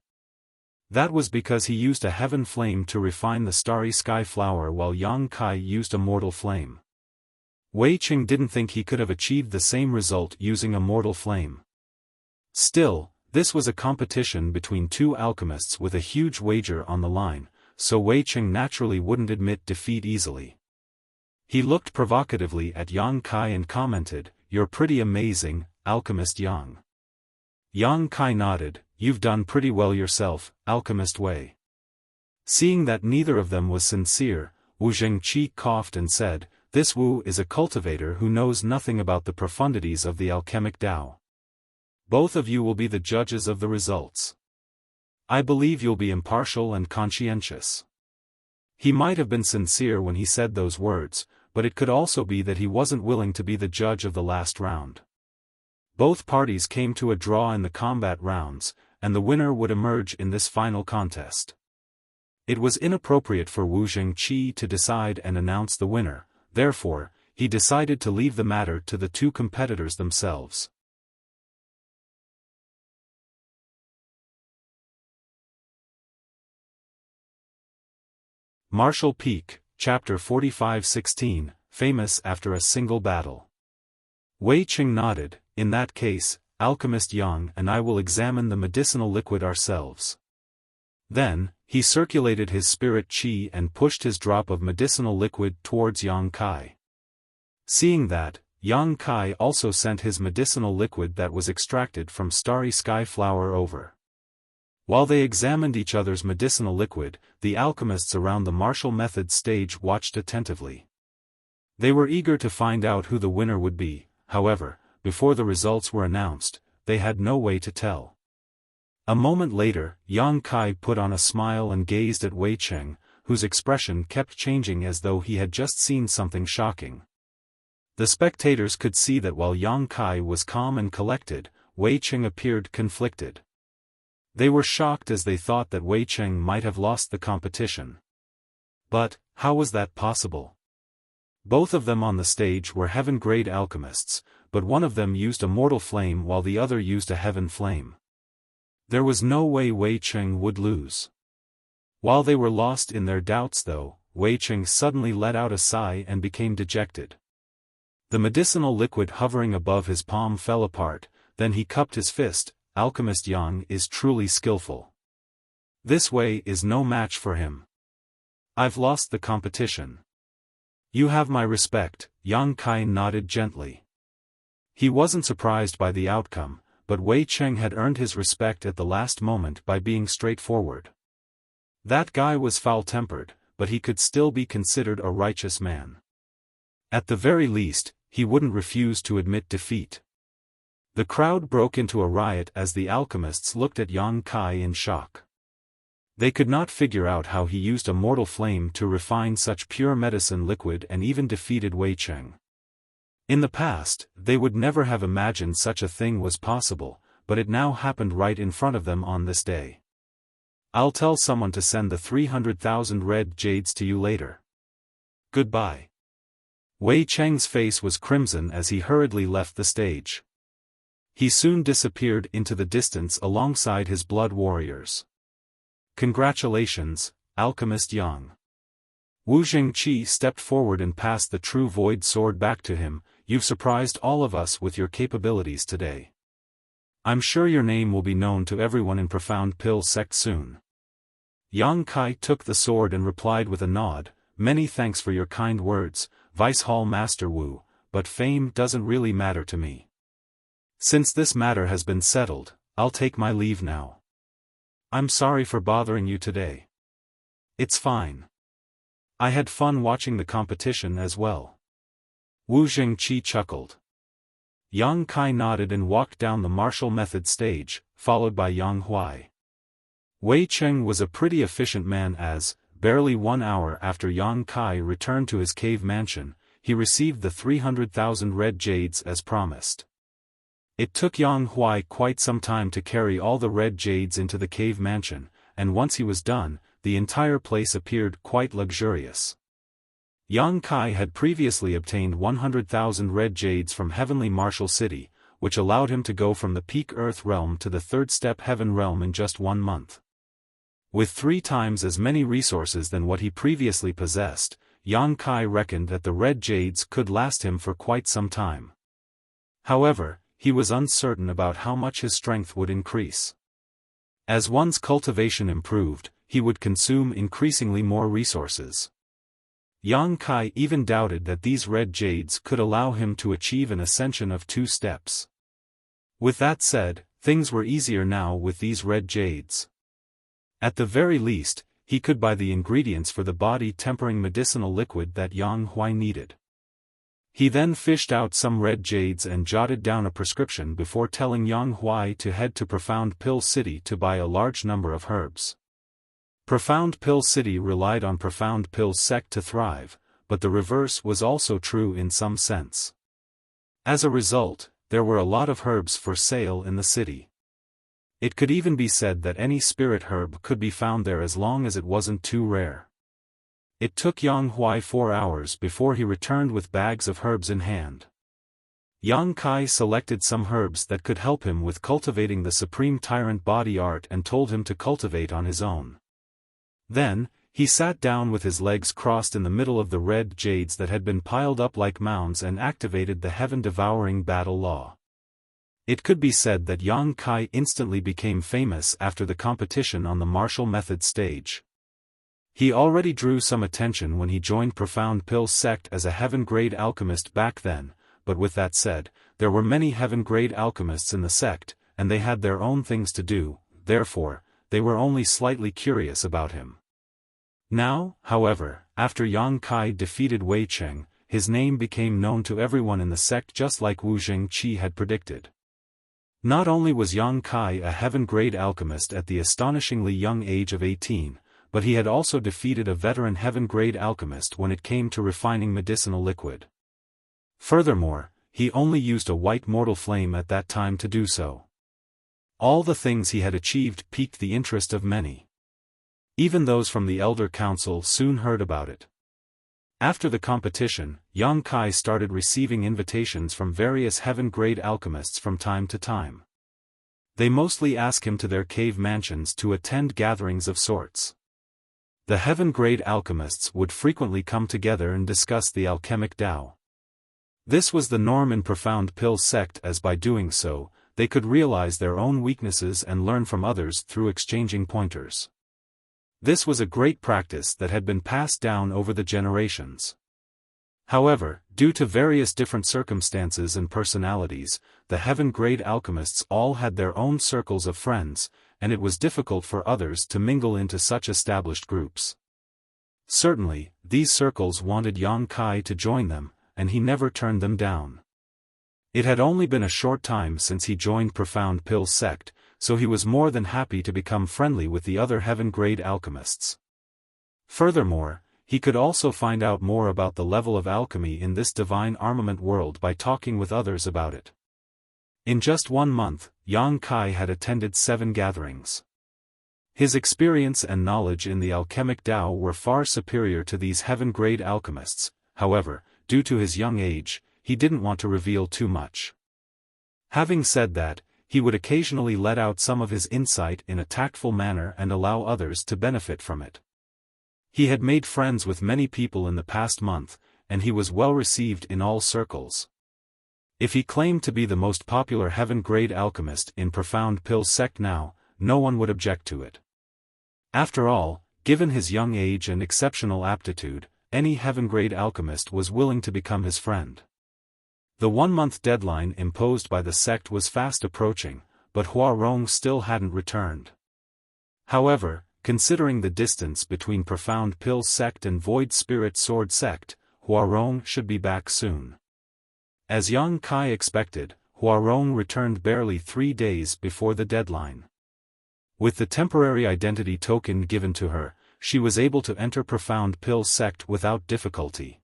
That was because he used a heaven flame to refine the starry sky flower while Yang Kai used a mortal flame. Wei Qing didn't think he could have achieved the same result using a mortal flame. Still, this was a competition between 2 alchemists with a huge wager on the line, so Wei Qing naturally wouldn't admit defeat easily. He looked provocatively at Yang Kai and commented, "You're pretty amazing, Alchemist Yang." Yang Kai nodded, "You've done pretty well yourself, Alchemist Wei." Seeing that neither of them was sincere, Wu Zhengqi coughed and said, "This Wu is a cultivator who knows nothing about the profundities of the alchemic Tao. Both of you will be the judges of the results. I believe you'll be impartial and conscientious." He might have been sincere when he said those words, but it could also be that he wasn't willing to be the judge of the last round. Both parties came to a draw in the combat rounds, and the winner would emerge in this final contest. It was inappropriate for Wu Zhengqi to decide and announce the winner, therefore, he decided to leave the matter to the 2 competitors themselves. Martial Peak, Chapter 45-16, Famous After a Single Battle. Wei Qing nodded, "In that case, Alchemist Yang and I will examine the medicinal liquid ourselves." Then, he circulated his spirit qi and pushed his drop of medicinal liquid towards Yang Kai. Seeing that, Yang Kai also sent his medicinal liquid that was extracted from starry sky flower over. While they examined each other's medicinal liquid, the alchemists around the martial method stage watched attentively. They were eager to find out who the winner would be, however, before the results were announced, they had no way to tell. A moment later, Yang Kai put on a smile and gazed at Wei Cheng, whose expression kept changing as though he had just seen something shocking. The spectators could see that while Yang Kai was calm and collected, Wei Cheng appeared conflicted. They were shocked as they thought that Wei Cheng might have lost the competition. But, how was that possible? Both of them on the stage were heaven-grade alchemists, but one of them used a mortal flame while the other used a heaven flame. There was no way Wei Cheng would lose. While they were lost in their doubts though, Wei Cheng suddenly let out a sigh and became dejected. The medicinal liquid hovering above his palm fell apart, then he cupped his fist. "Alchemist Yang is truly skillful. This Wei is no match for him. I've lost the competition. You have my respect." Yang Kai nodded gently. He wasn't surprised by the outcome, but Wei Cheng had earned his respect at the last moment by being straightforward. That guy was foul-tempered, but he could still be considered a righteous man. At the very least, he wouldn't refuse to admit defeat. The crowd broke into a riot as the alchemists looked at Yang Kai in shock. They could not figure out how he used a mortal flame to refine such pure medicine liquid and even defeated Wei Cheng. In the past, they would never have imagined such a thing was possible, but it now happened right in front of them on this day. I'll tell someone to send the 300,000 red jades to you later. Goodbye. Wei Cheng's face was crimson as he hurriedly left the stage. He soon disappeared into the distance alongside his blood warriors. Congratulations, Alchemist Yang. Wu Jingqi stepped forward and passed the true void sword back to him. You've surprised all of us with your capabilities today. I'm sure your name will be known to everyone in Profound Pill Sect soon. Yang Kai took the sword and replied with a nod, many thanks for your kind words, Vice Hall Master Wu, but fame doesn't really matter to me. Since this matter has been settled, I'll take my leave now. I'm sorry for bothering you today. It's fine. I had fun watching the competition as well. Wu Jingqi chuckled. Yang Kai nodded and walked down the martial method stage, followed by Yang Huai. Wei Cheng was a pretty efficient man as, barely 1 hour after Yang Kai returned to his cave mansion, he received the 300,000 red jades as promised. It took Yang Huai quite some time to carry all the red jades into the cave mansion, and once he was done, the entire place appeared quite luxurious. Yang Kai had previously obtained 100,000 red jades from Heavenly Martial City, which allowed him to go from the peak Earth realm to the third step Heaven realm in just 1 month. With 3 times as many resources than what he previously possessed, Yang Kai reckoned that the red jades could last him for quite some time. However, he was uncertain about how much his strength would increase. As one's cultivation improved, he would consume increasingly more resources. Yang Kai even doubted that these red jades could allow him to achieve an ascension of 2 steps. With that said, things were easier now with these red jades. At the very least, he could buy the ingredients for the body-tempering medicinal liquid that Yang Huai needed. He then fished out some red jades and jotted down a prescription before telling Yang Huai to head to Profound Pill City to buy a large number of herbs. Profound Pill City relied on Profound Pill Sect to thrive, but the reverse was also true in some sense. As a result, there were a lot of herbs for sale in the city. It could even be said that any spirit herb could be found there as long as it wasn't too rare. It took Yang Huai 4 hours before he returned with bags of herbs in hand. Yang Kai selected some herbs that could help him with cultivating the Supreme Tyrant body art and told him to cultivate on his own. Then, he sat down with his legs crossed in the middle of the red jades that had been piled up like mounds and activated the heaven-devouring battle law. It could be said that Yang Kai instantly became famous after the competition on the martial method stage. He already drew some attention when he joined Profound Pill Sect as a heaven-grade alchemist back then, but with that said, there were many heaven-grade alchemists in the sect, and they had their own things to do, therefore, they were only slightly curious about him. Now, however, after Yang Kai defeated Wei Cheng, his name became known to everyone in the sect just like Wu Jingqi had predicted. Not only was Yang Kai a heaven-grade alchemist at the astonishingly young age of 18, but he had also defeated a veteran heaven-grade alchemist when it came to refining medicinal liquid. Furthermore, he only used a white mortal flame at that time to do so. All the things he had achieved piqued the interest of many. Even those from the Elder Council soon heard about it. After the competition, Yang Kai started receiving invitations from various heaven-grade alchemists from time to time. They mostly asked him to their cave mansions to attend gatherings of sorts. The heaven-grade alchemists would frequently come together and discuss the alchemic Tao. This was the norm in Profound Pill Sect as by doing so, they could realize their own weaknesses and learn from others through exchanging pointers. This was a great practice that had been passed down over the generations. However, due to various different circumstances and personalities, the heaven-grade alchemists all had their own circles of friends, and it was difficult for others to mingle into such established groups. Certainly, these circles wanted Yang Kai to join them, and he never turned them down. It had only been a short time since he joined Profound Pill's sect, so he was more than happy to become friendly with the other heaven-grade alchemists. Furthermore, he could also find out more about the level of alchemy in this divine armament world by talking with others about it. In just 1 month, Yang Kai had attended 7 gatherings. His experience and knowledge in the alchemic Tao were far superior to these heaven-grade alchemists. However, due to his young age, he didn't want to reveal too much. Having said that, he would occasionally let out some of his insight in a tactful manner and allow others to benefit from it. He had made friends with many people in the past month, and he was well received in all circles. If he claimed to be the most popular heaven-grade alchemist in Profound Pill's sect now, no one would object to it. After all, given his young age and exceptional aptitude, any heaven-grade alchemist was willing to become his friend. The 1-month deadline imposed by the sect was fast approaching, but Huarong still hadn't returned. However, considering the distance between Profound Pill's sect and Void Spirit Sword sect, Huarong should be back soon. As Yang Kai expected, Huarong returned barely 3 days before the deadline. With the temporary identity token given to her, she was able to enter Profound Pill's sect without difficulty.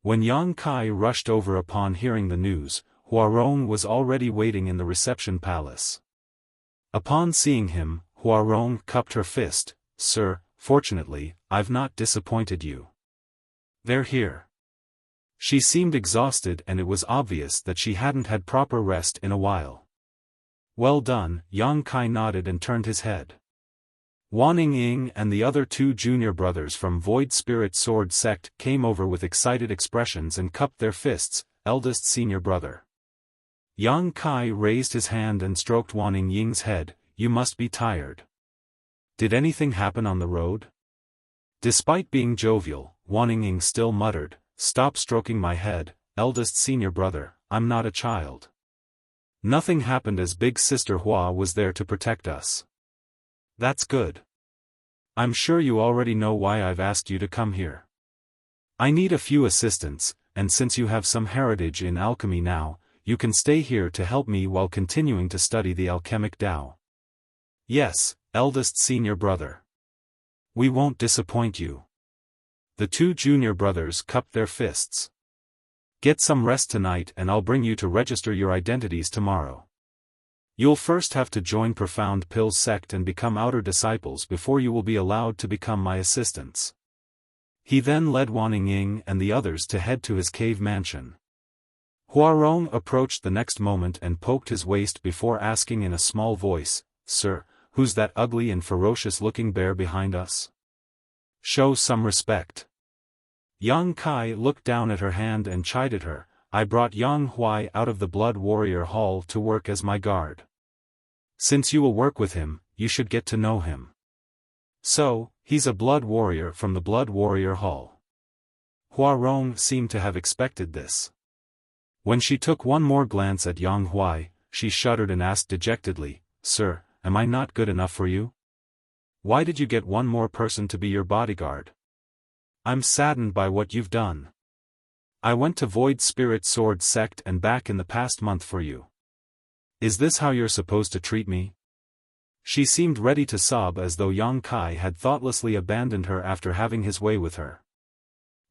When Yang Kai rushed over upon hearing the news, Huarong was already waiting in the reception palace. Upon seeing him, Huarong cupped her fist. "Sir, fortunately, I've not disappointed you. They're here." She seemed exhausted and it was obvious that she hadn't had proper rest in a while. "Well done," Yang Kai nodded and turned his head. Wanning Ying and the other 2 junior brothers from Void Spirit Sword sect came over with excited expressions and cupped their fists. "Eldest senior brother." Yang Kai raised his hand and stroked Wanning Ying's head. "You must be tired. Did anything happen on the road?" Despite being jovial, Wanning Ying still muttered, "Stop stroking my head, eldest senior brother, I'm not a child. Nothing happened as big sister Hua was there to protect us." "That's good. I'm sure you already know why I've asked you to come here. I need a few assistants, and since you have some heritage in alchemy now, you can stay here to help me while continuing to study the alchemic Tao." "Yes, eldest senior brother. We won't disappoint you." The 2 junior brothers cupped their fists. "Get some rest tonight and I'll bring you to register your identities tomorrow. You'll first have to join Profound Pill's sect and become outer disciples before you will be allowed to become my assistants." He then led Wanning Ying and the others to head to his cave mansion. Huarong approached the next moment and poked his waist before asking in a small voice, "Sir, who's that ugly and ferocious-looking bear behind us? Show some respect." Yang Kai looked down at her hand and chided her. "I brought Yang Huai out of the Blood Warrior Hall to work as my guard. Since you will work with him, you should get to know him." "So, he's a blood warrior from the Blood Warrior Hall." Huarong seemed to have expected this. When she took one more glance at Yang Huai, she shuddered and asked dejectedly, "Sir, am I not good enough for you? Why did you get one more person to be your bodyguard? I'm saddened by what you've done. I went to Void Spirit Sword sect and back in the past month for you. Is this how you're supposed to treat me?" She seemed ready to sob as though Yang Kai had thoughtlessly abandoned her after having his way with her.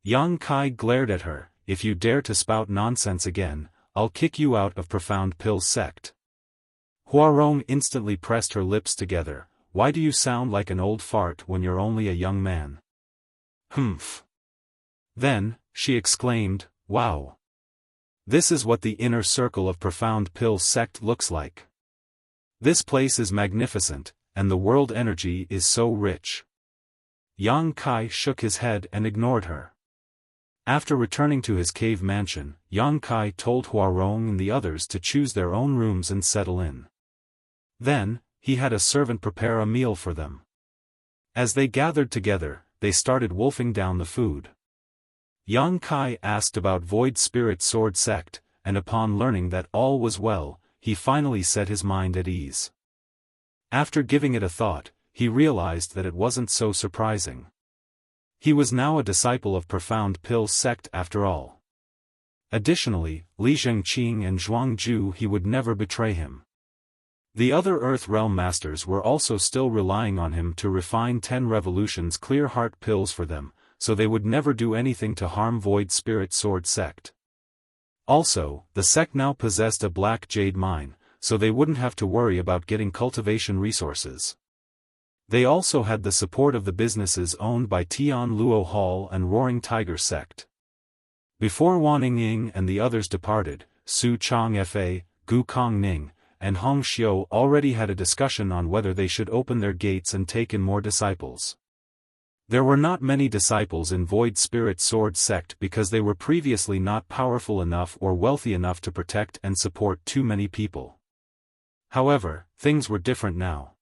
Yang Kai glared at her. "If you dare to spout nonsense again, I'll kick you out of Profound Pill's sect." Huarong instantly pressed her lips together. "Why do you sound like an old fart when you're only a young man?" "Humph." Then, she exclaimed, "Wow! This is what the inner circle of Profound Pill's sect looks like. This place is magnificent, and the world energy is so rich." Yang Kai shook his head and ignored her. After returning to his cave mansion, Yang Kai told Huarong and the others to choose their own rooms and settle in. Then, he had a servant prepare a meal for them. As they gathered together, they started wolfing down the food. Yang Kai asked about Void Spirit Sword Sect, and upon learning that all was well, he finally set his mind at ease. After giving it a thought, he realized that it wasn't so surprising. He was now a disciple of Profound Pill Sect after all. Additionally, Li Zhengqing and Zhuangju he would never betray him. The other Earth Realm Masters were also still relying on him to refine 10 Revolutions Clear Heart Pills for them, so they would never do anything to harm Void Spirit Sword Sect. Also, the sect now possessed a black jade mine, so they wouldn't have to worry about getting cultivation resources. They also had the support of the businesses owned by Tian Luo Hall and Roaring Tiger Sect. Before Wan Ying and the others departed, Su Chang Fa, Gu Kong Ning, and Hong Xiu already had a discussion on whether they should open their gates and take in more disciples. There were not many disciples in Void Spirit Sword Sect because they were previously not powerful enough or wealthy enough to protect and support too many people. However, things were different now.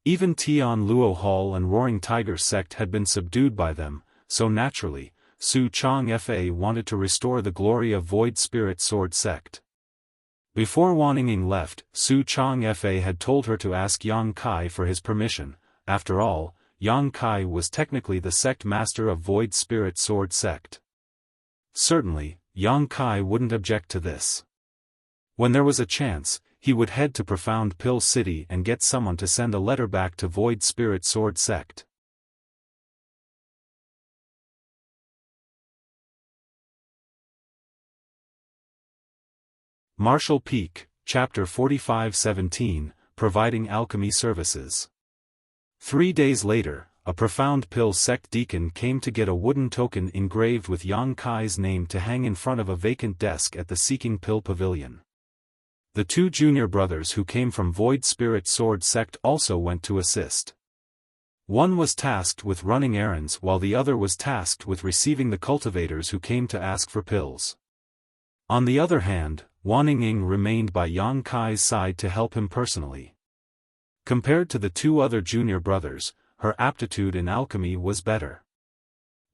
Even Tian Luo Hall and Roaring Tiger Sect had been subdued by them, so naturally, Su Chang Fa wanted to restore the glory of Void Spirit Sword Sect. Before Wan Ying left, Su Chang Fa had told her to ask Yang Kai for his permission. After all, Yang Kai was technically the sect master of Void Spirit Sword Sect. Certainly, Yang Kai wouldn't object to this. When there was a chance, he would head to Profound Pill City and get someone to send a letter back to Void Spirit Sword Sect. Marshall Peak, Chapter 45-17, Providing Alchemy Services. 3 days later, a Profound Pill Sect deacon came to get a wooden token engraved with Yang Kai's name to hang in front of a vacant desk at the Seeking Pill Pavilion. The 2 junior brothers who came from Void Spirit Sword Sect also went to assist. One was tasked with running errands while the other was tasked with receiving the cultivators who came to ask for pills. On the other hand, Wan Ying remained by Yang Kai's side to help him personally. Compared to the 2 other junior brothers, her aptitude in alchemy was better.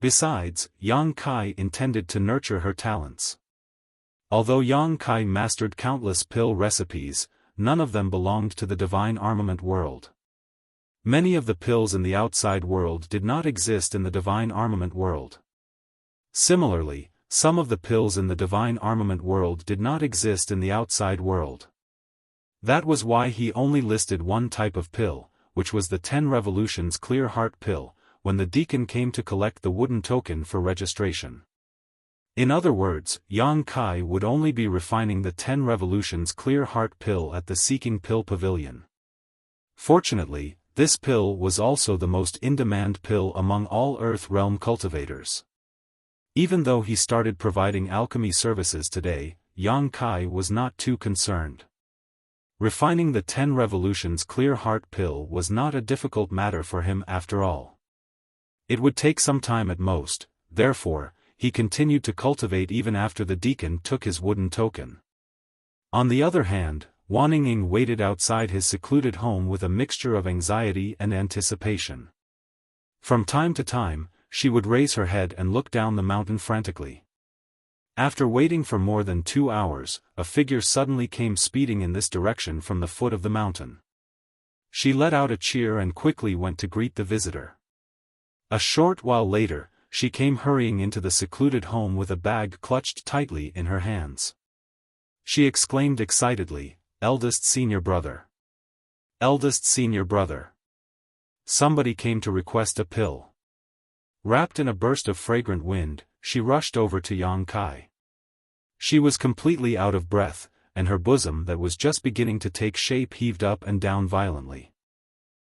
Besides, Yang Kai intended to nurture her talents. Although Yang Kai mastered countless pill recipes, none of them belonged to the divine armament world. Many of the pills in the outside world did not exist in the divine armament world. Similarly, some of the pills in the divine armament world did not exist in the outside world. That was why he only listed one type of pill, which was the 10 Revolutions Clear Heart Pill, when the deacon came to collect the wooden token for registration. In other words, Yang Kai would only be refining the 10 Revolutions Clear Heart Pill at the Seeking Pill Pavilion. Fortunately, this pill was also the most in-demand pill among all Earth Realm cultivators. Even though he started providing alchemy services today, Yang Kai was not too concerned. Refining the 10 Revolutions Clear Heart Pill was not a difficult matter for him after all. It would take some time at most, therefore, he continued to cultivate even after the deacon took his wooden token. On the other hand, Wan Ying waited outside his secluded home with a mixture of anxiety and anticipation. From time to time, she would raise her head and look down the mountain frantically. After waiting for more than 2 hours, a figure suddenly came speeding in this direction from the foot of the mountain. She let out a cheer and quickly went to greet the visitor. A short while later, she came hurrying into the secluded home with a bag clutched tightly in her hands. She exclaimed excitedly, "Eldest senior brother! Eldest senior brother! Somebody came to request a pill." Wrapped in a burst of fragrant wind, she rushed over to Yang Kai. She was completely out of breath, and her bosom that was just beginning to take shape heaved up and down violently.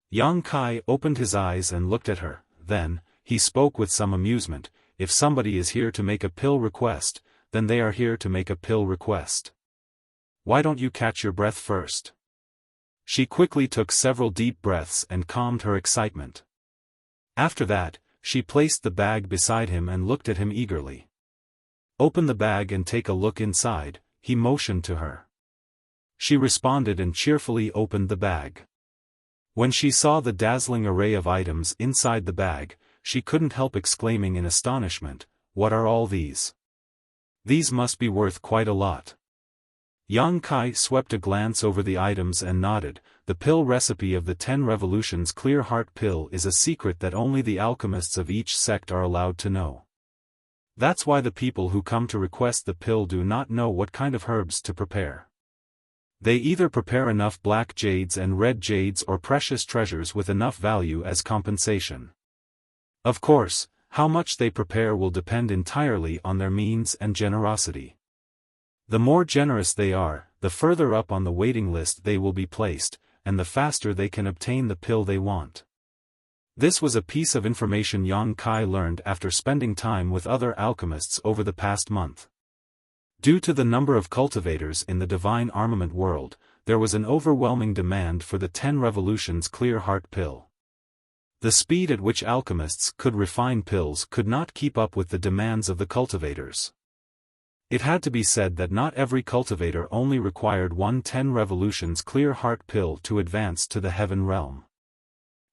Yang Kai opened his eyes and looked at her, then, he spoke with some amusement, "If somebody is here to make a pill request, then they are here to make a pill request. Why don't you catch your breath first?" She quickly took several deep breaths and calmed her excitement. After that, she placed the bag beside him and looked at him eagerly. "Open the bag and take a look inside," he motioned to her. She responded and cheerfully opened the bag. When she saw the dazzling array of items inside the bag, she couldn't help exclaiming in astonishment, what are all these? These must be worth quite a lot. Yang Kai swept a glance over the items and nodded. The pill recipe of the 10 Revolutions Clear Heart Pill is a secret that only the alchemists of each sect are allowed to know. That's why the people who come to request the pill do not know what kind of herbs to prepare. They either prepare enough black jades and red jades or precious treasures with enough value as compensation. Of course, how much they prepare will depend entirely on their means and generosity. The more generous they are, the further up on the waiting list they will be placed, and the faster they can obtain the pill they want. This was a piece of information Yang Kai learned after spending time with other alchemists over the past month. Due to the number of cultivators in the divine armament world, there was an overwhelming demand for the 10 Revolutions Clear Heart Pill. The speed at which alchemists could refine pills could not keep up with the demands of the cultivators. It had to be said that not every cultivator only required one 10 Revolutions Clear Heart Pill to advance to the heaven realm.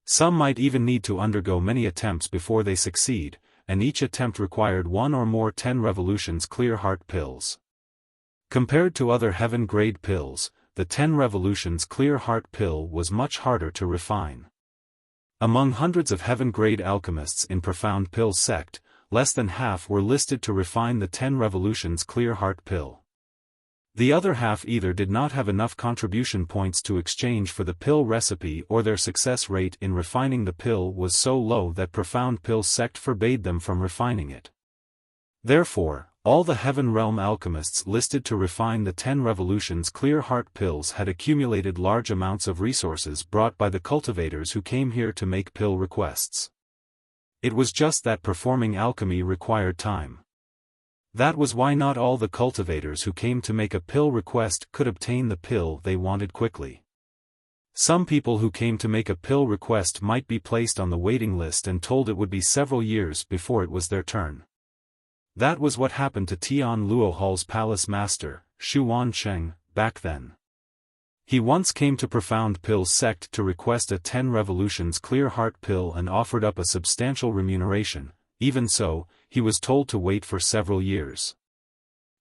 Some might even need to undergo many attempts before they succeed, and each attempt required one or more 10 Revolutions Clear Heart Pills. Compared to other heaven-grade pills, the 10 Revolutions Clear Heart Pill was much harder to refine. Among hundreds of heaven-grade alchemists in Profound Pill sect, less than half were listed to refine the 10 Revolutions Clear Heart Pill. The other half either did not have enough contribution points to exchange for the pill recipe or their success rate in refining the pill was so low that Profound Pill sect forbade them from refining it. Therefore, all the Heaven Realm alchemists listed to refine the 10 Revolutions Clear Heart Pills had accumulated large amounts of resources brought by the cultivators who came here to make pill requests. It was just that performing alchemy required time. That was why not all the cultivators who came to make a pill request could obtain the pill they wanted quickly. Some people who came to make a pill request might be placed on the waiting list and told it would be several years before it was their turn. That was what happened to Tian Luohal's palace master, Xu Wansheng, back then. He once came to Profound Pill sect to request a 10 Revolutions Clear Heart Pill and offered up a substantial remuneration. Even so, he was told to wait for several years.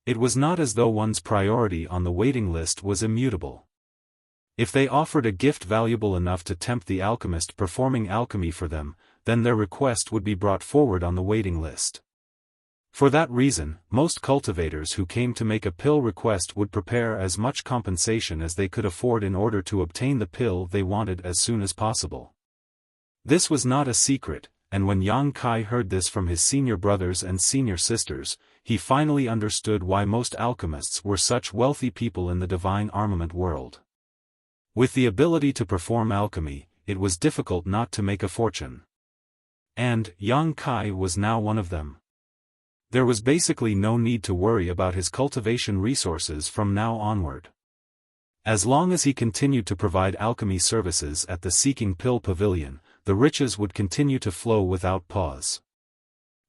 It was not as though one's priority on the waiting list was immutable. If they offered a gift valuable enough to tempt the alchemist performing alchemy for them, then their request would be brought forward on the waiting list. For that reason, most cultivators who came to make a pill request would prepare as much compensation as they could afford in order to obtain the pill they wanted as soon as possible. This was not a secret, and when Yang Kai heard this from his senior brothers and senior sisters, he finally understood why most alchemists were such wealthy people in the divine armament world. With the ability to perform alchemy, it was difficult not to make a fortune. And Yang Kai was now one of them. There was basically no need to worry about his cultivation resources from now onward. As long as he continued to provide alchemy services at the Seeking Pill Pavilion, the riches would continue to flow without pause.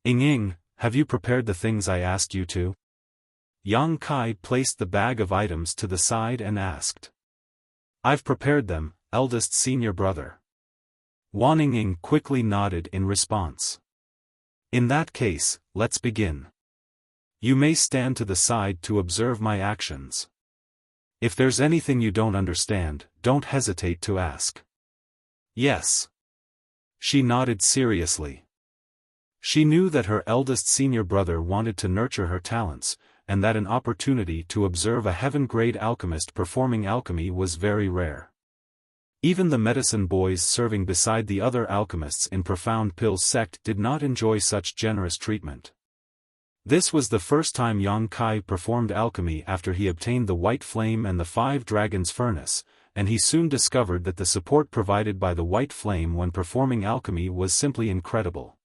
Ying, have you prepared the things I asked you to? Yang Kai placed the bag of items to the side and asked. I've prepared them, eldest senior brother. Wan Ying quickly nodded in response. In that case, let's begin. You may stand to the side to observe my actions. If there's anything you don't understand, don't hesitate to ask. Yes. She nodded seriously. She knew that her eldest senior brother wanted to nurture her talents, and that an opportunity to observe a heaven-grade alchemist performing alchemy was very rare. Even the medicine boys serving beside the other alchemists in Profound Pill sect did not enjoy such generous treatment. This was the first time Yang Kai performed alchemy after he obtained the White Flame and the 5 Dragons Furnace, and he soon discovered that the support provided by the White Flame when performing alchemy was simply incredible.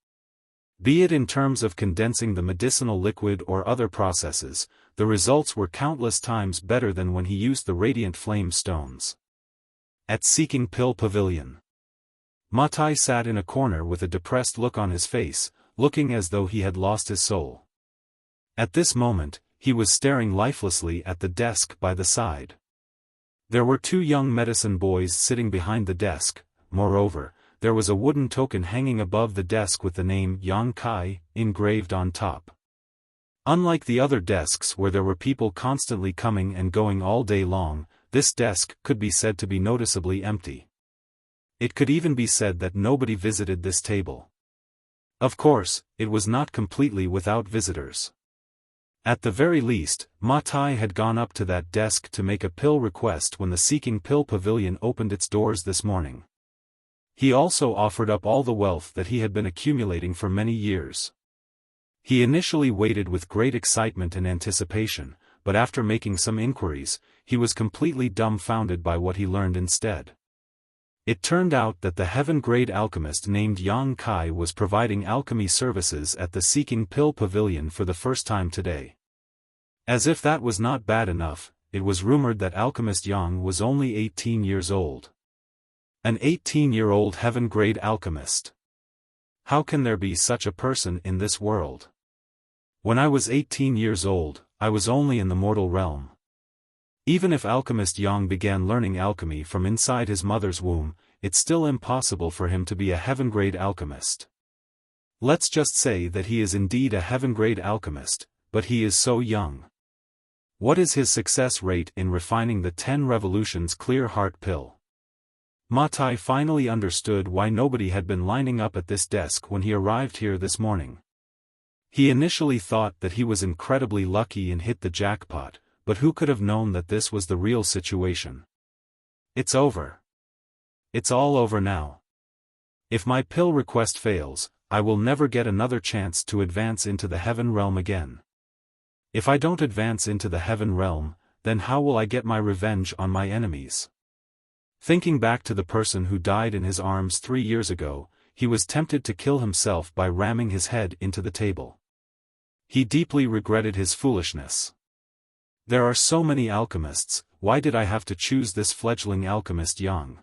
Be it in terms of condensing the medicinal liquid or other processes, the results were countless times better than when he used the Radiant Flame stones. At Seeking Pill Pavilion, Matai sat in a corner with a depressed look on his face, looking as though he had lost his soul. At this moment, he was staring lifelessly at the desk by the side. There were 2 young medicine boys sitting behind the desk. Moreover, there was a wooden token hanging above the desk with the name Yang Kai engraved on top. Unlike the other desks where there were people constantly coming and going all day long, this desk could be said to be noticeably empty. It could even be said that nobody visited this table. Of course, it was not completely without visitors. At the very least, Ma Tai had gone up to that desk to make a pill request when the Seeking Pill Pavilion opened its doors this morning. He also offered up all the wealth that he had been accumulating for many years. He initially waited with great excitement and anticipation, but after making some inquiries, he was completely dumbfounded by what he learned instead. It turned out that the heaven-grade alchemist named Yang Kai was providing alchemy services at the Seeking Pill Pavilion for the first time today. As if that was not bad enough, it was rumored that alchemist Yang was only 18 years old. An 18-year-old heaven-grade alchemist. How can there be such a person in this world? When I was 18 years old, I was only in the mortal realm. Even if alchemist Yang began learning alchemy from inside his mother's womb, it's still impossible for him to be a heaven-grade alchemist. Let's just say that he is indeed a heaven-grade alchemist, but he is so young. What is his success rate in refining the 10 revolutions clear heart pill? Ma Tai finally understood why nobody had been lining up at this desk when he arrived here this morning. He initially thought that he was incredibly lucky and hit the jackpot, but who could have known that this was the real situation? It's over. It's all over now. If my pill request fails, I will never get another chance to advance into the heaven realm again. If I don't advance into the heaven realm, then how will I get my revenge on my enemies? Thinking back to the person who died in his arms 3 years ago, he was tempted to kill himself by ramming his head into the table. He deeply regretted his foolishness. There are so many alchemists, why did I have to choose this fledgling alchemist Yang?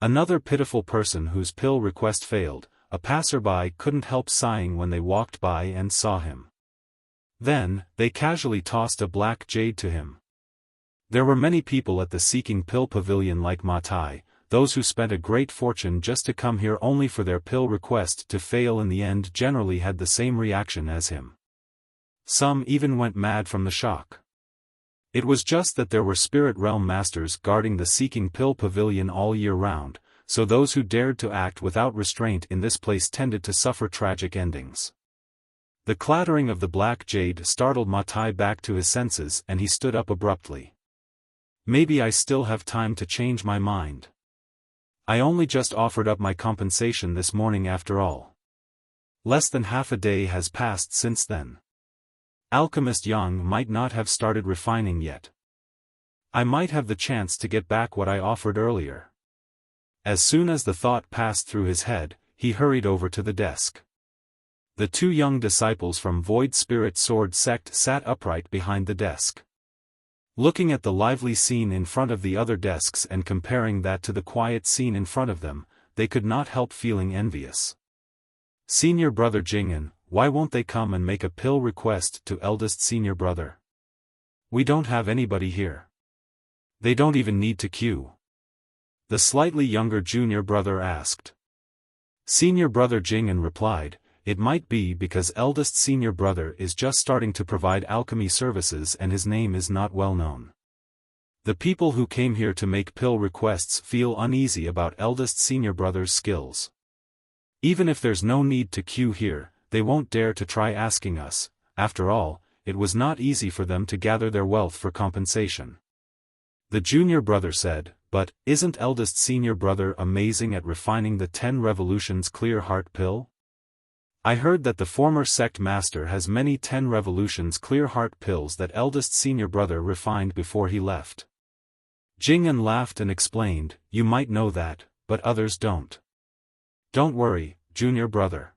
Another pitiful person whose pill request failed, a passerby couldn't help sighing when they walked by and saw him. Then, they casually tossed a black jade to him. There were many people at the Seeking Pill Pavilion like Ma Tai, those who spent a great fortune just to come here only for their pill request to fail in the end generally had the same reaction as him. Some even went mad from the shock. It was just that there were spirit realm masters guarding the Seeking Pill Pavilion all year round, so those who dared to act without restraint in this place tended to suffer tragic endings. The clattering of the black jade startled Ma Tai back to his senses and he stood up abruptly. Maybe I still have time to change my mind. I only just offered up my compensation this morning after all. Less than half a day has passed since then. Alchemist Yang might not have started refining yet. I might have the chance to get back what I offered earlier. As soon as the thought passed through his head, he hurried over to the desk. The 2 young disciples from Void Spirit Sword Sect sat upright behind the desk. Looking at the lively scene in front of the other desks and comparing that to the quiet scene in front of them, they could not help feeling envious. Senior brother Jing'an, why won't they come and make a pill request to eldest senior brother? We don't have anybody here. They don't even need to queue. The slightly younger junior brother asked. Senior brother Jing'an replied, it might be because eldest senior brother is just starting to provide alchemy services and his name is not well known. The people who came here to make pill requests feel uneasy about eldest senior brother's skills. Even if there's no need to queue here, they won't dare to try asking us. After all, it was not easy for them to gather their wealth for compensation. The junior brother said, but, isn't eldest senior brother amazing at refining the 10 revolutions clear heart pill? I heard that the former sect master has many 10 revolutions clear heart pills that eldest senior brother refined before he left. Jing'an laughed and explained, you might know that, but others don't. Don't worry, junior brother.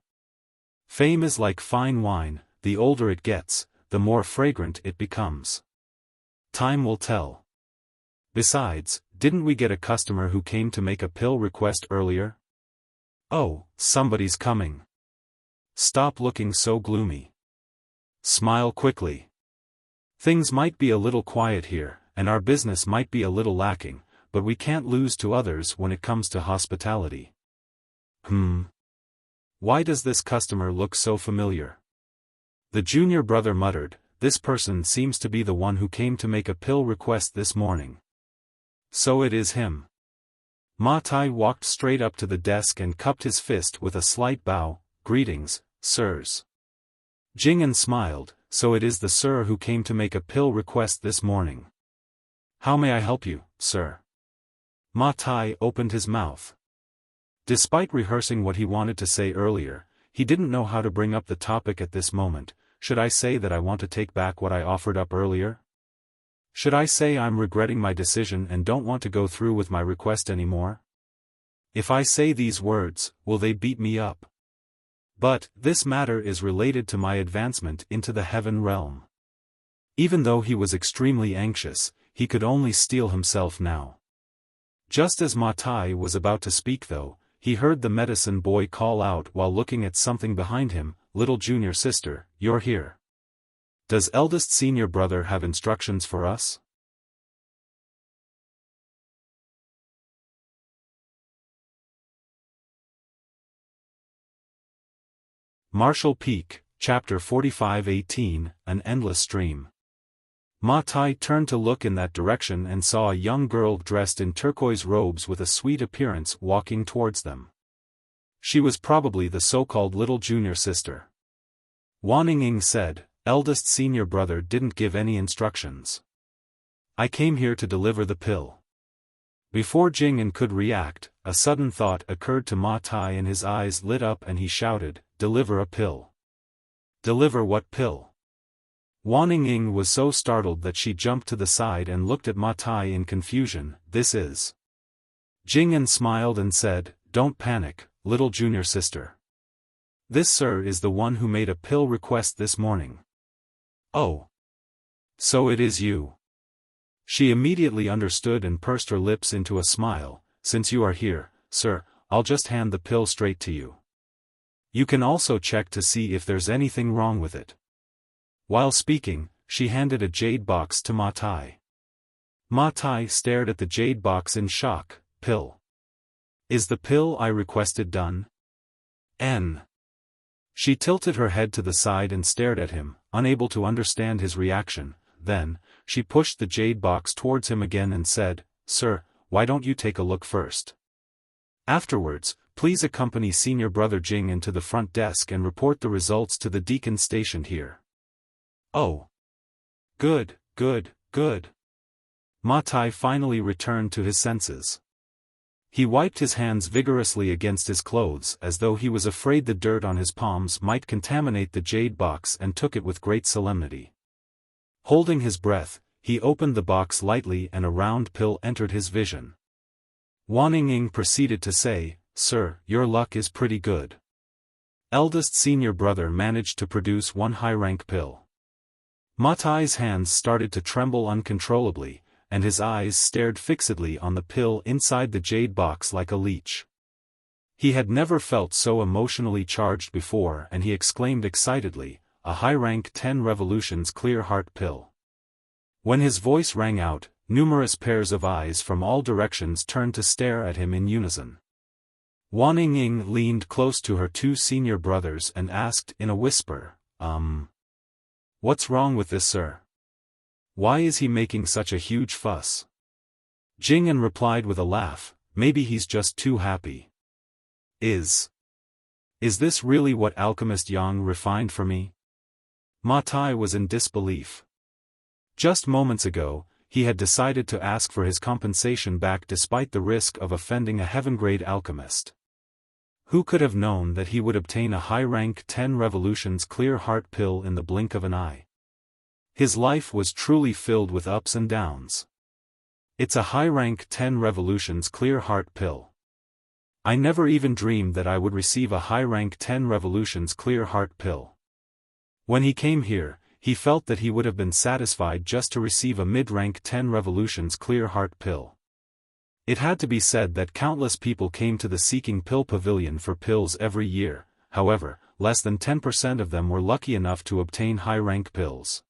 Fame is like fine wine, the older it gets, the more fragrant it becomes. Time will tell. Besides, didn't we get a customer who came to make a pill request earlier? Oh, somebody's coming. Stop looking so gloomy. Smile quickly. Things might be a little quiet here, and our business might be a little lacking, but we can't lose to others when it comes to hospitality. Why does this customer look so familiar? The junior brother muttered, "This person seems to be the one who came to make a pill request this morning. So it is him." Ma Tai walked straight up to the desk and cupped his fist with a slight bow. "Greetings, sirs." Jing'an smiled, "So it is the sir who came to make a pill request this morning. How may I help you, sir?" Ma Tai opened his mouth. Despite rehearsing what he wanted to say earlier, he didn't know how to bring up the topic at this moment. Should I say that I want to take back what I offered up earlier? Should I say I'm regretting my decision and don't want to go through with my request anymore? If I say these words, will they beat me up? But, this matter is related to my advancement into the heaven realm. Even though he was extremely anxious, he could only steel himself now. Just as Ma Tai was about to speak though, he heard the medicine boy call out while looking at something behind him, "Little junior sister, you're here. Does eldest senior brother have instructions for us?" Marshall Peak, Chapter 45-18, An Endless Stream. Ma Tai turned to look in that direction and saw a young girl dressed in turquoise robes with a sweet appearance walking towards them. She was probably the so-called little junior sister. Wan Ying said, "Eldest senior brother didn't give any instructions. I came here to deliver the pill." Before Jing'an could react, a sudden thought occurred to Ma Tai and his eyes lit up and he shouted, "Deliver a pill." "Deliver what pill?" Wan Ying was so startled that she jumped to the side and looked at Ma Tai in confusion. "This is..." Jing'an smiled and said, "Don't panic, little junior sister. This sir is the one who made a pill request this morning." "Oh. So it is you." She immediately understood and pursed her lips into a smile. "Since you are here, sir, I'll just hand the pill straight to you. You can also check to see if there's anything wrong with it." While speaking, she handed a jade box to Ma Tai. Ma Tai stared at the jade box in shock. "Pill? Is the pill I requested done?" "N." She tilted her head to the side and stared at him, unable to understand his reaction. Then, she pushed the jade box towards him again and said, "Sir, why don't you take a look first? Afterwards, please accompany senior brother Jing'an to the front desk and report the results to the deacon stationed here." "Oh. Good, good, good." Ma Tai finally returned to his senses. He wiped his hands vigorously against his clothes as though he was afraid the dirt on his palms might contaminate the jade box and took it with great solemnity. Holding his breath, he opened the box lightly and a round pill entered his vision. Wan Ying proceeded to say, "Sir, your luck is pretty good. Eldest senior brother managed to produce one high-rank pill." Ma Tai's hands started to tremble uncontrollably, and his eyes stared fixedly on the pill inside the jade box like a leech. He had never felt so emotionally charged before and he exclaimed excitedly, "A high-rank 10 revolutions clear heart pill." When his voice rang out, numerous pairs of eyes from all directions turned to stare at him in unison. Wan Ying leaned close to her two senior brothers and asked in a whisper, "What's wrong with this sir? Why is he making such a huge fuss?" Jing'an replied with a laugh, "Maybe he's just too happy." Is this really what alchemist Yang refined for me?" Ma Tai was in disbelief. Just moments ago, he had decided to ask for his compensation back despite the risk of offending a heaven-grade alchemist. Who could have known that he would obtain a high-rank 10 revolutions clear heart pill in the blink of an eye? His life was truly filled with ups and downs. It's a high-rank 10 revolutions clear heart pill. I never even dreamed that I would receive a high-rank 10 revolutions clear heart pill. When he came here, he felt that he would have been satisfied just to receive a mid-rank 10 revolutions clear heart pill. It had to be said that countless people came to the Seeking Pill Pavilion for pills every year, however, less than 10% of them were lucky enough to obtain high-rank pills.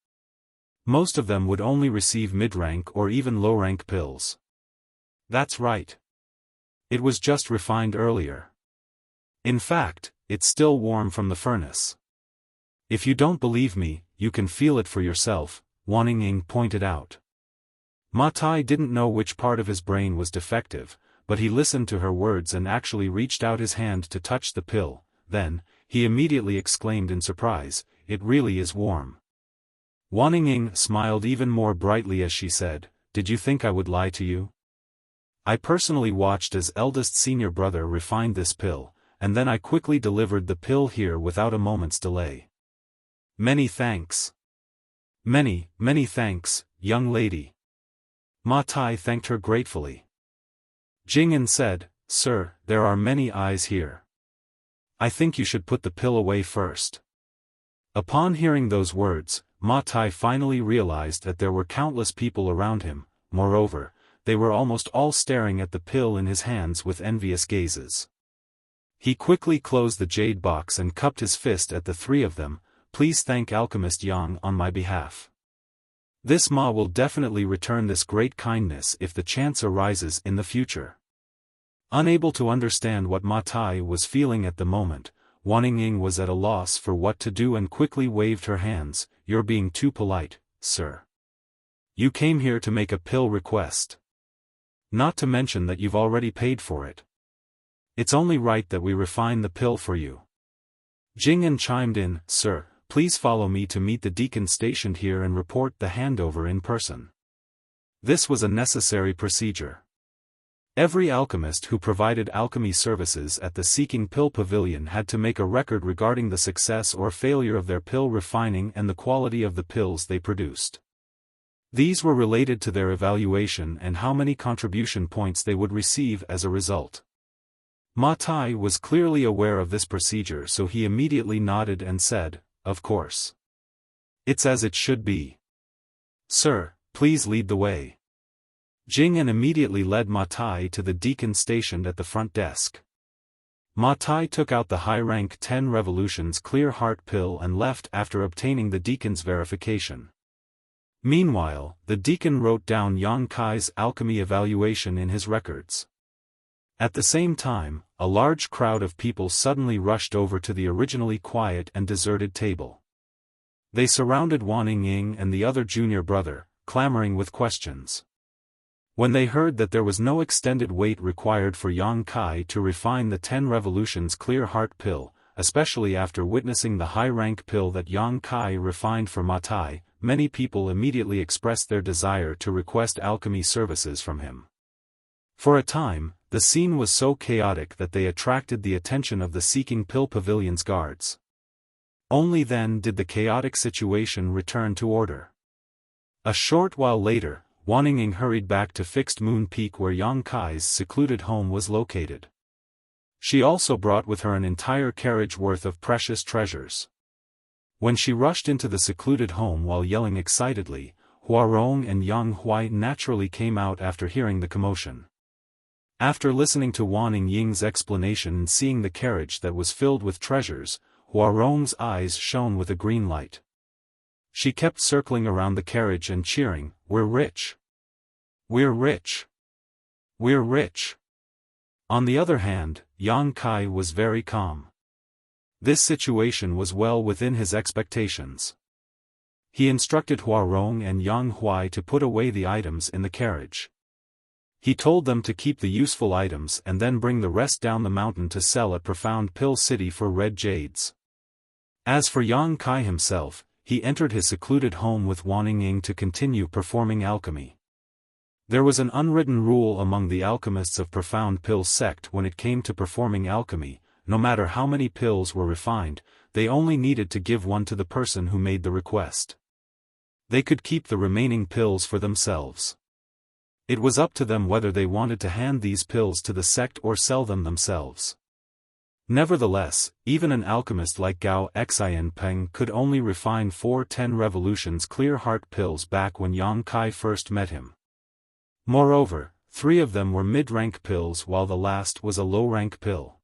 Most of them would only receive mid-rank or even low-rank pills. That's right. It was just refined earlier. In fact, it's still warm from the furnace. If you don't believe me, you can feel it for yourself, Wan Ying pointed out. Ma Tai didn't know which part of his brain was defective, but he listened to her words and actually reached out his hand to touch the pill. Then, he immediately exclaimed in surprise, "It really is warm." Wan Ying smiled even more brightly as she said, "Did you think I would lie to you? I personally watched as eldest senior brother refined this pill, and then I quickly delivered the pill here without a moment's delay. Many thanks. Many thanks, young lady." Ma Tai thanked her gratefully. Jing'an said, "Sir, there are many eyes here. I think you should put the pill away first." Upon hearing those words, Ma Tai finally realized that there were countless people around him. Moreover, they were almost all staring at the pill in his hands with envious gazes. He quickly closed the jade box and cupped his fist at the three of them. "Please thank Alchemist Yang on my behalf. This Ma will definitely return this great kindness if the chance arises in the future." Unable to understand what Ma Tai was feeling at the moment, Wan Ying was at a loss for what to do and quickly waved her hands. "You're being too polite, sir. You came here to make a pill request. Not to mention that you've already paid for it. It's only right that we refine the pill for you." Jing'an chimed in, "Sir, please follow me to meet the deacon stationed here and report the handover in person." This was a necessary procedure. Every alchemist who provided alchemy services at the Seeking Pill Pavilion had to make a record regarding the success or failure of their pill refining and the quality of the pills they produced. These were related to their evaluation and how many contribution points they would receive as a result. Ma Tai was clearly aware of this procedure, so he immediately nodded and said, "Of course. It's as it should be. Sir, please lead the way." Jing'an immediately led Ma Tai to the deacon stationed at the front desk. Ma Tai took out the high-rank 10 revolutions clear heart pill and left after obtaining the deacon's verification. Meanwhile, the deacon wrote down Yang Kai's alchemy evaluation in his records. At the same time, a large crowd of people suddenly rushed over to the originally quiet and deserted table. They surrounded Wan Ying and the other junior brother, clamoring with questions. When they heard that there was no extended wait required for Yang Kai to refine the 10 revolutions clear heart pill, especially after witnessing the high-rank pill that Yang Kai refined for Ma Tai, many people immediately expressed their desire to request alchemy services from him. For a time, the scene was so chaotic that they attracted the attention of the Seeking Pill Pavilion's guards. Only then did the chaotic situation return to order. A short while later, Wan Ying hurried back to Fixed Moon Peak where Yang Kai's secluded home was located. She also brought with her an entire carriage worth of precious treasures. When she rushed into the secluded home while yelling excitedly, Huarong and Yang Huai naturally came out after hearing the commotion. After listening to Wan Ying's explanation and seeing the carriage that was filled with treasures, Huarong's eyes shone with a green light. She kept circling around the carriage and cheering, "We're rich! We're rich! We're rich!" On the other hand, Yang Kai was very calm. This situation was well within his expectations. He instructed Huarong and Yang Huai to put away the items in the carriage. He told them to keep the useful items and then bring the rest down the mountain to sell at Profound Pill City for red jades. As for Yang Kai himself, he entered his secluded home with Wan Ying to continue performing alchemy. There was an unwritten rule among the alchemists of Profound Pill sect when it came to performing alchemy: no matter how many pills were refined, they only needed to give one to the person who made the request. They could keep the remaining pills for themselves. It was up to them whether they wanted to hand these pills to the sect or sell them themselves. Nevertheless, even an alchemist like Gao Xianpeng could only refine 4 10 revolutions clear heart pills back when Yang Kai first met him. Moreover, 3 of them were mid-rank pills while the last was a low-rank pill.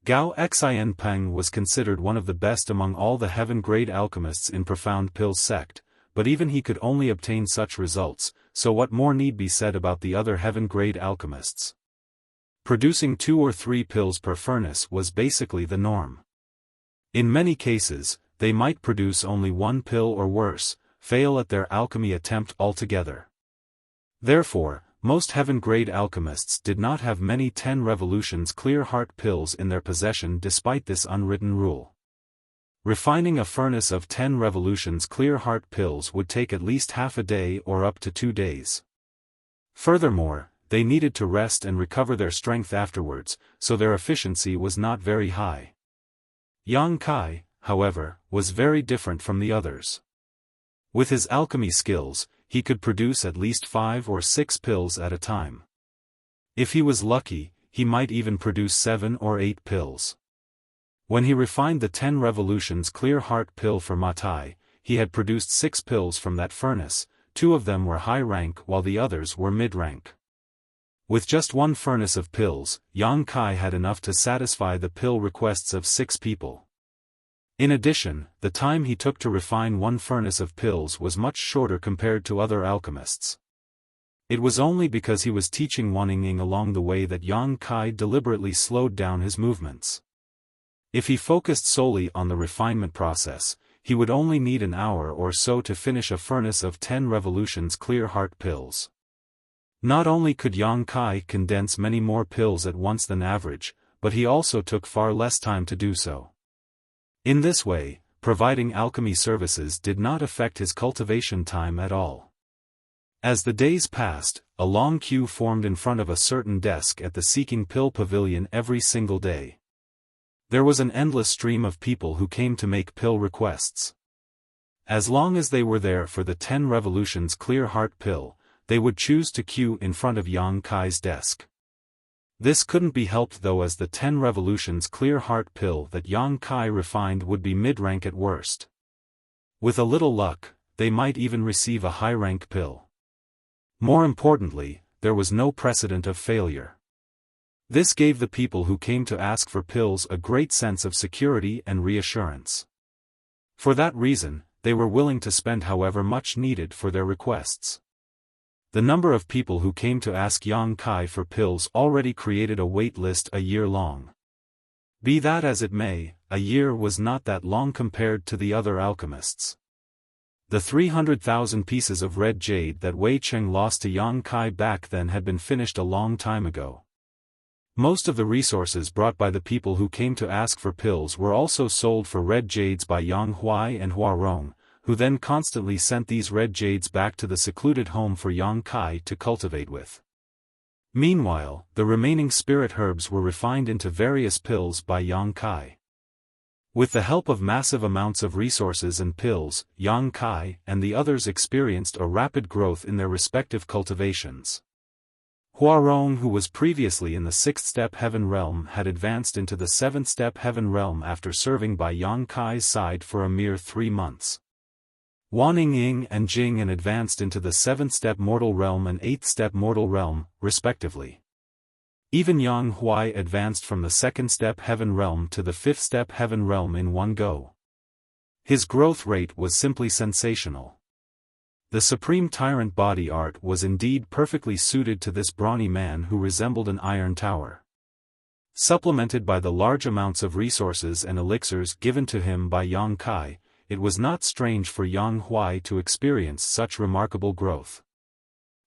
Gao Xianpeng was considered one of the best among all the heaven-grade alchemists in Profound Pill sect, but even he could only obtain such results, so what more need be said about the other heaven-grade alchemists? Producing 2 or 3 pills per furnace was basically the norm. In many cases, they might produce only one pill or worse, fail at their alchemy attempt altogether. Therefore, most heaven-grade alchemists did not have many 10 revolutions clear heart pills in their possession despite this unwritten rule. Refining a furnace of 10 revolutions clear heart pills would take at least half a day or up to 2 days. Furthermore, they needed to rest and recover their strength afterwards, so their efficiency was not very high. Yang Kai, however, was very different from the others. With his alchemy skills, he could produce at least 5 or 6 pills at a time. If he was lucky, he might even produce 7 or 8 pills. When he refined the 10 revolutions clear heart pill for Matai, he had produced 6 pills from that furnace, 2 of them were high rank while the others were mid-rank. With just one furnace of pills, Yang Kai had enough to satisfy the pill requests of 6 people. In addition, the time he took to refine one furnace of pills was much shorter compared to other alchemists. It was only because he was teaching Wanning along the way that Yang Kai deliberately slowed down his movements. If he focused solely on the refinement process, he would only need an hour or so to finish a furnace of 10 revolutions clear heart pills. Not only could Yang Kai condense many more pills at once than average, but he also took far less time to do so. In this way, providing alchemy services did not affect his cultivation time at all. As the days passed, a long queue formed in front of a certain desk at the Seeking Pill Pavilion every single day. There was an endless stream of people who came to make pill requests. As long as they were there for the 10 revolutions clear heart pill, they would choose to queue in front of Yang Kai's desk. This couldn't be helped though, as the 10 revolutions clear heart pill that Yang Kai refined would be mid-rank at worst. With a little luck, they might even receive a high-rank pill. More importantly, there was no precedent of failure. This gave the people who came to ask for pills a great sense of security and reassurance. For that reason, they were willing to spend however much needed for their requests. The number of people who came to ask Yang Kai for pills already created a wait list a year long. Be that as it may, a year was not that long compared to the other alchemists. The 300,000 pieces of red jade that Wei Cheng lost to Yang Kai back then had been finished a long time ago. Most of the resources brought by the people who came to ask for pills were also sold for red jades by Yang Huai and Hua Rong, who then constantly sent these red jades back to the secluded home for Yang Kai to cultivate with. Meanwhile, the remaining spirit herbs were refined into various pills by Yang Kai. With the help of massive amounts of resources and pills, Yang Kai and the others experienced a rapid growth in their respective cultivations. Hua Rong, who was previously in the 6th-step heaven realm, had advanced into the 7th-step heaven realm after serving by Yang Kai's side for a mere 3 months. Wanning Ying and Jing advanced into the 7th-step mortal realm and 8th-step mortal realm, respectively. Even Yang Huai advanced from the 2nd-step heaven realm to the 5th-step heaven realm in one go. His growth rate was simply sensational. The supreme tyrant body art was indeed perfectly suited to this brawny man who resembled an iron tower. Supplemented by the large amounts of resources and elixirs given to him by Yang Kai, it was not strange for Yang Huai to experience such remarkable growth.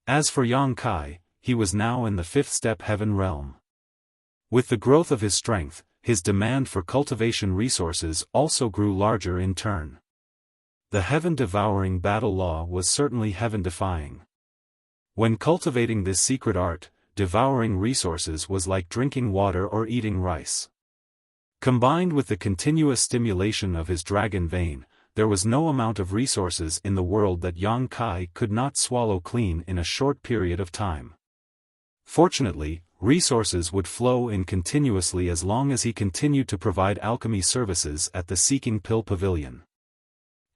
As for Yang Kai, he was now in the 5th-step heaven realm. With the growth of his strength, his demand for cultivation resources also grew larger in turn. The heaven-devouring battle law was certainly heaven-defying. When cultivating this secret art, devouring resources was like drinking water or eating rice. Combined with the continuous stimulation of his dragon vein, there was no amount of resources in the world that Yang Kai could not swallow clean in a short period of time. Fortunately, resources would flow in continuously as long as he continued to provide alchemy services at the Seeking Pill Pavilion.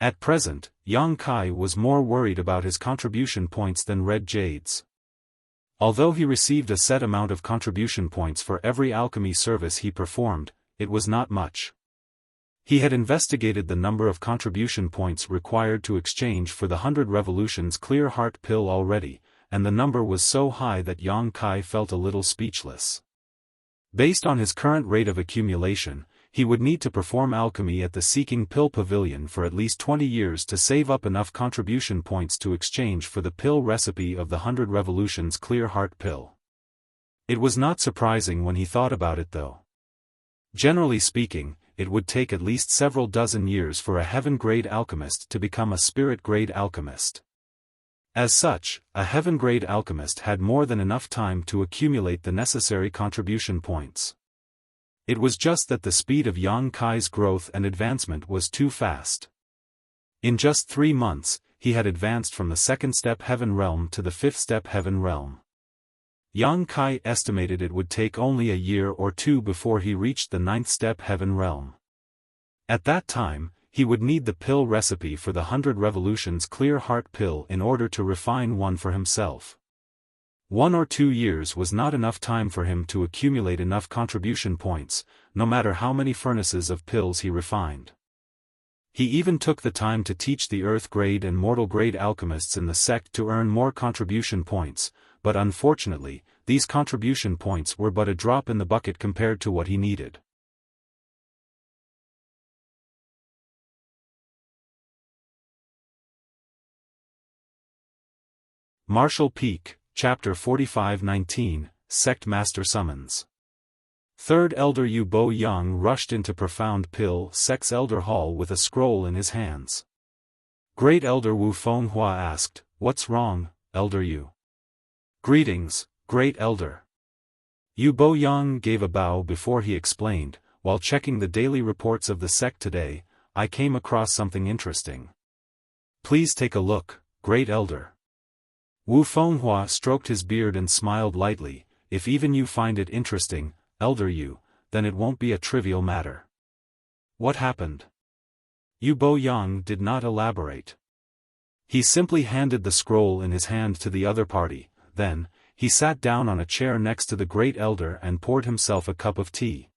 At present, Yang Kai was more worried about his contribution points than red jades. Although he received a set amount of contribution points for every alchemy service he performed, it was not much. He had investigated the number of contribution points required to exchange for the 100 revolutions clear heart pill already, and the number was so high that Yang Kai felt a little speechless. Based on his current rate of accumulation, he would need to perform alchemy at the Seeking Pill Pavilion for at least 20 years to save up enough contribution points to exchange for the pill recipe of the 100 Revolutions Clear Heart Pill. It was not surprising when he thought about it though. Generally speaking, it would take at least several dozen years for a heaven-grade alchemist to become a spirit-grade alchemist. As such, a heaven-grade alchemist had more than enough time to accumulate the necessary contribution points. It was just that the speed of Yang Kai's growth and advancement was too fast. In just 3 months, he had advanced from the 2nd step heaven realm to the 5th step heaven realm. Yang Kai estimated it would take only a year or 2 before he reached the 9th step heaven realm. At that time, he would need the pill recipe for the 100 Revolutions Clear Heart Pill in order to refine one for himself. 1 or 2 years was not enough time for him to accumulate enough contribution points, no matter how many furnaces of pills he refined. He even took the time to teach the Earth-grade and Mortal-grade alchemists in the sect to earn more contribution points, but unfortunately, these contribution points were but a drop in the bucket compared to what he needed. Martial Peak, Chapter 45-19, Sect Master Summons. 3rd Elder Yu Bo Yang rushed into Profound Pill Sect's Elder Hall with a scroll in his hands. Great Elder Wu Fenghua asked, "What's wrong, Elder Yu?" "Greetings, Great Elder." Yu Bo Yang gave a bow before he explained, "While checking the daily reports of the sect today, I came across something interesting." "Please take a look, Great Elder." Wu Fenghua stroked his beard and smiled lightly, "If even you find it interesting, Elder Yu, then it won't be a trivial matter." "What happened?" Yu Bo Yang did not elaborate. He simply handed the scroll in his hand to the other party. Then, he sat down on a chair next to the Great Elder and poured himself a cup of tea.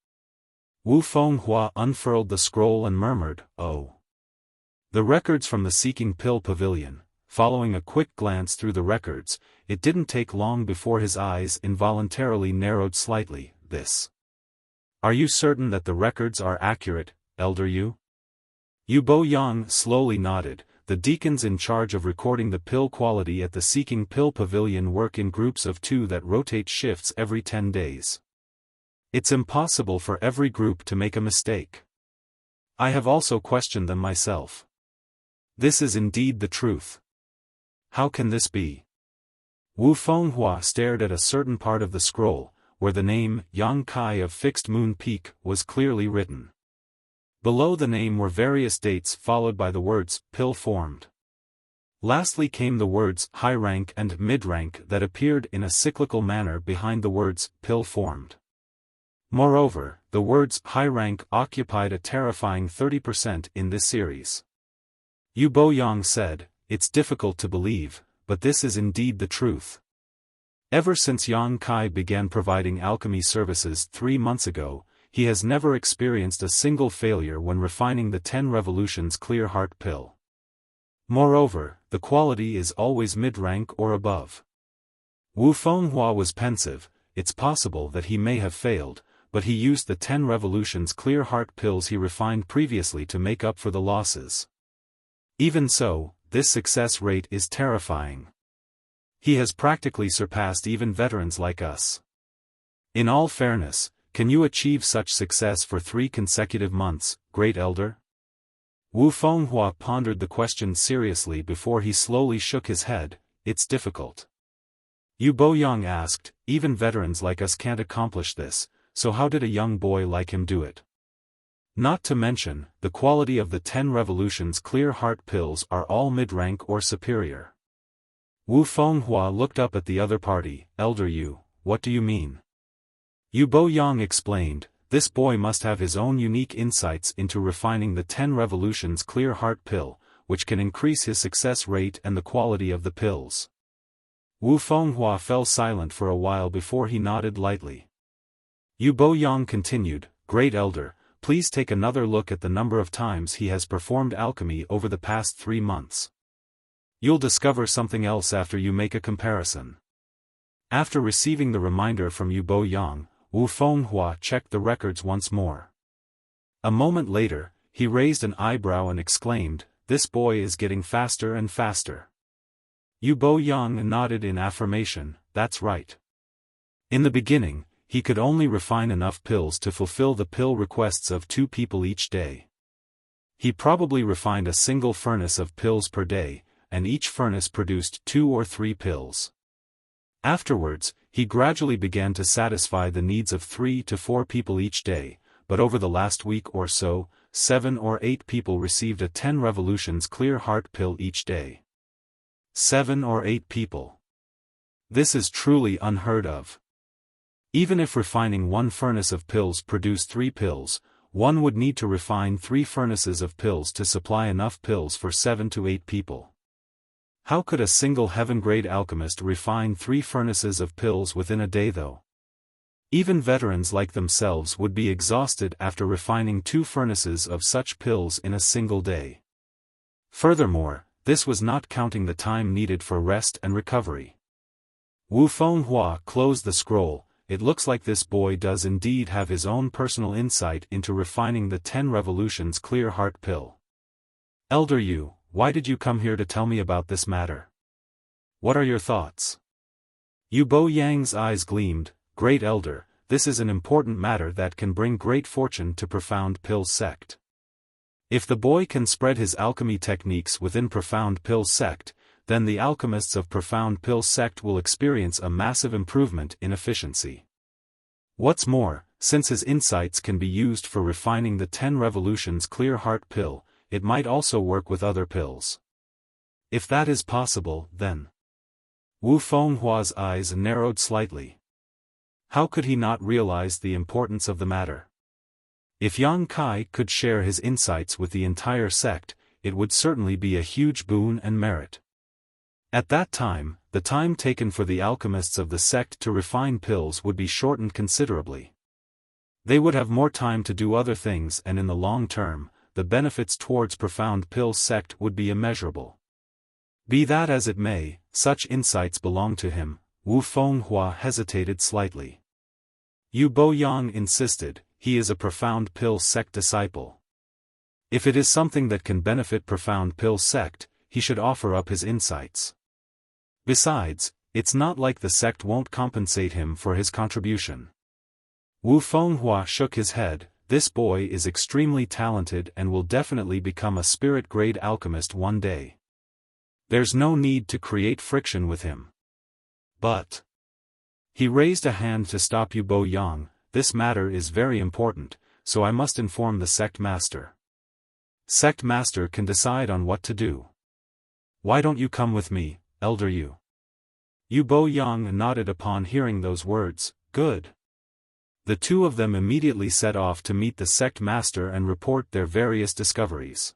Wu Fenghua unfurled the scroll and murmured, "Oh." The records from the Seeking Pill Pavilion. Following a quick glance through the records, it didn't take long before his eyes involuntarily narrowed slightly. "This. Are you certain that the records are accurate, Elder Yu?" Yu Bo Yang slowly nodded. "The deacons in charge of recording the pill quality at the Seeking Pill Pavilion work in groups of 2 that rotate shifts every 10 days. It's impossible for every group to make a mistake. I have also questioned them myself. This is indeed the truth. How can this be?" Wu Fenghua stared at a certain part of the scroll, where the name, Yang Kai of Fixed Moon Peak, was clearly written. Below the name were various dates followed by the words, "pill formed." Lastly came the words, "high rank" and "mid rank" that appeared in a cyclical manner behind the words, "pill formed." Moreover, the words, "high rank" occupied a terrifying 30% in this series. Yu Bo Yang said, "It's difficult to believe, but this is indeed the truth. Ever since Yang Kai began providing alchemy services 3 months ago, he has never experienced a single failure when refining the 10 Revolutions Clear Heart Pill. Moreover, the quality is always mid-rank or above." Wu Fenghua was pensive. It's possible that he may have failed, but he used the 10 Revolutions Clear Heart Pills he refined previously to make up for the losses. Even so, this success rate is terrifying. He has practically surpassed even veterans like us. In all fairness, can you achieve such success for 3 consecutive months, Great Elder? Wu Fenghua pondered the question seriously before he slowly shook his head. "It's difficult." Yu Bo Yang asked, "Even veterans like us can't accomplish this, so how did a young boy like him do it? Not to mention, the quality of the 10 Revolutions Clear Heart Pills are all mid-rank or superior." Wu Fenghua looked up at the other party. "Elder Yu, what do you mean?" Yu Bo Yang explained, "This boy must have his own unique insights into refining the 10 Revolutions Clear Heart Pill, which can increase his success rate and the quality of the pills." Wu Fenghua fell silent for a while before he nodded lightly. Yu Bo Yang continued, "Great Elder, please take another look at the number of times he has performed alchemy over the past 3 months. You'll discover something else after you make a comparison." After receiving the reminder from Yu Bo Yang, Wu Fenghua checked the records once more. A moment later, he raised an eyebrow and exclaimed, "This boy is getting faster and faster." Yu Bo-yang nodded in affirmation, "That's right." In the beginning, he could only refine enough pills to fulfill the pill requests of 2 people each day. He probably refined a single furnace of pills per day, and each furnace produced 2 or 3 pills. Afterwards, he gradually began to satisfy the needs of 3 to 4 people each day, but over the last week or so, 7 or 8 people received a 10 revolutions clear heart pill each day. 7 or 8 people. This is truly unheard of. Even if refining 1 furnace of pills produced 3 pills, one would need to refine 3 furnaces of pills to supply enough pills for 7 to 8 people. How could a single heaven-grade alchemist refine 3 furnaces of pills within a day though? Even veterans like themselves would be exhausted after refining 2 furnaces of such pills in a single day. Furthermore, this was not counting the time needed for rest and recovery. Wu Fenghua closed the scroll. It looks like this boy does indeed have his own personal insight into refining the 10 revolutions clear heart pill. Elder Yu, why did you come here to tell me about this matter? What are your thoughts? Yu Bo-yang's eyes gleamed. Great Elder, this is an important matter that can bring great fortune to Profound Pill's sect. If the boy can spread his alchemy techniques within Profound Pill's sect, then the alchemists of Profound Pill's sect will experience a massive improvement in efficiency. What's more, since his insights can be used for refining the 10 revolutions clear heart pill, it might also work with other pills. If that is possible, then... Wu Fenghua's eyes narrowed slightly. How could he not realize the importance of the matter? If Yang Kai could share his insights with the entire sect, it would certainly be a huge boon and merit. At that time, the time taken for the alchemists of the sect to refine pills would be shortened considerably. They would have more time to do other things, and in the long term, the benefits towards Profound Pill's sect would be immeasurable. Be that as it may, such insights belong to him. Wu Fenghua hesitated slightly. Yu Bo-yang insisted, he is a Profound Pill sect disciple. If it is something that can benefit Profound Pill sect, he should offer up his insights. Besides, it's not like the sect won't compensate him for his contribution. Wu Fenghua shook his head. This boy is extremely talented and will definitely become a spirit-grade alchemist one day. There's no need to create friction with him. But... He raised a hand to stop Yu Bo-yang. This matter is very important, so I must inform the sect master. Sect master can decide on what to do. Why don't you come with me, Elder Yu? Yu Bo-yang nodded upon hearing those words. Good. The 2 of them immediately set off to meet the sect master and report their various discoveries.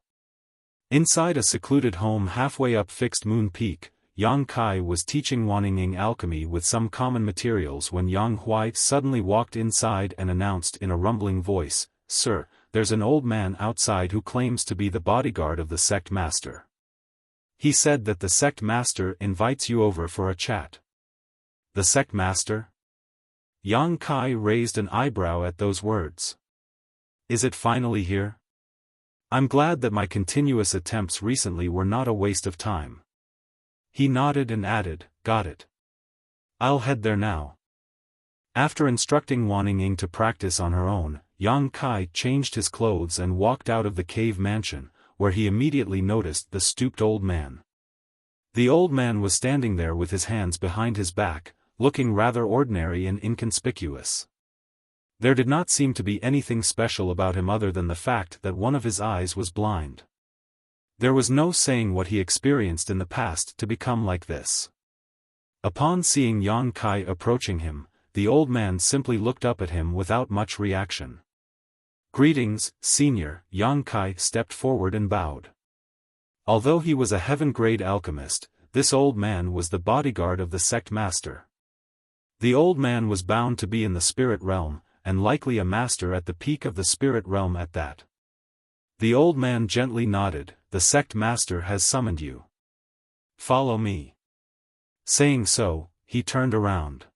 Inside a secluded home halfway up Fixed Moon Peak, Yang Kai was teaching Wanningying alchemy with some common materials when Yang Huai suddenly walked inside and announced in a rumbling voice, "Sir, there's an old man outside who claims to be the bodyguard of the sect master. He said that the sect master invites you over for a chat." The sect master? Yang Kai raised an eyebrow at those words. Is it finally here? I'm glad that my continuous attempts recently were not a waste of time. He nodded and added, "Got it. I'll head there now." After instructing Wanningying to practice on her own, Yang Kai changed his clothes and walked out of the cave mansion, where he immediately noticed the stooped old man. The old man was standing there with his hands behind his back, looking rather ordinary and inconspicuous. There did not seem to be anything special about him other than the fact that one of his eyes was blind. There was no saying what he experienced in the past to become like this. Upon seeing Yang Kai approaching him, the old man simply looked up at him without much reaction. "Greetings, Senior." Yang Kai stepped forward and bowed. Although he was a heaven-grade alchemist, this old man was the bodyguard of the sect master. The old man was bound to be in the spirit realm, and likely a master at the peak of the spirit realm at that. The old man gently nodded. "The sect master has summoned you. Follow me." Saying so, he turned around.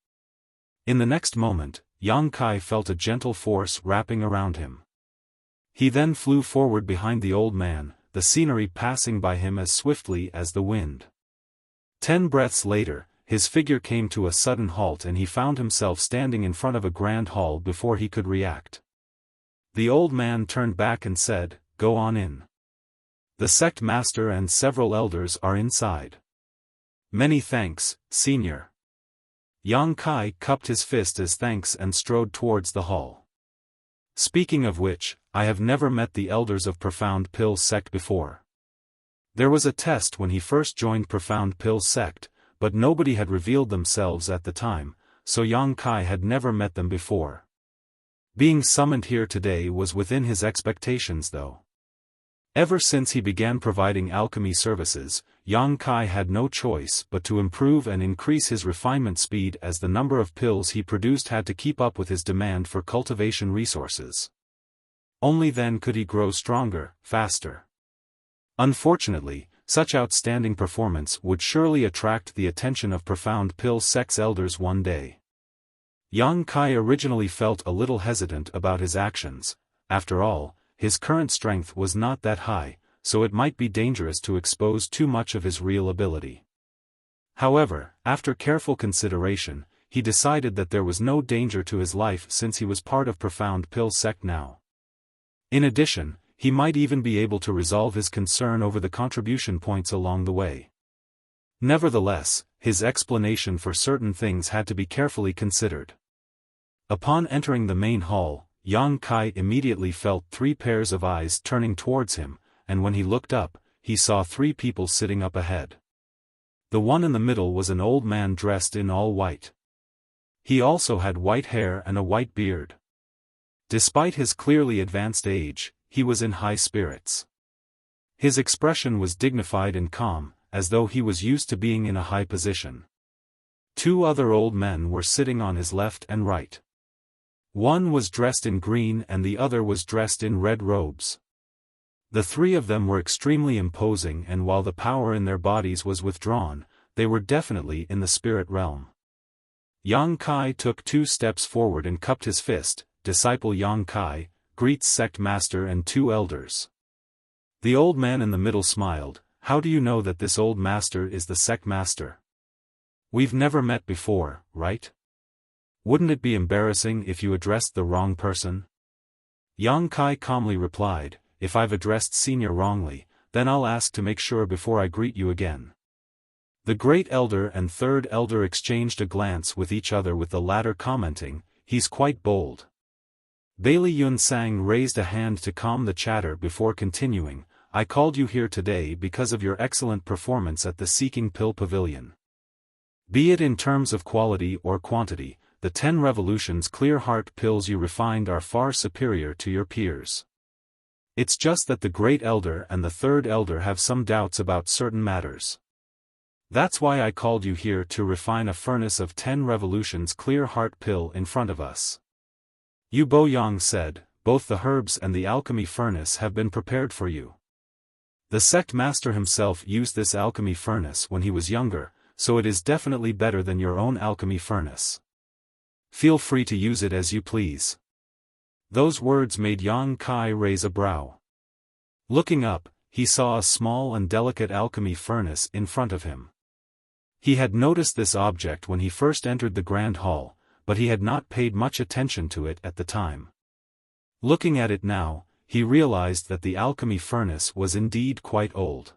In the next moment, Yang Kai felt a gentle force wrapping around him. He then flew forward behind the old man, the scenery passing by him as swiftly as the wind. 10 breaths later, his figure came to a sudden halt and he found himself standing in front of a grand hall before he could react. The old man turned back and said, "Go on in. The sect master and several elders are inside." "Many thanks, senior." Yang Kai cupped his fist as thanks and strode towards the hall. "Speaking of which, I have never met the elders of Profound Pill sect before." There was a test when he first joined Profound Pill sect, but nobody had revealed themselves at the time, so Yang Kai had never met them before. Being summoned here today was within his expectations though. Ever since he began providing alchemy services, Yang Kai had no choice but to improve and increase his refinement speed as the number of pills he produced had to keep up with his demand for cultivation resources. Only then could he grow stronger, faster. Unfortunately, such outstanding performance would surely attract the attention of Profound Pill sect's elders one day. Yang Kai originally felt a little hesitant about his actions. After all, his current strength was not that high, so it might be dangerous to expose too much of his real ability. However, after careful consideration, he decided that there was no danger to his life since he was part of Profound Pill sect now. In addition, he might even be able to resolve his concern over the contribution points along the way. Nevertheless, his explanation for certain things had to be carefully considered. Upon entering the main hall, Yang Kai immediately felt 3 pairs of eyes turning towards him, and when he looked up, he saw 3 people sitting up ahead. The one in the middle was an old man dressed in all white. He also had white hair and a white beard. Despite his clearly advanced age, he was in high spirits. His expression was dignified and calm, as though he was used to being in a high position. 2 other old men were sitting on his left and right. One was dressed in green and the other was dressed in red robes. The 3 of them were extremely imposing, and while the power in their bodies was withdrawn, they were definitely in the spirit realm. Yang Kai took 2 steps forward and cupped his fist. "Disciple Yang Kai, greets sect master and 2 elders." The old man in the middle smiled. "How do you know that this old master is the sect master? We've never met before, right? Wouldn't it be embarrassing if you addressed the wrong person?" Yang Kai calmly replied, "If I've addressed senior wrongly, then I'll ask to make sure before I greet you again." The great elder and 3rd elder exchanged a glance with each other, with the latter commenting, "He's quite bold." Bailey Yunsang raised a hand to calm the chatter before continuing, "I called you here today because of your excellent performance at the Seeking Pill Pavilion. Be it in terms of quality or quantity, the 10 revolutions clear heart pills you refined are far superior to your peers. It's just that the great elder and the 3rd elder have some doubts about certain matters. That's why I called you here to refine a furnace of 10 revolutions clear heart pill in front of us." Yu Bo Yang said, "Both the herbs and the alchemy furnace have been prepared for you. The sect master himself used this alchemy furnace when he was younger, so it is definitely better than your own alchemy furnace. Feel free to use it as you please." Those words made Yang Kai raise a brow. Looking up, he saw a small and delicate alchemy furnace in front of him. He had noticed this object when he first entered the Grand Hall, but he had not paid much attention to it at the time. Looking at it now, he realized that the alchemy furnace was indeed quite old.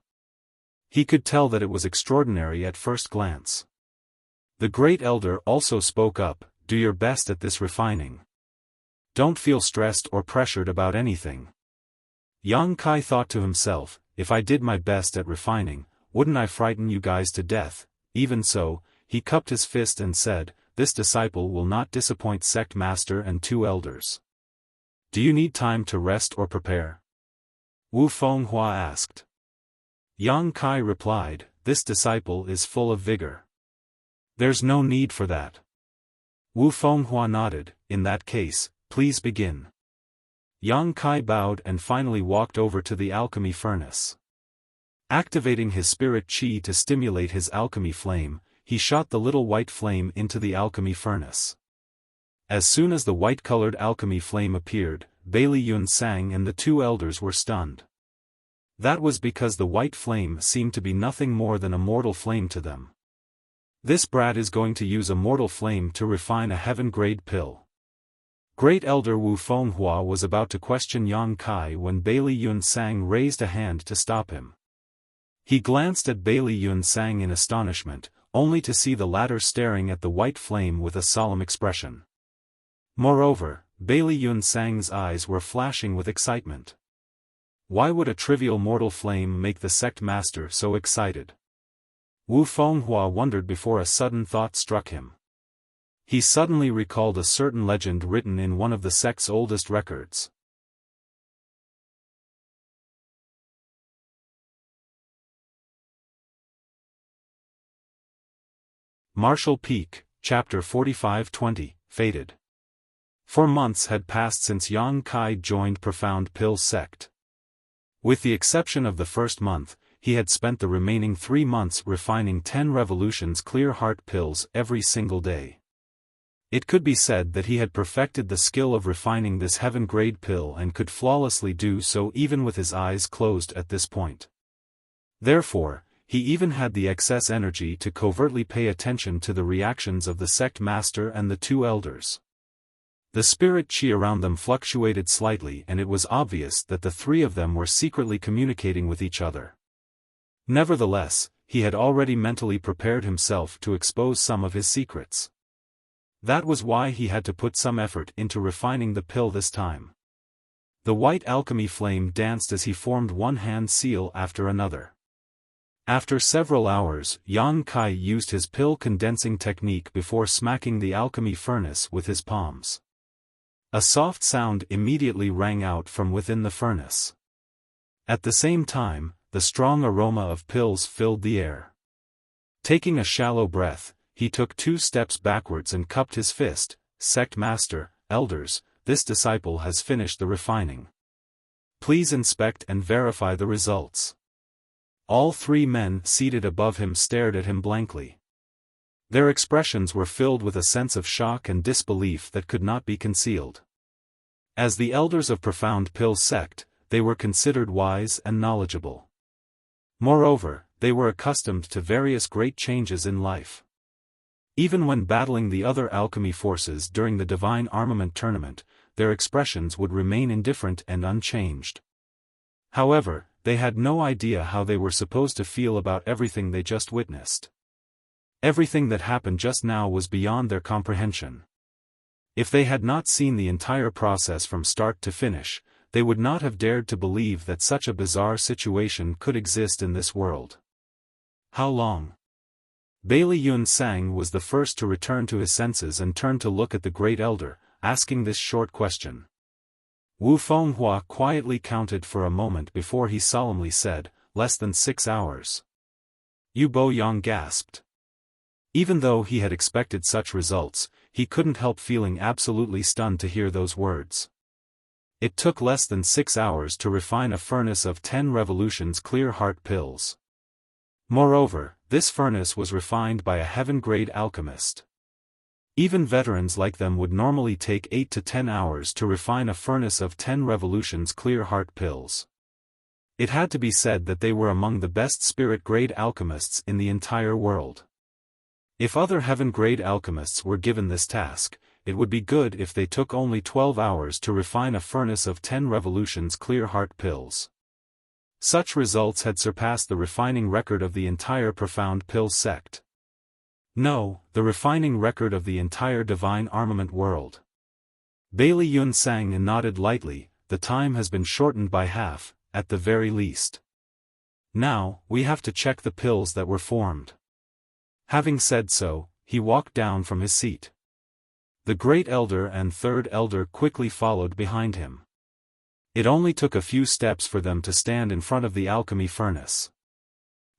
He could tell that it was extraordinary at first glance. The great elder also spoke up, "Do your best at this refining. Don't feel stressed or pressured about anything." Yang Kai thought to himself, "If I did my best at refining, wouldn't I frighten you guys to death?" Even so, he cupped his fist and said, "This disciple will not disappoint sect master and 2 elders. Do you need time to rest or prepare?" Wu Fenghua asked. Yang Kai replied, "This disciple is full of vigor. There's no need for that." Wu Fenghua nodded, "In that case, please begin." Yang Kai bowed and finally walked over to the alchemy furnace. Activating his spirit chi to stimulate his alchemy flame, he shot the little white flame into the alchemy furnace. As soon as the white-colored alchemy flame appeared, Bailey Yun sang and the two elders were stunned. That was because the white flame seemed to be nothing more than a mortal flame to them. This brat is going to use a mortal flame to refine a heaven-grade pill. Great Elder Wu Fenghua was about to question Yang Kai when Bailey Yun sang raised a hand to stop him. He glanced at Bailey Yun sang in astonishment, only to see the latter staring at the white flame with a solemn expression. Moreover, Bailey Yun sang's eyes were flashing with excitement. Why would a trivial mortal flame make the sect master so excited? Wu Fenghua wondered before a sudden thought struck him. He suddenly recalled a certain legend written in one of the sect's oldest records. Martial Peak, Chapter 45-20, Fated. 4 months had passed since Yang Kai joined Profound Pill's sect. With the exception of the first month, he had spent the remaining 3 months refining 10 revolutions clear heart pills every single day. It could be said that he had perfected the skill of refining this heaven-grade pill and could flawlessly do so even with his eyes closed at this point. Therefore, he even had the excess energy to covertly pay attention to the reactions of the sect master and the two elders. The spirit chi around them fluctuated slightly and it was obvious that the three of them were secretly communicating with each other. Nevertheless, he had already mentally prepared himself to expose some of his secrets. That was why he had to put some effort into refining the pill this time. The white alchemy flame danced as he formed one hand seal after another. After several hours, Yang Kai used his pill condensing technique before smacking the alchemy furnace with his palms. A soft sound immediately rang out from within the furnace. At the same time, the strong aroma of pills filled the air. Taking a shallow breath, he took 2 steps backwards and cupped his fist. Sect Master, Elders, this disciple has finished the refining. Please inspect and verify the results. All 3 men seated above him stared at him blankly. Their expressions were filled with a sense of shock and disbelief that could not be concealed. As the elders of Profound Pill sect, they were considered wise and knowledgeable. Moreover, they were accustomed to various great changes in life. Even when battling the other alchemy forces during the Divine Armament Tournament, their expressions would remain indifferent and unchanged. However, they had no idea how they were supposed to feel about everything they just witnessed. Everything that happened just now was beyond their comprehension. If they had not seen the entire process from start to finish, they would not have dared to believe that such a bizarre situation could exist in this world. How long? Bailey Yun sang was the first to return to his senses and turned to look at the great elder, asking this short question. Wu Fenghua quietly counted for a moment before he solemnly said, "Less than 6 hours." Yu Boyang gasped. Even though he had expected such results, he couldn't help feeling absolutely stunned to hear those words. It took less than 6 hours to refine a furnace of 10 revolutions clear heart pills. Moreover, this furnace was refined by a heaven-grade alchemist. Even veterans like them would normally take 8 to 10 hours to refine a furnace of 10 revolutions clear heart pills. It had to be said that they were among the best spirit-grade alchemists in the entire world. If other heaven-grade alchemists were given this task, it would be good if they took only 12 hours to refine a furnace of 10 revolutions clear heart pills. Such results had surpassed the refining record of the entire Profound Pill sect. No, the refining record of the entire Divine Armament world. Bailey Yun sang and nodded lightly. The time has been shortened by half, at the very least. Now, we have to check the pills that were formed. Having said so, he walked down from his seat. The great elder and third elder quickly followed behind him. It only took a few steps for them to stand in front of the alchemy furnace.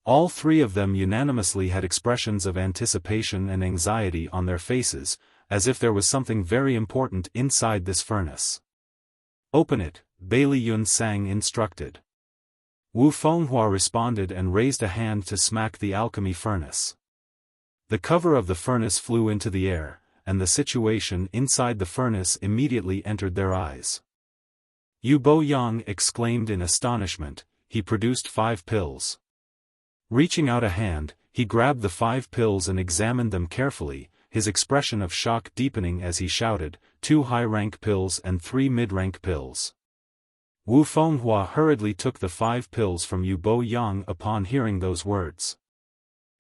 All 3 of them unanimously had expressions of anticipation and anxiety on their faces, as if there was something very important inside this furnace. "Open it," Bailey Yun sang instructed. Wu Fenghua responded and raised a hand to smack the alchemy furnace. The cover of the furnace flew into the air, and the situation inside the furnace immediately entered their eyes. Yu Bo-yang exclaimed in astonishment. He produced 5 pills. Reaching out a hand, he grabbed the 5 pills and examined them carefully, his expression of shock deepening as he shouted, 2 high-rank pills and 3 mid-rank pills. Wu Fenghua hurriedly took the 5 pills from Yu Bo-yang upon hearing those words.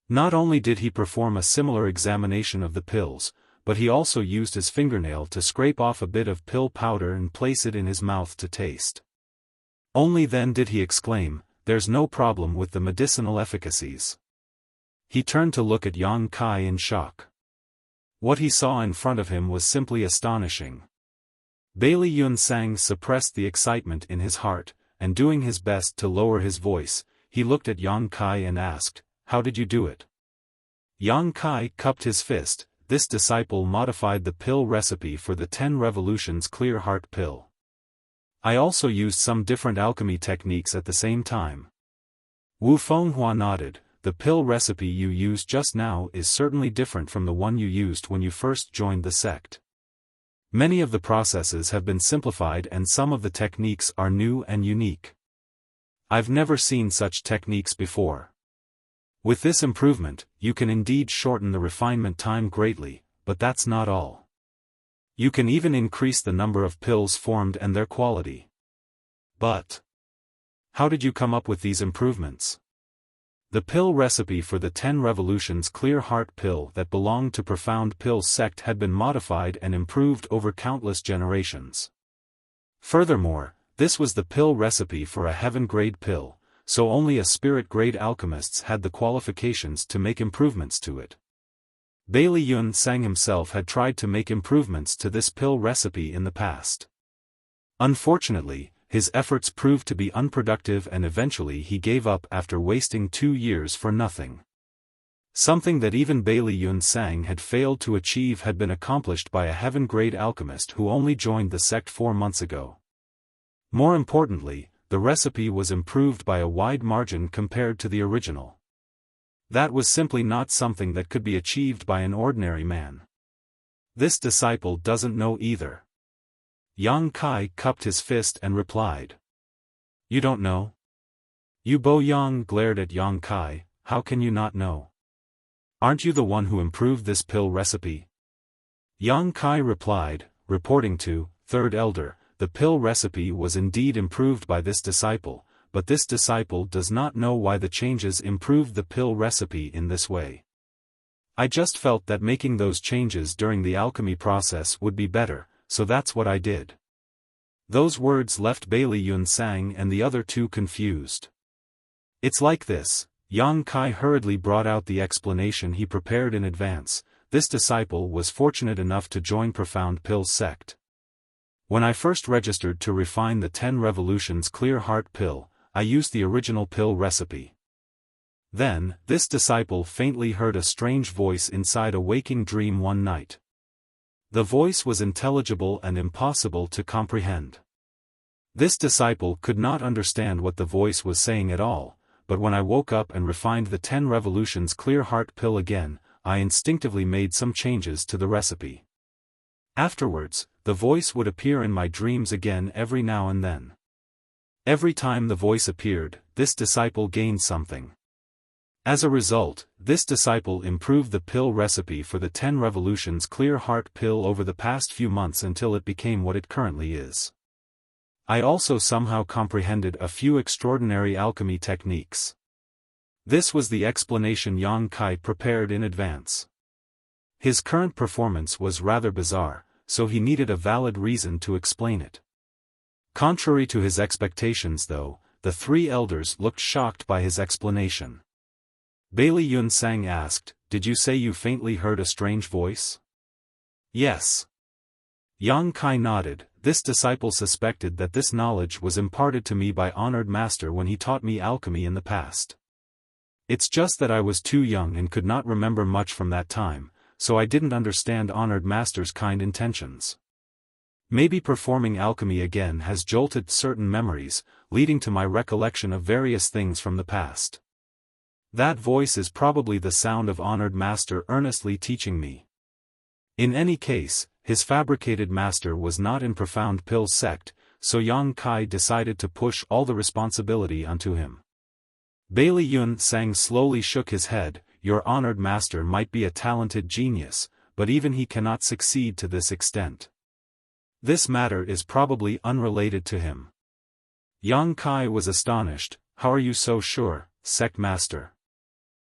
Not only did he perform a similar examination of the pills, but he also used his fingernail to scrape off a bit of pill powder and place it in his mouth to taste. Only then did he exclaim, "There's no problem with the medicinal efficacies." He turned to look at Yang Kai in shock. What he saw in front of him was simply astonishing. Bailey Yunsang suppressed the excitement in his heart, and doing his best to lower his voice, he looked at Yang Kai and asked, "How did you do it?" Yang Kai cupped his fist. This disciple modified the pill recipe for the 10 revolutions clear heart pill. I also used some different alchemy techniques at the same time. Wu Fenghua nodded. The pill recipe you used just now is certainly different from the one you used when you first joined the sect. Many of the processes have been simplified and some of the techniques are new and unique. I've never seen such techniques before. With this improvement, you can indeed shorten the refinement time greatly, but that's not all. You can even increase the number of pills formed and their quality. But how did you come up with these improvements? The pill recipe for the 10 revolutions clear heart pill that belonged to Profound Pill sect had been modified and improved over countless generations. Furthermore, this was the pill recipe for a heaven-grade pill, so only a spirit-grade alchemists had the qualifications to make improvements to it. Bailey Yunsang himself had tried to make improvements to this pill recipe in the past. Unfortunately, his efforts proved to be unproductive and eventually he gave up after wasting 2 years for nothing. Something that even Bailey Yunsang had failed to achieve had been accomplished by a heaven-grade alchemist who only joined the sect 4 months ago. More importantly, the recipe was improved by a wide margin compared to the original. That was simply not something that could be achieved by an ordinary man. This disciple doesn't know either. Yang Kai cupped his fist and replied. You don't know? Yu Bo-yang glared at Yang Kai. How can you not know? Aren't you the one who improved this pill recipe? Yang Kai replied, reporting to Third Elder, the pill recipe was indeed improved by this disciple, but this disciple does not know why the changes improved the pill recipe in this way. I just felt that making those changes during the alchemy process would be better, so that's what I did. Those words left Bailey Yunsang and the other two confused. It's like this. Yang Kai hurriedly brought out the explanation he prepared in advance. This disciple was fortunate enough to join Profound Pill sect. When I first registered to refine the 10 revolutions clear heart pill, I used the original pill recipe. Then, this disciple faintly heard a strange voice inside a waking dream one night. The voice was intelligible and impossible to comprehend. This disciple could not understand what the voice was saying at all, but when I woke up and refined the 10 revolutions clear heart pill again, I instinctively made some changes to the recipe. Afterwards, the voice would appear in my dreams again every now and then. Every time the voice appeared, this disciple gained something. As a result, this disciple improved the pill recipe for the 10 revolutions clear heart pill over the past few months until it became what it currently is. I also somehow comprehended a few extraordinary alchemy techniques. This was the explanation Yang Kai prepared in advance. His current performance was rather bizarre, so he needed a valid reason to explain it. Contrary to his expectations though, the 3 elders looked shocked by his explanation. Bailey Yunsang asked, "Did you say you faintly heard a strange voice?" "Yes." Yang Kai nodded. This disciple suspected that this knowledge was imparted to me by Honored Master when he taught me alchemy in the past. It's just that I was too young and could not remember much from that time, so I didn't understand Honored Master's kind intentions. Maybe performing alchemy again has jolted certain memories, leading to my recollection of various things from the past. That voice is probably the sound of Honored Master earnestly teaching me. In any case, his fabricated master was not in Profound Pill sect, so Yang Kai decided to push all the responsibility onto him. Bailey Yun Sang slowly shook his head. Your honored master might be a talented genius, but even he cannot succeed to this extent. This matter is probably unrelated to him. Yang Kai was astonished. How are you so sure, sect master?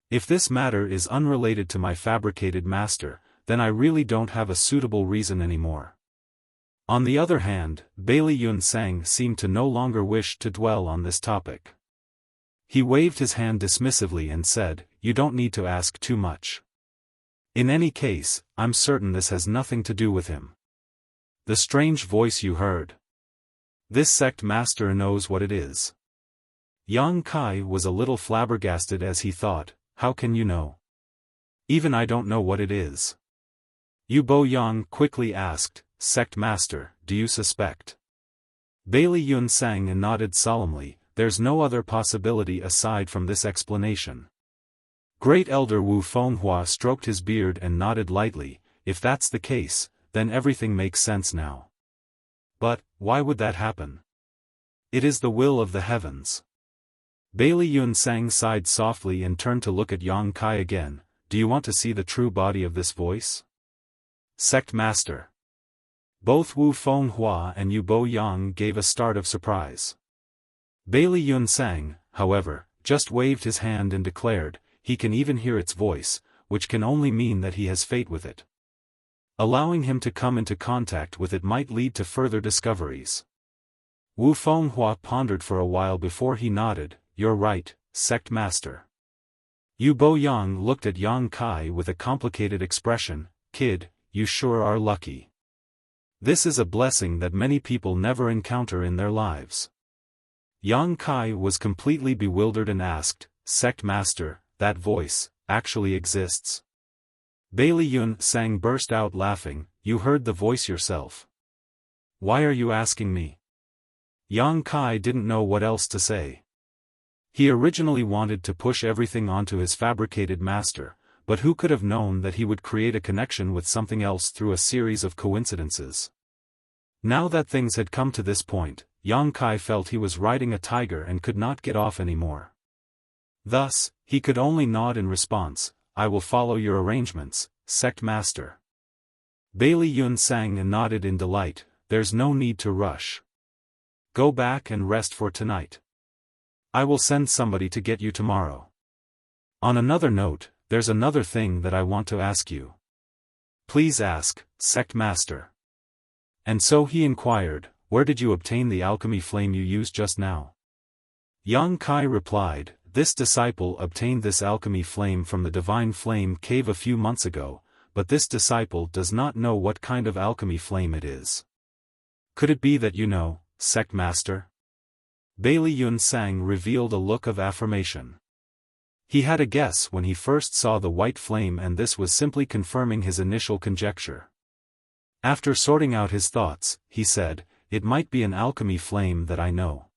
If this matter is unrelated to my fabricated master, then I really don't have a suitable reason anymore. On the other hand, Bailey Yun Sang seemed to no longer wish to dwell on this topic. He waved his hand dismissively and said, you don't need to ask too much. In any case, I'm certain this has nothing to do with him. The strange voice you heard. This sect master knows what it is. Yang Kai was a little flabbergasted as he thought, how can you know? Even I don't know what it is. Yu Bo Yang quickly asked, sect master, do you suspect? Bailey Yun Sang nodded solemnly. There's no other possibility aside from this explanation. Great Elder Wu Fenghua stroked his beard and nodded lightly. If that's the case, then everything makes sense now. But, why would that happen? It is the will of the heavens. Bailey Yun Sang sighed softly and turned to look at Yang Kai again. Do you want to see the true body of this voice? Sect master. Both Wu Fenghua and Yu Bo Yang gave a start of surprise. Bailey Yun Sang, however, just waved his hand and declared, he can even hear its voice, which can only mean that he has fate with it. Allowing him to come into contact with it might lead to further discoveries. Wu Fenghua pondered for a while before he nodded, you're right, sect master. Yu Bo Yang looked at Yang Kai with a complicated expression, kid, you sure are lucky. This is a blessing that many people never encounter in their lives. Yang Kai was completely bewildered and asked, sect master, that voice, actually exists? Bailey Yun Sang burst out laughing, you heard the voice yourself. Why are you asking me? Yang Kai didn't know what else to say. He originally wanted to push everything onto his fabricated master, but who could have known that he would create a connection with something else through a series of coincidences? Now that things had come to this point, Yang Kai felt he was riding a tiger and could not get off anymore. Thus, he could only nod in response, I will follow your arrangements, sect master. Bailey Yun Sang nodded in delight, there's no need to rush. Go back and rest for tonight. I will send somebody to get you tomorrow. On another note, there's another thing that I want to ask you. Please ask, sect master. And so he inquired, where did you obtain the alchemy flame you used just now? Yang Kai replied, this disciple obtained this alchemy flame from the divine flame cave a few months ago, but this disciple does not know what kind of alchemy flame it is. Could it be that you know, sect master? Bailey Yun Sang revealed a look of affirmation. He had a guess when he first saw the white flame, and this was simply confirming his initial conjecture. After sorting out his thoughts, he said, it might be an alchemy flame that I know.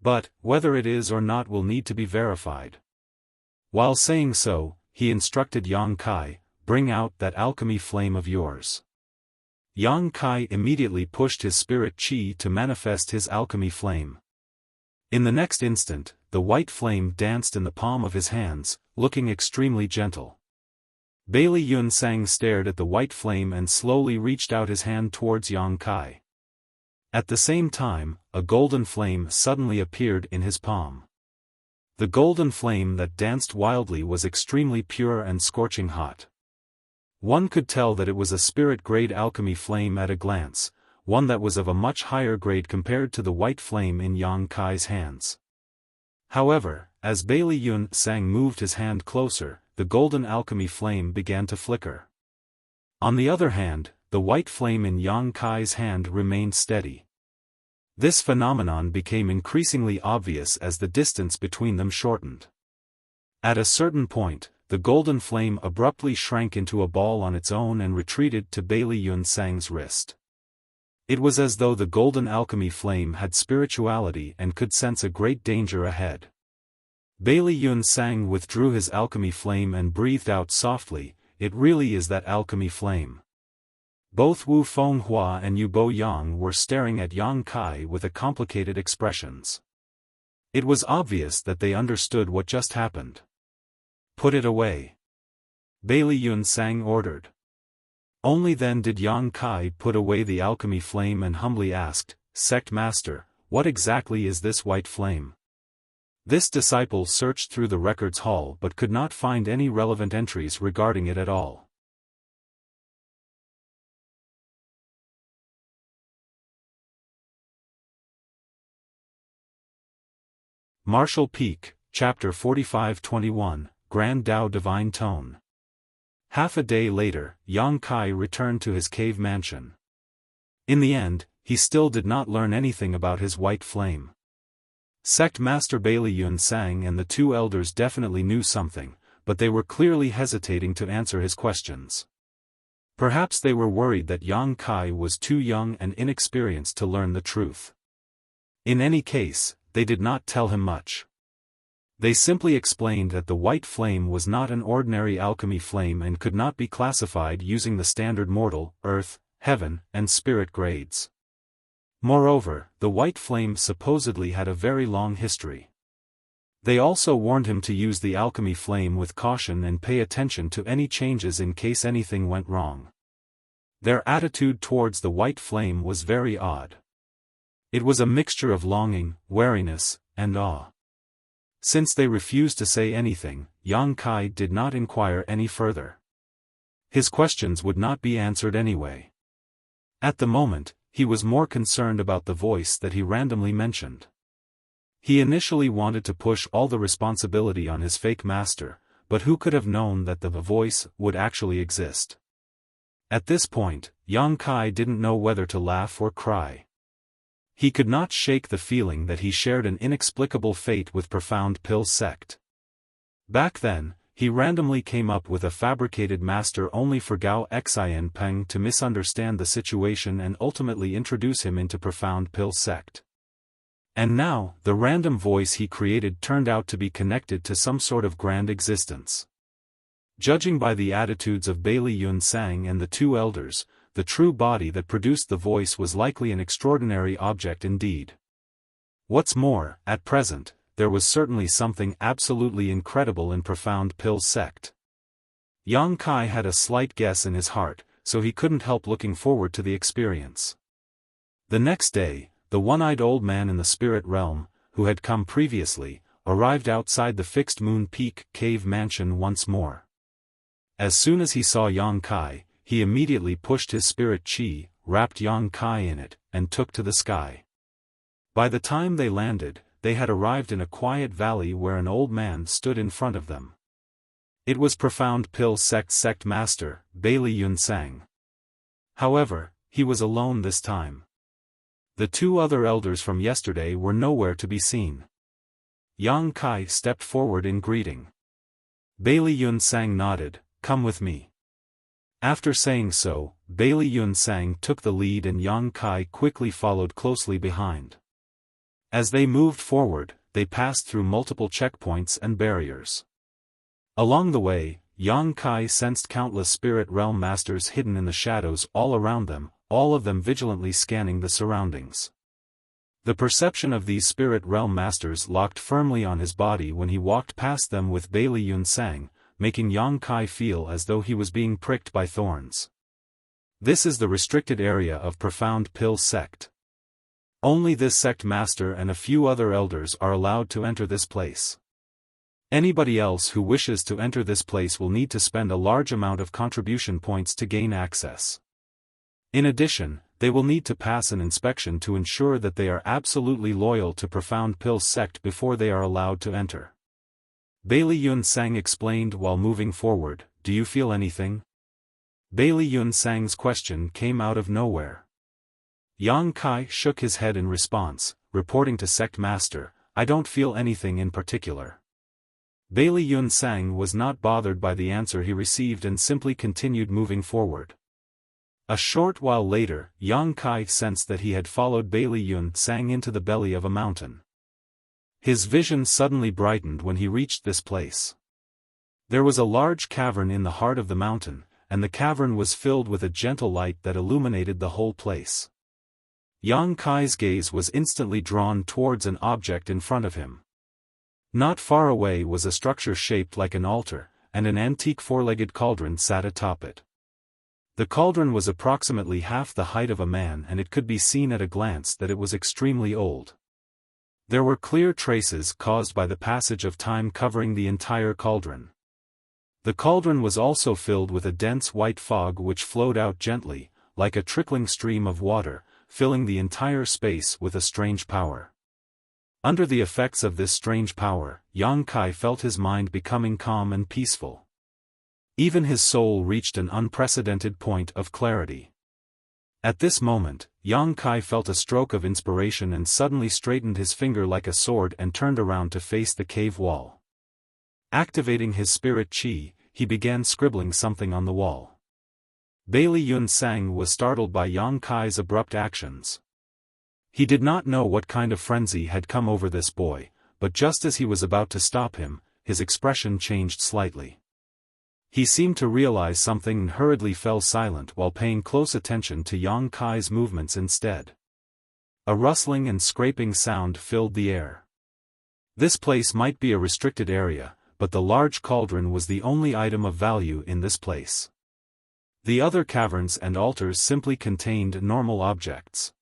But, whether it is or not will need to be verified. While saying so, he instructed Yang Kai, bring out that alchemy flame of yours. Yang Kai immediately pushed his spirit chi to manifest his alchemy flame. In the next instant, the white flame danced in the palm of his hands, looking extremely gentle. Bailey Yun Sang stared at the white flame and slowly reached out his hand towards Yang Kai. At the same time, a golden flame suddenly appeared in his palm. The golden flame that danced wildly was extremely pure and scorching hot. One could tell that it was a spirit-grade alchemy flame at a glance, one that was of a much higher grade compared to the white flame in Yang Kai's hands. However, as Bailey Yun Sang moved his hand closer, the golden alchemy flame began to flicker. On the other hand, the white flame in Yang Kai's hand remained steady. This phenomenon became increasingly obvious as the distance between them shortened. At a certain point, the golden flame abruptly shrank into a ball on its own and retreated to Bailey Yun Sang's wrist. It was as though the golden alchemy flame had spirituality and could sense a great danger ahead. Bailey Yun Sang withdrew his alchemy flame and breathed out softly, it really is that alchemy flame. Both Wu Fenghua and Yu Bo Yang were staring at Yang Kai with complicated expressions. It was obvious that they understood what just happened. "Put it away," Bailey Yunsang ordered. Only then did Yang Kai put away the alchemy flame and humbly asked, "Sect Master, what exactly is this white flame?" This disciple searched through the records hall but could not find any relevant entries regarding it at all. Martial Peak, Chapter 45-21, Grand Tao Divine Tone. Half a day later, Yang Kai returned to his cave mansion. In the end, he still did not learn anything about his white flame. Sect Master Bailey Yunsang and the two elders definitely knew something, but they were clearly hesitating to answer his questions. Perhaps they were worried that Yang Kai was too young and inexperienced to learn the truth. In any case, they did not tell him much. They simply explained that the white flame was not an ordinary alchemy flame and could not be classified using the standard mortal, earth, heaven, and spirit grades. Moreover, the white flame supposedly had a very long history. They also warned him to use the alchemy flame with caution and pay attention to any changes in case anything went wrong. Their attitude towards the white flame was very odd. It was a mixture of longing, wariness, and awe. Since they refused to say anything, Yang Kai did not inquire any further. His questions would not be answered anyway. At the moment, he was more concerned about the voice that he randomly mentioned. He initially wanted to push all the responsibility on his fake master, but who could have known that the voice would actually exist? At this point, Yang Kai didn't know whether to laugh or cry. He could not shake the feeling that he shared an inexplicable fate with Profound Pill Sect. Back then, he randomly came up with a fabricated master only for Gao Xian Peng to misunderstand the situation and ultimately introduce him into Profound Pill Sect. And now, the random voice he created turned out to be connected to some sort of grand existence. Judging by the attitudes of Bailey Yunsang and the two elders, the true body that produced the voice was likely an extraordinary object indeed. What's more, at present, there was certainly something absolutely incredible in Profound Pill Sect. Yang Kai had a slight guess in his heart, so he couldn't help looking forward to the experience. The next day, the one-eyed old man in the spirit realm, who had come previously, arrived outside the Fixed Moon Peak cave mansion once more. As soon as he saw Yang Kai, he immediately pushed his spirit chi, wrapped Yang Kai in it, and took to the sky. By the time they landed, they had arrived in a quiet valley where an old man stood in front of them. It was Profound Pill Sect Master, Bailey Yunsang. However, he was alone this time. The two other elders from yesterday were nowhere to be seen. Yang Kai stepped forward in greeting. Bailey Yunsang nodded, "Come with me." After saying so, Bailey Yunsang took the lead and Yang Kai quickly followed closely behind. As they moved forward, they passed through multiple checkpoints and barriers. Along the way, Yang Kai sensed countless spirit realm masters hidden in the shadows all around them, all of them vigilantly scanning the surroundings. The perception of these spirit realm masters locked firmly on his body when he walked past them with Bailey Yunsang, making Yang Kai feel as though he was being pricked by thorns. This is the restricted area of Profound Pill Sect. Only this sect master and a few other elders are allowed to enter this place. Anybody else who wishes to enter this place will need to spend a large amount of contribution points to gain access. In addition, they will need to pass an inspection to ensure that they are absolutely loyal to Profound Pill Sect before they are allowed to enter. Bailey Yunsang explained while moving forward, "Do you feel anything?" Bailey Yunsang's question came out of nowhere. Yang Kai shook his head in response, reporting to Sect Master, "I don't feel anything in particular." Bailey Yunsang was not bothered by the answer he received and simply continued moving forward. A short while later, Yang Kai sensed that he had followed Bailey Yunsang into the belly of a mountain. His vision suddenly brightened when he reached this place. There was a large cavern in the heart of the mountain, and the cavern was filled with a gentle light that illuminated the whole place. Yang Kai's gaze was instantly drawn towards an object in front of him. Not far away was a structure shaped like an altar, and an antique four-legged cauldron sat atop it. The cauldron was approximately half the height of a man, and it could be seen at a glance that it was extremely old. There were clear traces caused by the passage of time covering the entire cauldron. The cauldron was also filled with a dense white fog which flowed out gently, like a trickling stream of water, filling the entire space with a strange power. Under the effects of this strange power, Yang Kai felt his mind becoming calm and peaceful. Even his soul reached an unprecedented point of clarity. At this moment, Yang Kai felt a stroke of inspiration and suddenly straightened his finger like a sword and turned around to face the cave wall. Activating his spirit chi, he began scribbling something on the wall. Bailey Yun Sang was startled by Yang Kai's abrupt actions. He did not know what kind of frenzy had come over this boy, but just as he was about to stop him, his expression changed slightly. He seemed to realize something and hurriedly fell silent while paying close attention to Yang Kai's movements instead. A rustling and scraping sound filled the air. This place might be a restricted area, but the large cauldron was the only item of value in this place. The other caverns and altars simply contained normal objects.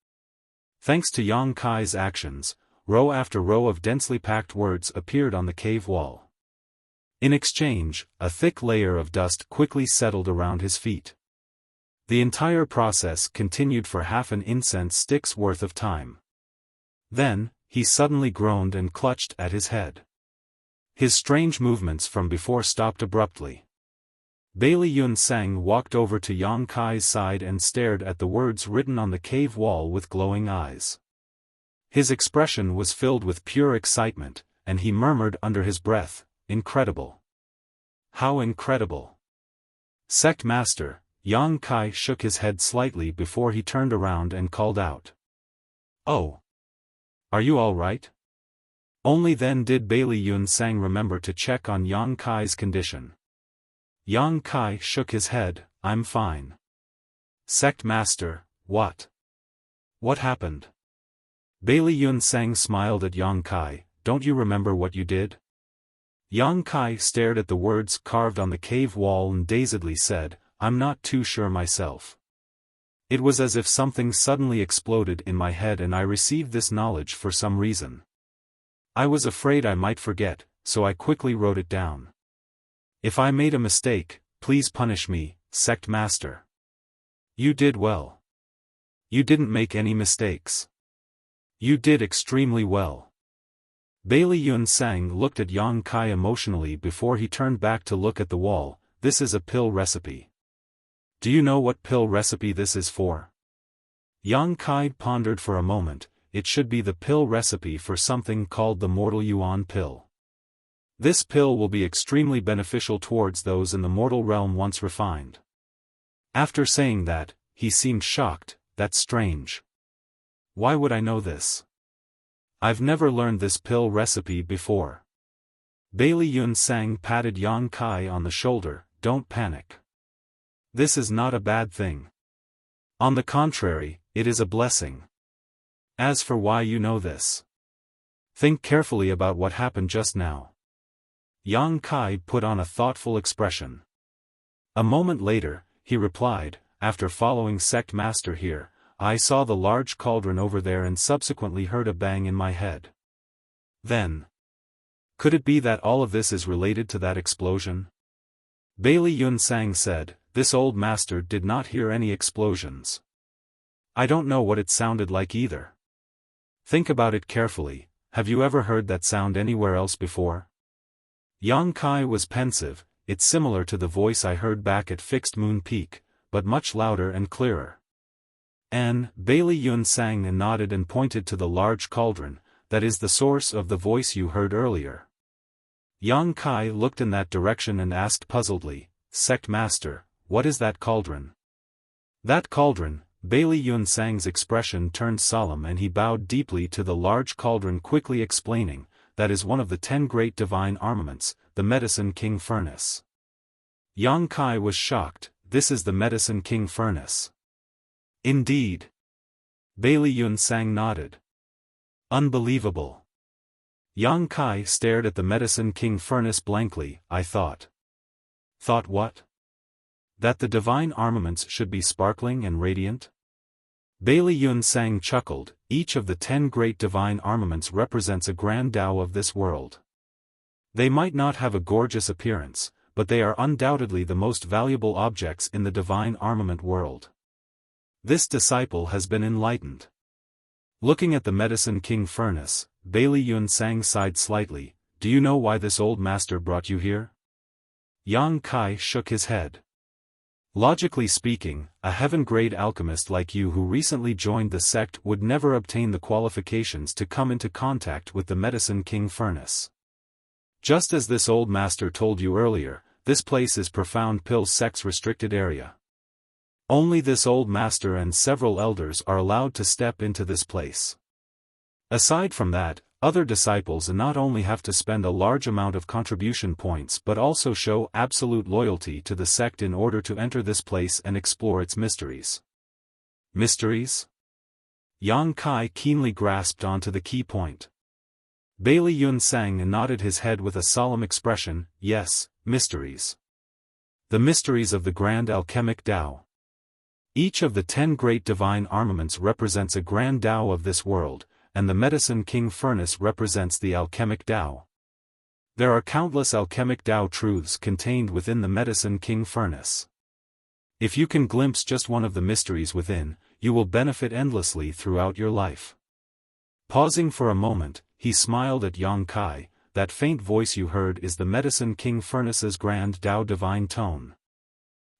Thanks to Yang Kai's actions, row after row of densely packed words appeared on the cave wall. In exchange, a thick layer of dust quickly settled around his feet. The entire process continued for half an incense stick's worth of time. Then, he suddenly groaned and clutched at his head. His strange movements from before stopped abruptly. Bailey Yun Sang walked over to Yang Kai's side and stared at the words written on the cave wall with glowing eyes. His expression was filled with pure excitement, and he murmured under his breath, "Incredible! How incredible!" Sect Master, Yang Kai shook his head slightly before he turned around and called out. "Oh! Are you all right?" Only then did Bailey Yun Sang remember to check on Yang Kai's condition. Yang Kai shook his head, "I'm fine." "Sect Master, what? What happened?" Bailey Yun Sang smiled at Yang Kai, "Don't you remember what you did?" Yang Kai stared at the words carved on the cave wall and dazedly said, "I'm not too sure myself. It was as if something suddenly exploded in my head and I received this knowledge for some reason. I was afraid I might forget, so I quickly wrote it down. If I made a mistake, please punish me, Sect Master." "You did well. You didn't make any mistakes. You did extremely well." Bailey Yun Sang looked at Yang Kai emotionally before he turned back to look at the wall. "This is a pill recipe. Do you know what pill recipe this is for?" Yang Kai pondered for a moment. It should be the pill recipe for something called the Mortal Yuan pill. This pill will be extremely beneficial towards those in the mortal realm once refined. After saying that, he seemed shocked. "That's strange. Why would I know this? I've never learned this pill recipe before." Bailey Yun Sang patted Yang Kai on the shoulder. "Don't panic. This is not a bad thing. On the contrary, it is a blessing. As for why you know this, think carefully about what happened just now." Yang Kai put on a thoughtful expression. A moment later, he replied, "After following Sect Master here, I saw the large cauldron over there and subsequently heard a bang in my head. Then, could it be that all of this is related to that explosion?" Bailey Yun Sang said, "This old master did not hear any explosions. I don't know what it sounded like either. Think about it carefully. Have you ever heard that sound anywhere else before?" Yang Kai was pensive. "It's similar to the voice I heard back at Fixed Moon Peak, but much louder and clearer." Bailey Yun Sang nodded and pointed to the large cauldron. "That is the source of the voice you heard earlier." Yang Kai looked in that direction and asked puzzledly, "Sect Master, what is that cauldron?" "That cauldron," Bailey Yun Sang's expression turned solemn and he bowed deeply to the large cauldron, quickly explaining, "That is one of the 10 great divine armaments, the Medicine King Furnace." Yang Kai was shocked. this is the Medicine King Furnace. Indeed. Bailey Yun Sang nodded. Unbelievable. Yang Kai stared at the Medicine King Furnace blankly. I thought. Thought what? That the divine armaments should be sparkling and radiant? Bailey Yun Sang chuckled. Each of the 10 great divine armaments represents a grand Tao of this world. They might not have a gorgeous appearance, but they are undoubtedly the most valuable objects in the divine armament world. This disciple has been enlightened. Looking at the Medicine King Furnace, Bailey Yun Sang sighed slightly. Do you know why this old master brought you here? Yang Kai shook his head. Logically speaking, a heaven-grade alchemist like you who recently joined the sect would never obtain the qualifications to come into contact with the Medicine King Furnace. Just as this old master told you earlier, this place is Profound Pill Sect's restricted area. Only this old master and several elders are allowed to step into this place. Aside from that, other disciples not only have to spend a large amount of contribution points but also show absolute loyalty to the sect in order to enter this place and explore its mysteries. Mysteries? Yang Kai keenly grasped onto the key point. Bailey Yun Sang nodded his head with a solemn expression. Yes, mysteries. The mysteries of the grand alchemic Tao. Each of the 10 great divine armaments represents a grand Tao of this world, and the Medicine King Furnace represents the alchemic Tao. There are countless alchemic Tao truths contained within the Medicine King Furnace. If you can glimpse just one of the mysteries within, you will benefit endlessly throughout your life. Pausing for a moment, he smiled at Yang Kai. That faint voice you heard is the Medicine King Furnace's grand Tao divine tone.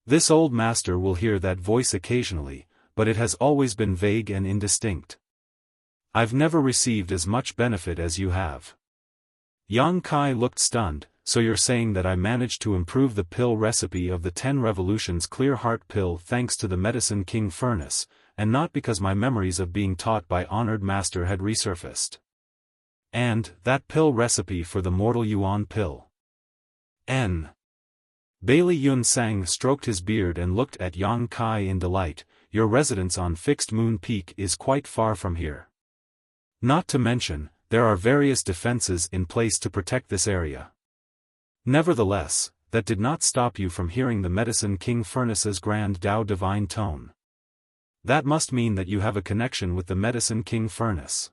This old master will hear that voice occasionally, but it has always been vague and indistinct. I've never received as much benefit as you have. Yang Kai looked stunned. So you're saying that I managed to improve the pill recipe of the 10 Revolutions Clear Heart pill thanks to the Medicine King Furnace, and not because my memories of being taught by honored master had resurfaced. And that pill recipe for the Mortal Yuan pill. N. Bailey Yun Sang stroked his beard and looked at Yang Kai in delight. Your residence on Fixed Moon Peak is quite far from here. Not to mention, there are various defenses in place to protect this area. Nevertheless, that did not stop you from hearing the Medicine King Furnace's grand Tao divine tone. That must mean that you have a connection with the Medicine King Furnace.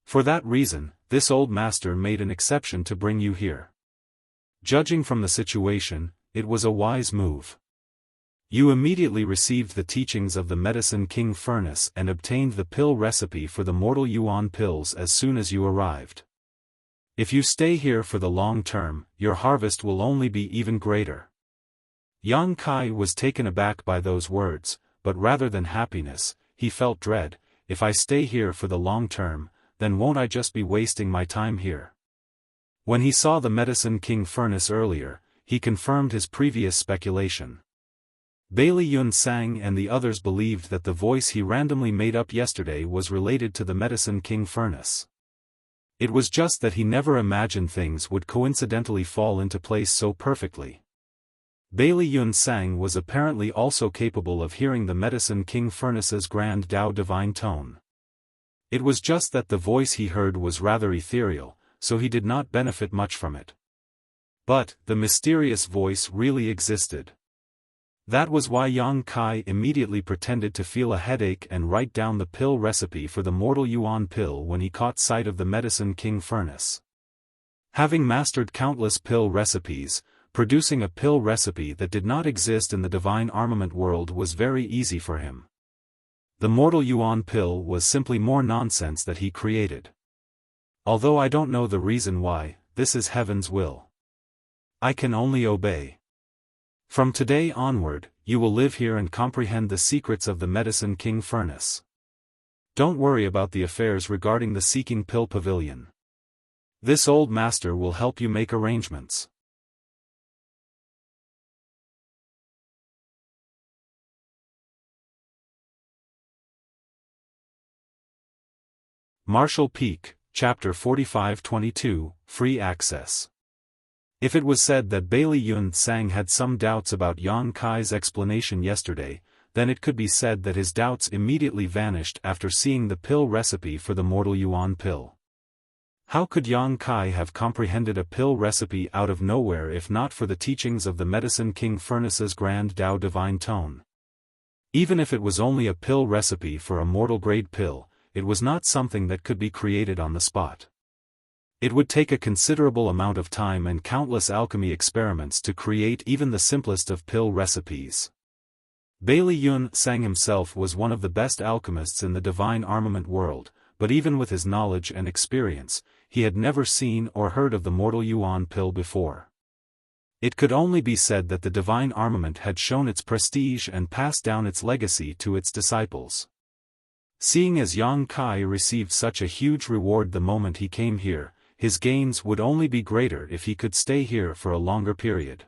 For that reason, this old master made an exception to bring you here. Judging from the situation, it was a wise move. You immediately received the teachings of the Medicine King Furnace and obtained the pill recipe for the Mortal Yuan pills as soon as you arrived. If you stay here for the long term, your harvest will only be even greater. Yang Kai was taken aback by those words, but rather than happiness, he felt dread. If I stay here for the long term, then won't I just be wasting my time here? When he saw the Medicine King Furnace earlier, he confirmed his previous speculation. Bailey Yun Sang and the others believed that the voice he randomly made up yesterday was related to the Medicine King Furnace. It was just that he never imagined things would coincidentally fall into place so perfectly. Bailey Yun Sang was apparently also capable of hearing the Medicine King Furnace's grand Tao divine tone. It was just that the voice he heard was rather ethereal, so he did not benefit much from it. But, the mysterious voice really existed. That was why Yang Kai immediately pretended to feel a headache and write down the pill recipe for the Mortal Yuan pill when he caught sight of the Medicine King Furnace. Having mastered countless pill recipes, producing a pill recipe that did not exist in the divine armament world was very easy for him. The Mortal Yuan pill was simply more nonsense that he created. Although I don't know the reason why, this is heaven's will. I can only obey. From today onward, you will live here and comprehend the secrets of the Medicine King Furnace. Don't worry about the affairs regarding the Seeking Pill Pavilion. This old master will help you make arrangements. Marshall Peak, Chapter 45-22, Free Access. If it was said that Bailey Yun Tsang had some doubts about Yang Kai's explanation yesterday, then it could be said that his doubts immediately vanished after seeing the pill recipe for the Mortal Yuan pill. How could Yang Kai have comprehended a pill recipe out of nowhere if not for the teachings of the Medicine King Furnace's Grand Tao Divine Tone? Even if it was only a pill recipe for a mortal-grade pill, it was not something that could be created on the spot. It would take a considerable amount of time and countless alchemy experiments to create even the simplest of pill recipes. Bailey Yun Tsang himself was one of the best alchemists in the divine armament world, but even with his knowledge and experience, he had never seen or heard of the Mortal Yuan pill before. It could only be said that the divine armament had shown its prestige and passed down its legacy to its disciples. Seeing as Yang Kai received such a huge reward the moment he came here, his gains would only be greater if he could stay here for a longer period.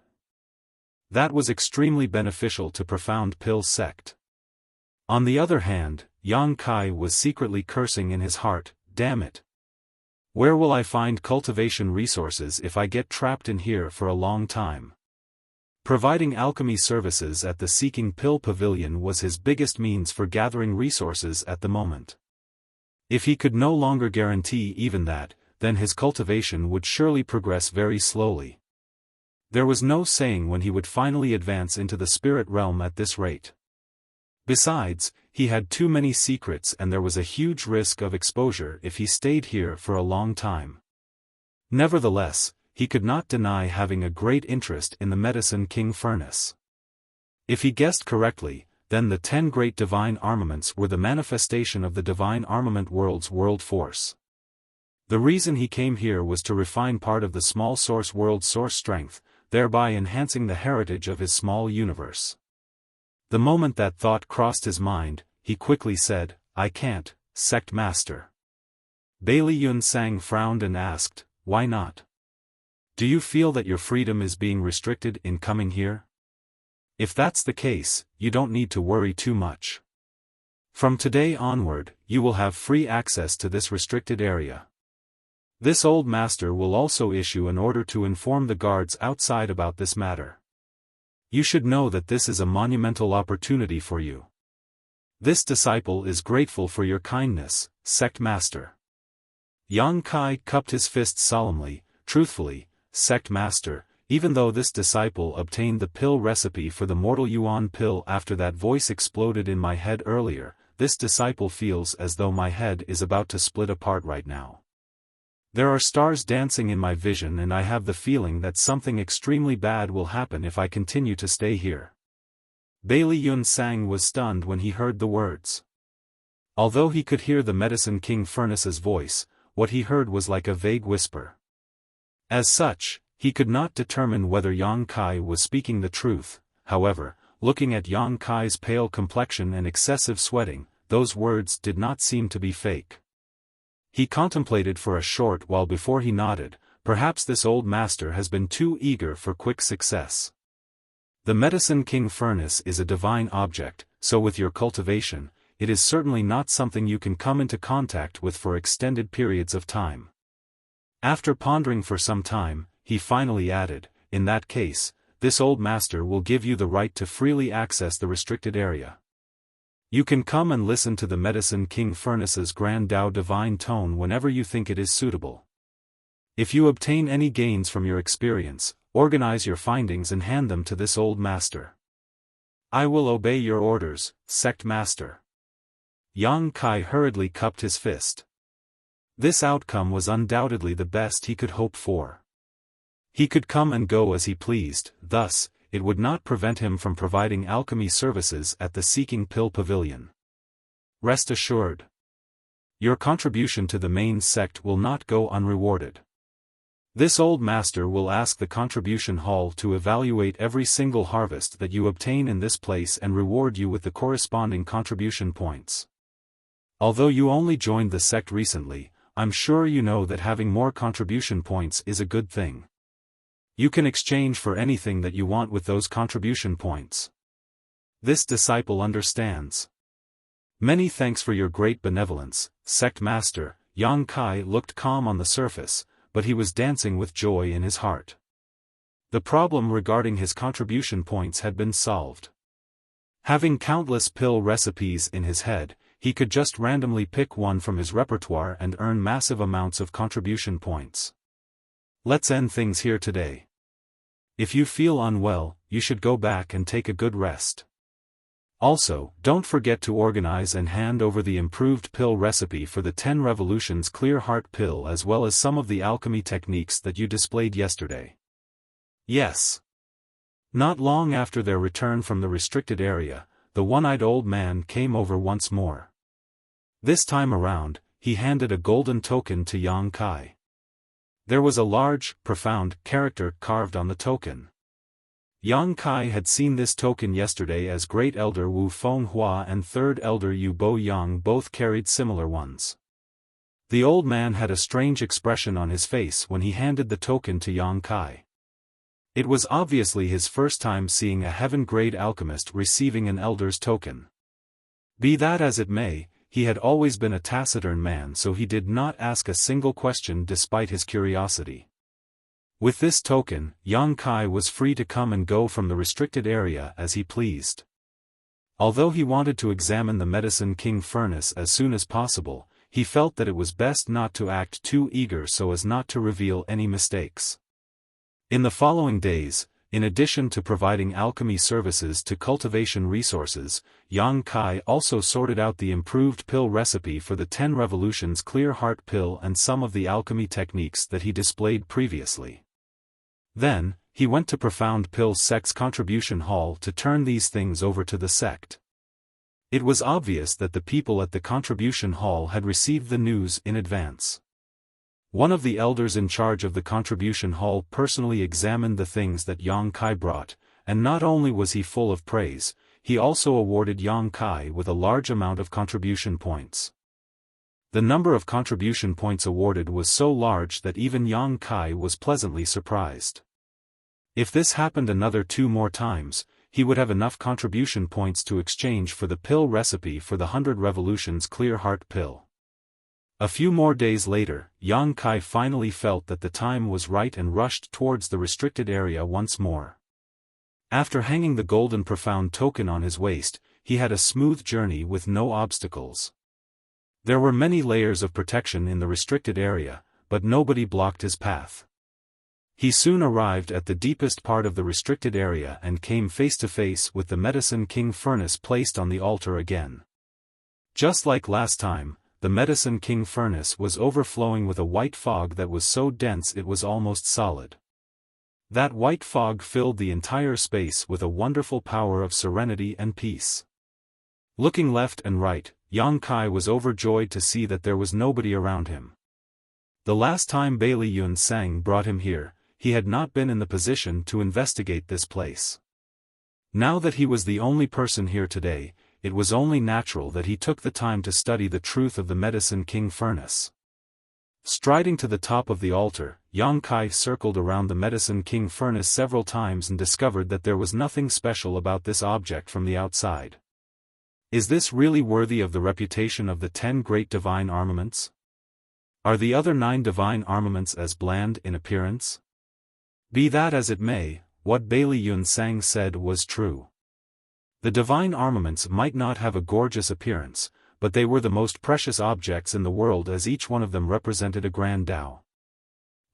That was extremely beneficial to Profound Pill Sect. On the other hand, Yang Kai was secretly cursing in his heart, "Damn it. Where will I find cultivation resources if I get trapped in here for a long time?" Providing alchemy services at the Seeking Pill Pavilion was his biggest means for gathering resources at the moment. If he could no longer guarantee even that, then his cultivation would surely progress very slowly. There was no saying when he would finally advance into the spirit realm at this rate. Besides, he had too many secrets and there was a huge risk of exposure if he stayed here for a long time. Nevertheless, he could not deny having a great interest in the Medicine King Furnace. If he guessed correctly, then the 10 great divine armaments were the manifestation of the divine armament world's world force. The reason he came here was to refine part of the small source world's source strength, thereby enhancing the heritage of his small universe. The moment that thought crossed his mind, he quickly said, "I can't, Sect Master." Bailey Yun Tsang frowned and asked, "Why not? Do you feel that your freedom is being restricted in coming here? If that's the case, you don't need to worry too much. From today onward, you will have free access to this restricted area. This old master will also issue an order to inform the guards outside about this matter. You should know that this is a monumental opportunity for you. This disciple is grateful for your kindness, Sect Master." Yang Kai cupped his fists solemnly, "Truthfully, Sect Master, even though this disciple obtained the pill recipe for the Mortal Yuan pill after that voice exploded in my head earlier, this disciple feels as though my head is about to split apart right now. There are stars dancing in my vision and I have the feeling that something extremely bad will happen if I continue to stay here." Bailey Yun Tsang was stunned when he heard the words. Although he could hear the Medicine King Furnace's voice, what he heard was like a vague whisper. As such, he could not determine whether Yang Kai was speaking the truth. However, looking at Yang Kai's pale complexion and excessive sweating, those words did not seem to be fake. He contemplated for a short while before he nodded, "Perhaps this old master has been too eager for quick success. The Medicine King Furnace is a divine object, so with your cultivation, it is certainly not something you can come into contact with for extended periods of time." After pondering for some time, he finally added, "In that case, this old master will give you the right to freely access the restricted area. You can come and listen to the Medicine King Furnace's Grand Tao Divine Tone whenever you think it is suitable. If you obtain any gains from your experience, organize your findings and hand them to this old master." "I will obey your orders, Sect Master." Yang Kai hurriedly cupped his fist. This outcome was undoubtedly the best he could hope for. He could come and go as he pleased, thus, it would not prevent him from providing alchemy services at the Seeking Pill Pavilion. "Rest assured. Your contribution to the main sect will not go unrewarded. This old master will ask the contribution hall to evaluate every single harvest that you obtain in this place and reward you with the corresponding contribution points. Although you only joined the sect recently, I'm sure you know that having more contribution points is a good thing. You can exchange for anything that you want with those contribution points. This disciple understands. Many thanks for your great benevolence, Sect Master." Yang Kai looked calm on the surface, but he was dancing with joy in his heart. The problem regarding his contribution points had been solved. Having countless pill recipes in his head, he could just randomly pick one from his repertoire and earn massive amounts of contribution points. Let's end things here today. If you feel unwell, you should go back and take a good rest. Also, don't forget to organize and hand over the improved pill recipe for the 10 Revolutions Clear Heart pill as well as some of the alchemy techniques that you displayed yesterday. Yes. Not long after their return from the restricted area, the one-eyed old man came over once more. This time around, he handed a golden token to Yang Kai. There was a large, profound character carved on the token. Yang Kai had seen this token yesterday as Great Elder Wu Fenghua and Third Elder Yu Bo Yang both carried similar ones. The old man had a strange expression on his face when he handed the token to Yang Kai. It was obviously his first time seeing a heaven-grade alchemist receiving an elder's token. Be that as it may, he had always been a taciturn man, so he did not ask a single question despite his curiosity. With this token, Yang Kai was free to come and go from the restricted area as he pleased. Although he wanted to examine the Medicine King furnace as soon as possible, he felt that it was best not to act too eager so as not to reveal any mistakes. In the following days, in addition to providing alchemy services to cultivation resources, Yang Kai also sorted out the improved pill recipe for the 10 Revolutions Clear Heart pill and some of the alchemy techniques that he displayed previously. Then, he went to Profound Pill Sect's contribution hall to turn these things over to the sect. It was obvious that the people at the contribution hall had received the news in advance. One of the elders in charge of the contribution hall personally examined the things that Yang Kai brought, and not only was he full of praise, he also awarded Yang Kai with a large amount of contribution points. The number of contribution points awarded was so large that even Yang Kai was pleasantly surprised. If this happened another 2 more times, he would have enough contribution points to exchange for the pill recipe for the 100 Revolutions Clear Heart pill. A few more days later, Yang Kai finally felt that the time was right and rushed towards the restricted area once more. After hanging the golden profound token on his waist, he had a smooth journey with no obstacles. There were many layers of protection in the restricted area, but nobody blocked his path. He soon arrived at the deepest part of the restricted area and came face to face with the Medicine King furnace placed on the altar again. Just like last time, the Medicine King furnace was overflowing with a white fog that was so dense it was almost solid. That white fog filled the entire space with a wonderful power of serenity and peace. Looking left and right, Yang Kai was overjoyed to see that there was nobody around him. The last time Bailey Yun Sang brought him here, he had not been in the position to investigate this place. Now that he was the only person here today, it was only natural that he took the time to study the truth of the Medicine King furnace. Striding to the top of the altar, Yang Kai circled around the Medicine King furnace several times and discovered that there was nothing special about this object from the outside. Is this really worthy of the reputation of the 10 great divine armaments? Are the other 9 divine armaments as bland in appearance? Be that as it may, what Bailey Yun Sang said was true. The divine armaments might not have a gorgeous appearance, but they were the most precious objects in the world as each one of them represented a grand Tao.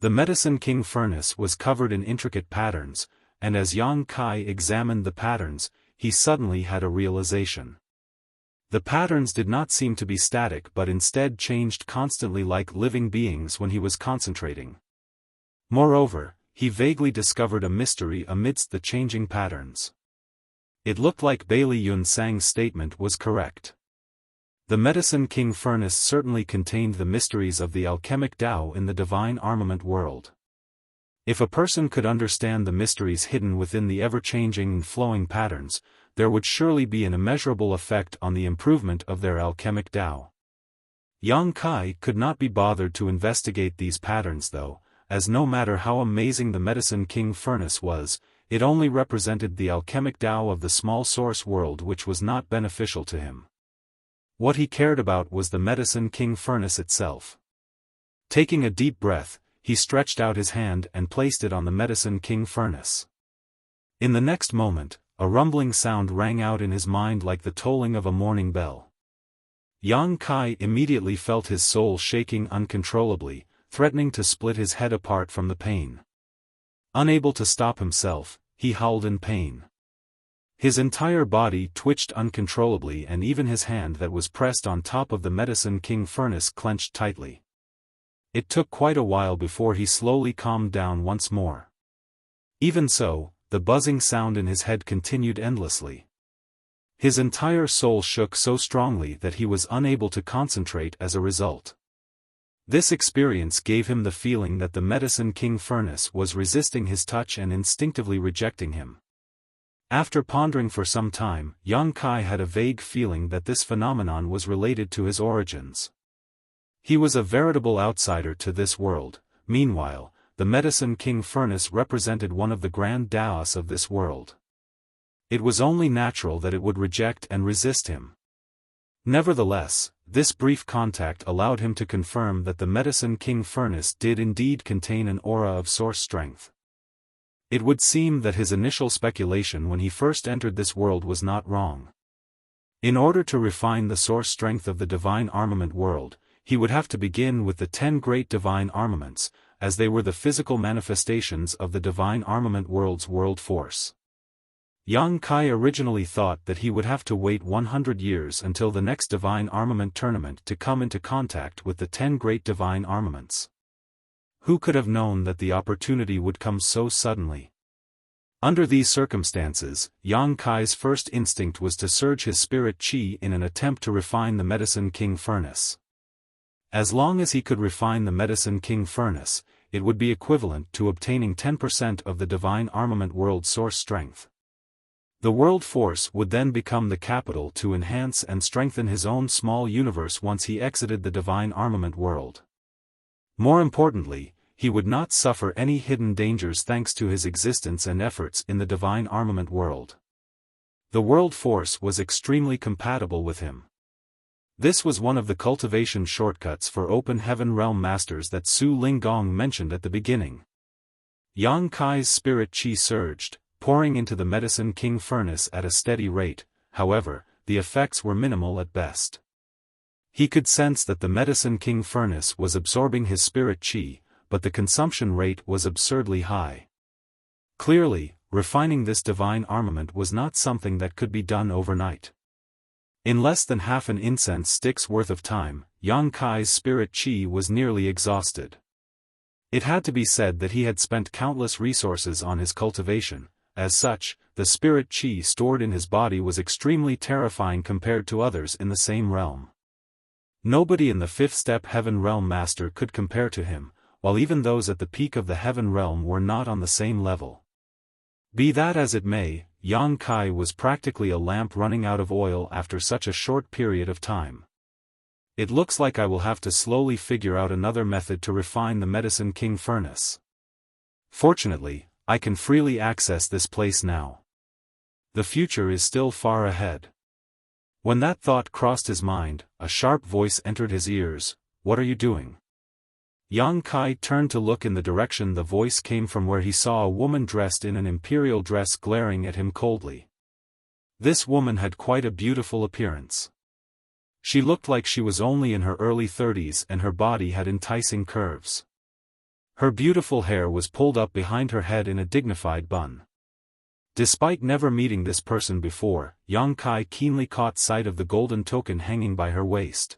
The Medicine King furnace was covered in intricate patterns, and as Yang Kai examined the patterns, he suddenly had a realization. The patterns did not seem to be static but instead changed constantly like living beings when he was concentrating. Moreover, he vaguely discovered a mystery amidst the changing patterns. It looked like Bailey Yun Sang's statement was correct. The Medicine King furnace certainly contained the mysteries of the alchemic Tao in the divine armament world. If a person could understand the mysteries hidden within the ever-changing and flowing patterns, there would surely be an immeasurable effect on the improvement of their alchemic Tao. Yang Kai could not be bothered to investigate these patterns though, as no matter how amazing the Medicine King furnace was, it only represented the alchemic Tao of the small source world which was not beneficial to him. What he cared about was the Medicine King furnace itself. Taking a deep breath, he stretched out his hand and placed it on the Medicine King furnace. In the next moment, a rumbling sound rang out in his mind like the tolling of a morning bell. Yang Kai immediately felt his soul shaking uncontrollably, threatening to split his head apart from the pain. Unable to stop himself, he howled in pain. His entire body twitched uncontrollably and even his hand that was pressed on top of the Medicine King furnace clenched tightly. It took quite a while before he slowly calmed down once more. Even so, the buzzing sound in his head continued endlessly. His entire soul shook so strongly that he was unable to concentrate as a result. This experience gave him the feeling that the Medicine King furnace was resisting his touch and instinctively rejecting him. After pondering for some time, Yang Kai had a vague feeling that this phenomenon was related to his origins. He was a veritable outsider to this world. Meanwhile, the Medicine King furnace represented one of the grand Daos of this world. It was only natural that it would reject and resist him. Nevertheless, this brief contact allowed him to confirm that the Medicine King furnace did indeed contain an aura of source strength. It would seem that his initial speculation when he first entered this world was not wrong. In order to refine the source strength of the divine armament world, he would have to begin with the 10 great divine armaments, as they were the physical manifestations of the divine armament world's world force. Yang Kai originally thought that he would have to wait 100 years until the next divine armament tournament to come into contact with the 10 great divine armaments. Who could have known that the opportunity would come so suddenly? Under these circumstances, Yang Kai's first instinct was to surge his spirit qi in an attempt to refine the Medicine King furnace. As long as he could refine the Medicine King furnace, it would be equivalent to obtaining 10% of the divine armament world source strength. The world force would then become the capital to enhance and strengthen his own small universe once he exited the divine armament world. More importantly, he would not suffer any hidden dangers thanks to his existence and efforts in the divine armament world. The world force was extremely compatible with him. This was one of the cultivation shortcuts for open heaven realm masters that Su Linggong mentioned at the beginning. Yang Kai's spirit qi surged, pouring into the Medicine King furnace at a steady rate. However, the effects were minimal at best. He could sense that the Medicine King furnace was absorbing his spirit qi, but the consumption rate was absurdly high. Clearly, refining this divine armament was not something that could be done overnight. In less than half an incense stick's worth of time, Yang Kai's spirit qi was nearly exhausted. It had to be said that he had spent countless resources on his cultivation. As such, the spirit qi stored in his body was extremely terrifying compared to others in the same realm. Nobody in the 5th step heaven realm master could compare to him, while even those at the peak of the heaven realm were not on the same level. Be that as it may, Yang Kai was practically a lamp running out of oil after such a short period of time. It looks like I will have to slowly figure out another method to refine the Medicine King furnace. Fortunately, I can freely access this place now. The future is still far ahead. When that thought crossed his mind, a sharp voice entered his ears. What are you doing? Yang Kai turned to look in the direction the voice came from, where he saw a woman dressed in an imperial dress glaring at him coldly. This woman had quite a beautiful appearance. She looked like she was only in her early 30s and her body had enticing curves. Her beautiful hair was pulled up behind her head in a dignified bun. Despite never meeting this person before, Yang Kai keenly caught sight of the golden token hanging by her waist.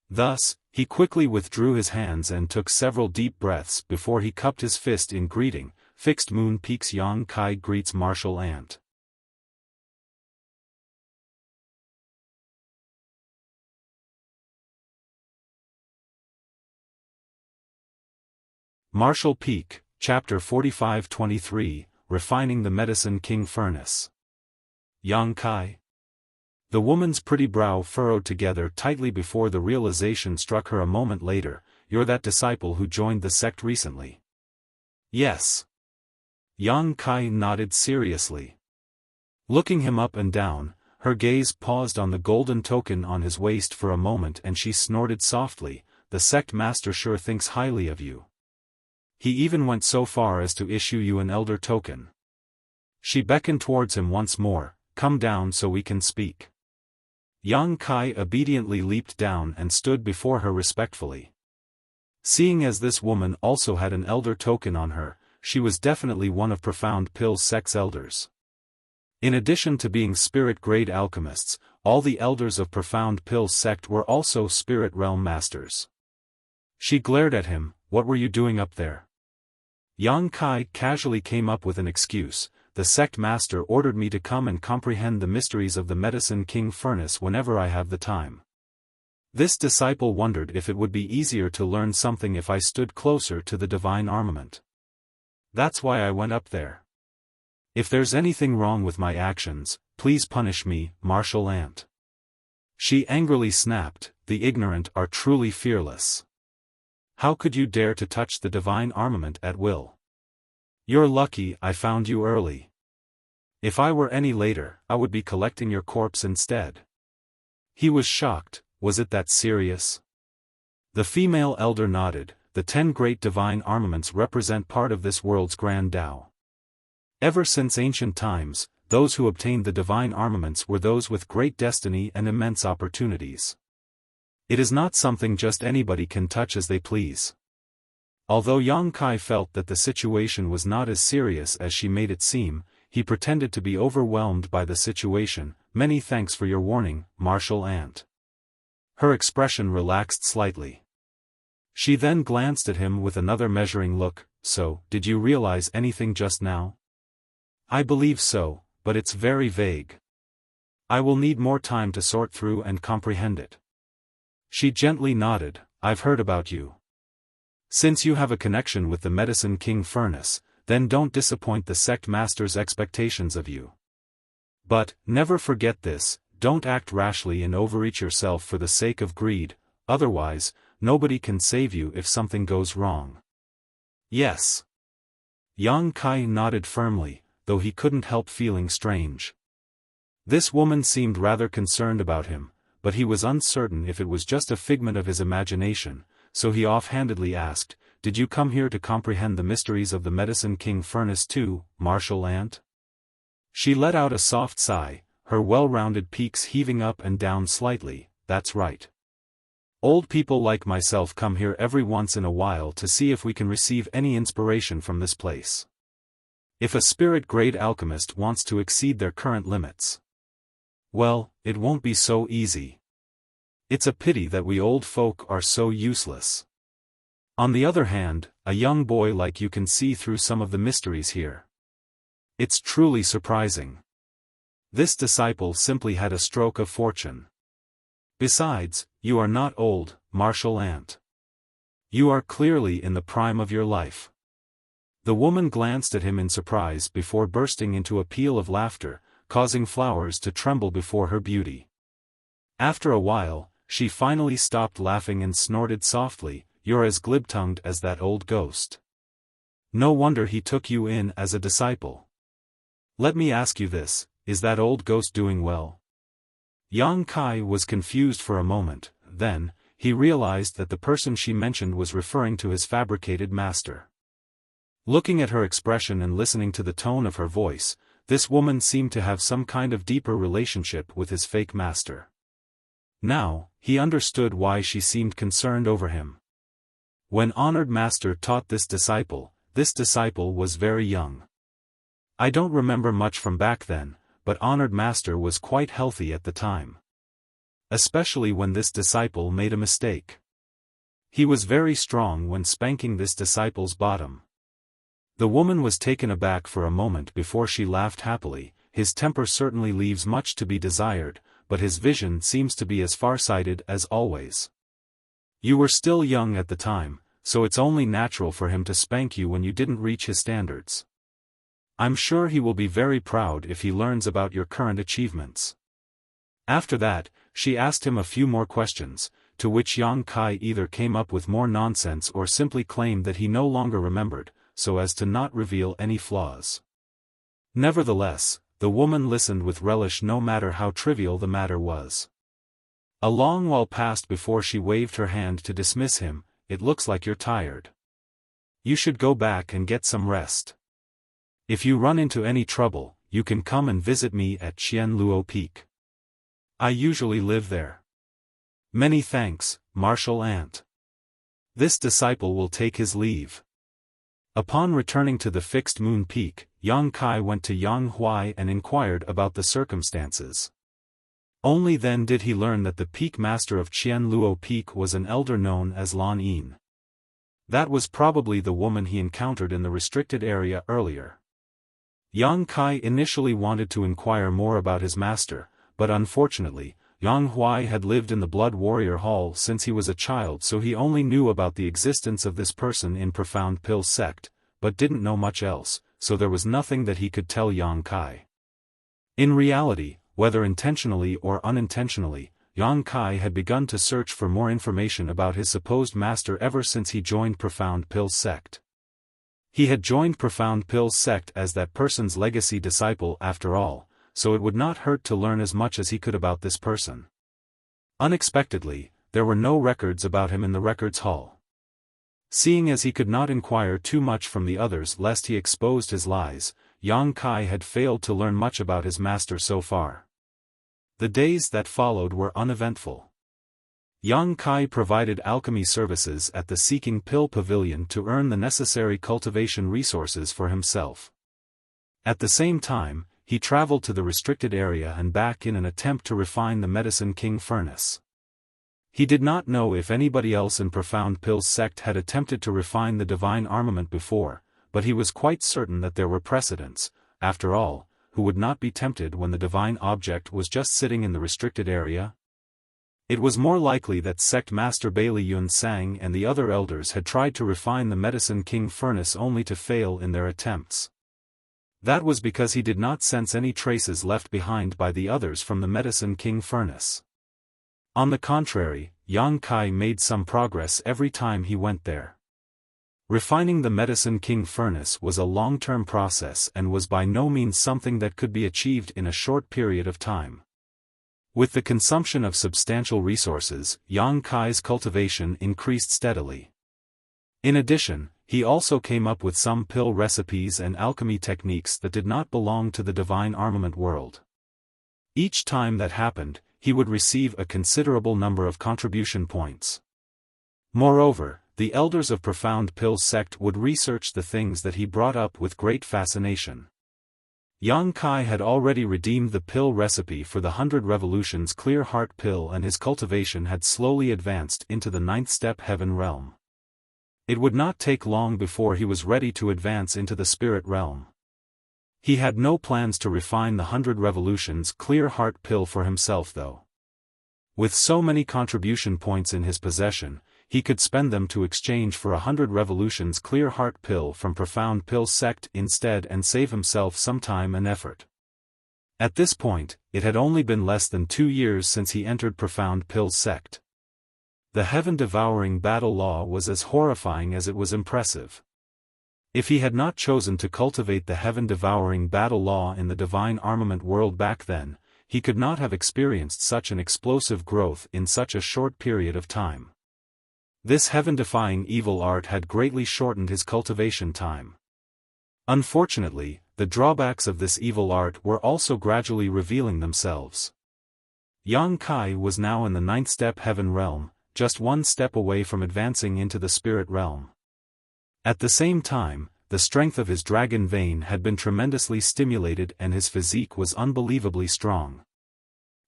Thus, he quickly withdrew his hands and took several deep breaths before he cupped his fist in greeting. Fixed Moon Peaks Yang Kai greets Martial Ant. Martial Peak, Chapter 45-23, Refining the Medicine King Furnace. Yang Kai. The woman's pretty brow furrowed together tightly before the realization struck her a moment later. You're that disciple who joined the sect recently. Yes. Yang Kai nodded seriously. Looking him up and down, her gaze paused on the golden token on his waist for a moment and she snorted softly. The sect master sure thinks highly of you. He even went so far as to issue you an elder token. She beckoned towards him once more, "Come down so we can speak." Yang Kai obediently leaped down and stood before her respectfully. Seeing as this woman also had an elder token on her, she was definitely one of Profound Pill's sect's elders. In addition to being spirit-grade alchemists, all the elders of Profound Pill's sect were also spirit realm masters. She glared at him. "What were you doing up there?" Yang Kai casually came up with an excuse. "The sect master ordered me to come and comprehend the mysteries of the Medicine King furnace whenever I have the time." This disciple wondered if it would be easier to learn something if I stood closer to the divine armament. "That's why I went up there. If there's anything wrong with my actions, please punish me, martial ant." She angrily snapped, "The ignorant are truly fearless. How could you dare to touch the divine armament at will? You're lucky I found you early. If I were any later, I would be collecting your corpse instead." He was shocked. Was it that serious? The female elder nodded. "The 10 great divine armaments represent part of this world's grand Tao. Ever since ancient times, those who obtained the divine armaments were those with great destiny and immense opportunities. It is not something just anybody can touch as they please." Although Yang Kai felt that the situation was not as serious as she made it seem, he pretended to be overwhelmed by the situation. "Many thanks for your warning, martial ant." Her expression relaxed slightly. She then glanced at him with another measuring look. "So, did you realize anything just now?" "I believe so, but it's very vague. I will need more time to sort through and comprehend it." She gently nodded. "I've heard about you. Since you have a connection with the Medicine King furnace, then don't disappoint the sect master's expectations of you. But, never forget this, don't act rashly and overreach yourself for the sake of greed, otherwise, nobody can save you if something goes wrong." "Yes." Yang Kai nodded firmly, though he couldn't help feeling strange. This woman seemed rather concerned about him, but he was uncertain if it was just a figment of his imagination, so he offhandedly asked, "Did you come here to comprehend the mysteries of the Medicine King furnace too, martial ant?" She let out a soft sigh, her well-rounded peaks heaving up and down slightly. "That's right. Old people like myself come here every once in a while to see if we can receive any inspiration from this place. If a spirit-grade alchemist wants to exceed their current limits, well, it won't be so easy. It's a pity that we old folk are so useless. On the other hand, a young boy like you can see through some of the mysteries here. It's truly surprising." This disciple simply had a stroke of fortune. "Besides, you are not old, martial ant. You are clearly in the prime of your life." The woman glanced at him in surprise before bursting into a peal of laughter, causing flowers to tremble before her beauty. After a while, she finally stopped laughing and snorted softly, "You're as glib-tongued as that old ghost. No wonder he took you in as a disciple. Let me ask you this, is that old ghost doing well?" Yang Kai was confused for a moment, then, he realized that the person she mentioned was referring to his fabricated master. Looking at her expression and listening to the tone of her voice, this woman seemed to have some kind of deeper relationship with his fake master. Now, he understood why she seemed concerned over him. When Honored Master taught this disciple was very young. I don't remember much from back then, but Honored Master was quite healthy at the time. Especially when this disciple made a mistake. He was very strong when spanking this disciple's bottom. The woman was taken aback for a moment before she laughed happily. "His temper certainly leaves much to be desired, but his vision seems to be as far-sighted as always. You were still young at the time, so it's only natural for him to spank you when you didn't reach his standards. I'm sure he will be very proud if he learns about your current achievements." After that, she asked him a few more questions, to which Yang Kai either came up with more nonsense or simply claimed that he no longer remembered, so as to not reveal any flaws. Nevertheless, the woman listened with relish no matter how trivial the matter was. A long while passed before she waved her hand to dismiss him. "It looks like you're tired. You should go back and get some rest. If you run into any trouble, you can come and visit me at Qianluo Peak. I usually live there. Many thanks, Martial Ant. This disciple will take his leave. Upon returning to the fixed moon peak, Yang Kai went to Yang Huai and inquired about the circumstances. Only then did he learn that the peak master of Qianluo Peak was an elder known as Lan Yin. That was probably the woman he encountered in the restricted area earlier. Yang Kai initially wanted to inquire more about his master, but unfortunately, Yang Huai had lived in the Blood Warrior Hall since he was a child, so he only knew about the existence of this person in Profound Pill sect, but didn't know much else, so there was nothing that he could tell Yang Kai. In reality, whether intentionally or unintentionally, Yang Kai had begun to search for more information about his supposed master ever since he joined Profound Pill sect. He had joined Profound Pill sect as that person's legacy disciple after all, so it would not hurt to learn as much as he could about this person. Unexpectedly, there were no records about him in the records hall. Seeing as he could not inquire too much from the others lest he exposed his lies, Yang Kai had failed to learn much about his master so far. The days that followed were uneventful. Yang Kai provided alchemy services at the Seeking Pill Pavilion to earn the necessary cultivation resources for himself. At the same time, he traveled to the restricted area and back in an attempt to refine the Medicine King furnace. He did not know if anybody else in Profound Pill's sect had attempted to refine the divine armament before, but he was quite certain that there were precedents. After all, who would not be tempted when the divine object was just sitting in the restricted area? It was more likely that sect master Bailey Yun Sang and the other elders had tried to refine the Medicine King furnace only to fail in their attempts. That was because he did not sense any traces left behind by the others from the Medicine King furnace. On the contrary, Yang Kai made some progress every time he went there. Refining the Medicine King furnace was a long-term process and was by no means something that could be achieved in a short period of time. With the consumption of substantial resources, Yang Kai's cultivation increased steadily. In addition, he also came up with some pill recipes and alchemy techniques that did not belong to the divine armament world. Each time that happened, he would receive a considerable number of contribution points. Moreover, the elders of Profound Pill sect would research the things that he brought up with great fascination. Yang Kai had already redeemed the pill recipe for the 100 Revolutions Clear Heart pill, and his cultivation had slowly advanced into the 9th step heaven realm. It would not take long before he was ready to advance into the spirit realm. He had no plans to refine the 100 Revolutions Clear Heart pill for himself though. With so many contribution points in his possession, he could spend them to exchange for 100 Revolutions Clear Heart pill from Profound Pill sect instead and save himself some time and effort. At this point, it had only been less than 2 years since he entered Profound Pill sect. The heaven-devouring battle law was as horrifying as it was impressive. If he had not chosen to cultivate the heaven-devouring battle law in the divine armament world back then, he could not have experienced such an explosive growth in such a short period of time. This heaven-defying evil art had greatly shortened his cultivation time. Unfortunately, the drawbacks of this evil art were also gradually revealing themselves. Yang Kai was now in the 9th step heaven realm, just one step away from advancing into the spirit realm. At the same time, the strength of his dragon vein had been tremendously stimulated and his physique was unbelievably strong.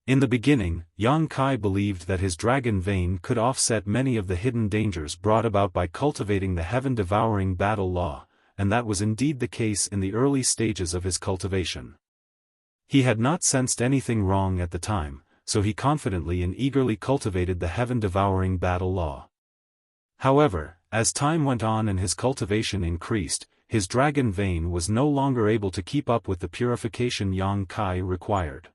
In the beginning, Yang Kai believed that his dragon vein could offset many of the hidden dangers brought about by cultivating the heaven-devouring battle law, and that was indeed the case in the early stages of his cultivation. He had not sensed anything wrong at the time, so he confidently and eagerly cultivated the heaven-devouring battle law. However, as time went on and his cultivation increased, his dragon vein was no longer able to keep up with the purification Yang Kai required.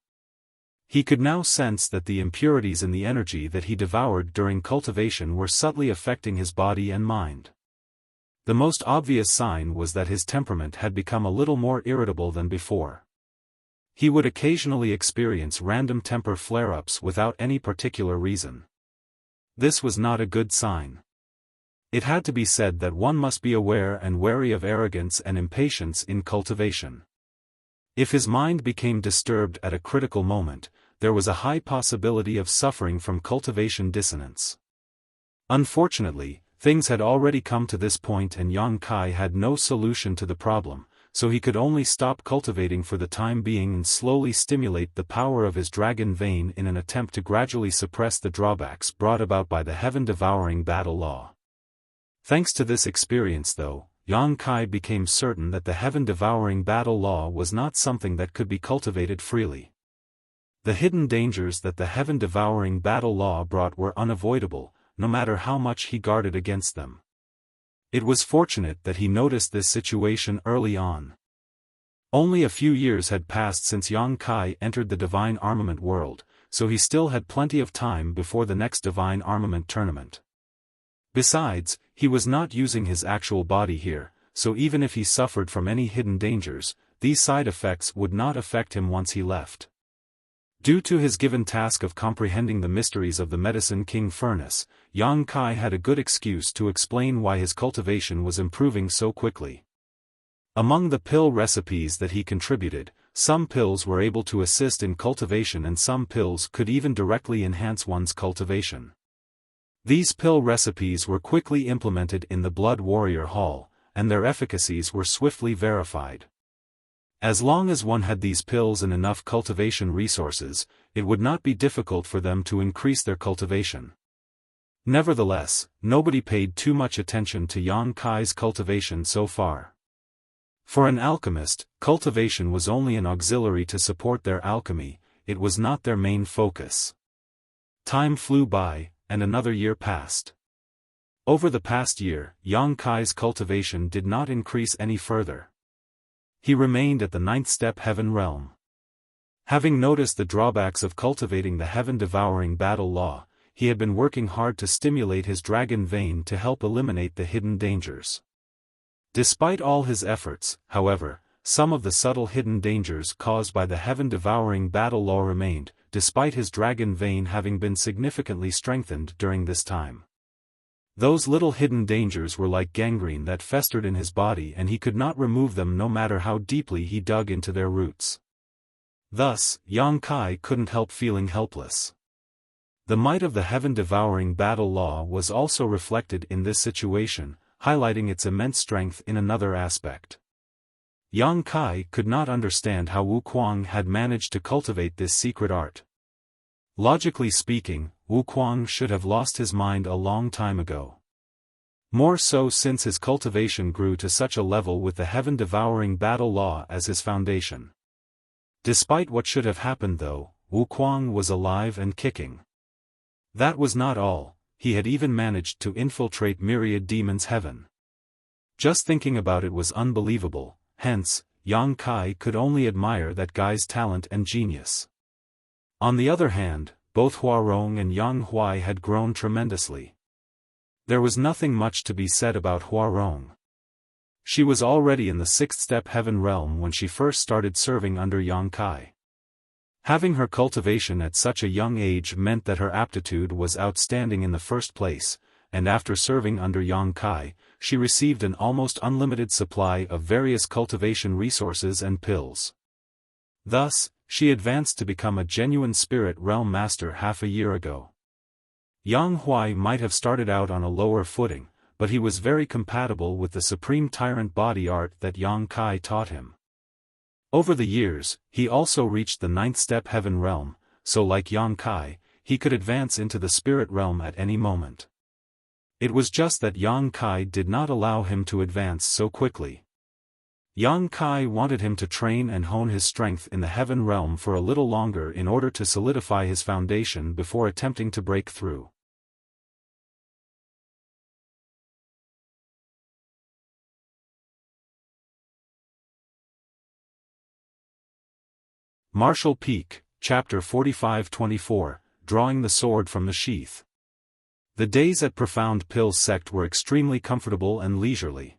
He could now sense that the impurities in the energy that he devoured during cultivation were subtly affecting his body and mind. The most obvious sign was that his temperament had become a little more irritable than before. He would occasionally experience random temper flare-ups without any particular reason. This was not a good sign. It had to be said that one must be aware and wary of arrogance and impatience in cultivation. If his mind became disturbed at a critical moment, there was a high possibility of suffering from cultivation dissonance. Unfortunately, things had already come to this point and Yang Kai had no solution to the problem, so he could only stop cultivating for the time being and slowly stimulate the power of his dragon vein in an attempt to gradually suppress the drawbacks brought about by the heaven-devouring battle law. Thanks to this experience though, Yang Kai became certain that the heaven-devouring battle law was not something that could be cultivated freely. The hidden dangers that the heaven-devouring battle law brought were unavoidable, no matter how much he guarded against them. It was fortunate that he noticed this situation early on. Only a few years had passed since Yang Kai entered the divine armament world, so he still had plenty of time before the next divine armament tournament. Besides, he was not using his actual body here, so even if he suffered from any hidden dangers, these side effects would not affect him once he left. Due to his given task of comprehending the mysteries of the Medicine King Furnace, Yang Kai had a good excuse to explain why his cultivation was improving so quickly. Among the pill recipes that he contributed, some pills were able to assist in cultivation and some pills could even directly enhance one's cultivation. These pill recipes were quickly implemented in the Blood Warrior Hall, and their efficacies were swiftly verified. As long as one had these pills and enough cultivation resources, it would not be difficult for them to increase their cultivation. Nevertheless, nobody paid too much attention to Yang Kai's cultivation so far. For an alchemist, cultivation was only an auxiliary to support their alchemy, it was not their main focus. Time flew by, and another year passed. Over the past year, Yang Kai's cultivation did not increase any further. He remained at the 9th step heaven realm. Having noticed the drawbacks of cultivating the heaven-devouring battle law, he had been working hard to stimulate his dragon vein to help eliminate the hidden dangers. Despite all his efforts, however, some of the subtle hidden dangers caused by the heaven-devouring battle law remained, despite his dragon vein having been significantly strengthened during this time. Those little hidden dangers were like gangrene that festered in his body and he could not remove them no matter how deeply he dug into their roots. Thus, Yang Kai couldn't help feeling helpless. The might of the heaven-devouring battle law was also reflected in this situation, highlighting its immense strength in another aspect. Yang Kai could not understand how Wu Kuang had managed to cultivate this secret art. Logically speaking, Wu Kuang should have lost his mind a long time ago. More so since his cultivation grew to such a level with the heaven-devouring battle law as his foundation. Despite what should have happened though, Wu Kuang was alive and kicking. That was not all, he had even managed to infiltrate myriad demons' heaven. Just thinking about it was unbelievable, hence, Yang Kai could only admire that guy's talent and genius. On the other hand, both Huarong and Yang Huai had grown tremendously. There was nothing much to be said about Huarong. She was already in the 6th step heaven realm when she first started serving under Yang Kai. Having her cultivation at such a young age meant that her aptitude was outstanding in the first place, and after serving under Yang Kai, she received an almost unlimited supply of various cultivation resources and pills. Thus, she advanced to become a genuine spirit realm master half a year ago. Yang Huai might have started out on a lower footing, but he was very compatible with the supreme tyrant body art that Yang Kai taught him. Over the years, he also reached the 9th step heaven realm, so like Yang Kai, he could advance into the spirit realm at any moment. It was just that Yang Kai did not allow him to advance so quickly. Yang Kai wanted him to train and hone his strength in the heaven realm for a little longer in order to solidify his foundation before attempting to break through. Martial Peak, Chapter 45-24, Drawing the Sword from the Sheath. The days at Profound Pill's sect were extremely comfortable and leisurely.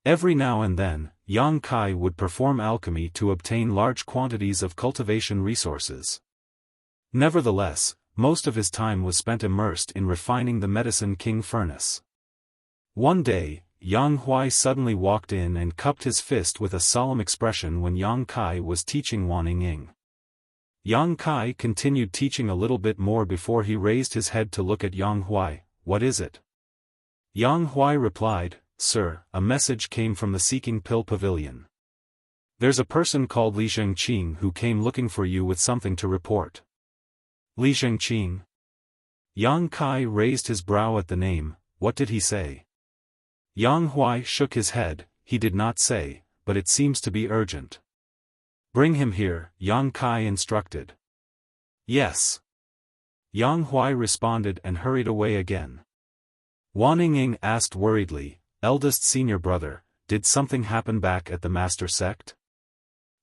Every now and then, Yang Kai would perform alchemy to obtain large quantities of cultivation resources. Nevertheless, most of his time was spent immersed in refining the Medicine King Furnace. One day, Yang Huai suddenly walked in and cupped his fist with a solemn expression when Yang Kai was teaching Wanning. Yang Kai continued teaching a little bit more before he raised his head to look at Yang Huai. "What is it?" Yang Huai replied, "Sir, a message came from the Seeking Pill Pavilion. There's a person called Li Zhengqing who came looking for you with something to report." "Li Zhengqing?" Yang Kai raised his brow at the name. "What did he say?" Yang Huai shook his head. "He did not say, but it seems to be urgent." "Bring him here," Yang Kai instructed. "Yes." Yang Huai responded and hurried away again. Wanning asked worriedly, "Eldest senior brother, did something happen back at the Master Sect?"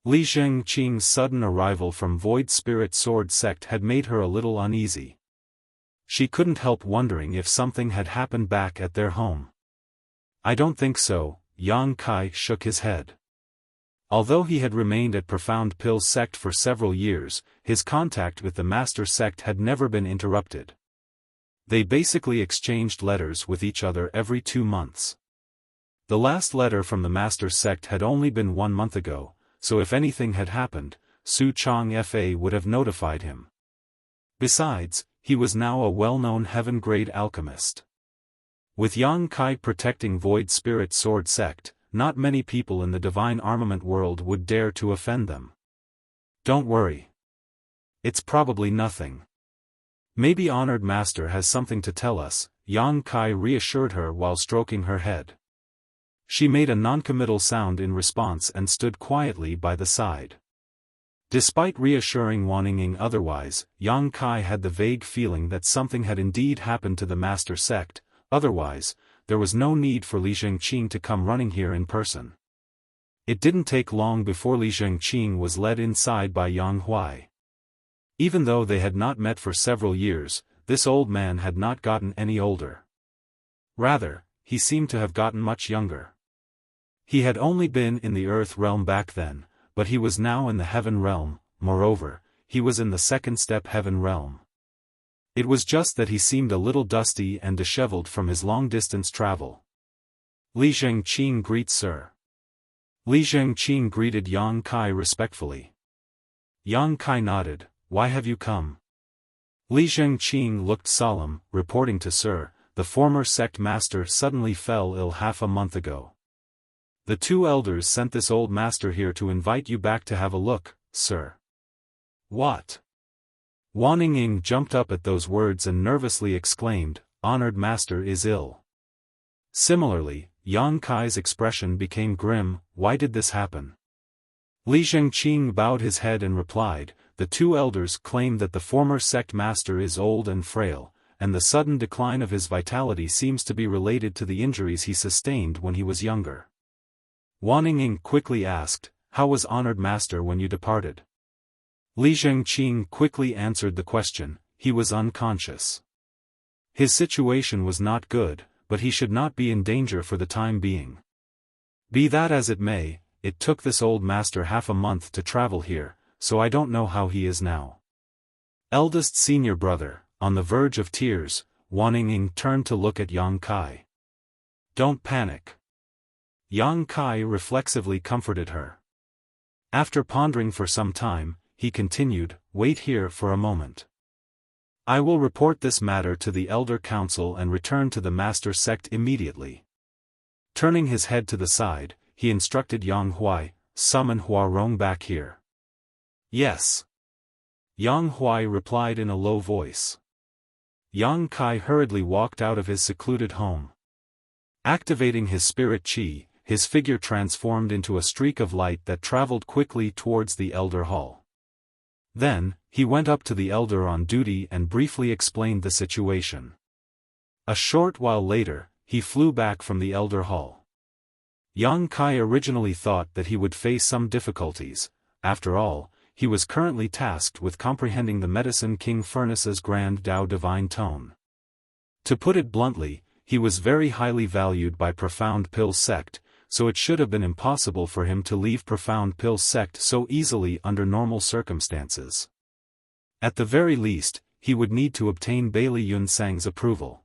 Li Zhengqing's sudden arrival from Void Spirit Sword Sect had made her a little uneasy. She couldn't help wondering if something had happened back at their home. "I don't think so," Yang Kai shook his head. Although he had remained at Profound Pill Sect for several years, his contact with the Master Sect had never been interrupted. They basically exchanged letters with each other every 2 months. The last letter from the Master Sect had only been 1 month ago, so if anything had happened, Su Chong Fa would have notified him. Besides, he was now a well-known heaven-grade alchemist. With Yang Kai protecting Void Spirit Sword Sect, not many people in the divine armament world would dare to offend them. "Don't worry. It's probably nothing. Maybe Honored Master has something to tell us," Yang Kai reassured her while stroking her head. She made a noncommittal sound in response and stood quietly by the side. Despite reassuring Wanning otherwise, Yang Kai had the vague feeling that something had indeed happened to the Master Sect. Otherwise, there was no need for Li Zhengqing to come running here in person. It didn't take long before Li Zhengqing was led inside by Yang Huai. Even though they had not met for several years, this old man had not gotten any older. Rather, he seemed to have gotten much younger. He had only been in the Earth realm back then, but he was now in the Heaven realm. Moreover, he was in the second step Heaven realm. It was just that he seemed a little dusty and disheveled from his long-distance travel. "Li Zhengqing greets sir." Li Zhengqing greeted Yang Kai respectfully. Yang Kai nodded. "Why have you come?" Li Zhengqing looked solemn, reporting to Sir, "The former sect master suddenly fell ill half a month ago. The 2 elders sent this old master here to invite you back to have a look, sir." "What?" Wanning jumped up at those words and nervously exclaimed, "Honored Master is ill." Similarly, Yang Kai's expression became grim. "Why did this happen?" Li Zhengqing bowed his head and replied, "The 2 elders claim that the former sect master is old and frail, and the sudden decline of his vitality seems to be related to the injuries he sustained when he was younger." Wanning quickly asked, "How was Honored Master when you departed?" Li Zhengqing quickly answered the question. "He was unconscious. His situation was not good, but he should not be in danger for the time being. Be that as it may, it took this old master half a month to travel here, so I don't know how he is now." Eldest senior brother, on the verge of tears, Wanning turned to look at Yang Kai. "Don't panic." Yang Kai reflexively comforted her. After pondering for some time, he continued, "Wait here for a moment. I will report this matter to the Elder Council and return to the Master Sect immediately." Turning his head to the side, he instructed Yang Huai, "Summon Huarong back here." "Yes." Yang Huai replied in a low voice. Yang Kai hurriedly walked out of his secluded home. Activating his spirit chi, his figure transformed into a streak of light that traveled quickly towards the Elder Hall. Then, he went up to the Elder on duty and briefly explained the situation. A short while later, he flew back from the Elder Hall. Yang Kai originally thought that he would face some difficulties. After all, he was currently tasked with comprehending the Medicine King Furnace's Grand Tao Divine Tone. To put it bluntly, he was very highly valued by Profound Pill Sect, so it should have been impossible for him to leave Profound Pill Sect so easily under normal circumstances. At the very least, he would need to obtain Bailey Yunsang's approval.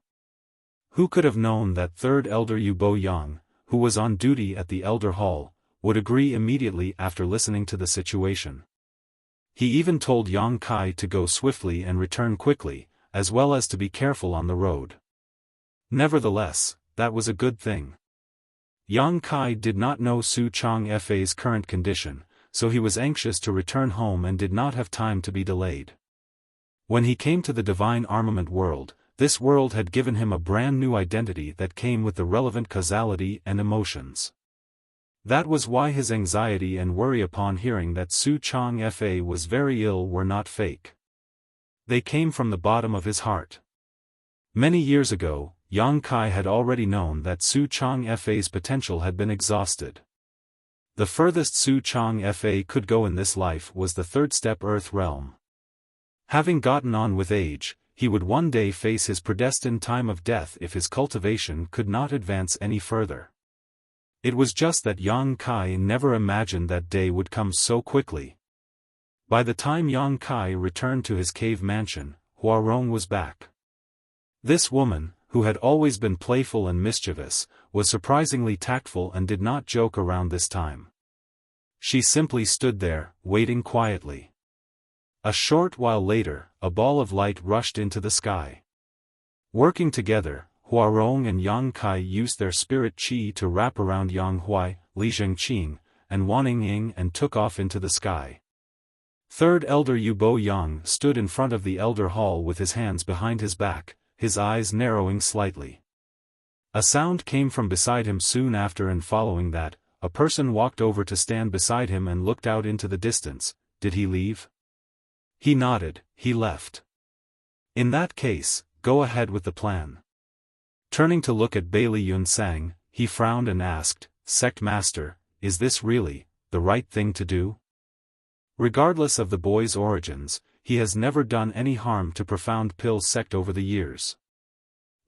Who could have known that third elder Yu Bo Yang, who was on duty at the elder hall, would agree immediately after listening to the situation. He even told Yang Kai to go swiftly and return quickly, as well as to be careful on the road. Nevertheless, that was a good thing. Yang Kai did not know Su Chang Fa's current condition, so he was anxious to return home and did not have time to be delayed. When he came to the divine armament world, this world had given him a brand new identity that came with the relevant causality and emotions. That was why his anxiety and worry upon hearing that Su Chang Fa was very ill were not fake. They came from the bottom of his heart. Many years ago, Yang Kai had already known that Su Chang Fa's potential had been exhausted. The furthest Su Chang Fa could go in this life was the third step Earth realm. Having gotten on with age, he would one day face his predestined time of death if his cultivation could not advance any further. It was just that Yang Kai never imagined that day would come so quickly. By the time Yang Kai returned to his cave mansion, Huarong was back. This woman, who had always been playful and mischievous, was surprisingly tactful and did not joke around this time. She simply stood there, waiting quietly. A short while later, a ball of light rushed into the sky. Working together, Huarong and Yang Kai used their spirit qi to wrap around Yang Huai, Li Zhengqing, and Wanning Ying and took off into the sky. Third elder Yu Bo Yang stood in front of the elder hall with his hands behind his back, his eyes narrowing slightly. A sound came from beside him soon after, and following that, a person walked over to stand beside him and looked out into the distance. Did he leave? He nodded. He left. In that case, go ahead with the plan. Turning to look at Bailey Yun Sang, he frowned and asked, Sect Master, is this really the right thing to do? Regardless of the boy's origins, he has never done any harm to Profound Pill sect over the years.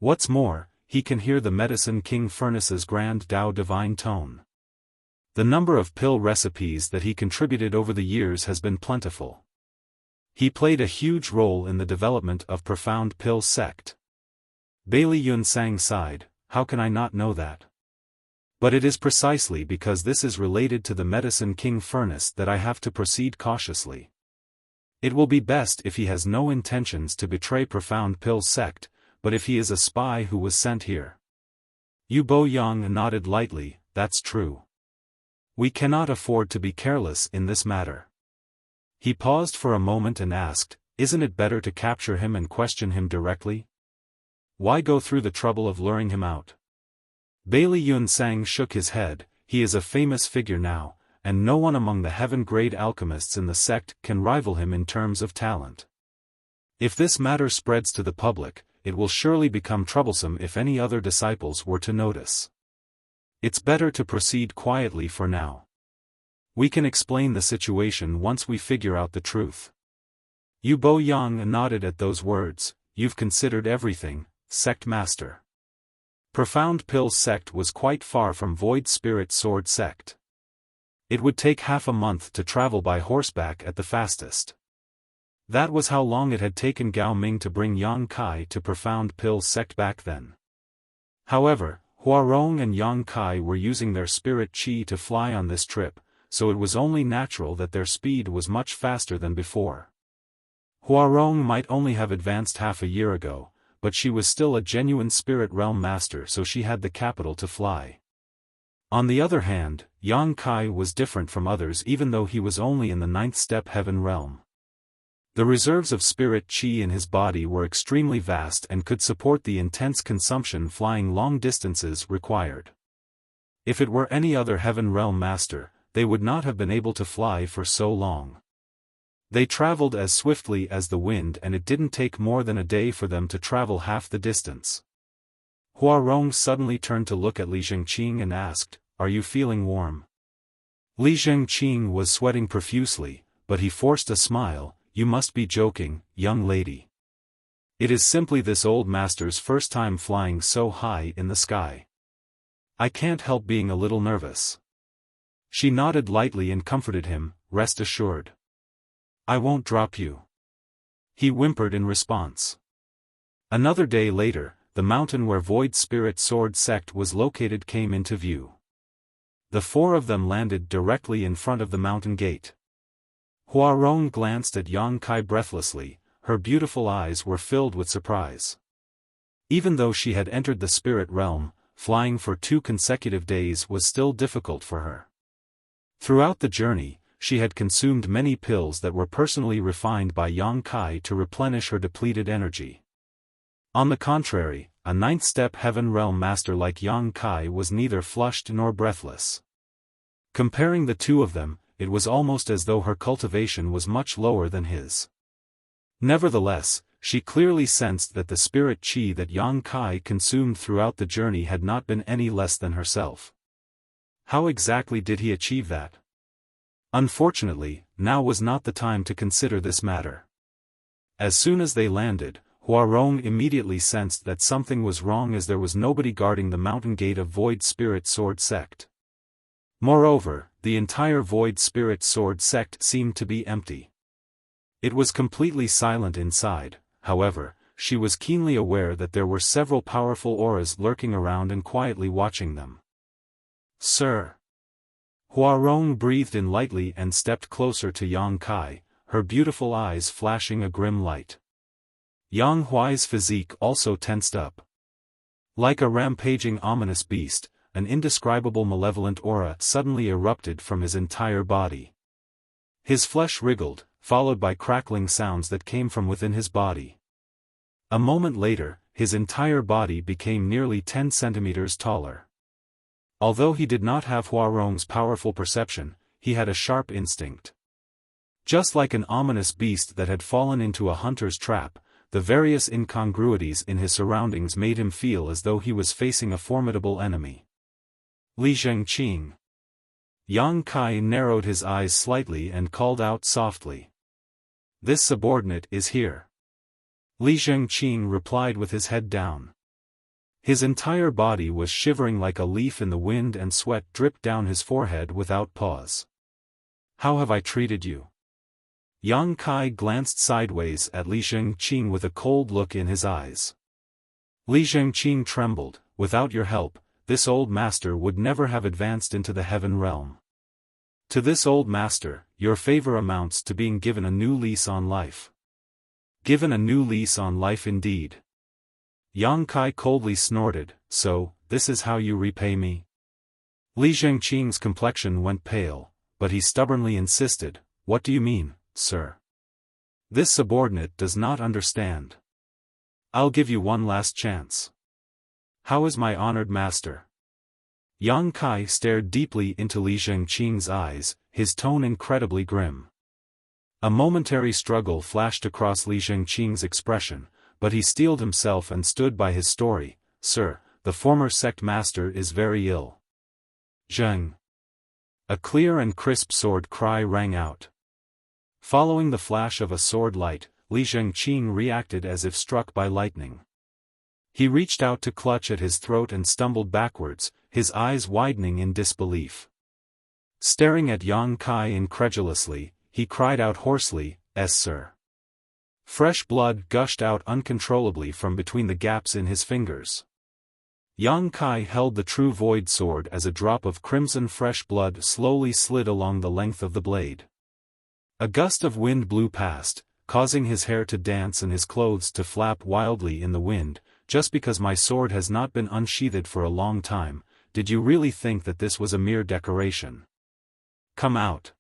What's more, he can hear the Medicine King Furnace's grand Tao divine tone. The number of pill recipes that he contributed over the years has been plentiful. He played a huge role in the development of Profound Pill sect. Bailey Yun Sang sighed, how can I not know that? But it is precisely because this is related to the Medicine King Furnace that I have to proceed cautiously. It will be best if he has no intentions to betray Profound Pill sect, but if he is a spy who was sent here. Yu Bo Yang nodded lightly, that's true. We cannot afford to be careless in this matter. He paused for a moment and asked, isn't it better to capture him and question him directly? Why go through the trouble of luring him out? Bailey Yun Sang shook his head. He is a famous figure now, and no one among the heaven-grade alchemists in the sect can rival him in terms of talent. If this matter spreads to the public, it will surely become troublesome if any other disciples were to notice. It's better to proceed quietly for now. We can explain the situation once we figure out the truth. Yu Bo Yang nodded at those words. You've considered everything, Sect Master. Profound Pill sect was quite far from Void Spirit Sword sect. It would take half a month to travel by horseback at the fastest. That was how long it had taken Gao Ming to bring Yang Kai to Profound Pill sect back then. However, Huarong and Yang Kai were using their spirit qi to fly on this trip, so it was only natural that their speed was much faster than before. Huarong might only have advanced half a year ago, but she was still a genuine spirit realm master, so she had the capital to fly. On the other hand, Yang Kai was different from others even though he was only in the 9th step heaven realm. The reserves of spirit qi in his body were extremely vast and could support the intense consumption flying long distances required. If it were any other heaven realm master, they would not have been able to fly for so long. They traveled as swiftly as the wind, and it didn't take more than a day for them to travel half the distance. Huarong suddenly turned to look at Li Zhengqing and asked, are you feeling warm? Li Zhengqing was sweating profusely, but he forced a smile. You must be joking, young lady. It is simply this old master's first time flying so high in the sky. I can't help being a little nervous. She nodded lightly and comforted him, rest assured. I won't drop you. He whimpered in response. Another day later, the mountain where Void Spirit Sword Sect was located came into view. The four of them landed directly in front of the mountain gate. Huarong glanced at Yang Kai breathlessly, her beautiful eyes were filled with surprise. Even though she had entered the spirit realm, flying for 2 consecutive days was still difficult for her. Throughout the journey, she had consumed many pills that were personally refined by Yang Kai to replenish her depleted energy. On the contrary, a 9th-step heaven realm master like Yang Kai was neither flushed nor breathless. Comparing the two of them, it was almost as though her cultivation was much lower than his. Nevertheless, she clearly sensed that the spirit chi that Yang Kai consumed throughout the journey had not been any less than herself. How exactly did he achieve that? Unfortunately, now was not the time to consider this matter. As soon as they landed, Huarong immediately sensed that something was wrong as there was nobody guarding the mountain gate of Void Spirit Sword Sect. Moreover, the entire Void Spirit Sword Sect seemed to be empty. It was completely silent inside, however, she was keenly aware that there were several powerful auras lurking around and quietly watching them. "Sir." Huarong breathed in lightly and stepped closer to Yang Kai, her beautiful eyes flashing a grim light. Yang Huai's physique also tensed up. Like a rampaging ominous beast, an indescribable malevolent aura suddenly erupted from his entire body. His flesh wriggled, followed by crackling sounds that came from within his body. A moment later, his entire body became nearly 10 centimeters taller. Although he did not have Huarong's powerful perception, he had a sharp instinct. Just like an ominous beast that had fallen into a hunter's trap, the various incongruities in his surroundings made him feel as though he was facing a formidable enemy. Li Zhengqing. Yang Kai narrowed his eyes slightly and called out softly. "This subordinate is here." Li Zhengqing replied with his head down. His entire body was shivering like a leaf in the wind and sweat dripped down his forehead without pause. "How have I treated you?" Yang Kai glanced sideways at Li Zhengqing with a cold look in his eyes. Li Zhengqing trembled. "Without your help, this old master would never have advanced into the heaven realm. To this old master, your favor amounts to being given a new lease on life." "Given a new lease on life indeed." Yang Kai coldly snorted, "So, this is how you repay me?" Li Zhengqing's complexion went pale, but he stubbornly insisted, "What do you mean, sir? This subordinate does not understand. I'll give you one last chance." "How is my honored master?" Yang Kai stared deeply into Li Zhengqing's eyes, his tone incredibly grim. A momentary struggle flashed across Li Zhengqing's expression, but he steeled himself and stood by his story. "Sir, the former sect master is very ill." "Zheng." A clear and crisp sword cry rang out. Following the flash of a sword light, Li Zhengqing reacted as if struck by lightning. He reached out to clutch at his throat and stumbled backwards, his eyes widening in disbelief. Staring at Yang Kai incredulously, he cried out hoarsely, "Es sir." Fresh blood gushed out uncontrollably from between the gaps in his fingers. Yang Kai held the true void sword as a drop of crimson fresh blood slowly slid along the length of the blade. A gust of wind blew past, causing his hair to dance and his clothes to flap wildly in the wind. "Just because my sword has not been unsheathed for a long time, did you really think that this was a mere decoration? Come out."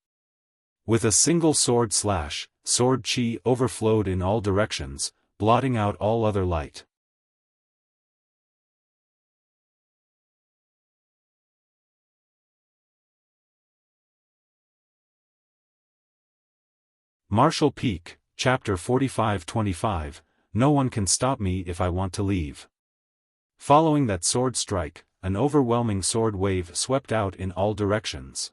With a single sword slash, sword chi overflowed in all directions, blotting out all other light. Martial Peak, Chapter 45-25, No one can stop me if I want to leave. Following that sword strike, an overwhelming sword wave swept out in all directions.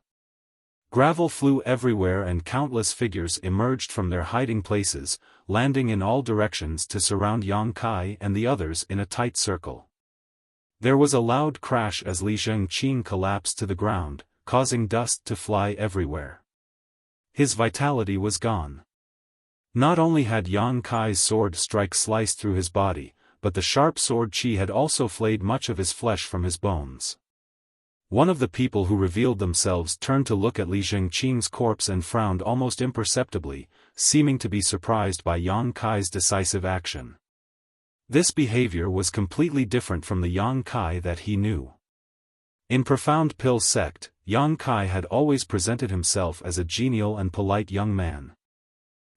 Gravel flew everywhere and countless figures emerged from their hiding places, landing in all directions to surround Yang Kai and the others in a tight circle. There was a loud crash as Li Zhengqing collapsed to the ground, causing dust to fly everywhere. His vitality was gone. Not only had Yang Kai's sword strike sliced through his body, but the sharp sword qi had also flayed much of his flesh from his bones. One of the people who revealed themselves turned to look at Li Jingqing's corpse and frowned almost imperceptibly, seeming to be surprised by Yang Kai's decisive action. This behavior was completely different from the Yang Kai that he knew. In Profound Pill sect, Yang Kai had always presented himself as a genial and polite young man.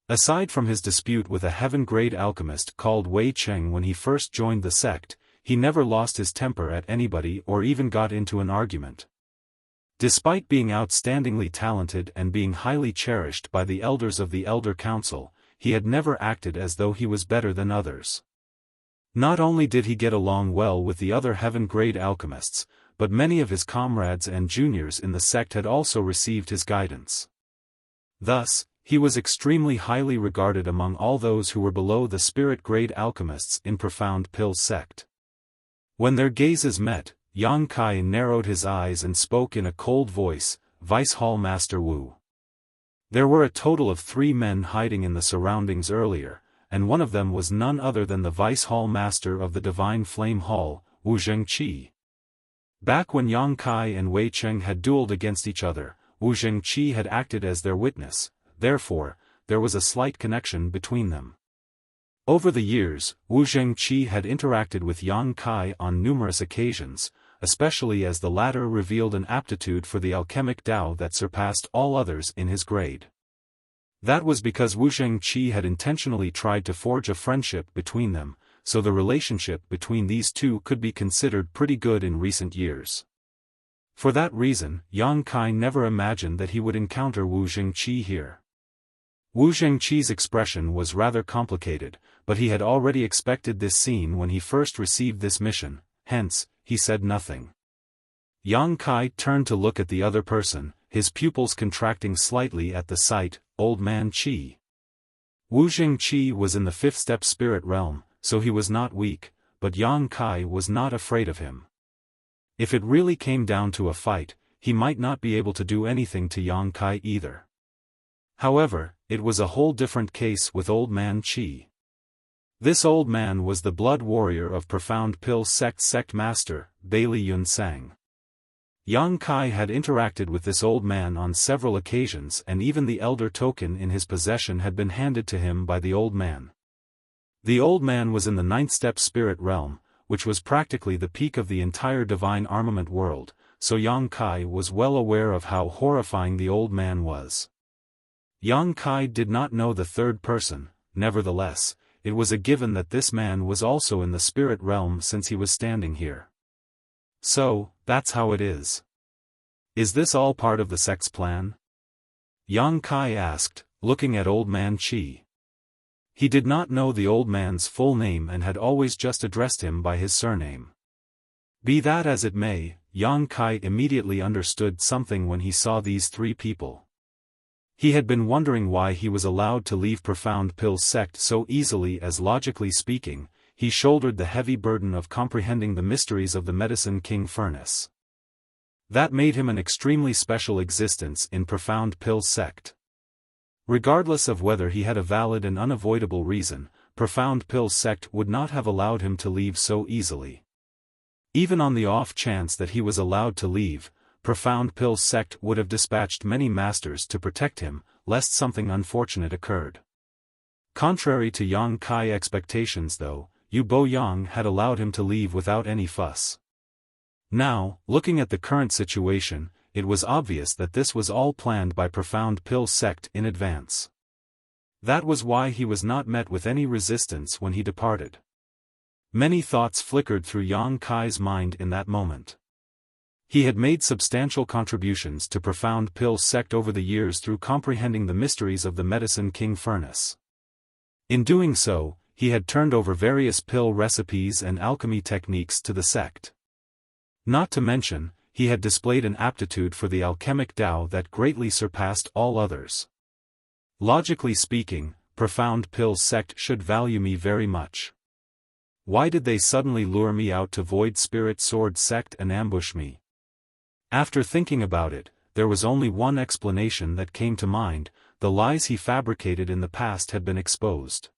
Aside from his dispute with a heaven-grade alchemist called Wei Cheng when he first joined the sect, he never lost his temper at anybody or even got into an argument. Despite being outstandingly talented and being highly cherished by the elders of the Elder Council, he had never acted as though he was better than others. Not only did he get along well with the other heaven-grade alchemists, but many of his comrades and juniors in the sect had also received his guidance. Thus, he was extremely highly regarded among all those who were below the spirit-grade alchemists in Profound Pill sect. When their gazes met, Yang Kai narrowed his eyes and spoke in a cold voice, "Vice Hall Master Wu." There were a total of 3 men hiding in the surroundings earlier, and one of them was none other than the Vice Hall Master of the Divine Flame Hall, Wu Zhengqi. Back when Yang Kai and Wei Cheng had dueled against each other, Wu Zhengqi had acted as their witness. Therefore, there was a slight connection between them. Over the years, Wu Zhengqi had interacted with Yang Kai on numerous occasions, especially as the latter revealed an aptitude for the alchemic Tao that surpassed all others in his grade. That was because Wu Zhengqi had intentionally tried to forge a friendship between them, so the relationship between these two could be considered pretty good in recent years. For that reason, Yang Kai never imagined that he would encounter Wu Zhengqi here. Wu Zhengqi's expression was rather complicated, but he had already expected this scene when he first received this mission, hence, he said nothing. Yang Kai turned to look at the other person, his pupils contracting slightly at the sight, Old Man Qi. Wu Zhengqi was in the 5th step spirit realm, so he was not weak, but Yang Kai was not afraid of him. If it really came down to a fight, he might not be able to do anything to Yang Kai either. However, it was a whole different case with Old Man Qi. This old man was the blood warrior of Profound Pill sect master, Bailey Yunsang. Yang Kai had interacted with this old man on several occasions and even the elder token in his possession had been handed to him by the old man. The old man was in the 9th step spirit realm, which was practically the peak of the entire divine armament world, so Yang Kai was well aware of how horrifying the old man was. Yang Kai did not know the third person, nevertheless, it was a given that this man was also in the spirit realm since he was standing here. So, that's how it is. Is this all part of the sect's plan? Yang Kai asked, looking at Old Man Qi. He did not know the old man's full name and had always just addressed him by his surname. Be that as it may, Yang Kai immediately understood something when he saw these 3 people. He had been wondering why he was allowed to leave Profound Pill sect so easily as logically speaking, he shouldered the heavy burden of comprehending the mysteries of the Medicine King Furnace. That made him an extremely special existence in Profound Pill sect. Regardless of whether he had a valid and unavoidable reason, Profound Pill sect would not have allowed him to leave so easily. Even on the off chance that he was allowed to leave, Profound Pill sect would have dispatched many masters to protect him, lest something unfortunate occurred. Contrary to Yang Kai expectations though, Yu Bo Yang had allowed him to leave without any fuss. Now, looking at the current situation, it was obvious that this was all planned by Profound Pill sect in advance. That was why he was not met with any resistance when he departed. Many thoughts flickered through Yang Kai's mind in that moment. He had made substantial contributions to Profound Pill sect over the years through comprehending the mysteries of the Medicine King Furnace. In doing so, he had turned over various pill recipes and alchemy techniques to the sect. Not to mention, he had displayed an aptitude for the alchemic Tao that greatly surpassed all others. Logically speaking, Profound Pill sect should value me very much. Why did they suddenly lure me out to Void Spirit Sword sect and ambush me? After thinking about it, there was only one explanation that came to mind: the lies he fabricated in the past had been exposed.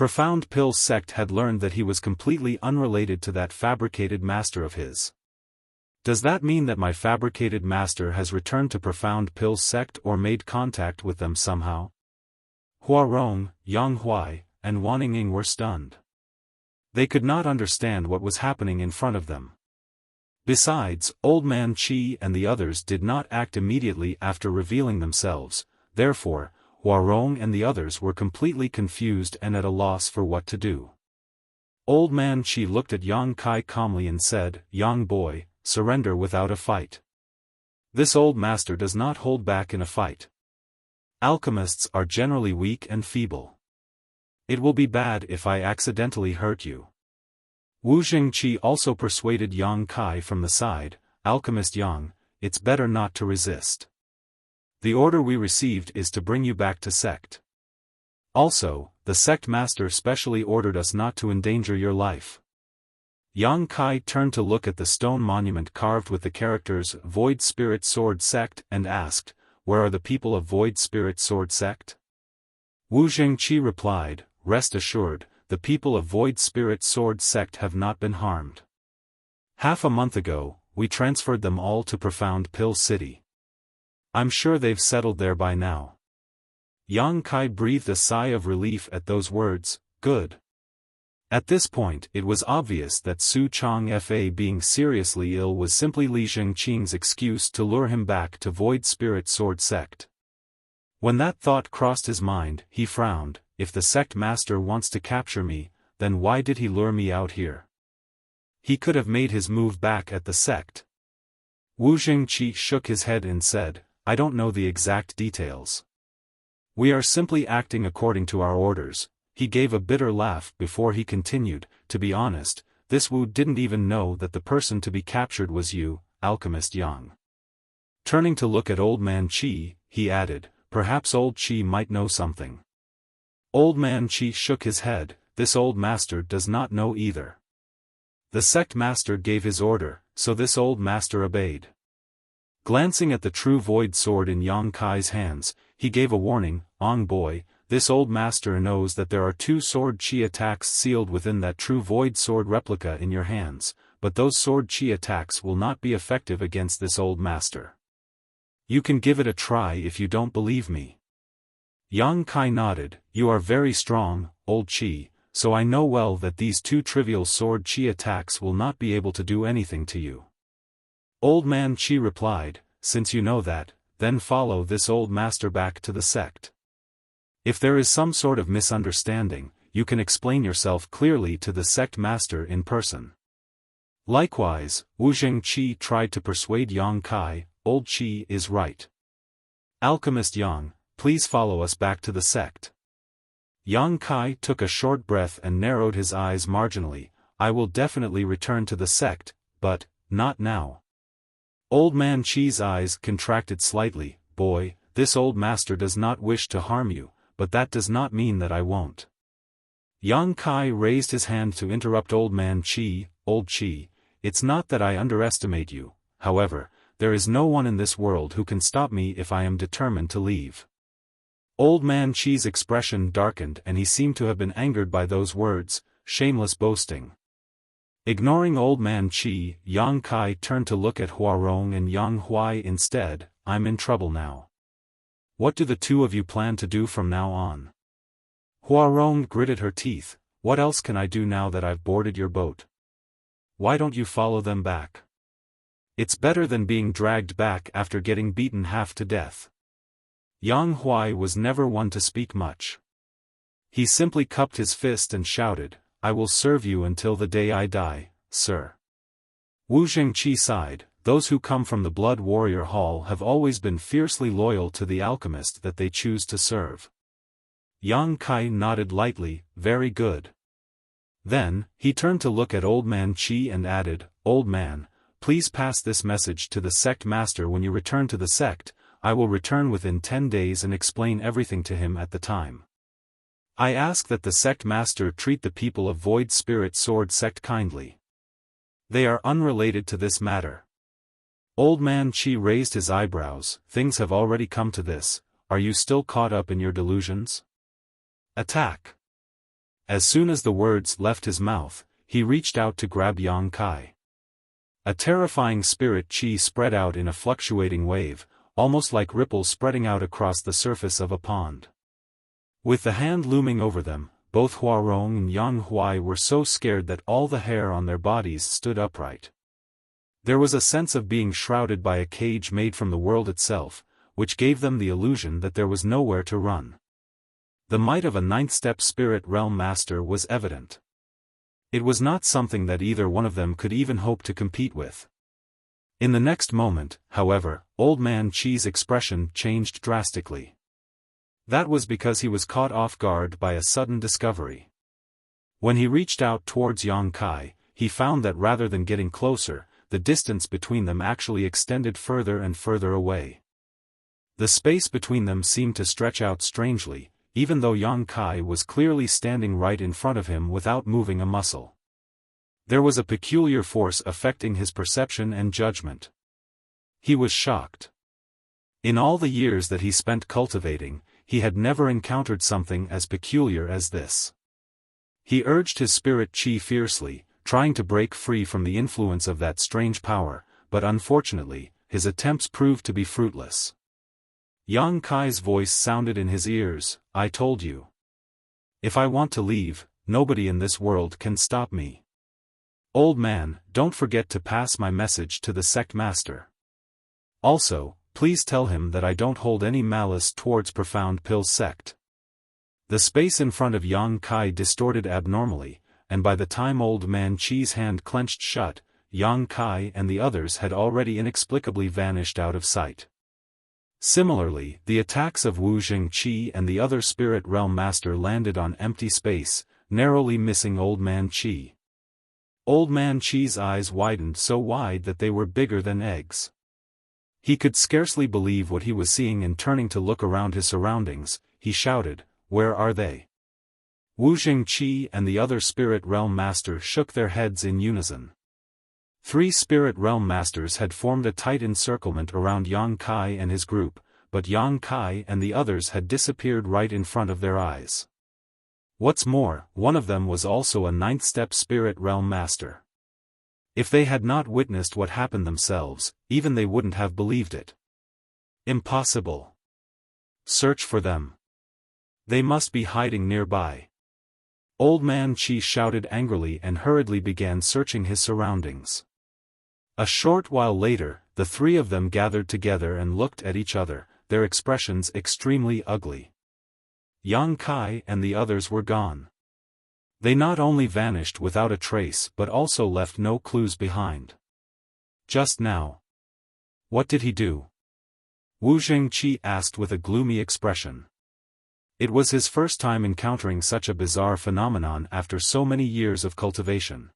Profound Pill's sect had learned that he was completely unrelated to that fabricated master of his. Does that mean that my fabricated master has returned to Profound Pill's sect or made contact with them somehow? Huarong, Yang Huai, and Wanningying were stunned. They could not understand what was happening in front of them. Besides, Old Man Qi and the others did not act immediately after revealing themselves, therefore, Huarong and the others were completely confused and at a loss for what to do. Old Man Qi looked at Yang Kai calmly and said, "Young boy, surrender without a fight. This old master does not hold back in a fight. Alchemists are generally weak and feeble. It will be bad if I accidentally hurt you." Wu Jingqi also persuaded Yang Kai from the side, "Alchemist Yang, it's better not to resist. The order we received is to bring you back to sect. Also, the sect master specially ordered us not to endanger your life." Yang Kai turned to look at the stone monument carved with the characters Void Spirit Sword Sect and asked, "Where are the people of Void Spirit Sword Sect?" Wu Jingqi replied, "Rest assured, the people of Void Spirit Sword Sect have not been harmed. Half a month ago, we transferred them all to Profound Pill City. I'm sure they've settled there by now." Yang Kai breathed a sigh of relief at those words, "Good." At this point it was obvious that Su Chong Fa being seriously ill was simply Li Jingqing's excuse to lure him back to Void Spirit Sword Sect. When that thought crossed his mind, he frowned. If the sect master wants to capture me, then why did he lure me out here? He could have made his move back at the sect. Wu Jingqi shook his head and said, "I don't know the exact details. We are simply acting according to our orders." He gave a bitter laugh before he continued, "To be honest, this Wu didn't even know that the person to be captured was you, Alchemist Yang." Turning to look at Old Man Qi, he added, "Perhaps Old Qi might know something." Old Man Qi shook his head, "This old master does not know either. The sect master gave his order, so this old master obeyed." Glancing at the true void sword in Yang Kai's hands, he gave a warning, "Ong boy, this old master knows that there are 2 sword chi attacks sealed within that true void sword replica in your hands, but those sword chi attacks will not be effective against this old master. You can give it a try if you don't believe me." Yang Kai nodded, "You are very strong, old Qi, so I know well that these 2 trivial sword chi attacks will not be able to do anything to you." Old Man Qi replied, "Since you know that, then follow this old master back to the sect. If there is some sort of misunderstanding, you can explain yourself clearly to the sect master in person." Likewise, Wu Jingqi tried to persuade Yang Kai, "Old Qi is right. Alchemist Yang, please follow us back to the sect." Yang Kai took a short breath and narrowed his eyes marginally, "I will definitely return to the sect, but, not now." Old Man Qi's eyes contracted slightly, "Boy, this old master does not wish to harm you, but that does not mean that I won't." Yang Kai raised his hand to interrupt Old Man Qi, "Old Qi, it's not that I underestimate you, however, there is no one in this world who can stop me if I am determined to leave." Old Man Qi's expression darkened and he seemed to have been angered by those words, shameless boasting. Ignoring Old Man Qi, Yang Kai turned to look at Huarong and Yang Huai instead. "I'm in trouble now. What do the 2 of you plan to do from now on?" Huarong gritted her teeth, "What else can I do now that I've boarded your boat? Why don't you follow them back? It's better than being dragged back after getting beaten half to death." Yang Huai was never one to speak much. He simply cupped his fist and shouted, "I will serve you until the day I die, sir." Wu Jingqi sighed, "Those who come from the Blood Warrior Hall have always been fiercely loyal to the alchemist that they choose to serve." Yang Kai nodded lightly, "Very good." Then, he turned to look at Old Man Qi and added, "Old man, please pass this message to the sect master when you return to the sect. I will return within 10 days and explain everything to him at the time. I ask that the sect master treat the people of Void Spirit Sword Sect kindly. They are unrelated to this matter." Old Man Qi raised his eyebrows, "Things have already come to this, are you still caught up in your delusions? Attack!" As soon as the words left his mouth, he reached out to grab Yang Kai. A terrifying spirit chi spread out in a fluctuating wave, almost like ripples spreading out across the surface of a pond. With the hand looming over them, both Huarong and Yang Huai were so scared that all the hair on their bodies stood upright. There was a sense of being shrouded by a cage made from the world itself, which gave them the illusion that there was nowhere to run. The might of a ninth-step spirit realm master was evident. It was not something that either one of them could even hope to compete with. In the next moment, however, Old Man Chi's expression changed drastically. That was because he was caught off guard by a sudden discovery. When he reached out towards Yang Kai, he found that rather than getting closer, the distance between them actually extended further and further away. The space between them seemed to stretch out strangely, even though Yang Kai was clearly standing right in front of him without moving a muscle. There was a peculiar force affecting his perception and judgment. He was shocked. In all the years that he spent cultivating, he had never encountered something as peculiar as this. He urged his spirit chi fiercely, trying to break free from the influence of that strange power, but unfortunately, his attempts proved to be fruitless. Yang Kai's voice sounded in his ears, "I told you. If I want to leave, nobody in this world can stop me. Old man, don't forget to pass my message to the sect master. Also, please tell him that I don't hold any malice towards Profound Pill sect." The space in front of Yang Kai distorted abnormally, and by the time Old Man Chi's hand clenched shut, Yang Kai and the others had already inexplicably vanished out of sight. Similarly, the attacks of Wu Jingqi and the other spirit realm master landed on empty space, narrowly missing Old Man Chi. Old Man Chi's eyes widened so wide that they were bigger than eggs. He could scarcely believe what he was seeing, and turning to look around his surroundings, he shouted, "Where are they?" Wu Jingqi and the other spirit realm master shook their heads in unison. 3 spirit realm masters had formed a tight encirclement around Yang Kai and his group, but Yang Kai and the others had disappeared right in front of their eyes. What's more, one of them was also a 9th-step spirit realm master. If they had not witnessed what happened themselves, even they wouldn't have believed it. Impossible. Search for them. They must be hiding nearby. Old Man Chi shouted angrily and hurriedly began searching his surroundings. A short while later, the 3 of them gathered together and looked at each other, their expressions extremely ugly. Yang Kai and the others were gone. They not only vanished without a trace but also left no clues behind. Just now. What did he do? Wu Jingqi asked with a gloomy expression. It was his first time encountering such a bizarre phenomenon after so many years of cultivation.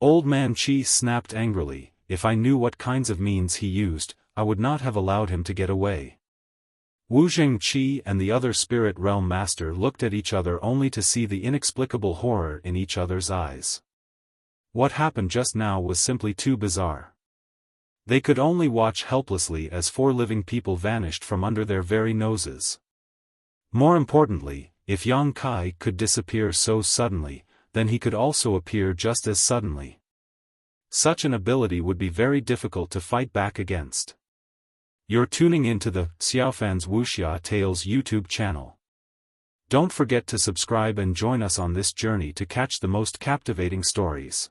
Old Man Chi snapped angrily, "If I knew what kinds of means he used, I would not have allowed him to get away." Wu Jingqi and the other spirit realm master looked at each other only to see the inexplicable horror in each other's eyes. What happened just now was simply too bizarre. They could only watch helplessly as 4 living people vanished from under their very noses. More importantly, if Yang Kai could disappear so suddenly, then he could also appear just as suddenly. Such an ability would be very difficult to fight back against. You're tuning into the Xiaofan's Wuxia Tales YouTube channel. Don't forget to subscribe and join us on this journey to catch the most captivating stories.